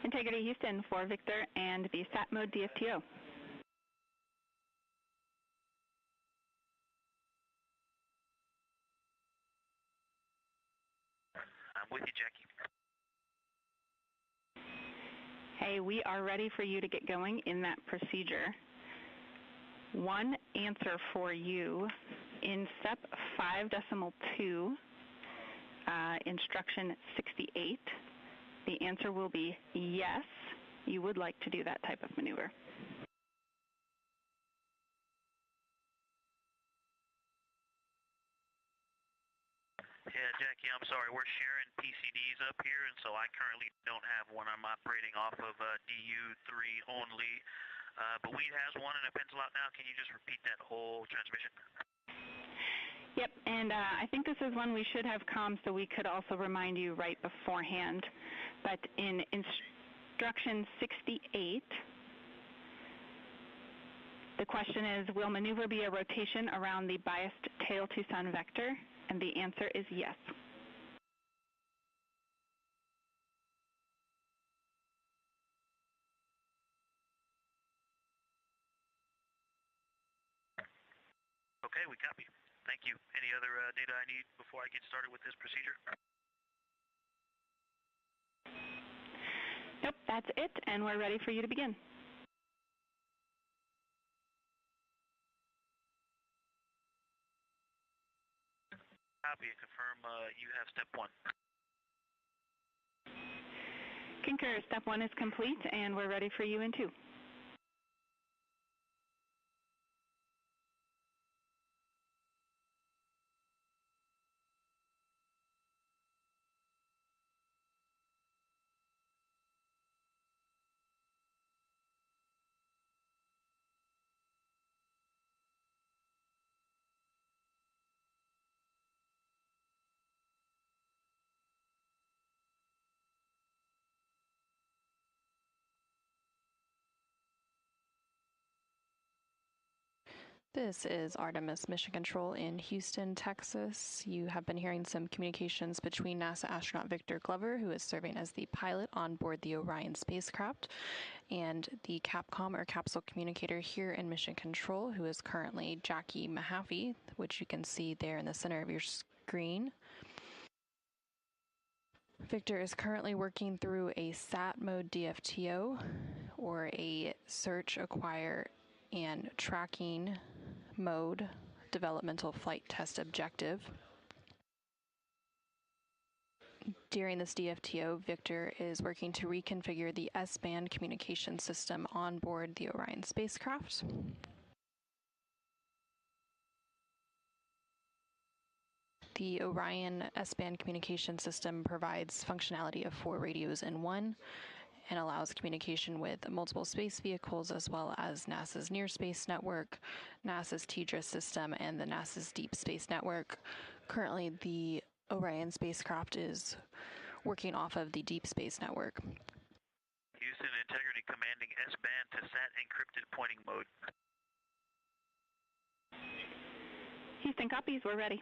Integrity Houston for Victor and the SAT mode DFTO. I'm with you, Jackie. Hey, we are ready for you to get going in that procedure. One answer for you in step 5.2, instruction 68. The answer will be yes, you would like to do that type of maneuver. Yeah, Jackie, I'm sorry. We're sharing PCDs up here, and so I currently don't have one. I'm operating off of DU3 only. But Weed has one and a pencil out now. Can you just repeat that whole transmission? Yep, and I think this is one we should have comms so we could also remind you right beforehand. But in instruction 68, the question is, will maneuver be a rotation around the biased tail to sun vector? And the answer is yes. Okay, we copy. Thank you. Any other data I need before I get started with this procedure? Nope, that's it, and we're ready for you to begin. Copy and confirm you have step 1. Concur, step 1 is complete, and we're ready for you in 2. This is Artemis Mission Control in Houston, Texas. You have been hearing some communications between NASA astronaut Victor Glover, who is serving as the pilot on board the Orion spacecraft, and the Capcom or capsule communicator here in Mission Control, who is currently Jackie Mahaffey, which you can see there in the center of your screen. Victor is currently working through a SAT mode DFTO, or a search, acquire, and tracking mode developmental flight test objective. During this DFTO, Victor is working to reconfigure the S-band communication system on board the Orion spacecraft. The Orion S-band communication system provides functionality of 4 radios in one, and allows communication with multiple space vehicles, as well as NASA's Near Space Network, NASA's TDRS system, and the NASA's Deep Space Network. Currently, the Orion spacecraft is working off of the Deep Space Network. Houston Integrity commanding S-band to SAT encrypted pointing mode. Houston copies, we're ready.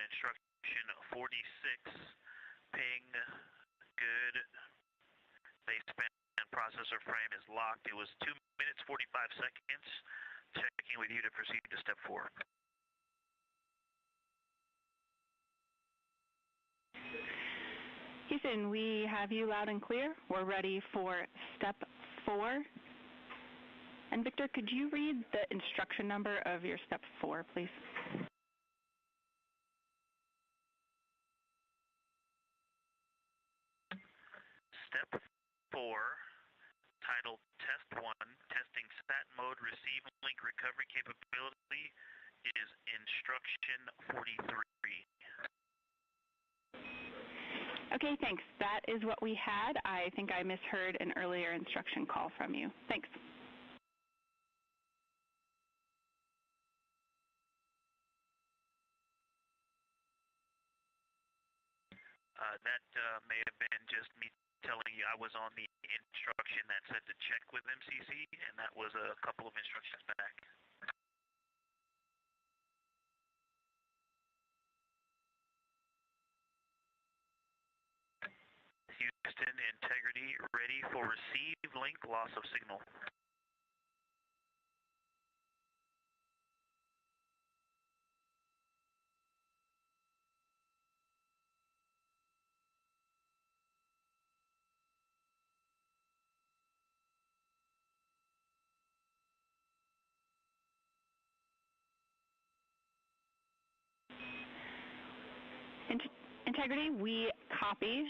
instruction 46, ping, good. Baseband processor frame is locked. It was 2 minutes 45 seconds. Checking with you to proceed to step 4. Houston, we have you loud and clear. We're ready for step 4. And Victor, could you read the instruction number of your step 4, please? Step 4, titled Test 1, Testing SAT Mode Receive Link Recovery Capability, is instruction 43. Okay, thanks. That is what we had. I think I misheard an earlier instruction call from you. Thanks. That may have been just me telling you I was on the instruction that said to check with MCC, and that was a couple of instructions back. Houston, integrity, ready for receive link loss of signal. Integrity, we copy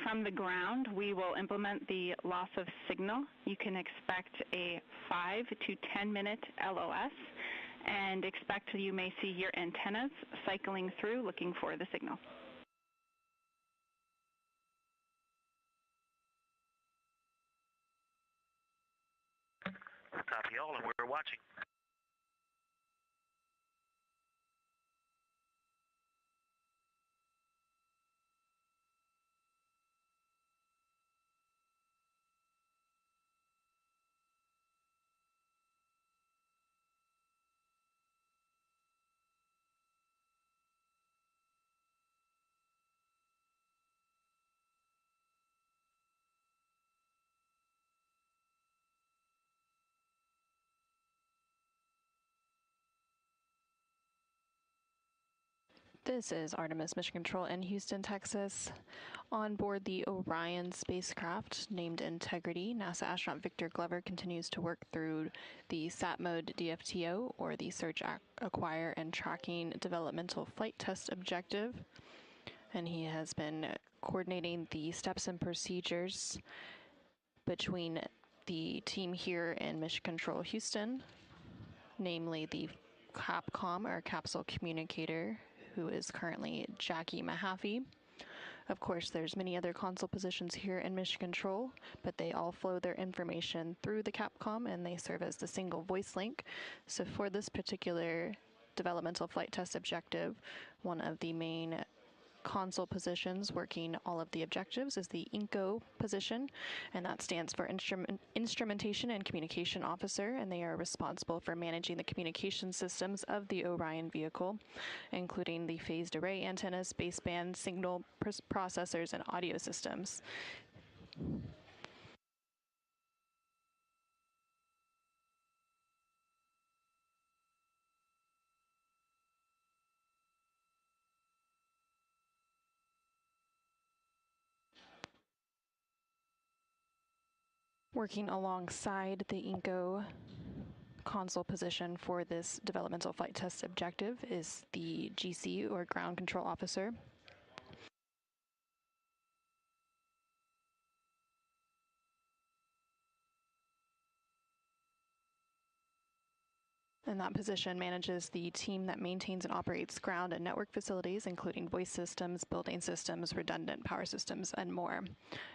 from the ground. We will implement the loss of signal. You can expect a 5 to 10 minute LOS and expect you may see your antennas cycling through looking for the signal. Copy all, and we're watching. This is Artemis Mission Control in Houston, Texas. On board the Orion spacecraft named Integrity, NASA astronaut Victor Glover continues to work through the SAT mode DFTO, or the Search, Acquire, and Tracking Developmental Flight Test Objective. And he has been coordinating the steps and procedures between the team here in Mission Control Houston, namely the CAPCOM, or Capsule Communicator, who is currently Jackie Mahaffey. Of course, there's many other console positions here in Mission Control, but they all flow their information through the Capcom, and they serve as the single voice link. So for this particular developmental flight test objective, one of the main console positions working all of the objectives is the INCO position, and that stands for Instrumentation and Communication Officer, and they are responsible for managing the communication systems of the Orion vehicle, including the phased array antennas, baseband, signal processors, and audio systems. Working alongside the INCO console position for this developmental flight test objective is the GC, or Ground Control Officer. And that position manages the team that maintains and operates ground and network facilities, including voice systems, building systems, redundant power systems, and more.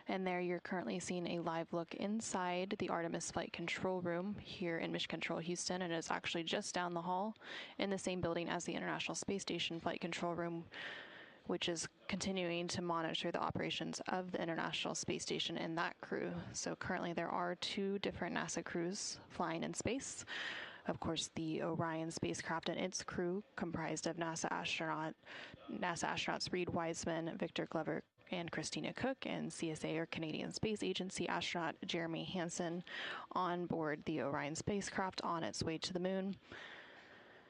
And there you're currently seeing a live look inside the Artemis Flight Control Room here in Mission Control Houston, and it's actually just down the hall in the same building as the International Space Station Flight Control Room, which is continuing to monitor the operations of the International Space Station and that crew. So currently there are 2 different NASA crews flying in space. Of course, the Orion spacecraft and its crew, comprised of NASA astronauts Reed Wiseman, Victor Glover, and Christina Cook, and CSA or Canadian Space Agency astronaut Jeremy Hansen, on board the Orion spacecraft on its way to the moon.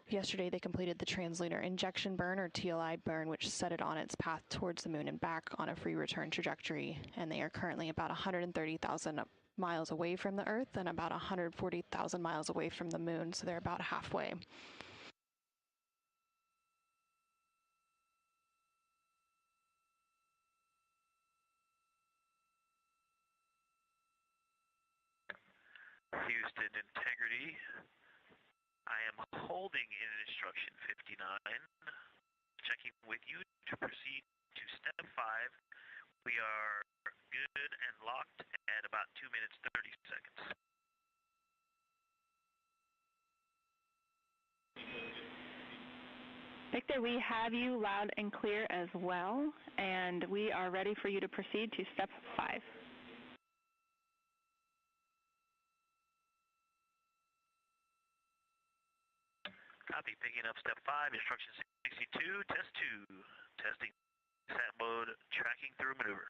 Yesterday, they completed the translunar injection burn, or TLI burn, which set it on its path towards the moon and back on a free return trajectory, and they are currently about 130,000 miles away from the Earth and about 140,000 miles away from the moon, so they're about halfway. Houston Integrity, I am holding in instruction 59, checking with you to proceed to step 5. We are good and locked at about 2 minutes 30 seconds. Victor, we have you loud and clear as well, and we are ready for you to proceed to step 5. Copy, picking up step 5, instruction 62, test 2, testing sat mode, tracking through maneuver.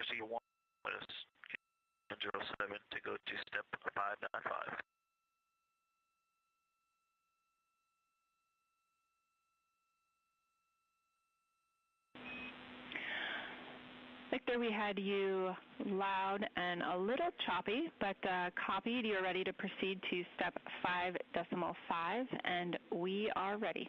Jersey 1 West 107 to go to step 595. Victor, we had you loud and a little choppy, but copied. You're ready to proceed to step 5.5, and we are ready.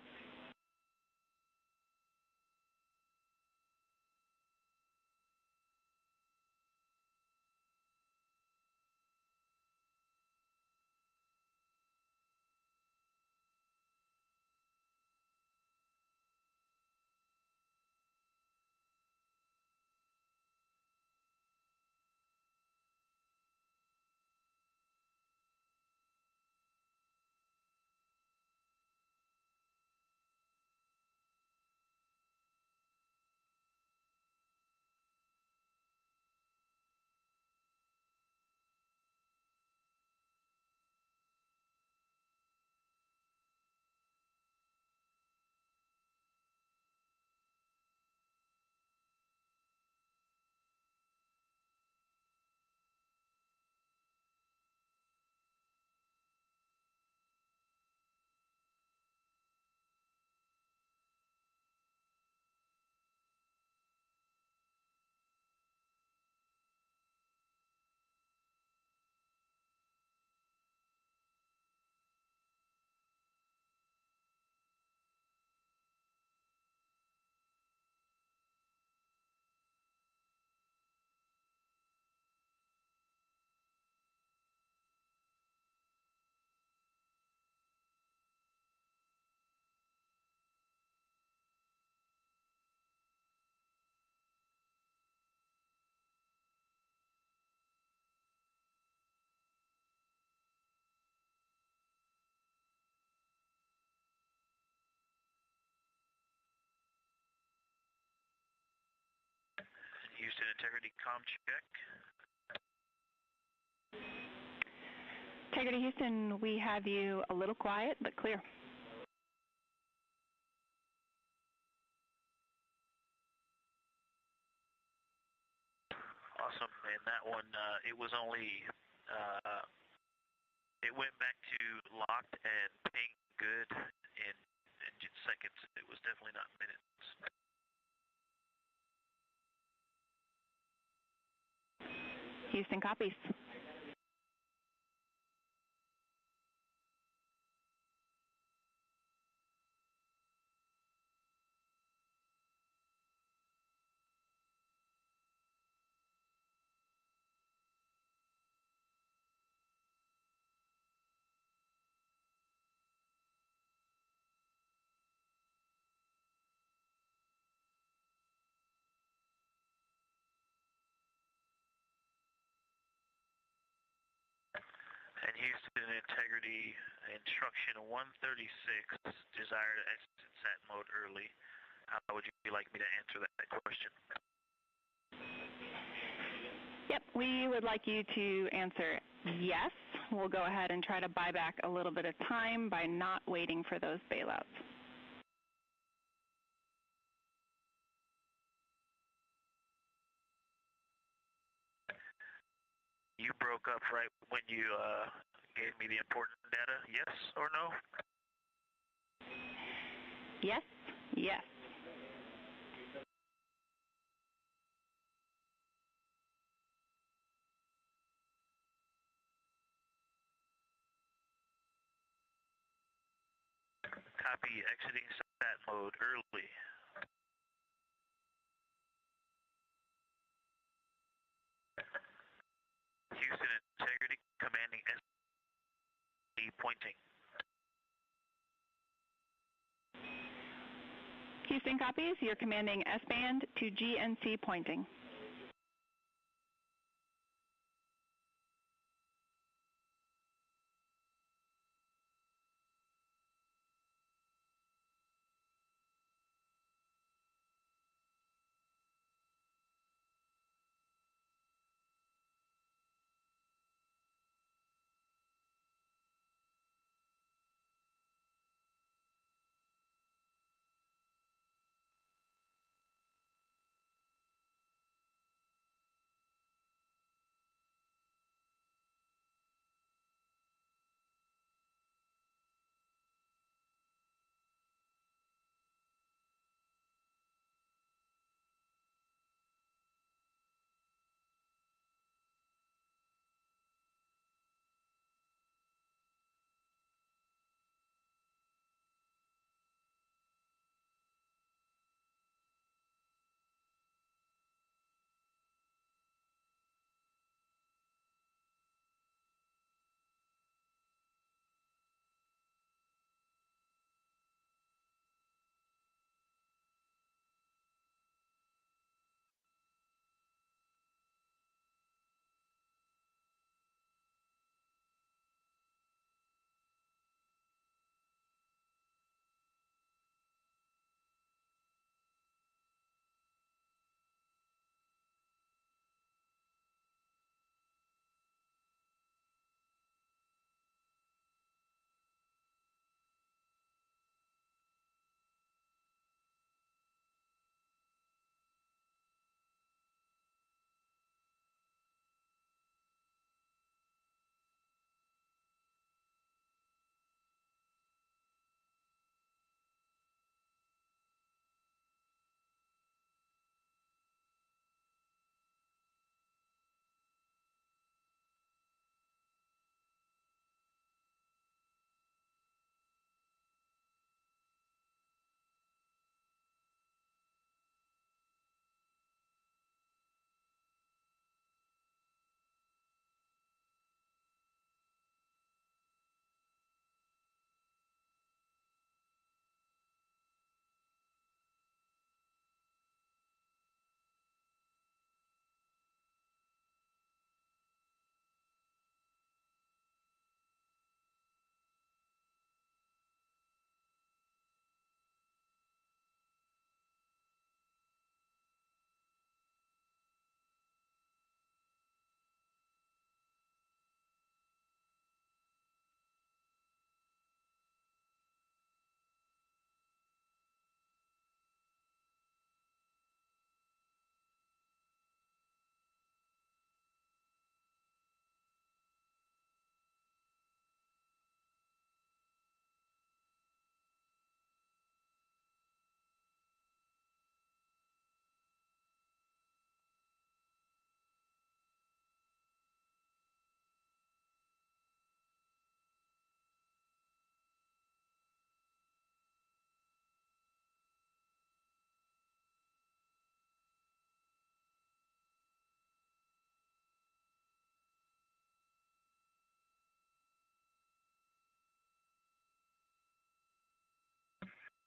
Houston Integrity comm check. Integrity Houston, we have you a little quiet, but clear. Awesome, and that one, it was only, it went back to locked and ping good in seconds. It was definitely not minutes. Houston copies. And Houston Integrity instruction 136, desire to exit sat mode early. How would you like me to answer that question? Yep, we would like you to answer yes. We'll go ahead and try to buy back a little bit of time by not waiting for those bailouts. You broke up right when you gave me the important data, yes or no? Yes, yes. Copy, exiting sat mode early. Houston Integrity, commanding SD pointing. Houston copies. You're commanding S-band to GNC pointing.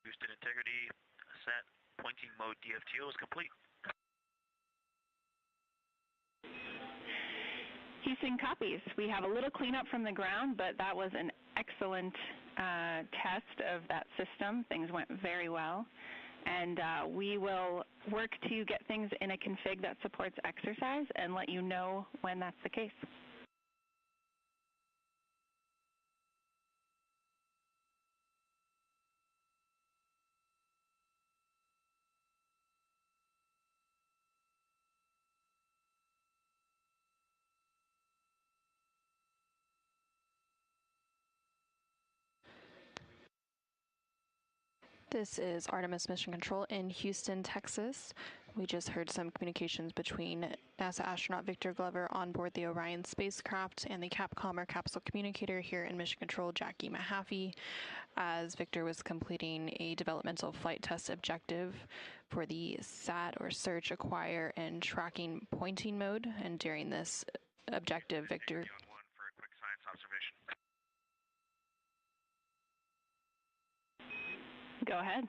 Houston integrity, sat pointing mode DFTO is complete. Houston copies. We have a little cleanup from the ground, but that was an excellent test of that system. Things went very well. And we will work to get things in a config that supports exercise and let you know when that's the case. This is Artemis Mission Control in Houston, Texas. We just heard some communications between NASA astronaut Victor Glover on board the Orion spacecraft and the Capcom or capsule communicator here in Mission Control, Jackie Mahaffey, as Victor was completing a developmental flight test objective for the SAT or search, acquire, and tracking pointing mode. And during this objective, Victor... For a quick science observation. Go ahead.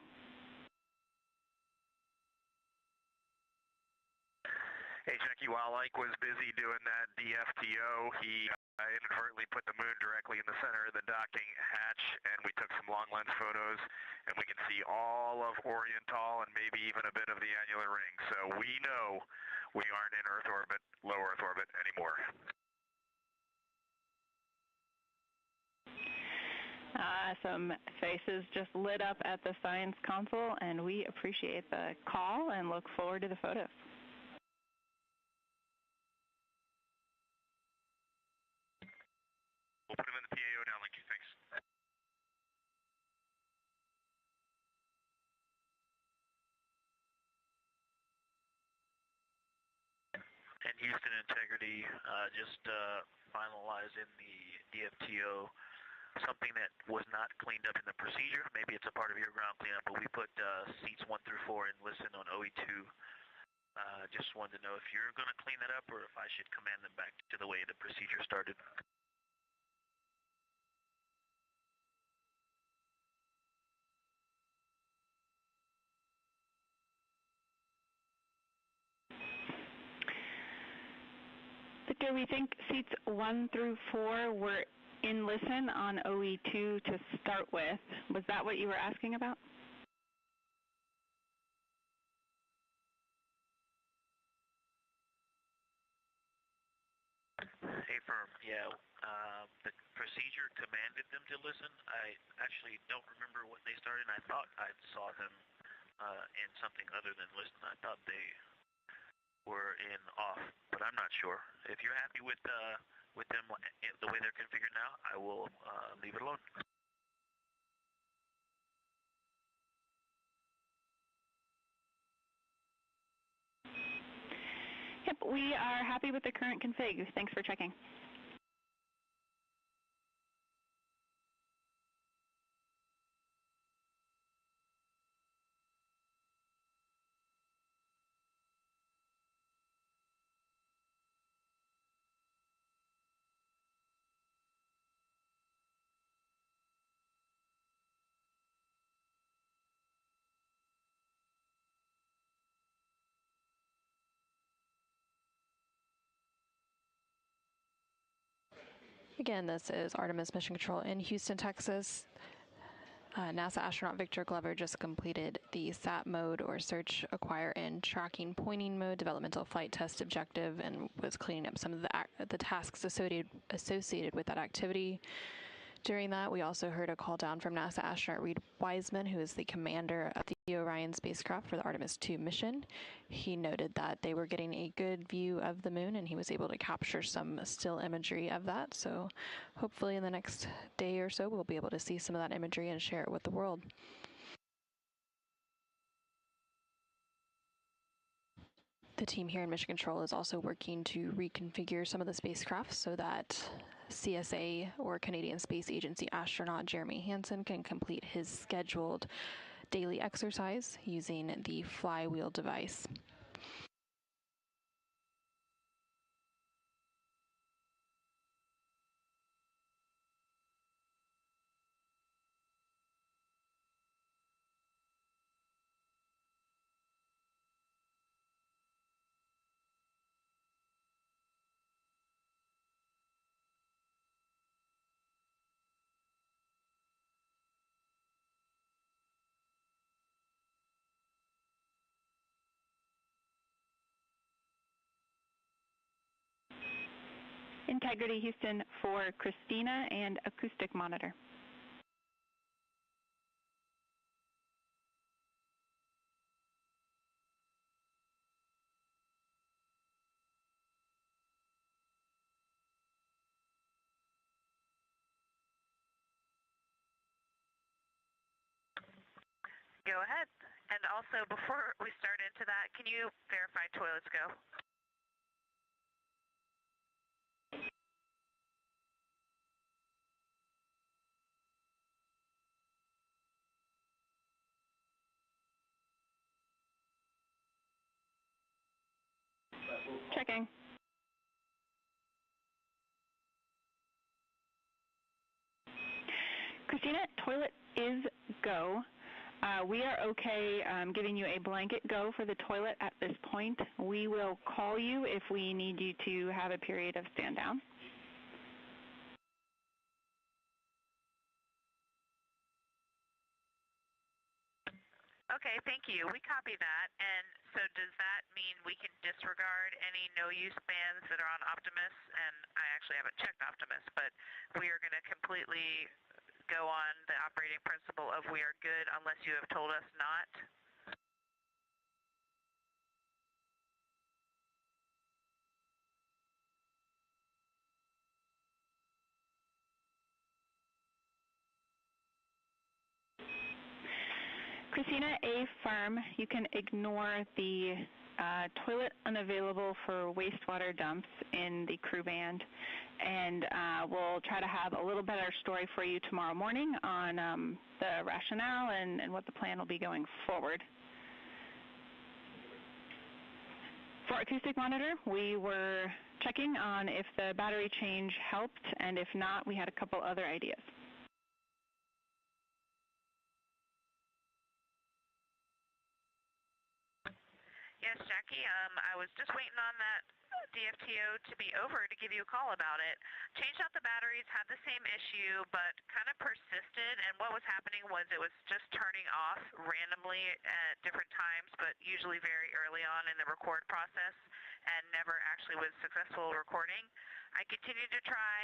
Hey, Jackie, while Ike was busy doing that DFTO, he inadvertently put the moon directly in the center of the docking hatch, and we took some long lens photos, and we can see all of Oriental and maybe even a bit of the annular ring. So we know we aren't in Earth orbit, low Earth orbit anymore. Some faces just lit up at the science console, and we appreciate the call and look forward to the photos. We'll put them in the PAO now, Linky. Thanks. And Houston integrity, just finalizing the DFTO. Something that was not cleaned up in the procedure. Maybe it's a part of your ground cleanup, but we put seats 1 through 4 in listen on OE2. Just wanted to know if you're going to clean that up or if I should command them back to the way the procedure started. Victor, we think seats 1 through 4 were in listen on OE2 to start with. Was that what you were asking about? Hey, firm. Yeah, the procedure commanded them to listen. I actually don't remember what they started. I thought I saw them in something other than listen. I thought they were in off, but I'm not sure. If you're happy with them the way they're configured now, I will leave it alone. Yep, we are happy with the current config. Thanks for checking. Again, this is Artemis Mission Control in Houston, Texas. NASA astronaut Victor Glover just completed the SAT mode or search, acquire, and tracking pointing mode developmental flight test objective and was cleaning up some of the tasks associated with that activity. During that, we also heard a call down from NASA astronaut Reed Wiseman, who is the commander of the Orion spacecraft for the Artemis II mission. He noted that they were getting a good view of the moon, and he was able to capture some still imagery of that. So hopefully in the next day or so, we'll be able to see some of that imagery and share it with the world. The team here in Mission Control is also working to reconfigure some of the spacecraft so that CSA or Canadian Space Agency astronaut Jeremy Hansen can complete his scheduled daily exercise using the flywheel device. Integrity Houston for Christina and acoustic monitor. Go ahead. And also, before we start into that, can you verify toilets go? Checking. Christina, toilet is go. We are okay giving you a blanket go for the toilet at this point. We will call you if we need you to have a period of stand down. Okay, thank you. We copy that. And so does that mean we can disregard any no-use bans that are on Optimus? And I actually haven't checked Optimus, but we are going to completely go on the operating principle of we are good unless you have told us not? Christina, affirm. You can ignore the toilet unavailable for wastewater dumps in the crew band, and we'll try to have a little better story for you tomorrow morning on the rationale and what the plan will be going forward. For acoustic monitor, we were checking on if the battery change helped, and if not, we had a couple other ideas. Yes, Jackie, I was just waiting on that DFTO to be over to give you a call about it. Changed out the batteries, had the same issue, but kind of persisted, and what was happening was it was just turning off randomly at different times, but usually very early on in the record process, and never actually was successful recording. I continued to try,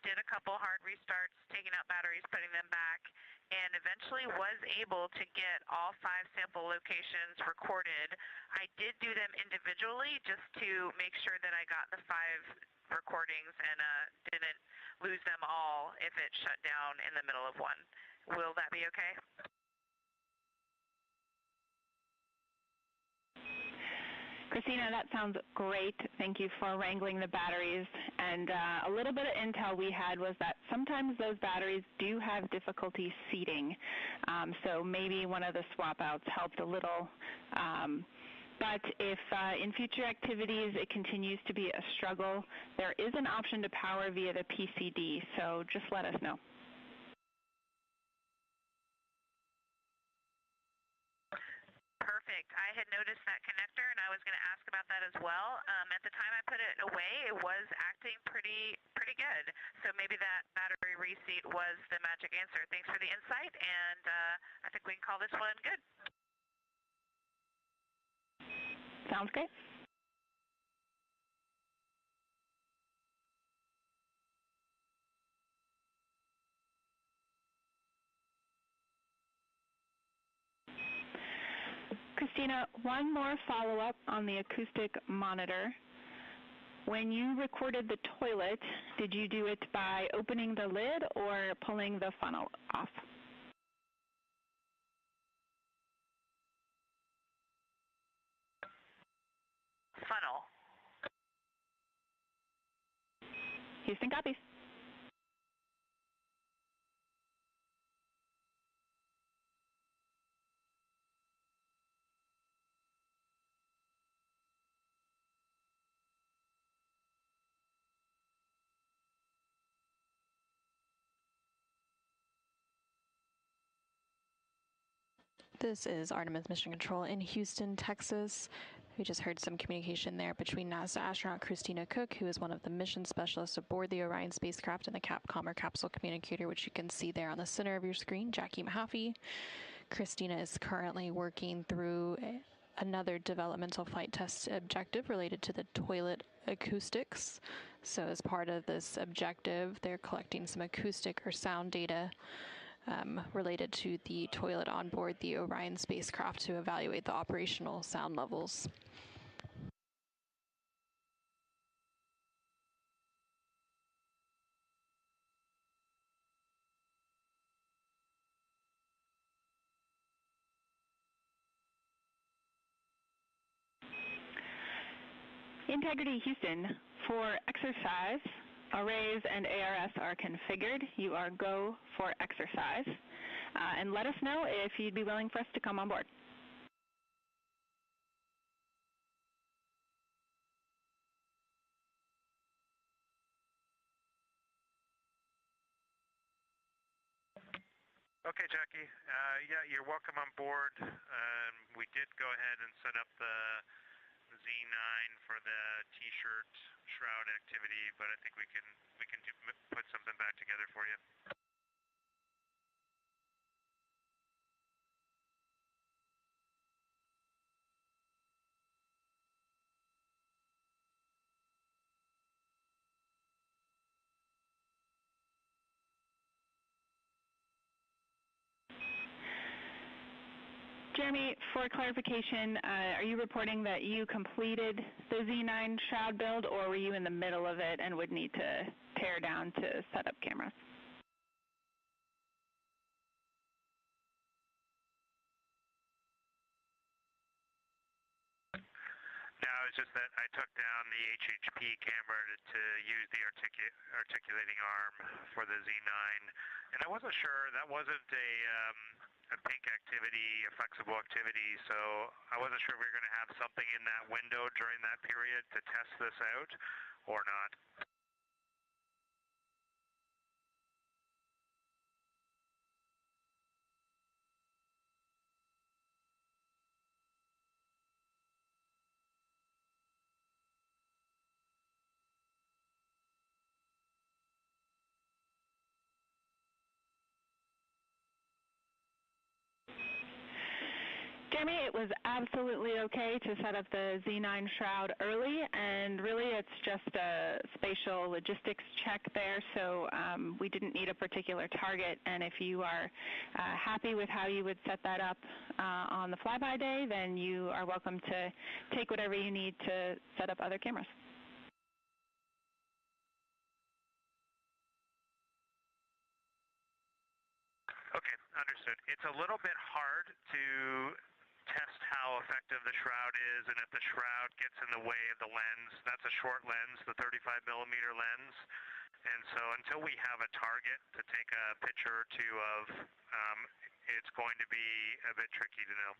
did a couple hard restarts, taking out batteries, putting them back, and eventually was able to get all 5 sample locations recorded. I did do them individually just to make sure that I got the 5 recordings and didn't lose them all if it shut down in the middle of one. Will that be okay? Christina, that sounds great. Thank you for wrangling the batteries. And a little bit of intel we had was that sometimes those batteries do have difficulty seating. So maybe one of the swap outs helped a little. But if in future activities it continues to be a struggle, there is an option to power via the PCD. So just let us know. Perfect. I had noticed that connector, and I was going to ask about that as well. At the time I put it away, it was acting pretty good. So maybe that battery reseat was the magic answer. Thanks for the insight, and I think we can call this one good. Sounds great. Christina, one more follow-up on the acoustic monitor. When you recorded the toilet, did you do it by opening the lid or pulling the funnel off? Funnel. Houston copies. This is Artemis Mission Control in Houston, Texas. We just heard some communication there between NASA astronaut Christina Cook, who is one of the mission specialists aboard the Orion spacecraft, and the Capcom or capsule communicator, which you can see there on the center of your screen, Jackie Mahaffey. Christina is currently working through another developmental flight test objective related to the toilet acoustics. So as part of this objective, they're collecting some acoustic or sound data related to the toilet on board the Orion spacecraft to evaluate the operational sound levels. Integrity Houston, for exercise, arrays and ARS are configured. You are go for exercise. And let us know if you'd be willing for us to come on board. Okay, Jackie. Yeah, you're welcome on board. We did go ahead and set up the Z9 for the T-shirt shroud activity, but I think we can put something back together for you. Jeremy, for clarification, are you reporting that you completed the Z9 shroud build, or were you in the middle of it and would need to tear down to set up cameras? No, it's just that I took down the HHP camera to use the articulating arm for the Z9, and I wasn't sure, that wasn't a pink activity, a flexible activity, so I wasn't sure if we were going to have something in that window during that period to test this out or not. Jeremy, it was absolutely okay to set up the Z9 shroud early, and really it's just a spatial logistics check there, so we didn't need a particular target, and if you are happy with how you would set that up on the flyby day, then you are welcome to take whatever you need to set up other cameras. Okay, understood. It's a little bit hard to test how effective the shroud is, and if the shroud gets in the way of the lens, that's a short lens, the 35 millimeter lens, and so until we have a target to take a picture or two of, it's going to be a bit tricky to know.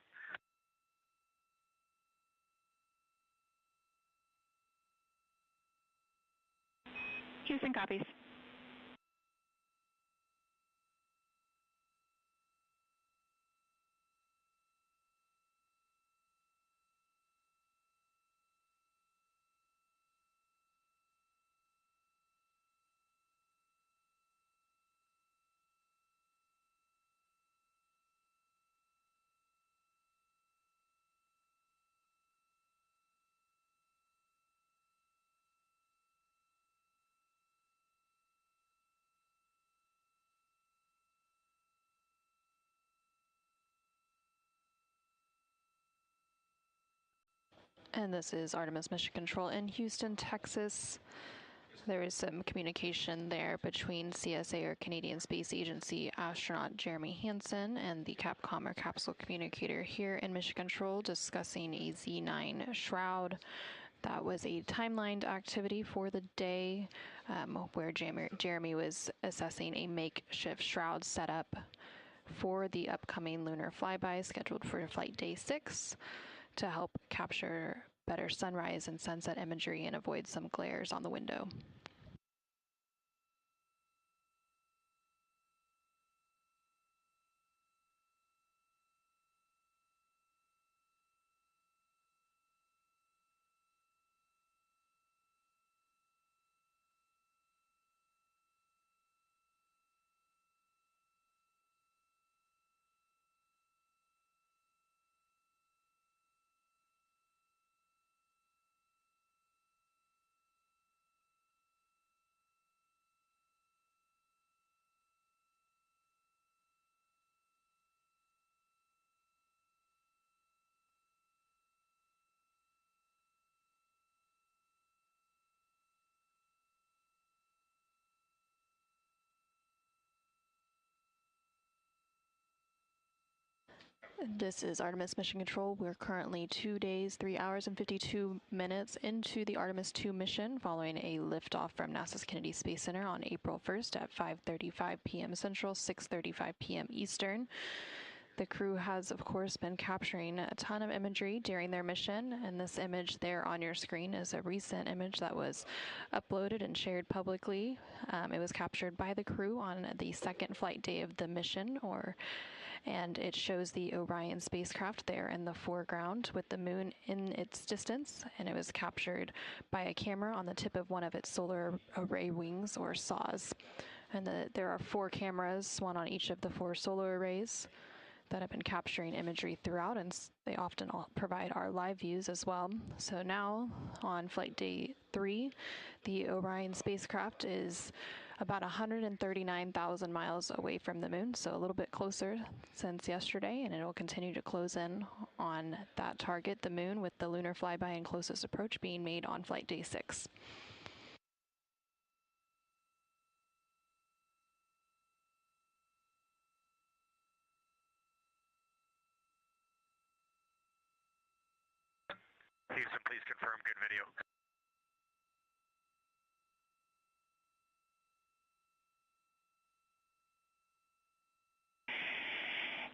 Houston copies. And this is Artemis Mission Control in Houston, Texas. There is some communication there between CSA, or Canadian Space Agency, astronaut Jeremy Hansen and the Capcom, or Capsule Communicator, here in Mission Control, discussing a Z9 shroud. That was a timelined activity for the day, where Jeremy was assessing a makeshift shroud setup for the upcoming lunar flyby scheduled for flight day 6 to help capture better sunrise and sunset imagery and avoid some glares on the window. This is Artemis Mission Control. We're currently 2 days, 3 hours, and 52 minutes into the Artemis II mission, following a liftoff from NASA's Kennedy Space Center on April 1st at 5:35 p.m. Central, 6:35 p.m. Eastern. The crew has, of course, been capturing a ton of imagery during their mission, and this image there on your screen is a recent image that was uploaded and shared publicly. It was captured by the crew on the second flight day of the mission, and it shows the Orion spacecraft there in the foreground with the moon in its distance, and it was captured by a camera on the tip of one of its solar array wings, or SAW. And there are 4 cameras, one on each of the 4 solar arrays, that have been capturing imagery throughout, and they often provide our live views as well. So now, on flight day 3, the Orion spacecraft is about 139,000 miles away from the moon, so a little bit closer since yesterday, and it'll continue to close in on that target, the moon, with the lunar flyby and closest approach being made on flight day 6. Houston, please confirm good video.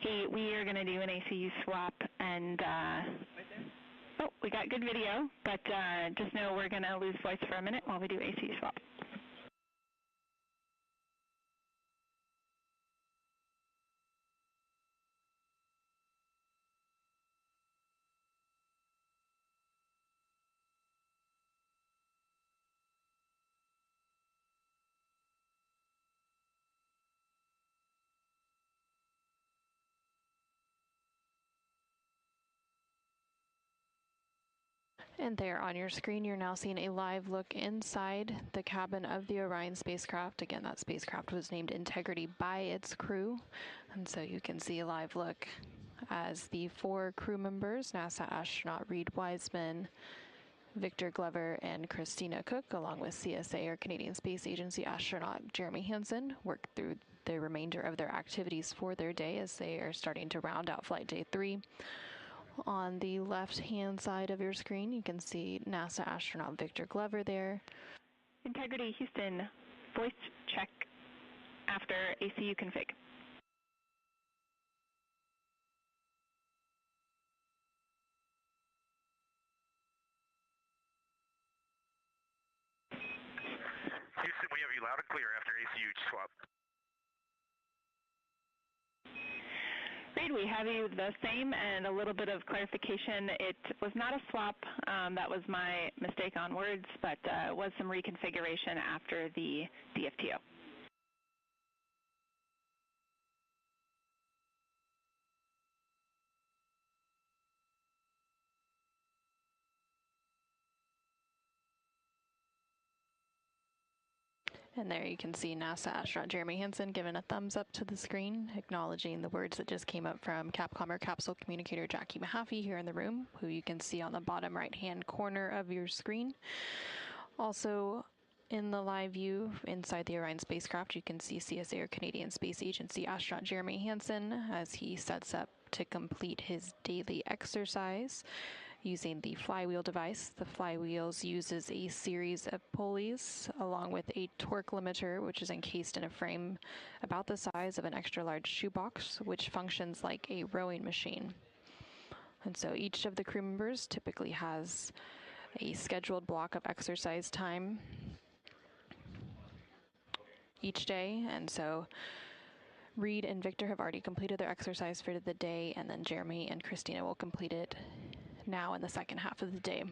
Hey, we are going to do an ACU swap, and oh, we got good video, but just know we're going to lose voice for a minute while we do ACU swap. And there on your screen, you're now seeing a live look inside the cabin of the Orion spacecraft. Again, that spacecraft was named Integrity by its crew. And so you can see a live look as the 4 crew members, NASA astronaut Reed Wiseman, Victor Glover, and Christina Cook, along with CSA, or Canadian Space Agency astronaut Jeremy Hansen, work through the remainder of their activities for their day as they are starting to round out flight day 3. On the left-hand side of your screen, you can see NASA astronaut Victor Glover there. Integrity, Houston, voice check after ACU config. Houston, we have you loud and clear after ACU swap. Reed, we have you the same, and a little bit of clarification. It was not a swap. That was my mistake on words, but it was some reconfiguration after the DFTO. And there you can see NASA astronaut Jeremy Hansen giving a thumbs up to the screen, acknowledging the words that just came up from Capcom capsule communicator Jackie Mahaffey here in the room, who you can see on the bottom right-hand corner of your screen. Also, in the live view inside the Orion spacecraft, you can see CSA, or Canadian Space Agency astronaut Jeremy Hansen as he sets up to complete his daily exercise using the flywheel device. The flywheels uses a series of pulleys along with a torque limiter, which is encased in a frame about the size of an extra large shoebox, which functions like a rowing machine. And so each of the crew members typically has a scheduled block of exercise time each day, and so Reed and Victor have already completed their exercise for the day, and then Jeremy and Christina will complete it now in the second half of the day.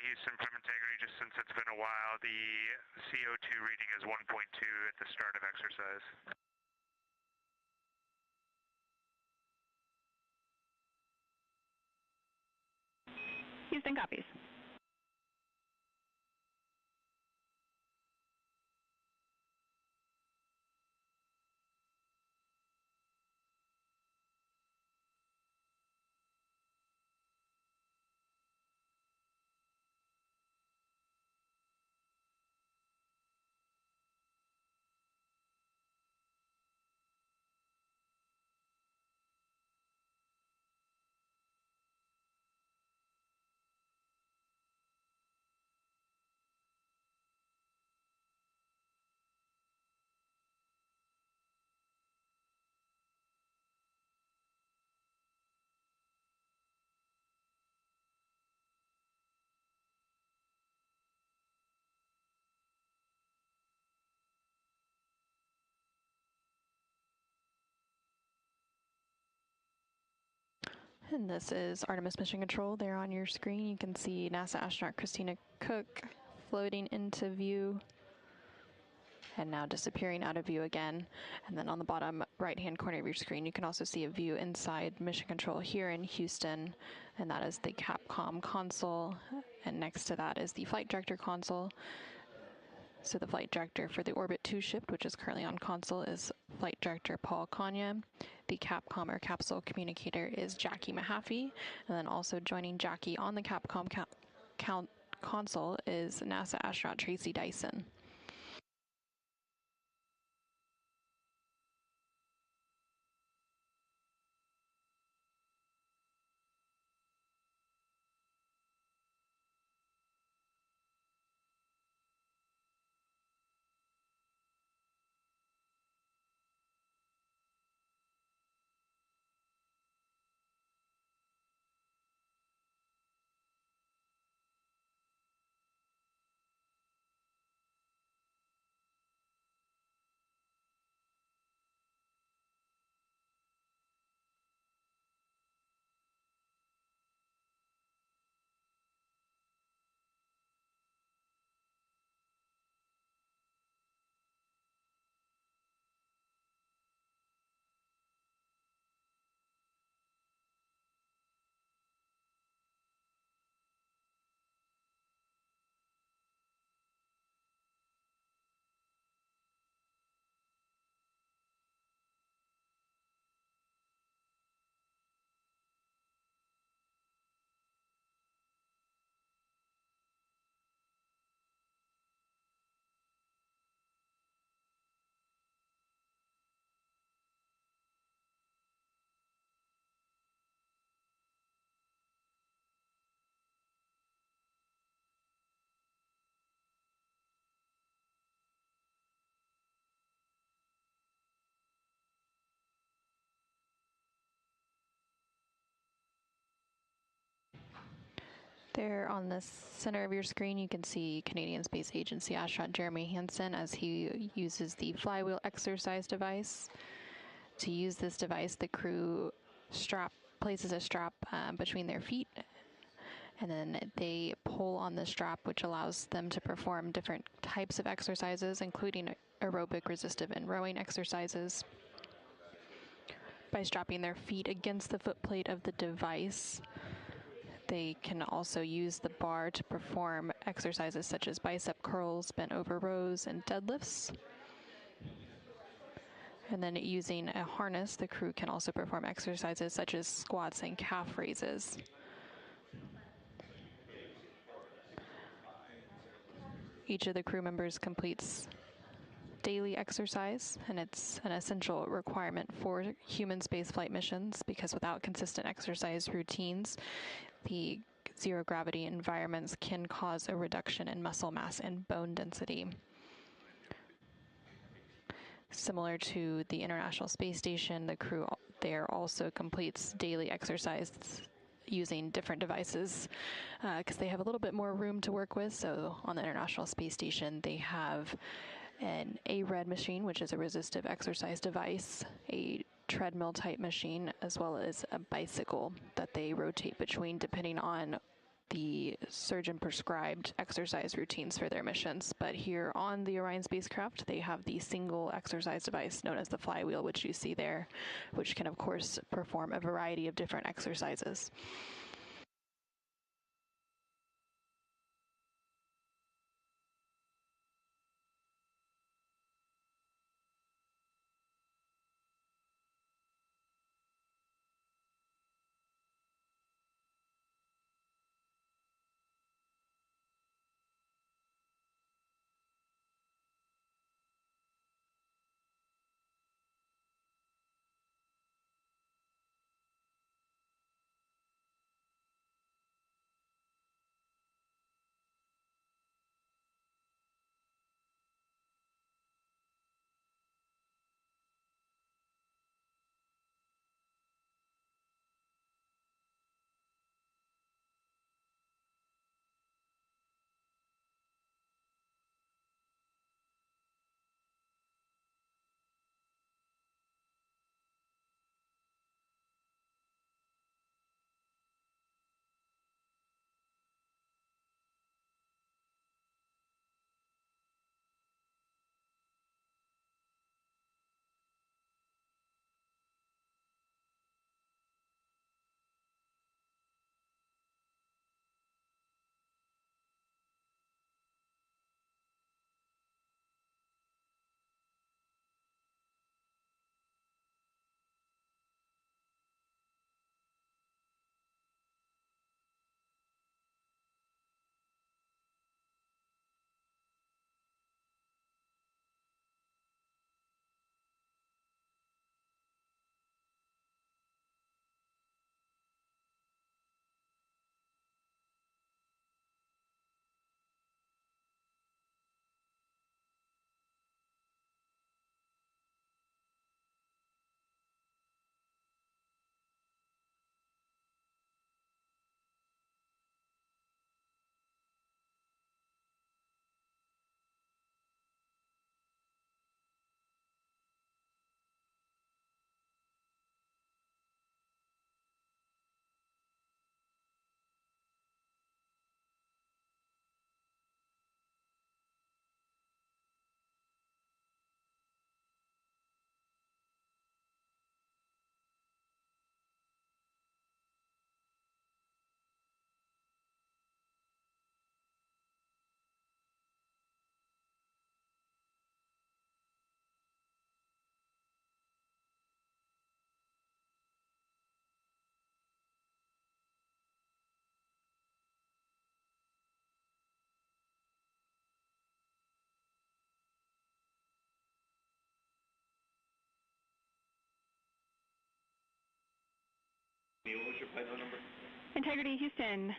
Houston, from Integrity, just since it's been a while, the CO2 reading is 1.2 at the start of exercise. Houston copies. And this is Artemis Mission Control. There on your screen, you can see NASA astronaut Christina Cook floating into view and now disappearing out of view again. And then on the bottom right-hand corner of your screen, you can also see a view inside Mission Control here in Houston, and that is the Capcom console. And next to that is the flight director console. So the flight director for the Orbit 2 ship, which is currently on console, is Flight Director Paul Kanya. The Capcom or capsule communicator is Jackie Mahaffey. And then also joining Jackie on the Capcom console is NASA astronaut Tracy Dyson. There on the center of your screen, you can see Canadian Space Agency astronaut Jeremy Hansen as he uses the flywheel exercise device. To use this device, the crew places a strap between their feet, and then they pull on the strap, which allows them to perform different types of exercises, including aerobic, resistive, and rowing exercises. By strapping their feet against the footplate of the device, they can also use the bar to perform exercises such as bicep curls, bent over rows, and deadlifts. And then using a harness, the crew can also perform exercises such as squats and calf raises. Each of the crew members completes daily exercise, and it's an essential requirement for human spaceflight missions because without consistent exercise routines, the zero-gravity environments can cause a reduction in muscle mass and bone density. Similar to the International Space Station, the crew there also completes daily exercise using different devices because they have a little bit more room to work with. So on the International Space Station, they have an ARED machine, which is a resistive exercise device, a treadmill type machine, as well as a bicycle that they rotate between depending on the surgeon prescribed exercise routines for their missions. But here on the Orion spacecraft, they have the single exercise device known as the flywheel, which you see there, which can, of course, perform a variety of different exercises. What was your flight number? Integrity Houston.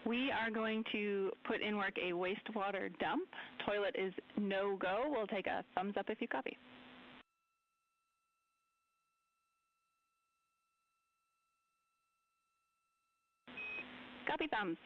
We are going to put in work a wastewater dump. Toilet is no-go. We'll take a thumbs up if you copy. Copy thumbs.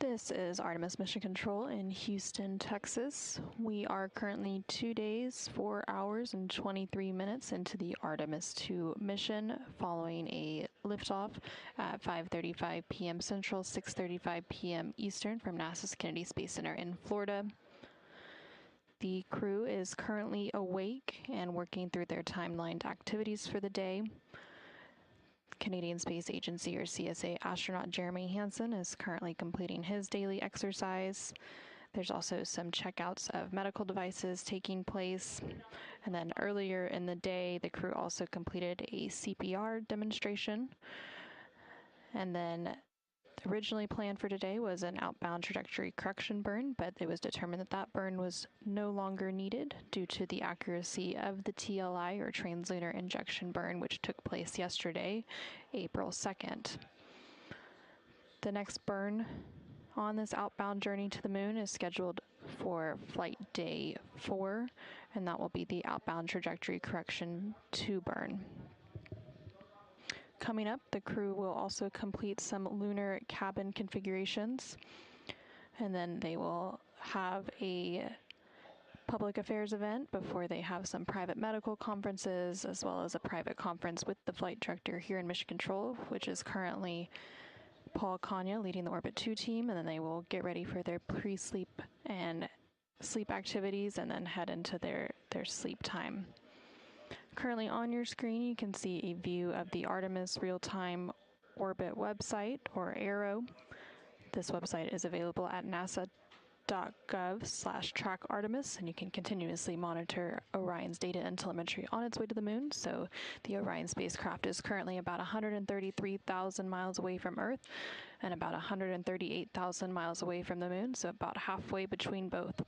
This is Artemis Mission Control in Houston, Texas. We are currently 2 days, 4 hours, and 23 minutes into the Artemis II mission, following a liftoff at 5:35 p.m. Central, 6:35 p.m. Eastern from NASA's Kennedy Space Center in Florida. The crew is currently awake and working through their timelined activities for the day. Canadian Space Agency, or CSA, astronaut Jeremy Hansen is currently completing his daily exercise. There's also some checkouts of medical devices taking place. And then earlier in the day, the crew also completed a CPR demonstration. And then originally planned for today was an outbound trajectory correction burn, but it was determined that that burn was no longer needed due to the accuracy of the TLI, or translunar injection burn, which took place yesterday, April 2nd. The next burn on this outbound journey to the moon is scheduled for flight day 4, and that will be the outbound trajectory correction 2 burn. Coming up, the crew will also complete some lunar cabin configurations, and then they will have a public affairs event before they have some private medical conferences, as well as a private conference with the flight director here in Mission Control, which is currently Paul Kanya leading the Orbit 2 team, and then they will get ready for their pre-sleep and sleep activities and then head into their sleep time. Currently on your screen, you can see a view of the Artemis Real-Time Orbit website, or ARO. This website is available at nasa.gov/trackartemis, and you can continuously monitor Orion's data and telemetry on its way to the moon. So the Orion spacecraft is currently about 133,000 miles away from Earth and about 138,000 miles away from the moon, so about halfway between both.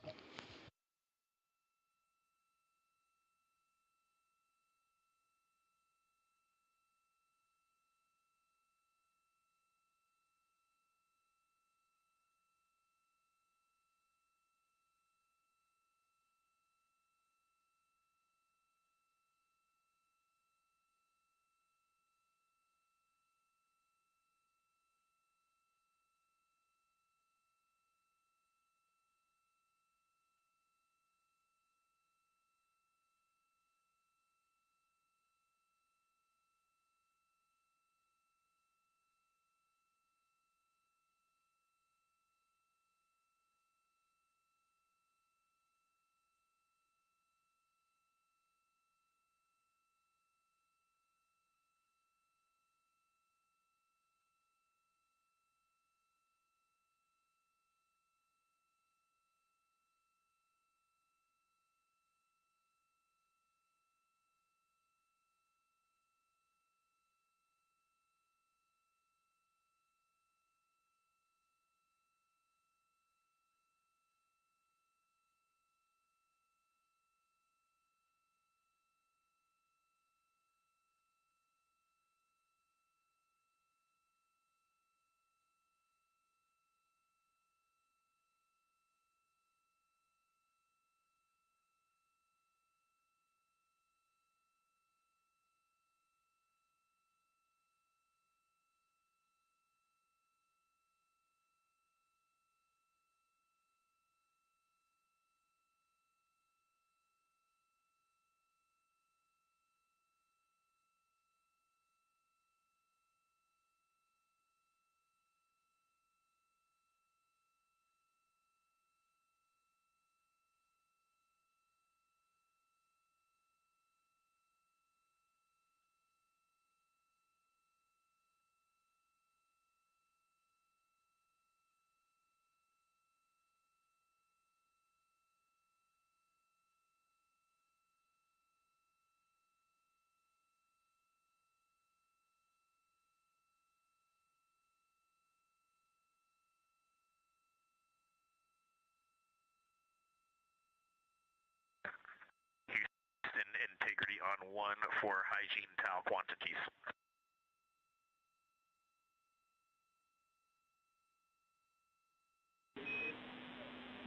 Integrity on 1 for hygiene towel quantities.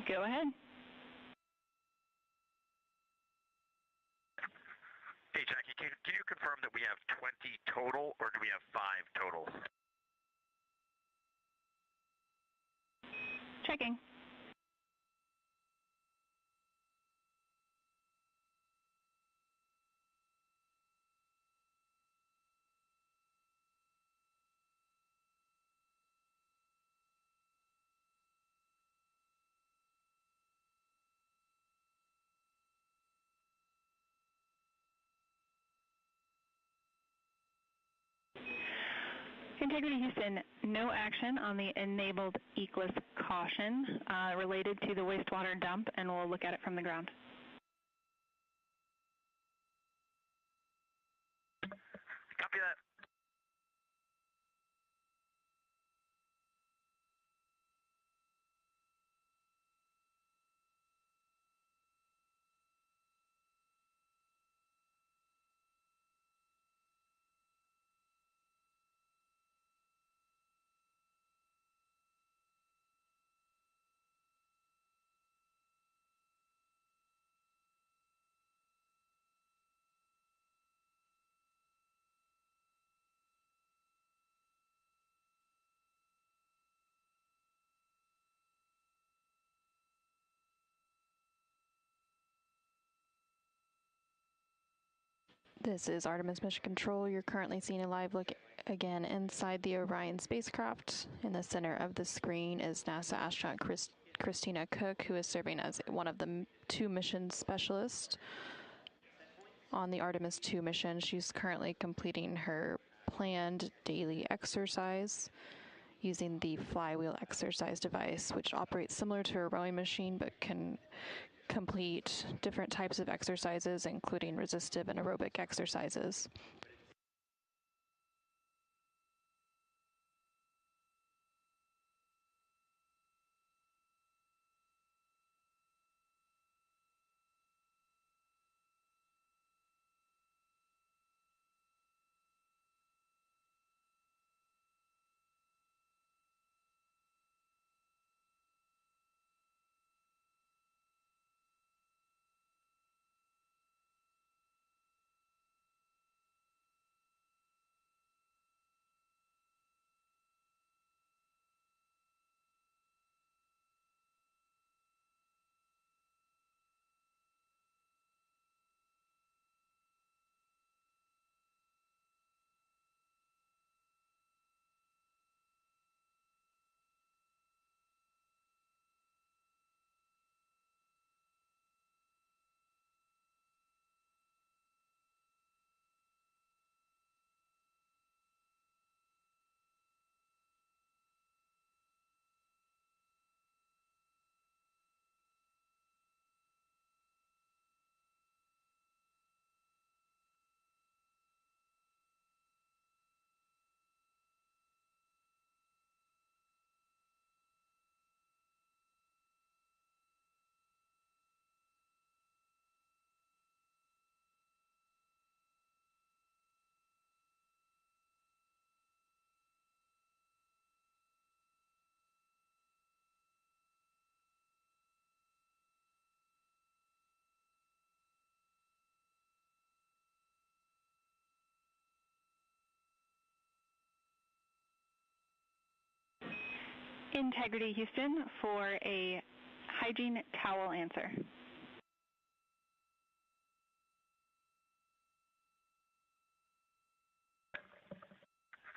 Go ahead. Hey, Jackie, can you confirm that we have 20 total, or do we have 5 total? Checking. Integrity Houston, no action on the enabled ECLIS caution related to the wastewater dump, and we'll look at it from the ground. Copy that. This is Artemis Mission Control. You're currently seeing a live look again inside the Orion spacecraft. In the center of the screen is NASA astronaut Christina Cook, who is serving as one of the 2 mission specialists on the Artemis II mission. She's currently completing her planned daily exercise using the flywheel exercise device, which operates similar to a rowing machine but can complete different types of exercises, including resistive and aerobic exercises. Integrity Houston for a hygiene towel answer.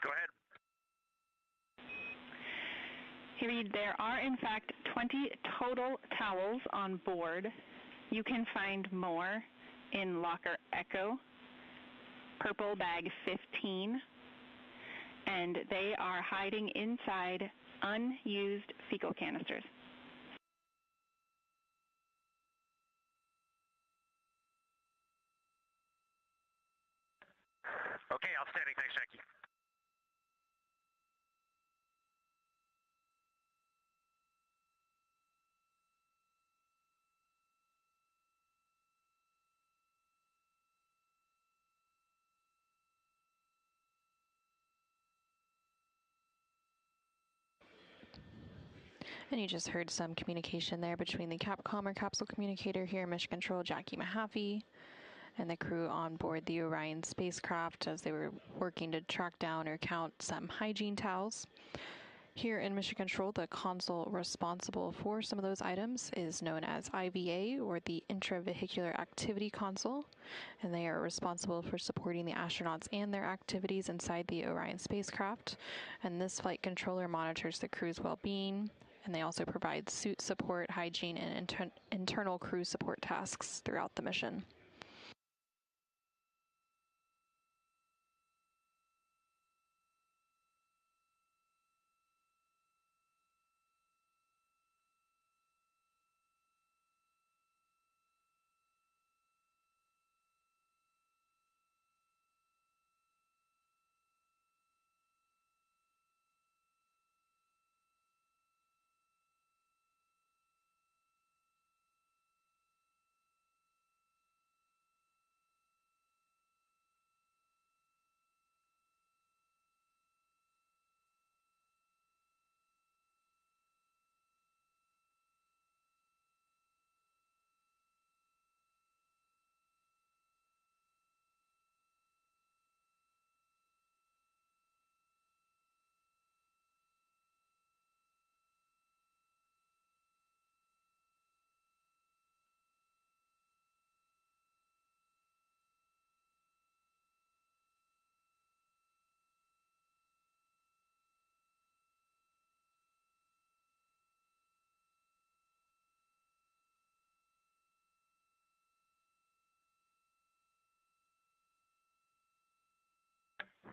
Go ahead. Here, there are in fact 20 total towels on board. You can find more in locker Echo, purple bag 15, and they are hiding inside unused fecal canisters. Okay, outstanding. Thanks, Jackie. And you just heard some communication there between the Capcom or capsule communicator here, Mission Control Jackie Mahaffey, and the crew on board the Orion spacecraft as they were working to track down or count some hygiene towels. Here in Mission Control, the console responsible for some of those items is known as IVA, or the Intravehicular Activity Console, and they are responsible for supporting the astronauts and their activities inside the Orion spacecraft. And this flight controller monitors the crew's well-being, and they also provide suit support, hygiene, and internal crew support tasks throughout the mission.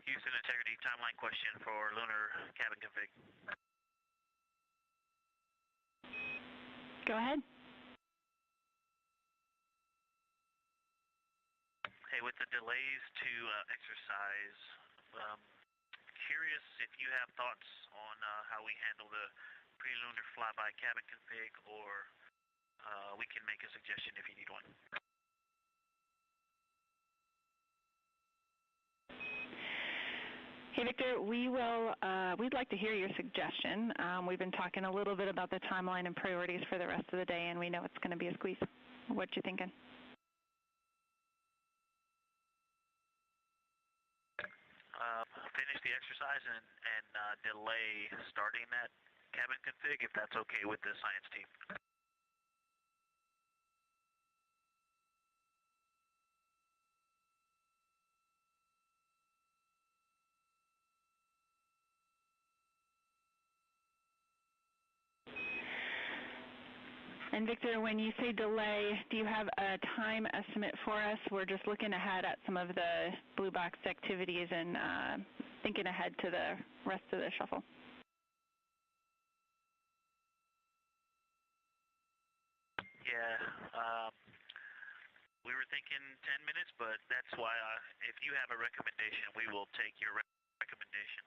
Houston integrity timeline question for Lunar cabin config. Go ahead. Hey, with the delays to exercise, curious if you have thoughts on how we handle the pre-lunar flyby cabin config, or we can make a suggestion if you need one. Hey, Victor, we'd like to hear your suggestion. We've been talking a little bit about the timeline and priorities for the rest of the day, and we know it's going to be a squeeze. What you thinking? Finish the exercise and delay starting that cabin config if that's okay with the science team. And Victor, when you say delay, do you have a time estimate for us? We're just looking ahead at some of the blue box activities and thinking ahead to the rest of the shuffle. Yeah, we were thinking 10 minutes, but that's why if you have a recommendation, we will take your recommendation.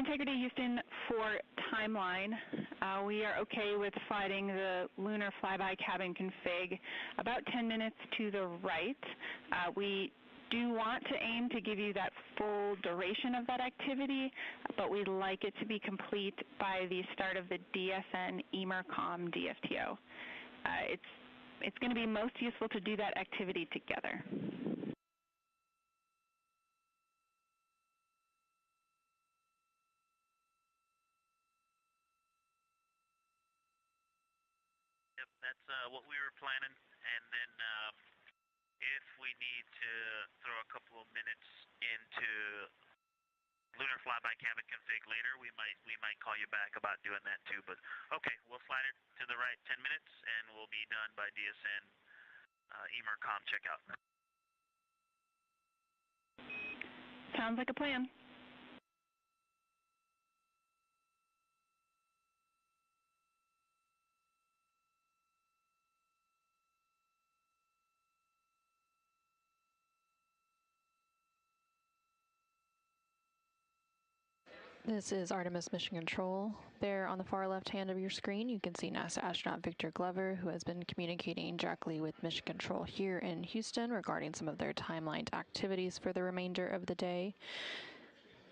Integrity Houston, for timeline, we are okay with sliding the lunar flyby cabin config about 10 minutes to the right. We do want to aim to give you that full duration of that activity, but we'd like it to be complete by the start of the DSN EMERCOM DFTO. It's going to be most useful to do that activity together. That's what we were planning, and then if we need to throw a couple of minutes into lunar flyby cabin config later, we might call you back about doing that too. But okay, we'll slide it to the right 10 minutes, and we'll be done by DSN EMERCOM checkout. Sounds like a plan. This is Artemis Mission Control. There on the far left hand of your screen, you can see NASA astronaut Victor Glover, who has been communicating directly with Mission Control here in Houston regarding some of their timelined activities for the remainder of the day.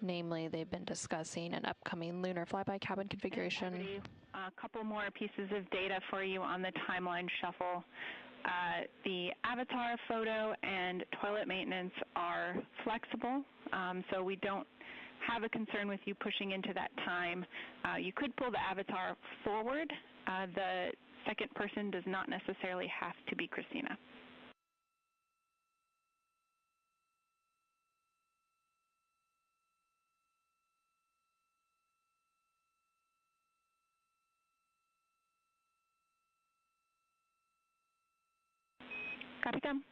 Namely, they've been discussing an upcoming lunar flyby cabin configuration. A couple more pieces of data for you on the timeline shuffle. The avatar photo and toilet maintenance are flexible, so we don't have a concern with you pushing into that time. You could pull the avatar forward. The second person does not necessarily have to be Christina. Copy, Tom.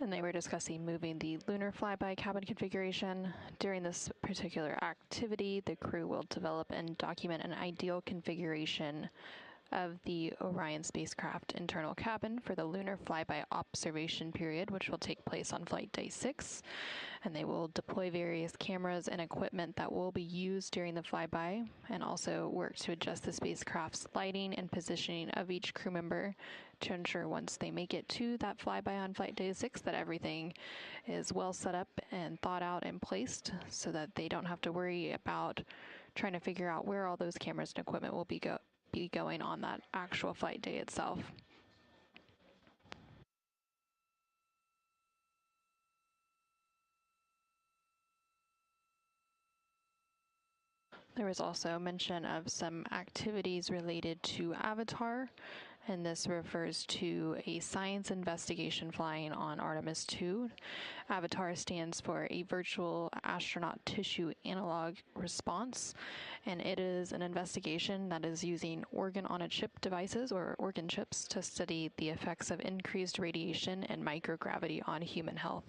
And they were discussing moving the lunar flyby cabin configuration. During this particular activity, the crew will develop and document an ideal configuration of the Orion spacecraft internal cabin for the lunar flyby observation period, which will take place on flight day 6. And they will deploy various cameras and equipment that will be used during the flyby, and also work to adjust the spacecraft's lighting and positioning of each crew member to ensure once they make it to that flyby on flight day 6 that everything is well set up and thought out and placed, so that they don't have to worry about trying to figure out where all those cameras and equipment will be going on that actual flight day itself. There was also mention of some activities related to Avatar, and this refers to a science investigation flying on Artemis II. Avatar stands for a virtual astronaut tissue analog response, and it is an investigation that is using organ-on-a-chip devices, or organ chips, to study the effects of increased radiation and microgravity on human health.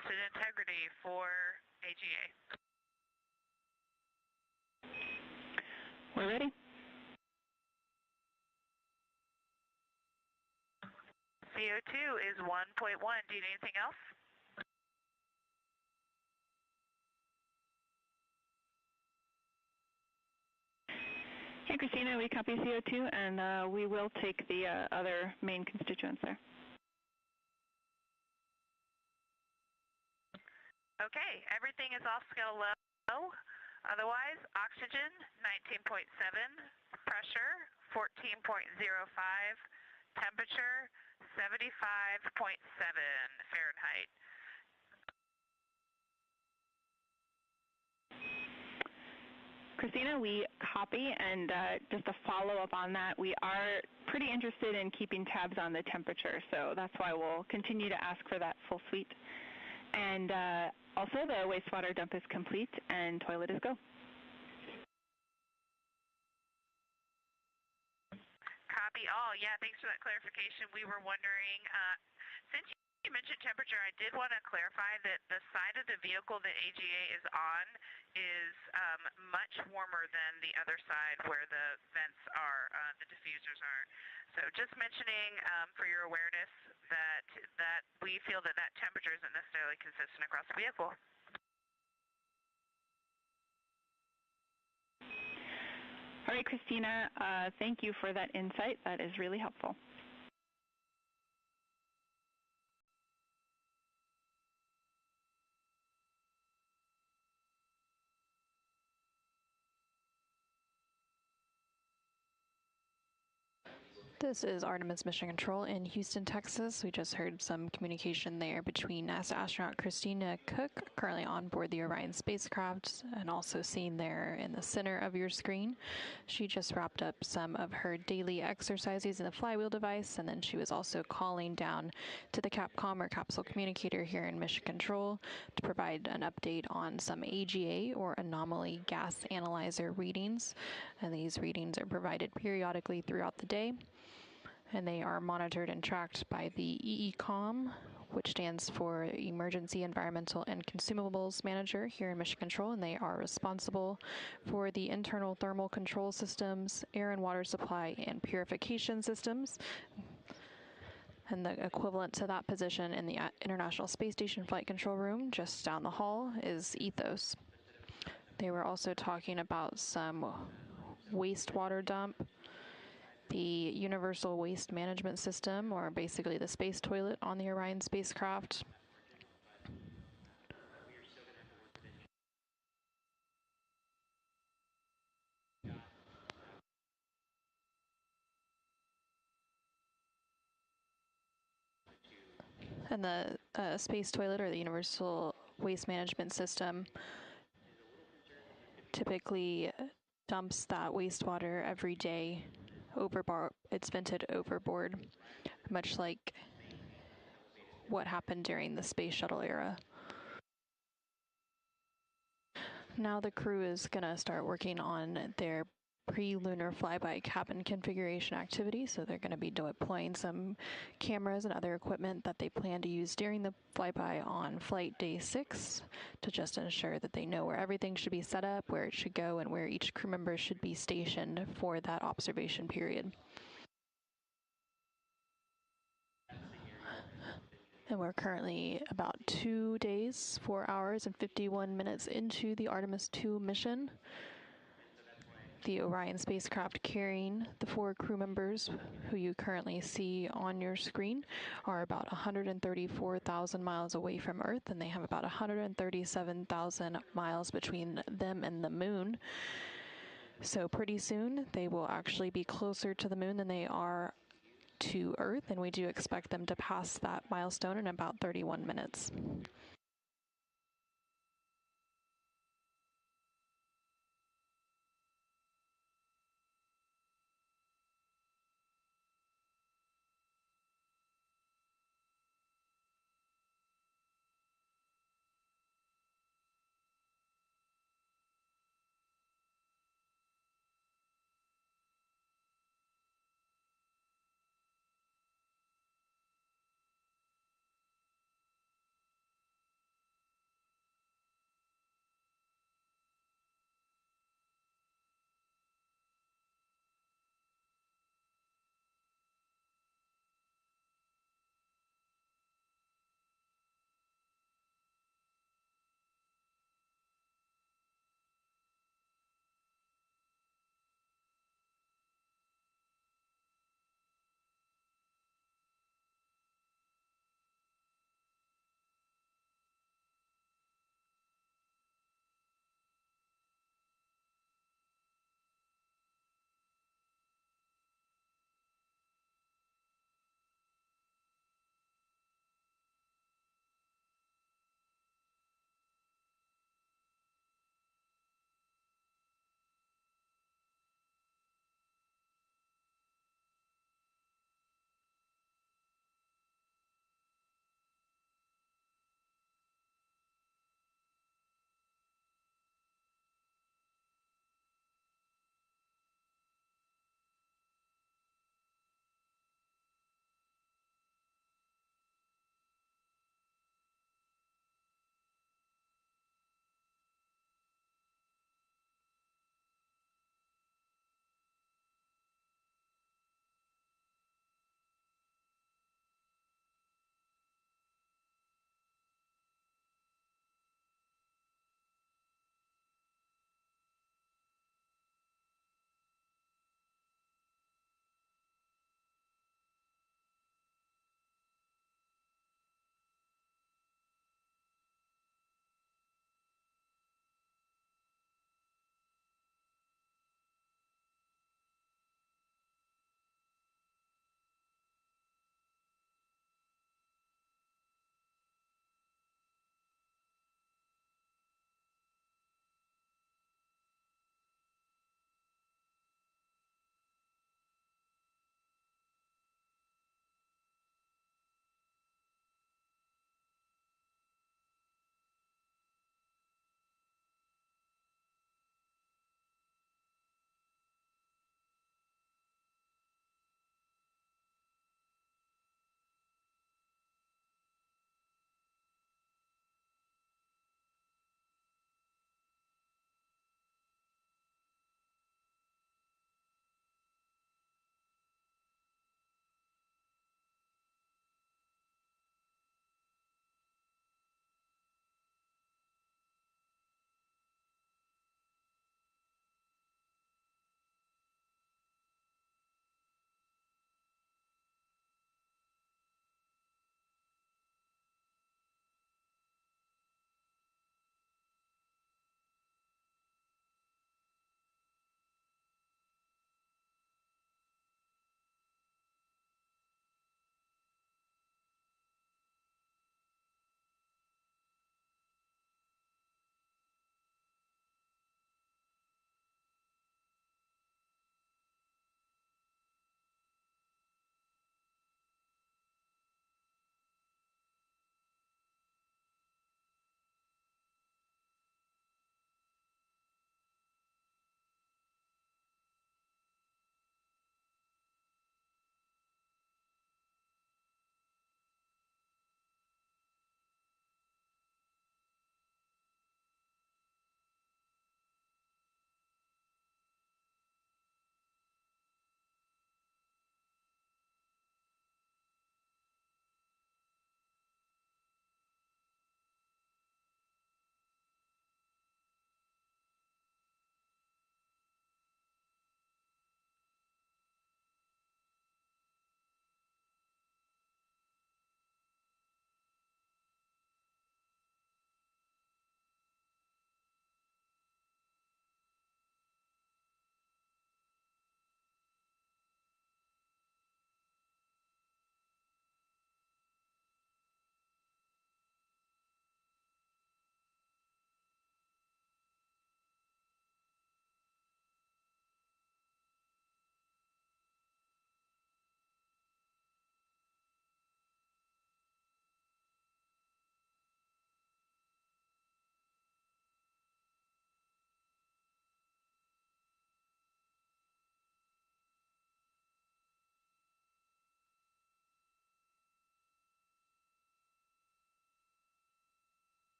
Houston integrity for AGA. We're ready. CO2 is 1.1. Do you need anything else? Hey, Christina, we copy CO2, and we will take the other main constituents there. Okay, everything is off scale low. Otherwise, oxygen 19.7, pressure 14.05, temperature 75.7 Fahrenheit. Christina, we copy, and just a follow-up on that, we are pretty interested in keeping tabs on the temperature, so that's why we'll continue to ask for that full suite. And also, the wastewater dump is complete, and toilet is go. Copy all. Yeah, thanks for that clarification. We were wondering, since you mentioned temperature, I did want to clarify that the side of the vehicle that AGA is on is much warmer than the other side where the vents are, the diffusers are. So just mentioning for your awareness that we feel that temperature isn't necessarily consistent across the vehicle. All right, Christina, thank you for that insight. That is really helpful. This is Artemis Mission Control in Houston, Texas. We just heard some communication there between NASA astronaut Christina Cook, currently on board the Orion spacecraft, and also seen there in the center of your screen. She just wrapped up some of her daily exercises in the flywheel device, and then she was also calling down to the Capcom or capsule communicator here in Mission Control to provide an update on some AGA or anomaly gas analyzer readings. And these readings are provided periodically throughout the day, and they are monitored and tracked by the EECOM, which stands for Emergency Environmental and Consumables Manager here in Mission Control, and they are responsible for the internal thermal control systems, air and water supply, and purification systems. And the equivalent to that position in the International Space Station Flight Control Room just down the hall is Ethos. They were also talking about some wastewater dump, the Universal Waste Management System, or basically the space toilet on the Orion spacecraft. And the space toilet, or the Universal Waste Management System, typically dumps that wastewater every day overboard. It's vented overboard, much like what happened during the space shuttle era. Now the crew is going to start working on their pre-lunar flyby cabin configuration activity, so they're going to be deploying some cameras and other equipment that they plan to use during the flyby on flight day 6 to just ensure that they know where everything should be set up, where it should go, and where each crew member should be stationed for that observation period. And we're currently about 2 days, 4 hours, and 51 minutes into the Artemis II mission. The Orion spacecraft carrying the 4 crew members who you currently see on your screen are about 134,000 miles away from Earth, and they have about 137,000 miles between them and the moon. So pretty soon they will actually be closer to the moon than they are to Earth, and we do expect them to pass that milestone in about 31 minutes.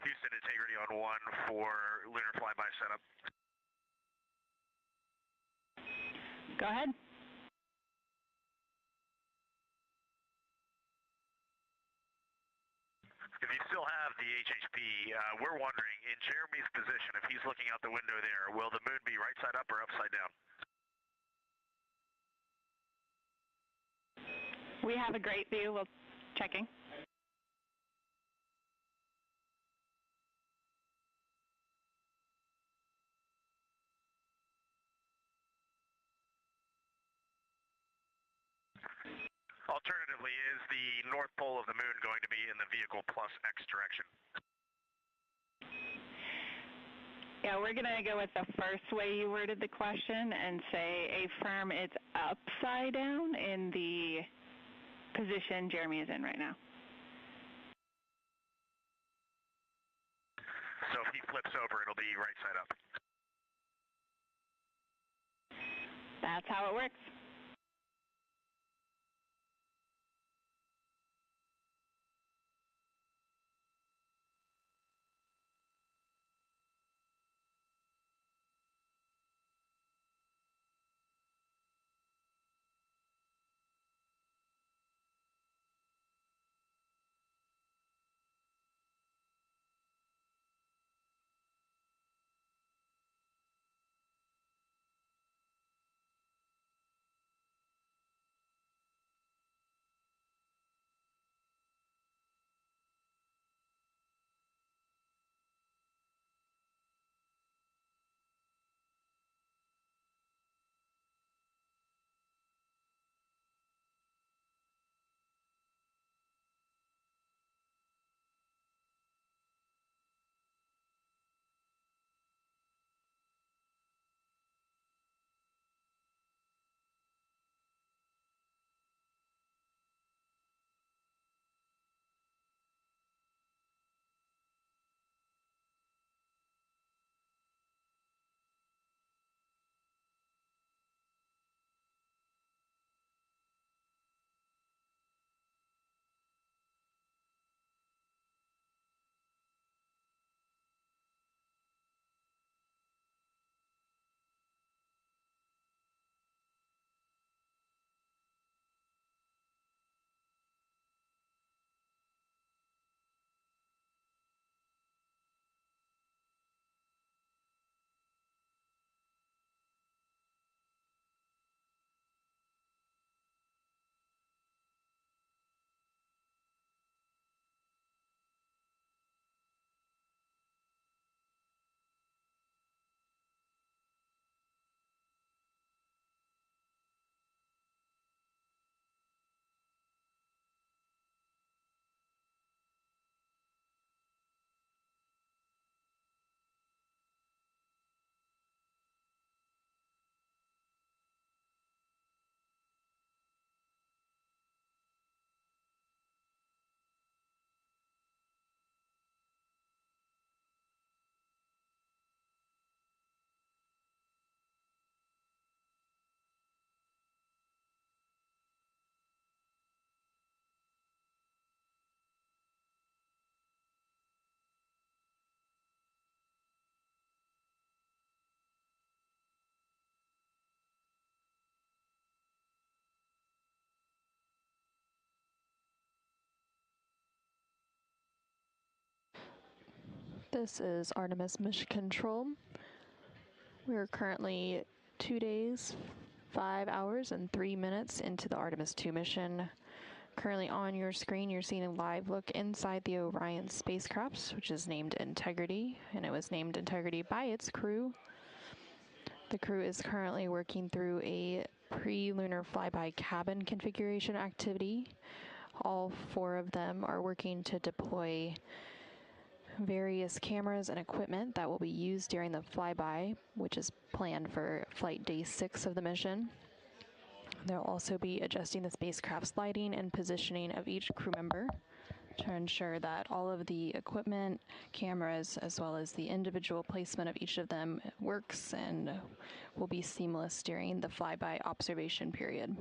Houston, integrity on 1 for lunar flyby setup. Go ahead. If you still have the HHP, we're wondering, in Jeremy's position, if he's looking out the window there, will the moon be right side up or upside down? We have a great view. We'll checking. Alternatively, is the north pole of the moon going to be in the vehicle plus X direction? Yeah, we're going to go with the first way you worded the question and say affirm it's upside down in the position Jeremy is in right now. So if he flips over, it'll be right side up. That's how it works. This is Artemis Mission Control. We're currently 2 days, 5 hours, and 3 minutes into the Artemis II mission. Currently on your screen, you're seeing a live look inside the Orion spacecraft, which is named Integrity, and it was named Integrity by its crew. The crew is currently working through a pre-lunar flyby cabin configuration activity. All 4 of them are working to deploy various cameras and equipment that will be used during the flyby, which is planned for flight day 6 of the mission. They'll also be adjusting the spacecraft's lighting and positioning of each crew member to ensure that all of the equipment, cameras, as well as the individual placement of each of them works and will be seamless during the flyby observation period.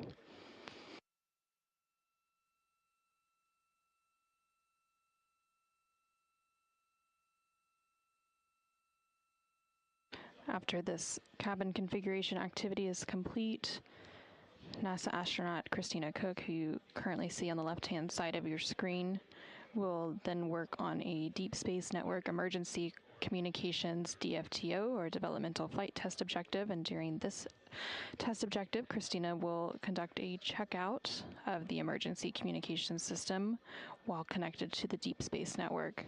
After this cabin configuration activity is complete, NASA astronaut Christina Cook, who you currently see on the left-hand side of your screen, will then work on a Deep Space Network Emergency Communications DFTO, or Developmental Flight Test Objective, and during this test objective, Christina will conduct a checkout of the emergency communications system while connected to the Deep Space Network.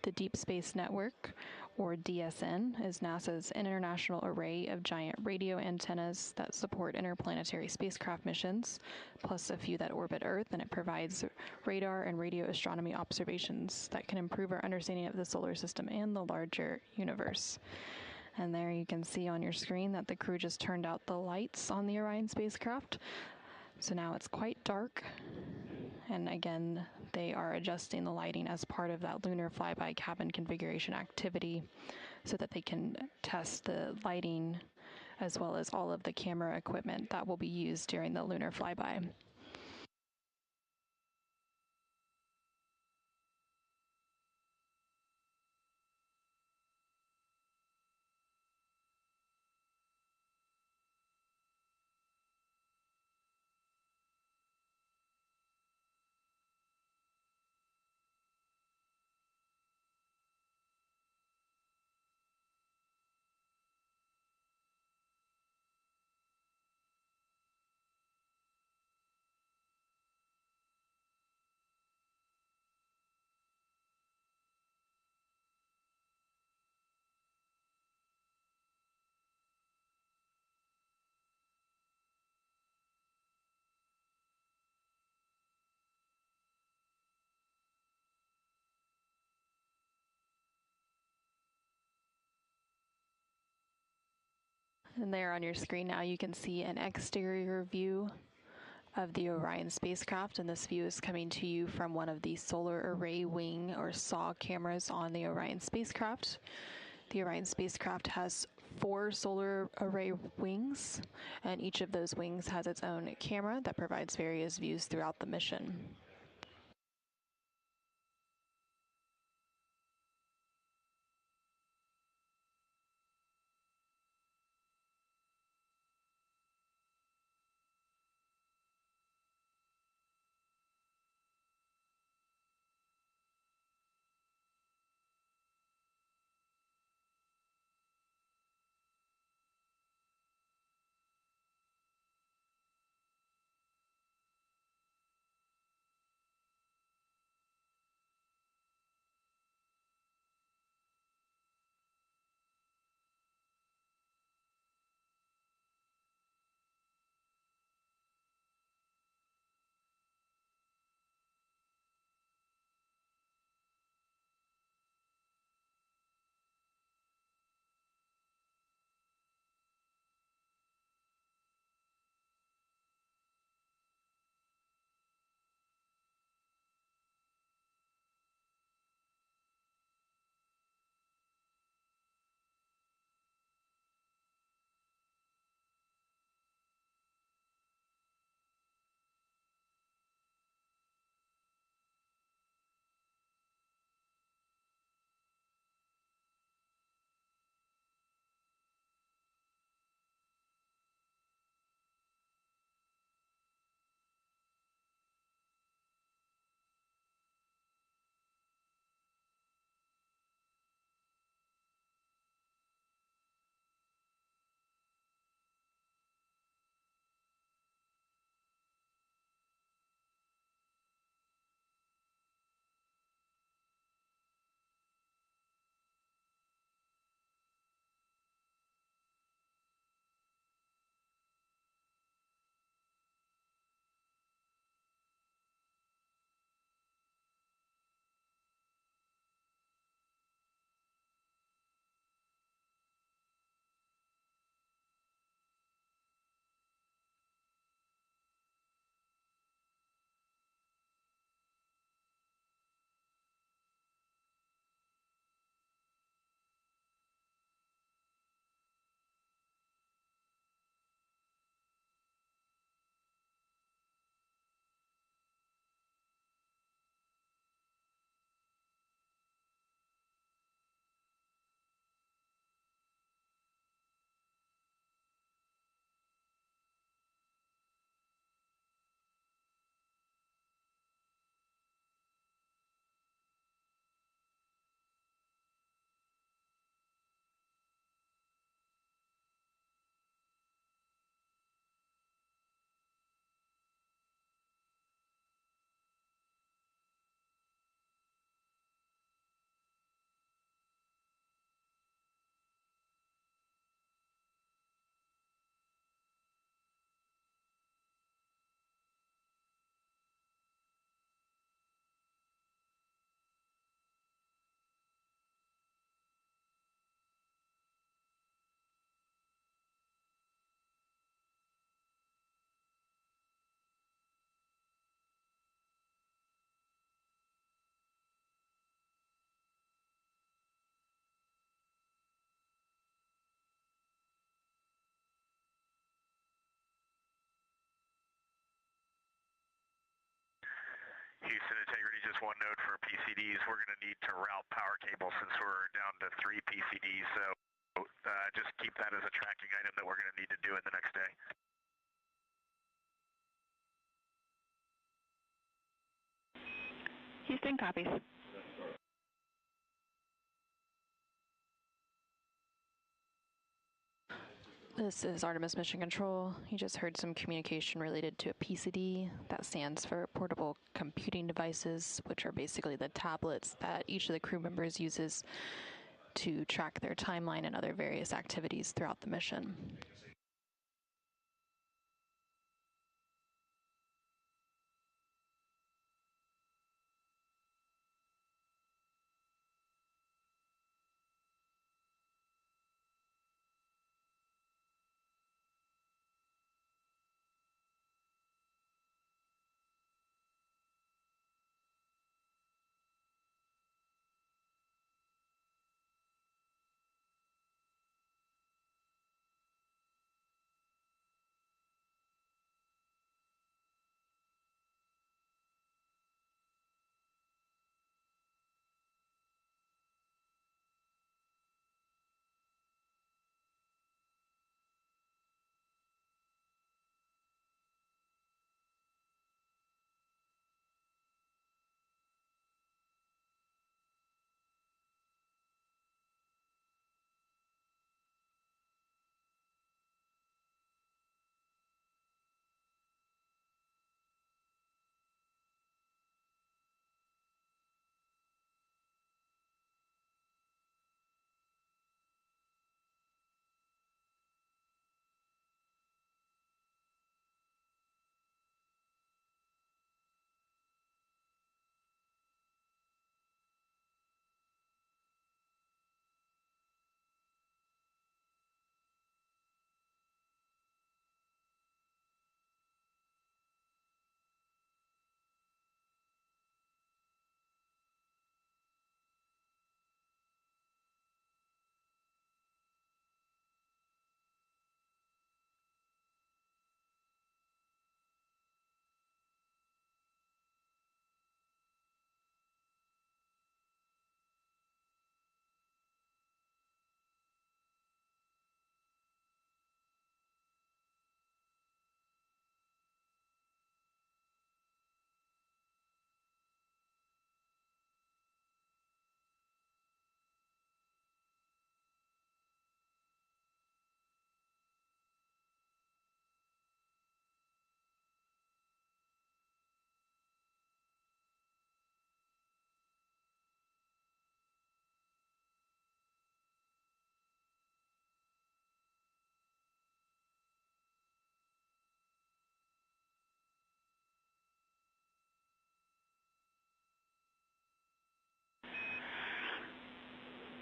The Deep Space Network, or DSN, is NASA's international array of giant radio antennas that support interplanetary spacecraft missions, plus a few that orbit Earth, and it provides radar and radio astronomy observations that can improve our understanding of the solar system and the larger universe. And there you can see on your screen that the crew just turned out the lights on the Orion spacecraft. So now it's quite dark. And again, they are adjusting the lighting as part of that lunar flyby cabin configuration activity so that they can test the lighting as well as all of the camera equipment that will be used during the lunar flyby. And there on your screen now you can see an exterior view of the Orion spacecraft, and this view is coming to you from one of the solar array wing or SAW cameras on the Orion spacecraft. The Orion spacecraft has 4 solar array wings, and each of those wings has its own camera that provides various views throughout the mission. Houston Integrity, just one note for PCDs. We're going to need to route power cables since we're down to 3 PCDs, so just keep that as a tracking item that we're going to need to do in the next day. Houston copies. This is Artemis Mission Control. You just heard some communication related to a PCD. That stands for Portable Computing Devices, which are basically the tablets that each of the crew members uses to track their timeline and other various activities throughout the mission.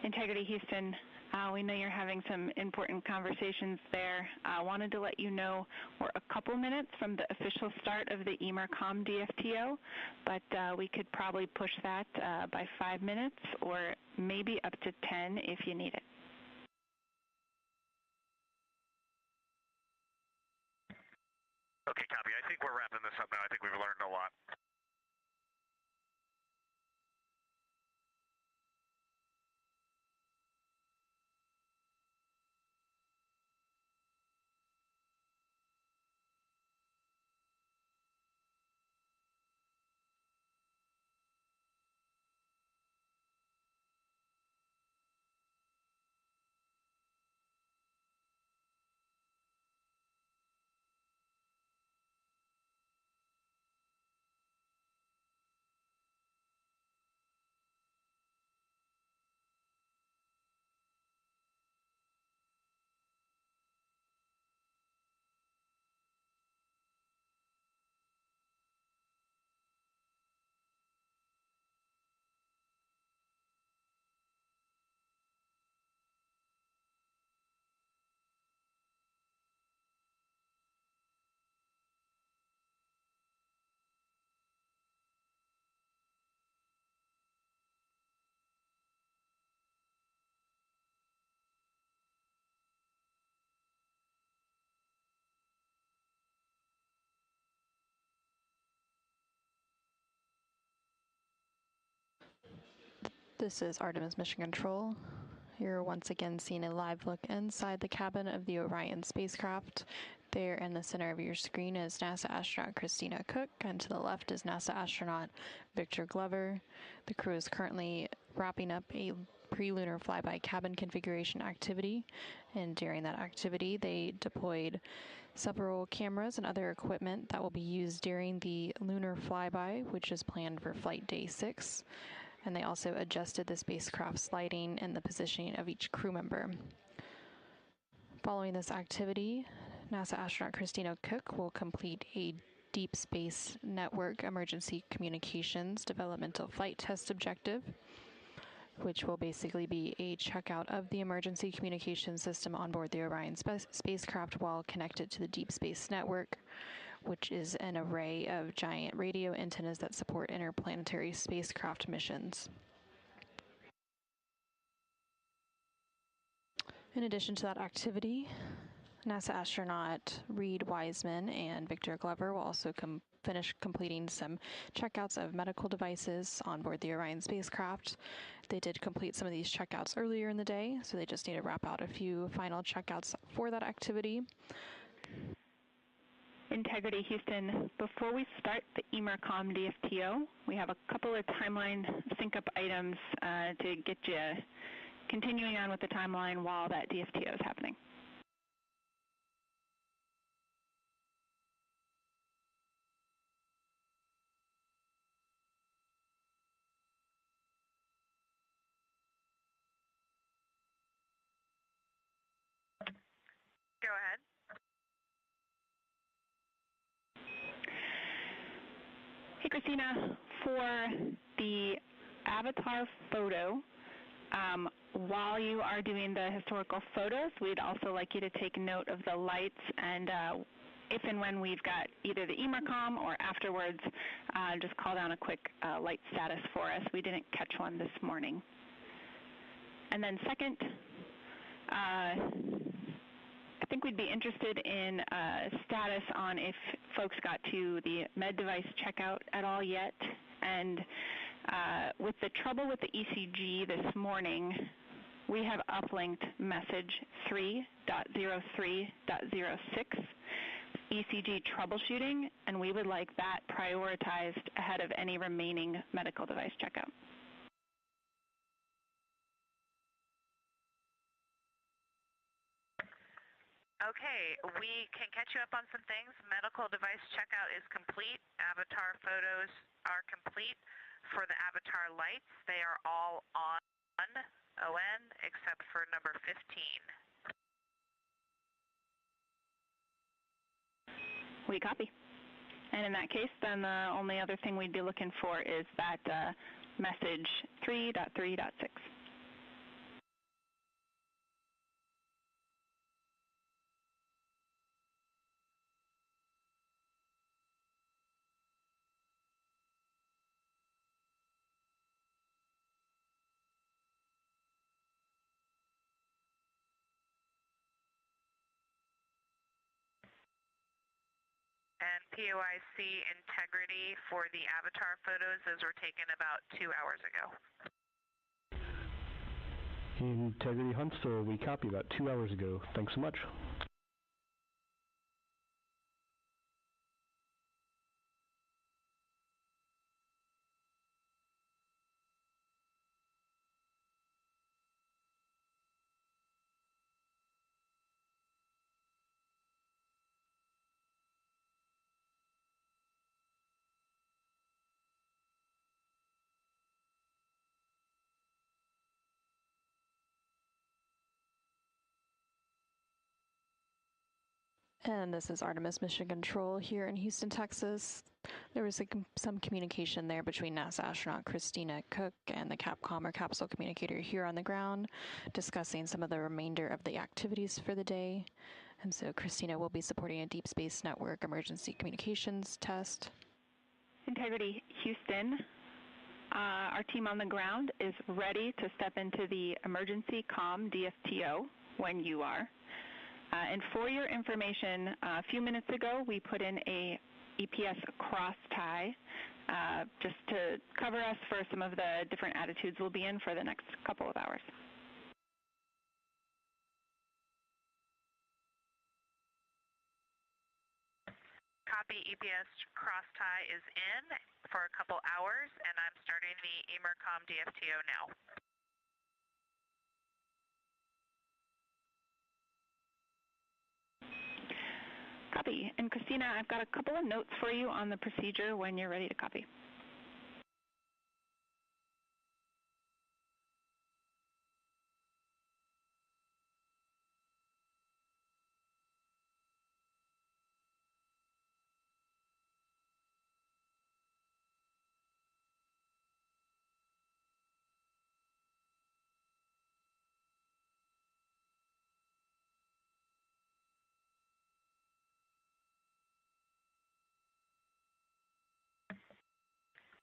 Integrity Houston, we know you're having some important conversations there. I wanted to let you know we're a couple minutes from the official start of the EMERCOM DFTO, but we could probably push that by 5 minutes or maybe up to 10 if you need it. Okay, copy. I think we're wrapping this up now. I think we've learned a lot. This is Artemis Mission Control. You're once again seeing a live look inside the cabin of the Orion spacecraft. There in the center of your screen is NASA astronaut Christina Cook, and to the left is NASA astronaut Victor Glover. The crew is currently wrapping up a pre-lunar flyby cabin configuration activity, and during that activity they deployed several cameras and other equipment that will be used during the lunar flyby, which is planned for flight day 6. And they also adjusted the spacecraft's lighting and the positioning of each crew member. Following this activity, NASA astronaut Christina Cook will complete a Deep Space Network Emergency Communications Developmental Flight Test objective, which will basically be a checkout of the emergency communication system on board the Orion spacecraft while connected to the Deep Space Network, which is an array of giant radio antennas that support interplanetary spacecraft missions. In addition to that activity, NASA astronaut Reed Wiseman and Victor Glover will also finish completing some checkouts of medical devices on board the Orion spacecraft. They did complete some of these checkouts earlier in the day, so they just need to wrap out a few final checkouts for that activity. Integrity Houston, before we start the EMERCOM DFTO, we have a couple of timeline sync-up items to get you continuing on with the timeline while that DFTO is happening. Go ahead. Hey, Christina, for the avatar photo, while you are doing the historical photos, we'd also like you to take note of the lights, and if and when we've got either the EMERCOM or afterwards, just call down a quick light status for us. We didn't catch one this morning. And then second, I think we'd be interested in status on if folks got to the med device checkout at all yet. And with the trouble with the ECG this morning, we have uplinked message 3.03.06, ECG troubleshooting, and we would like that prioritized ahead of any remaining medical device checkout. Okay, we can catch you up on some things. Medical device checkout is complete. Avatar photos are complete. For the avatar lights, they are all on, except for number 15. We copy. And in that case, then the only other thing we'd be looking for is that message 3.3.6. And POIC integrity for the avatar photos, those were taken about 2 hours ago. Integrity Huntsville, we copy about 2 hours ago. Thanks so much. And this is Artemis Mission Control here in Houston, Texas. There was some communication there between NASA astronaut Christina Cook and the Capcom or capsule communicator here on the ground, discussing some of the remainder of the activities for the day. And so Christina will be supporting a Deep Space Network emergency communications test. Integrity Houston, our team on the ground is ready to step into the emergency comm DFTO when you are. And for your information, a few minutes ago, we put in a EPS cross tie just to cover us for some of the different attitudes we'll be in for the next couple of hours. Copy. EPS cross tie is in for a couple hours, and I'm starting the EMERCOM DFTO now. Copy. And Christina, I've got a couple of notes for you on the procedure when you're ready to copy.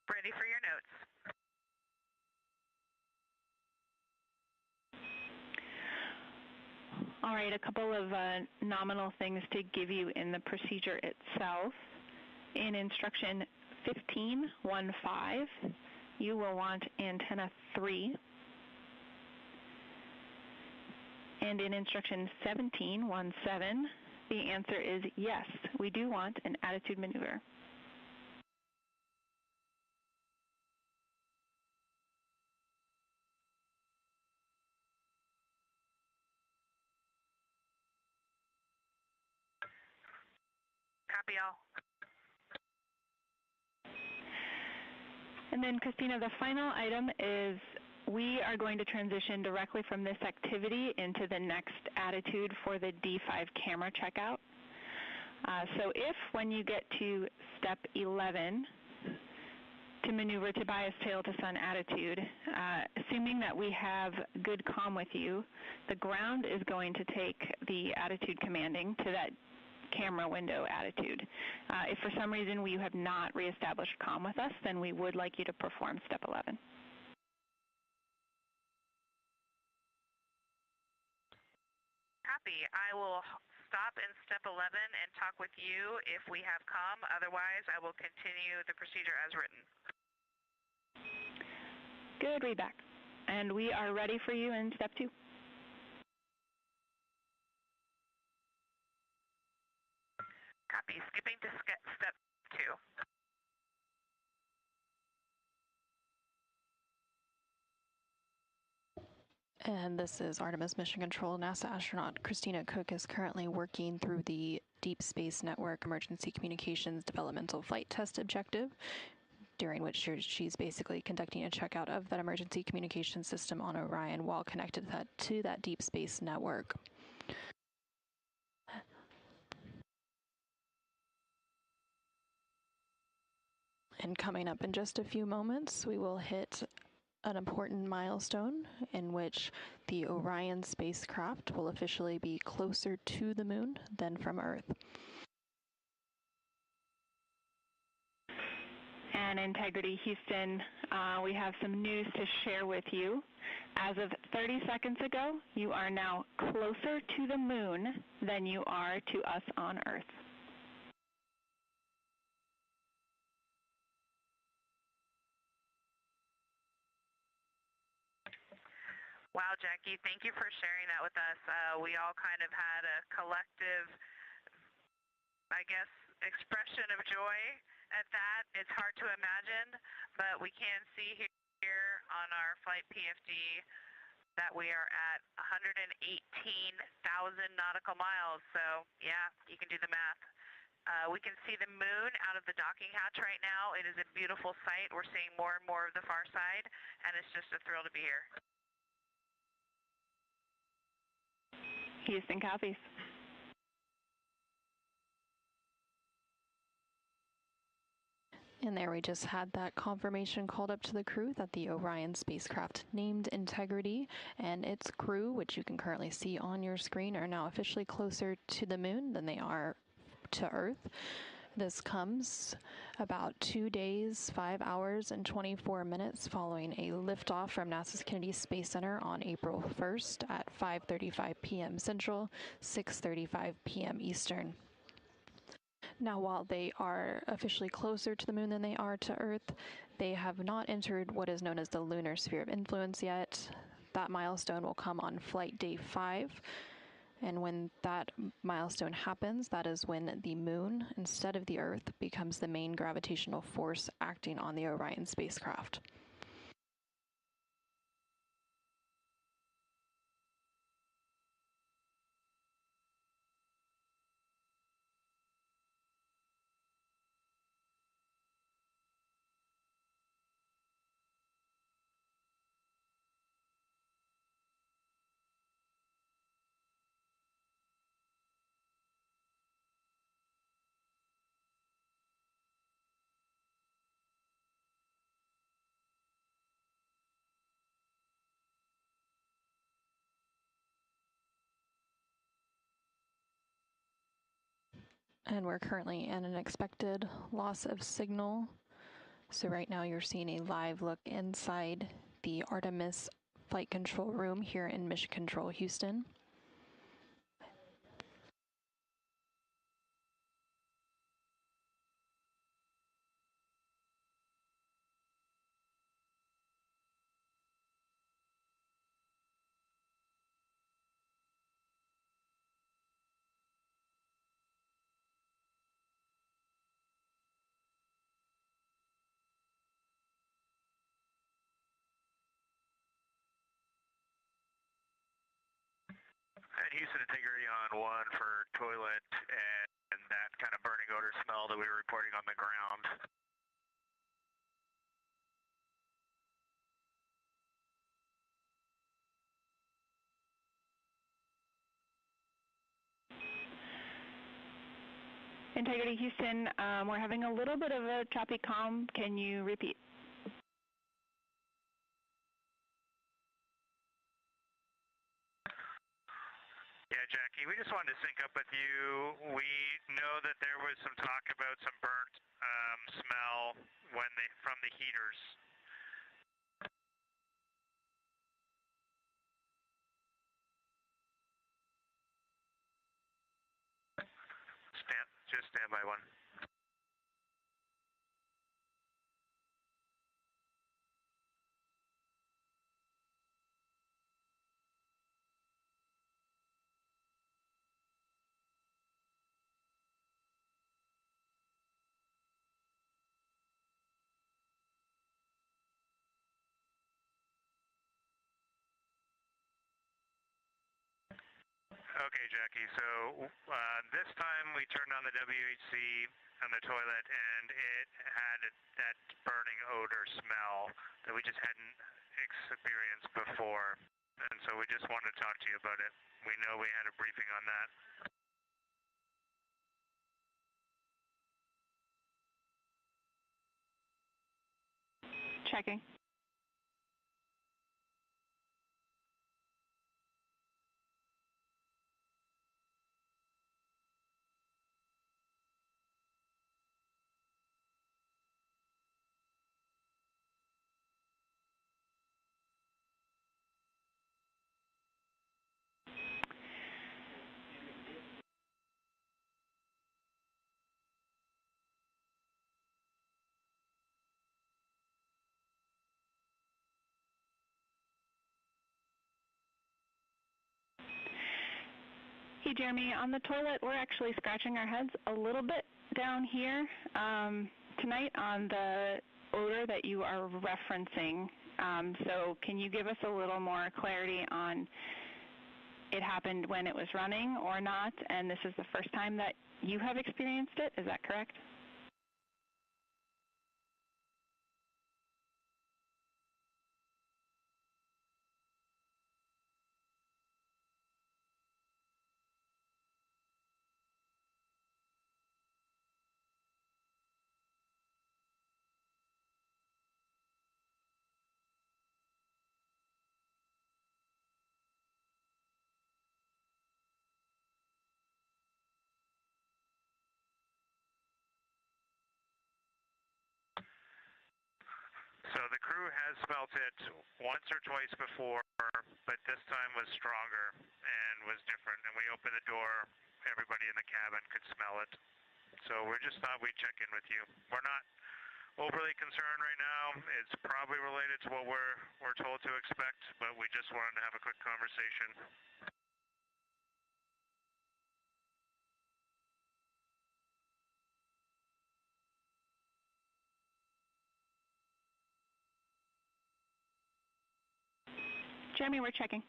Ready for your notes. All right, a couple of nominal things to give you in the procedure itself. In instruction 15.1.5, you will want antenna 3. And in instruction 17.1.7, the answer is yes, we do want an attitude maneuver. Copy all. And then, Christina, the final item is we are going to transition directly from this activity into the next attitude for the D5 camera checkout. So if when you get to step 11, to maneuver to bias tail to sun attitude, assuming that we have good comm with you, the ground is going to take the attitude commanding to that camera window attitude. If for some reason you have not reestablished comm with us, then we would like you to perform step 11. Copy. I will stop in step 11 and talk with you if we have comm. Otherwise, I will continue the procedure as written. Good, readback. And we are ready for you in step 2. Copy. Skipping to step 2. And this is Artemis Mission Control. NASA astronaut Christina Cook is currently working through the Deep Space Network Emergency Communications Developmental Flight Test Objective, during which she's basically conducting a checkout of that emergency communication system on Orion while connected to that Deep Space Network. And coming up in just a few moments, we will hit an important milestone in which the Orion spacecraft will officially be closer to the moon than from Earth. And Integrity Houston, we have some news to share with you. As of 30 seconds ago, you are now closer to the moon than you are to us on Earth. Wow, Jackie, thank you for sharing that with us. We all kind of had a collective, I guess, expression of joy at that. It's hard to imagine, but we can see here on our flight PFD that we are at 118,000 nautical miles. So, yeah, you can do the math. We can see the moon out of the docking hatch right now. It is a beautiful sight. We're seeing more and more of the far side, and it's just a thrill to be here. Houston copies. And there we just had that confirmation called up to the crew that the Orion spacecraft named Integrity and its crew, which you can currently see on your screen, are now officially closer to the moon than they are to Earth. This comes about 2 days, 5 hours, and 24 minutes following a liftoff from NASA's Kennedy Space Center on April 1st at 5:35 p.m. Central, 6:35 p.m. Eastern. Now, while they are officially closer to the moon than they are to Earth, they have not entered what is known as the lunar sphere of influence yet. That milestone will come on flight day 5. And when that milestone happens, that is when the moon, instead of the Earth, becomes the main gravitational force acting on the Orion spacecraft. And we're currently in an expected loss of signal. So right now you're seeing a live look inside the Artemis flight control room here in Mission Control, Houston. And Houston integrity on 1 for toilet and that kind of burning odor smell that we were reporting on the ground. Integrity Houston, we're having a little bit of a choppy comm. Can you repeat? Yeah, Jackie, we just wanted to sync up with you. We know that there was some talk about some burnt smell from the heaters. Just stand by 1. Okay, Jackie, so this time we turned on the WHC on the toilet and it had that burning odor smell that we just hadn't experienced before. And so we just wanted to talk to you about it. We know we had a briefing on that. Checking. Hey, Jeremy, on the toilet, we're actually scratching our heads a little bit down here tonight on the odor that you are referencing. So can you give us a little more clarity on it happened when it was running or not, and this is the first time that you have experienced it? Is that correct? So the crew has smelt it once or twice before, but this time was stronger and was different. And we opened the door, everybody in the cabin could smell it. So we just thought we'd check in with you. We're not overly concerned right now. It's probably related to what we're told to expect, but we just wanted to have a quick conversation. Jeremy, we're checking.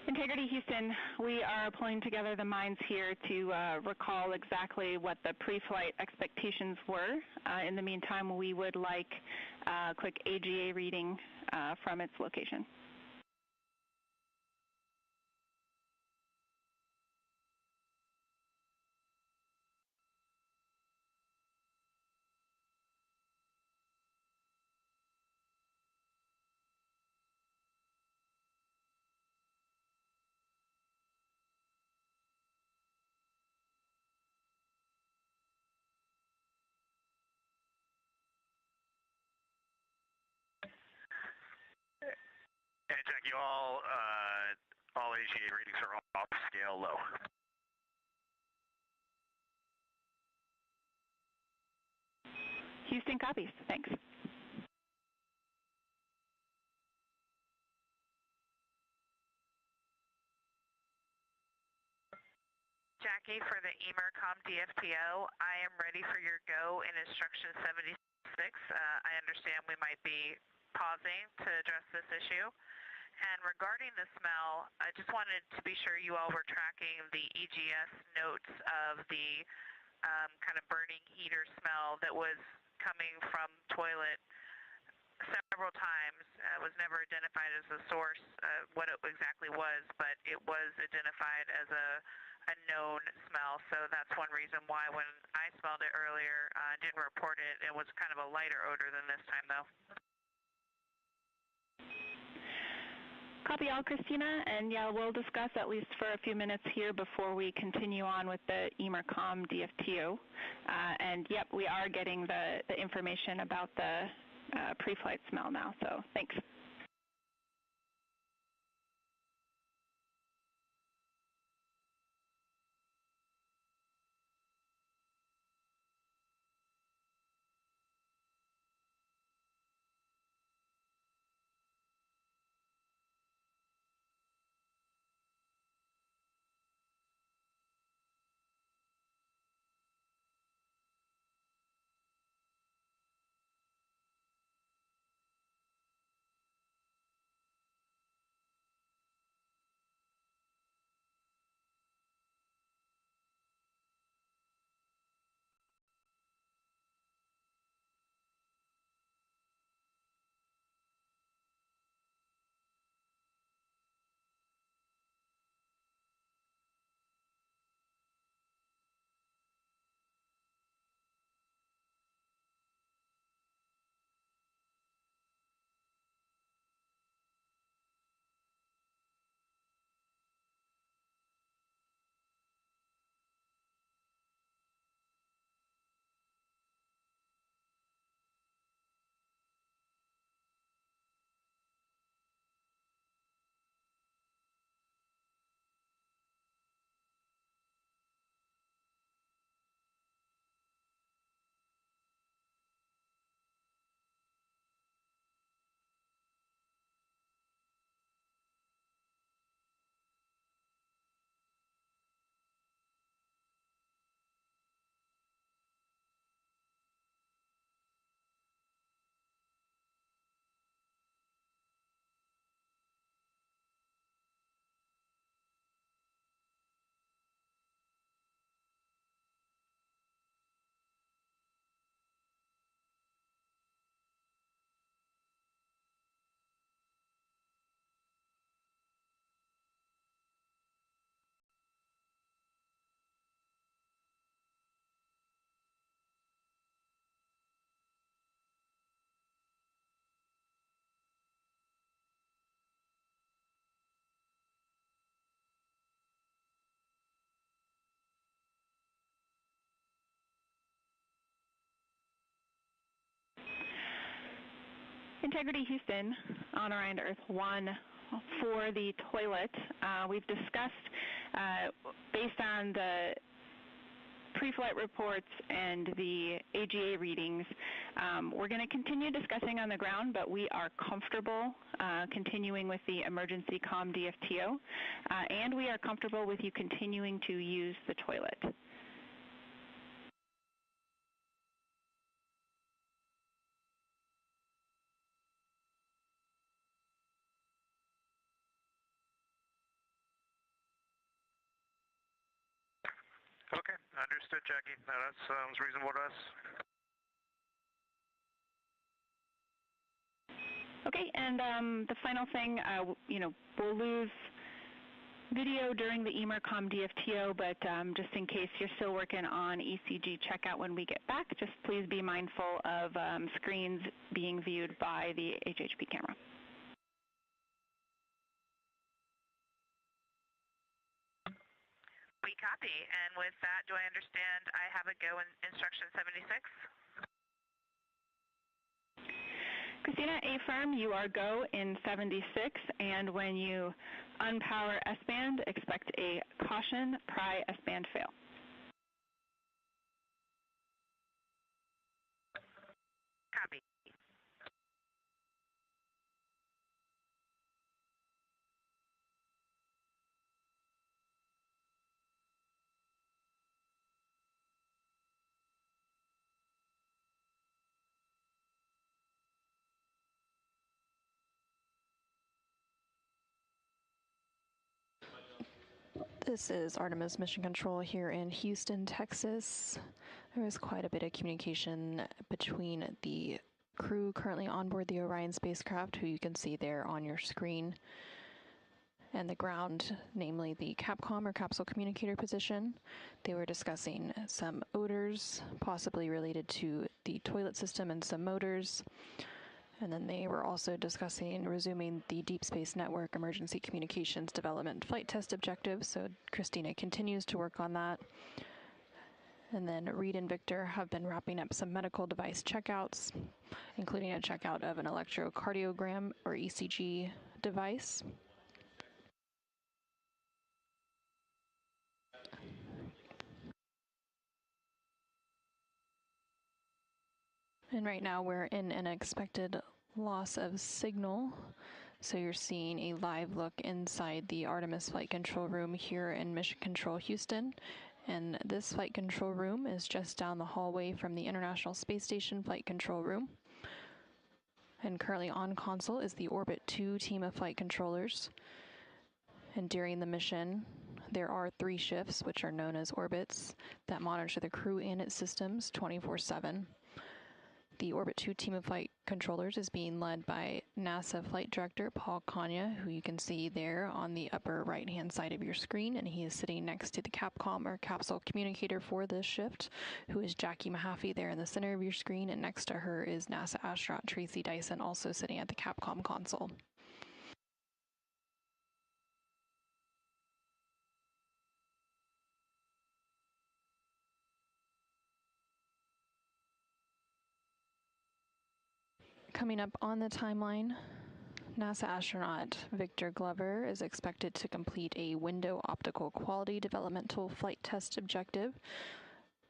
Integrity Houston, we are pulling together the minds here to recall exactly what the pre-flight expectations were. In the meantime, we would like a quick AGA reading from its location. And Jackie, all AGA readings are off scale low. Houston copies. Thanks. Jackie, for the EMERCOM DFTO, I am ready for your go in instruction 76. I understand we might be pausing to address this issue. And regarding the smell, I just wanted to be sure you all were tracking the EGS notes of the kind of burning heater smell that was coming from toilet several times. It was never identified as a source, what it exactly was, but it was identified as a known smell. So that's one reason why when I smelled it earlier, I didn't report it. It was kind of a lighter odor than this time, though. Copy all, Christina, and yeah, we'll discuss at least for a few minutes here before we continue on with the EMERCOM DFTO. And yep, we are getting the information about the pre-flight smell now, so thanks. Integrity Houston on Orion to Earth 1 for the toilet. We've discussed, based on the pre-flight reports and the AGA readings, we're going to continue discussing on the ground, but we are comfortable continuing with the emergency comm DFTO, and we are comfortable with you continuing to use the toilet. Okay, understood, Jackie. That sounds reasonable to us. Okay, and the final thing, we'll lose video during the EMERCOM DFTO, but just in case you're still working on ECG checkout when we get back, just please be mindful of screens being viewed by the HHP camera. We copy, and with that, do I understand I have a go in instruction 76? Christina, A-firm, you are go in 76, and when you unpower S-band, expect a caution, pry S-band fail. Copy. This is Artemis Mission Control here in Houston, Texas. There is quite a bit of communication between the crew currently on board the Orion spacecraft, who you can see there on your screen, and the ground, namely the Capcom or capsule communicator position. They were discussing some odors, possibly related to the toilet system and some motors. And then they were also discussing resuming the Deep Space Network Emergency Communications Development Flight Test objective. So Christina continues to work on that. And then Reed and Victor have been wrapping up some medical device checkouts, including a checkout of an electrocardiogram or ECG device. And right now we're in an expected loss of signal. So you're seeing a live look inside the Artemis Flight Control Room here in Mission Control Houston. And this flight control room is just down the hallway from the International Space Station Flight Control Room. And currently on console is the Orbit 2 team of flight controllers. And during the mission, there are 3 shifts, which are known as orbits, that monitor the crew and its systems 24/7. The Orbit 2 team of flight controllers is being led by NASA Flight Director Paul Kanya, who you can see there on the upper right-hand side of your screen, and he is sitting next to the Capcom or capsule communicator for this shift, who is Jackie Mahaffey there in the center of your screen, and next to her is NASA astronaut Tracy Dyson, also sitting at the Capcom console. Coming up on the timeline, NASA astronaut Victor Glover is expected to complete a window optical quality developmental flight test objective.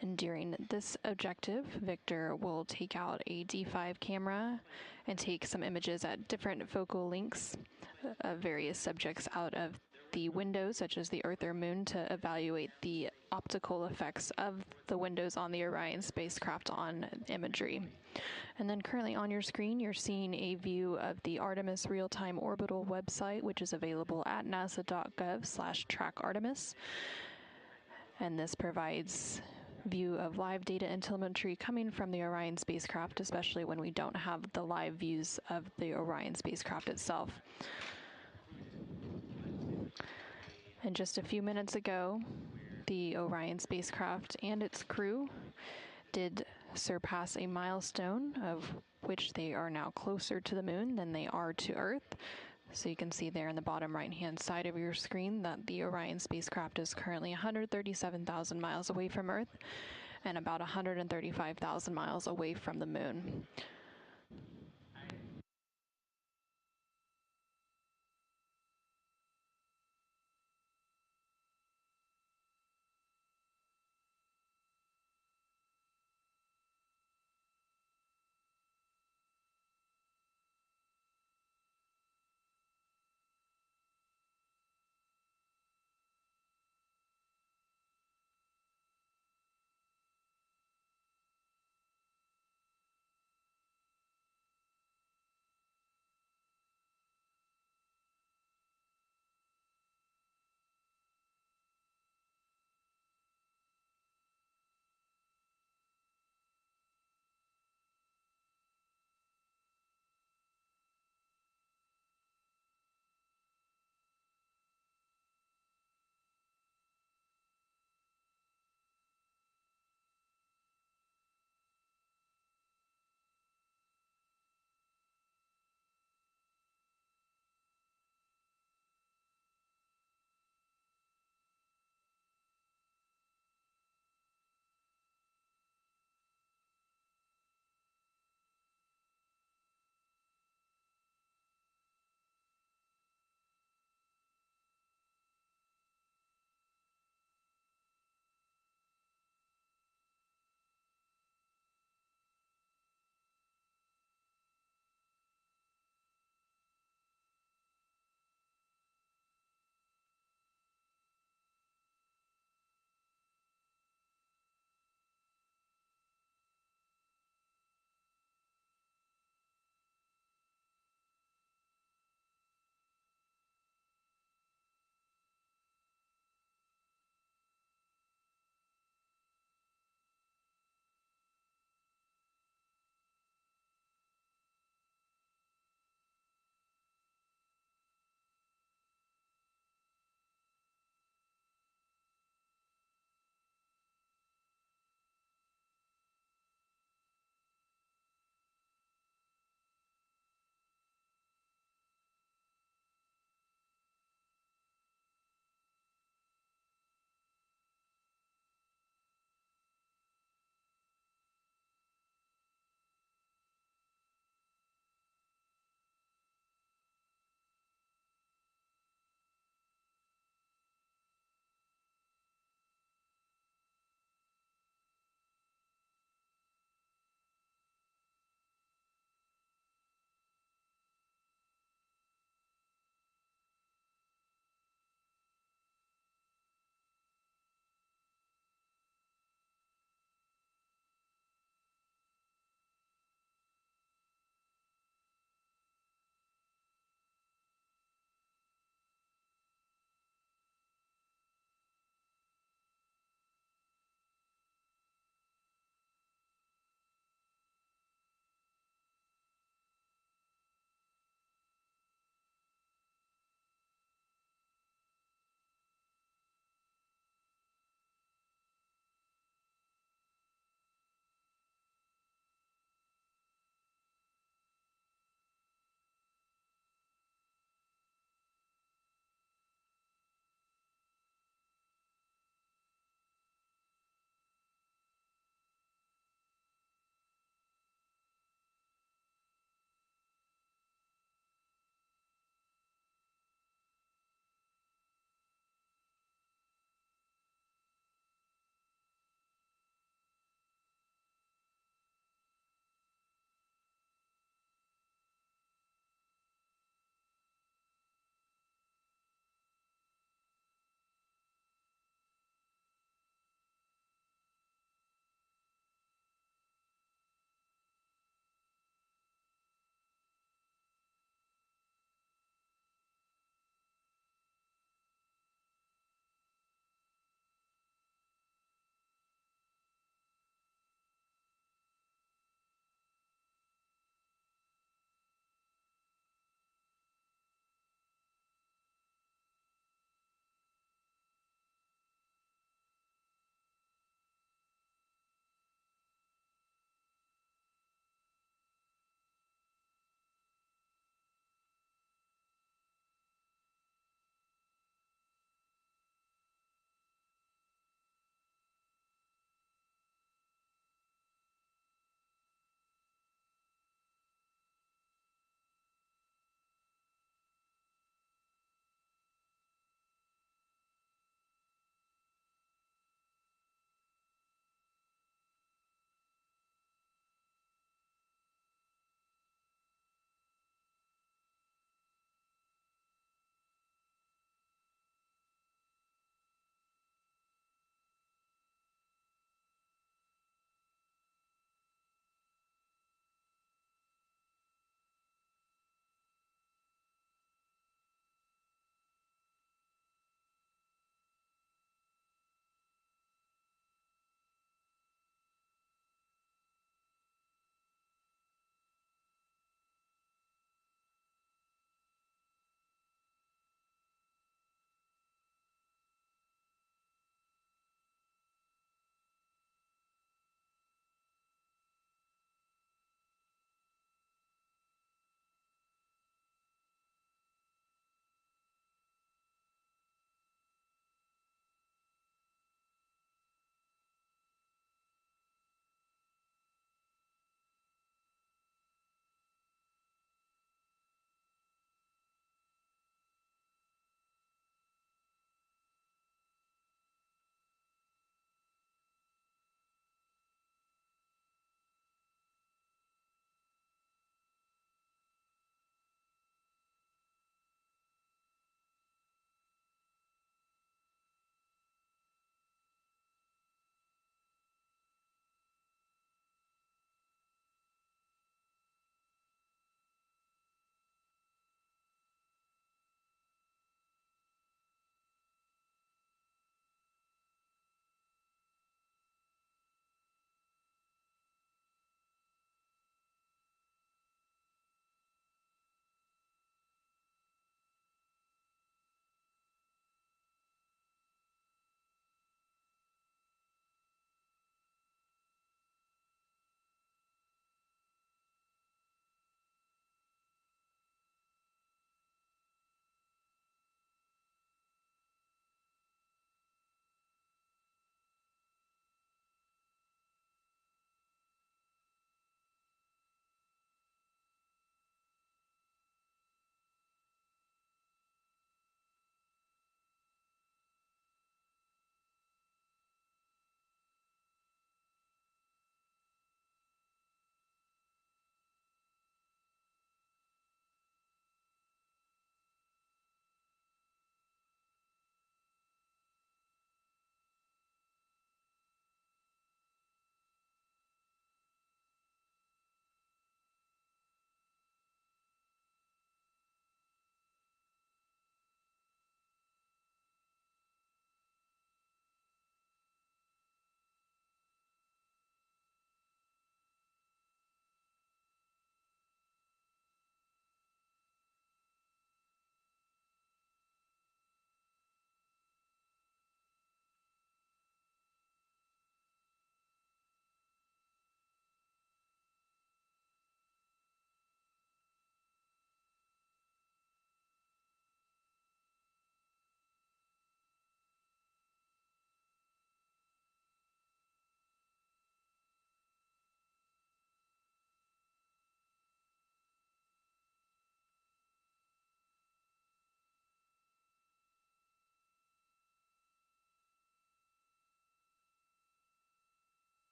And during this objective, Victor will take out a D5 camera and take some images at different focal lengths of various subjects out of the windows, such as the Earth or Moon, to evaluate the optical effects of the windows on the Orion spacecraft on imagery. And then currently on your screen, you're seeing a view of the Artemis Real-Time Orbital website, which is available at nasa.gov/trackartemis. And this provides view of live data and telemetry coming from the Orion spacecraft, especially when we don't have the live views of the Orion spacecraft itself. And just a few minutes ago, the Orion spacecraft and its crew did surpass a milestone, of which they are now closer to the moon than they are to Earth. So you can see there in the bottom right-hand side of your screen that the Orion spacecraft is currently 137,000 miles away from Earth and about 135,000 miles away from the moon.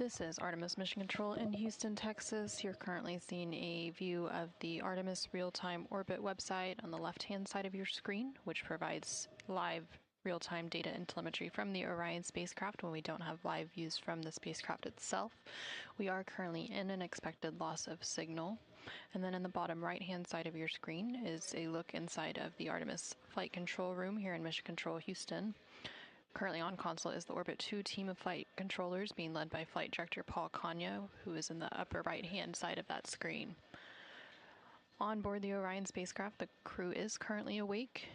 This is Artemis Mission Control in Houston, Texas. You're currently seeing a view of the Artemis real-time orbit website on the left-hand side of your screen, which provides live real-time data and telemetry from the Orion spacecraft when we don't have live views from the spacecraft itself. We are currently in an expected loss of signal. And then in the bottom right-hand side of your screen is a look inside of the Artemis flight control room here in Mission Control, Houston. Currently on console is the Orbit 2 team of flight controllers being led by Flight Director Paul Kanya, who is in the upper right-hand side of that screen. On board the Orion spacecraft, the crew is currently awake.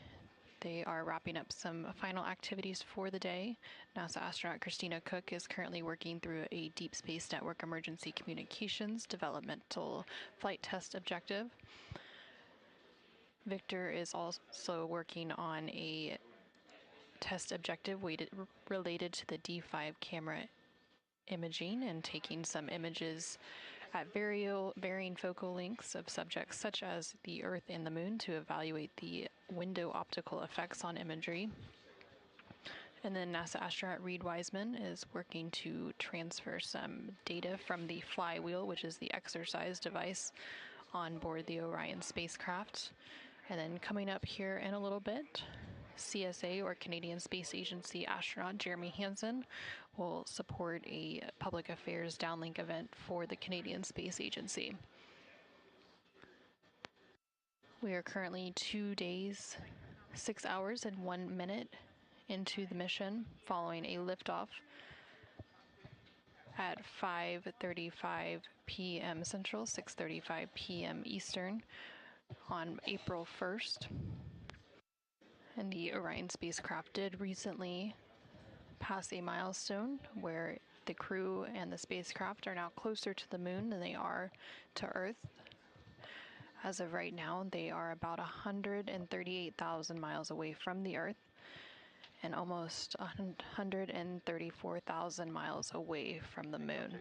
They are wrapping up some final activities for the day. NASA astronaut Christina Cook is currently working through a Deep Space Network Emergency Communications Developmental Flight Test Objective. Victor is also working on a test objective related to the D5 camera imaging and taking some images at varying focal lengths of subjects such as the Earth and the Moon to evaluate the window optical effects on imagery. And then NASA astronaut Reed Wiseman is working to transfer some data from the flywheel, which is the exercise device on board the Orion spacecraft. And then coming up here in a little bit, CSA, or Canadian Space Agency astronaut Jeremy Hansen, will support a public affairs downlink event for the Canadian Space Agency. We are currently 2 days, 6 hours, and 1 minute into the mission, following a liftoff at 5:35 p.m. Central, 6:35 p.m. Eastern on April 1st. And the Orion spacecraft did recently pass a milestone where the crew and the spacecraft are now closer to the moon than they are to Earth. As of right now, they are about 138,000 miles away from the Earth and almost 134,000 miles away from the moon.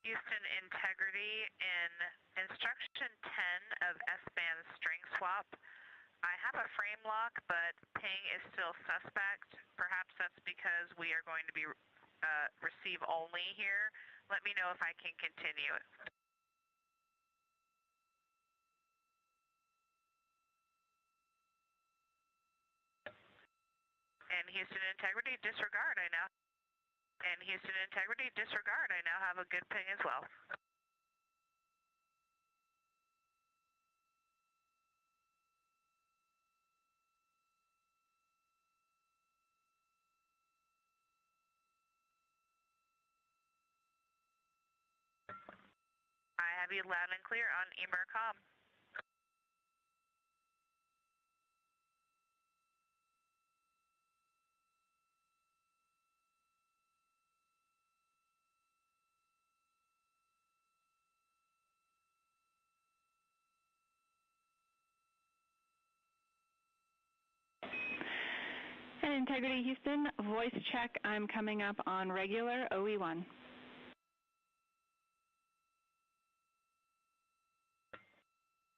Houston integrity in instruction 10 of S-band string swap. I have a frame lock, but ping is still suspect. Perhaps that's because we are going to be receive only here. Let me know if I can continue. And Houston integrity disregard. I now have a good ping as well. I have you loud and clear on embark. And integrity Houston, voice check, I'm coming up on regular OE1.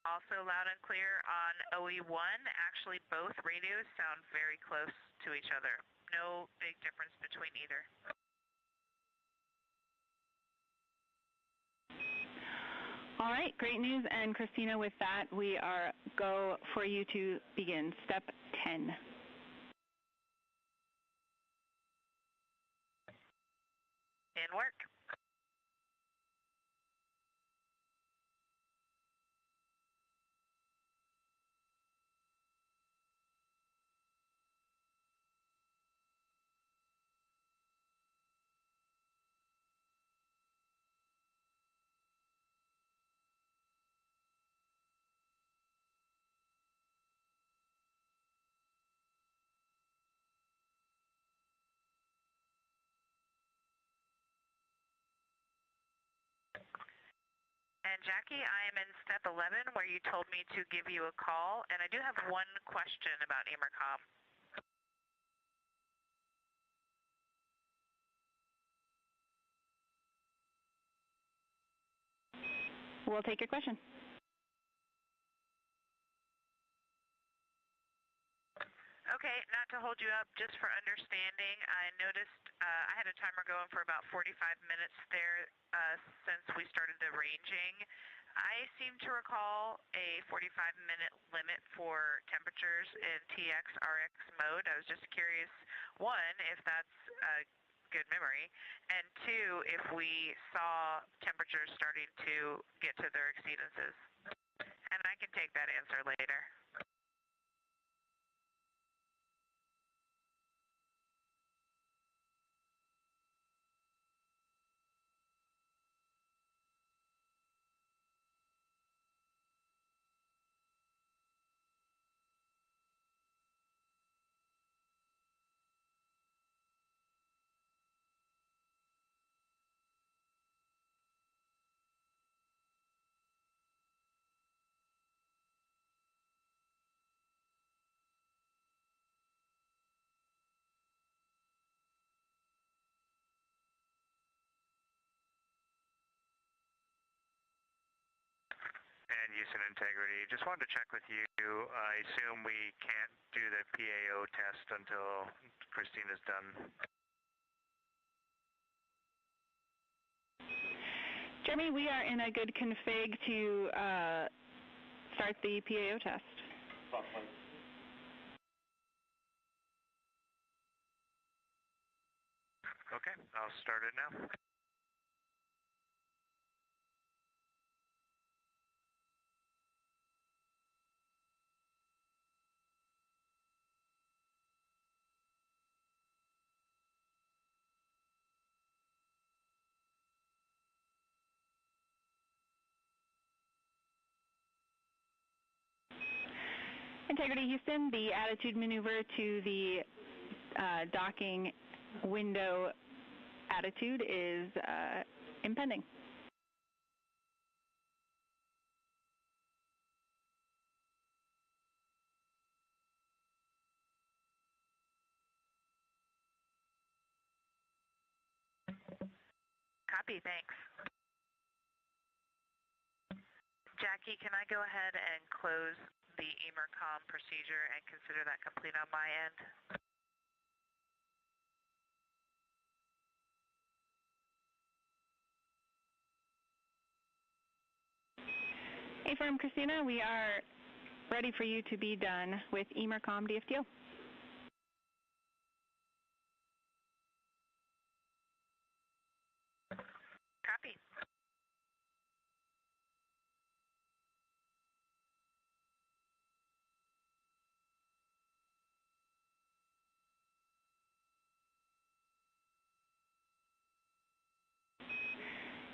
Also loud and clear on OE1. Actually, both radios sound very close to each other. No big difference between either. All right, great news. And Christina, with that, we are go for you to begin step 10. In work. And Jackie, I am in step 11 where you told me to give you a call, and I do have one question about embark. We'll take your question. Okay, not to hold you up, just for understanding, I noticed I had a timer going for about 45 minutes there since we started the ranging. I seem to recall a 45-minute limit for temperatures in TX, RX mode. I was just curious, one, if that's good memory, and two, if we saw temperatures starting to get to their exceedances. And I can take that answer later. And Houston integrity, just wanted to check with you. I assume we can't do the PAO test until Christina's done. Jeremy, we are in a good config to start the PAO test. Okay, I'll start it now. Integrity Houston, the attitude maneuver to the docking window attitude is impending. Copy, thanks. Jackie, can I go ahead and close the EMERCOM procedure and consider that complete on my end? A-Firm Christina, we are ready for you to be done with EMERCOM DFTO. Copy.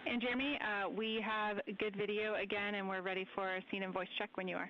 And Jeremy, we have good video again, and we're ready for a scene and voice check when you are.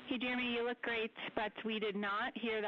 Hey, Jeremy, you look great, but we did not hear that.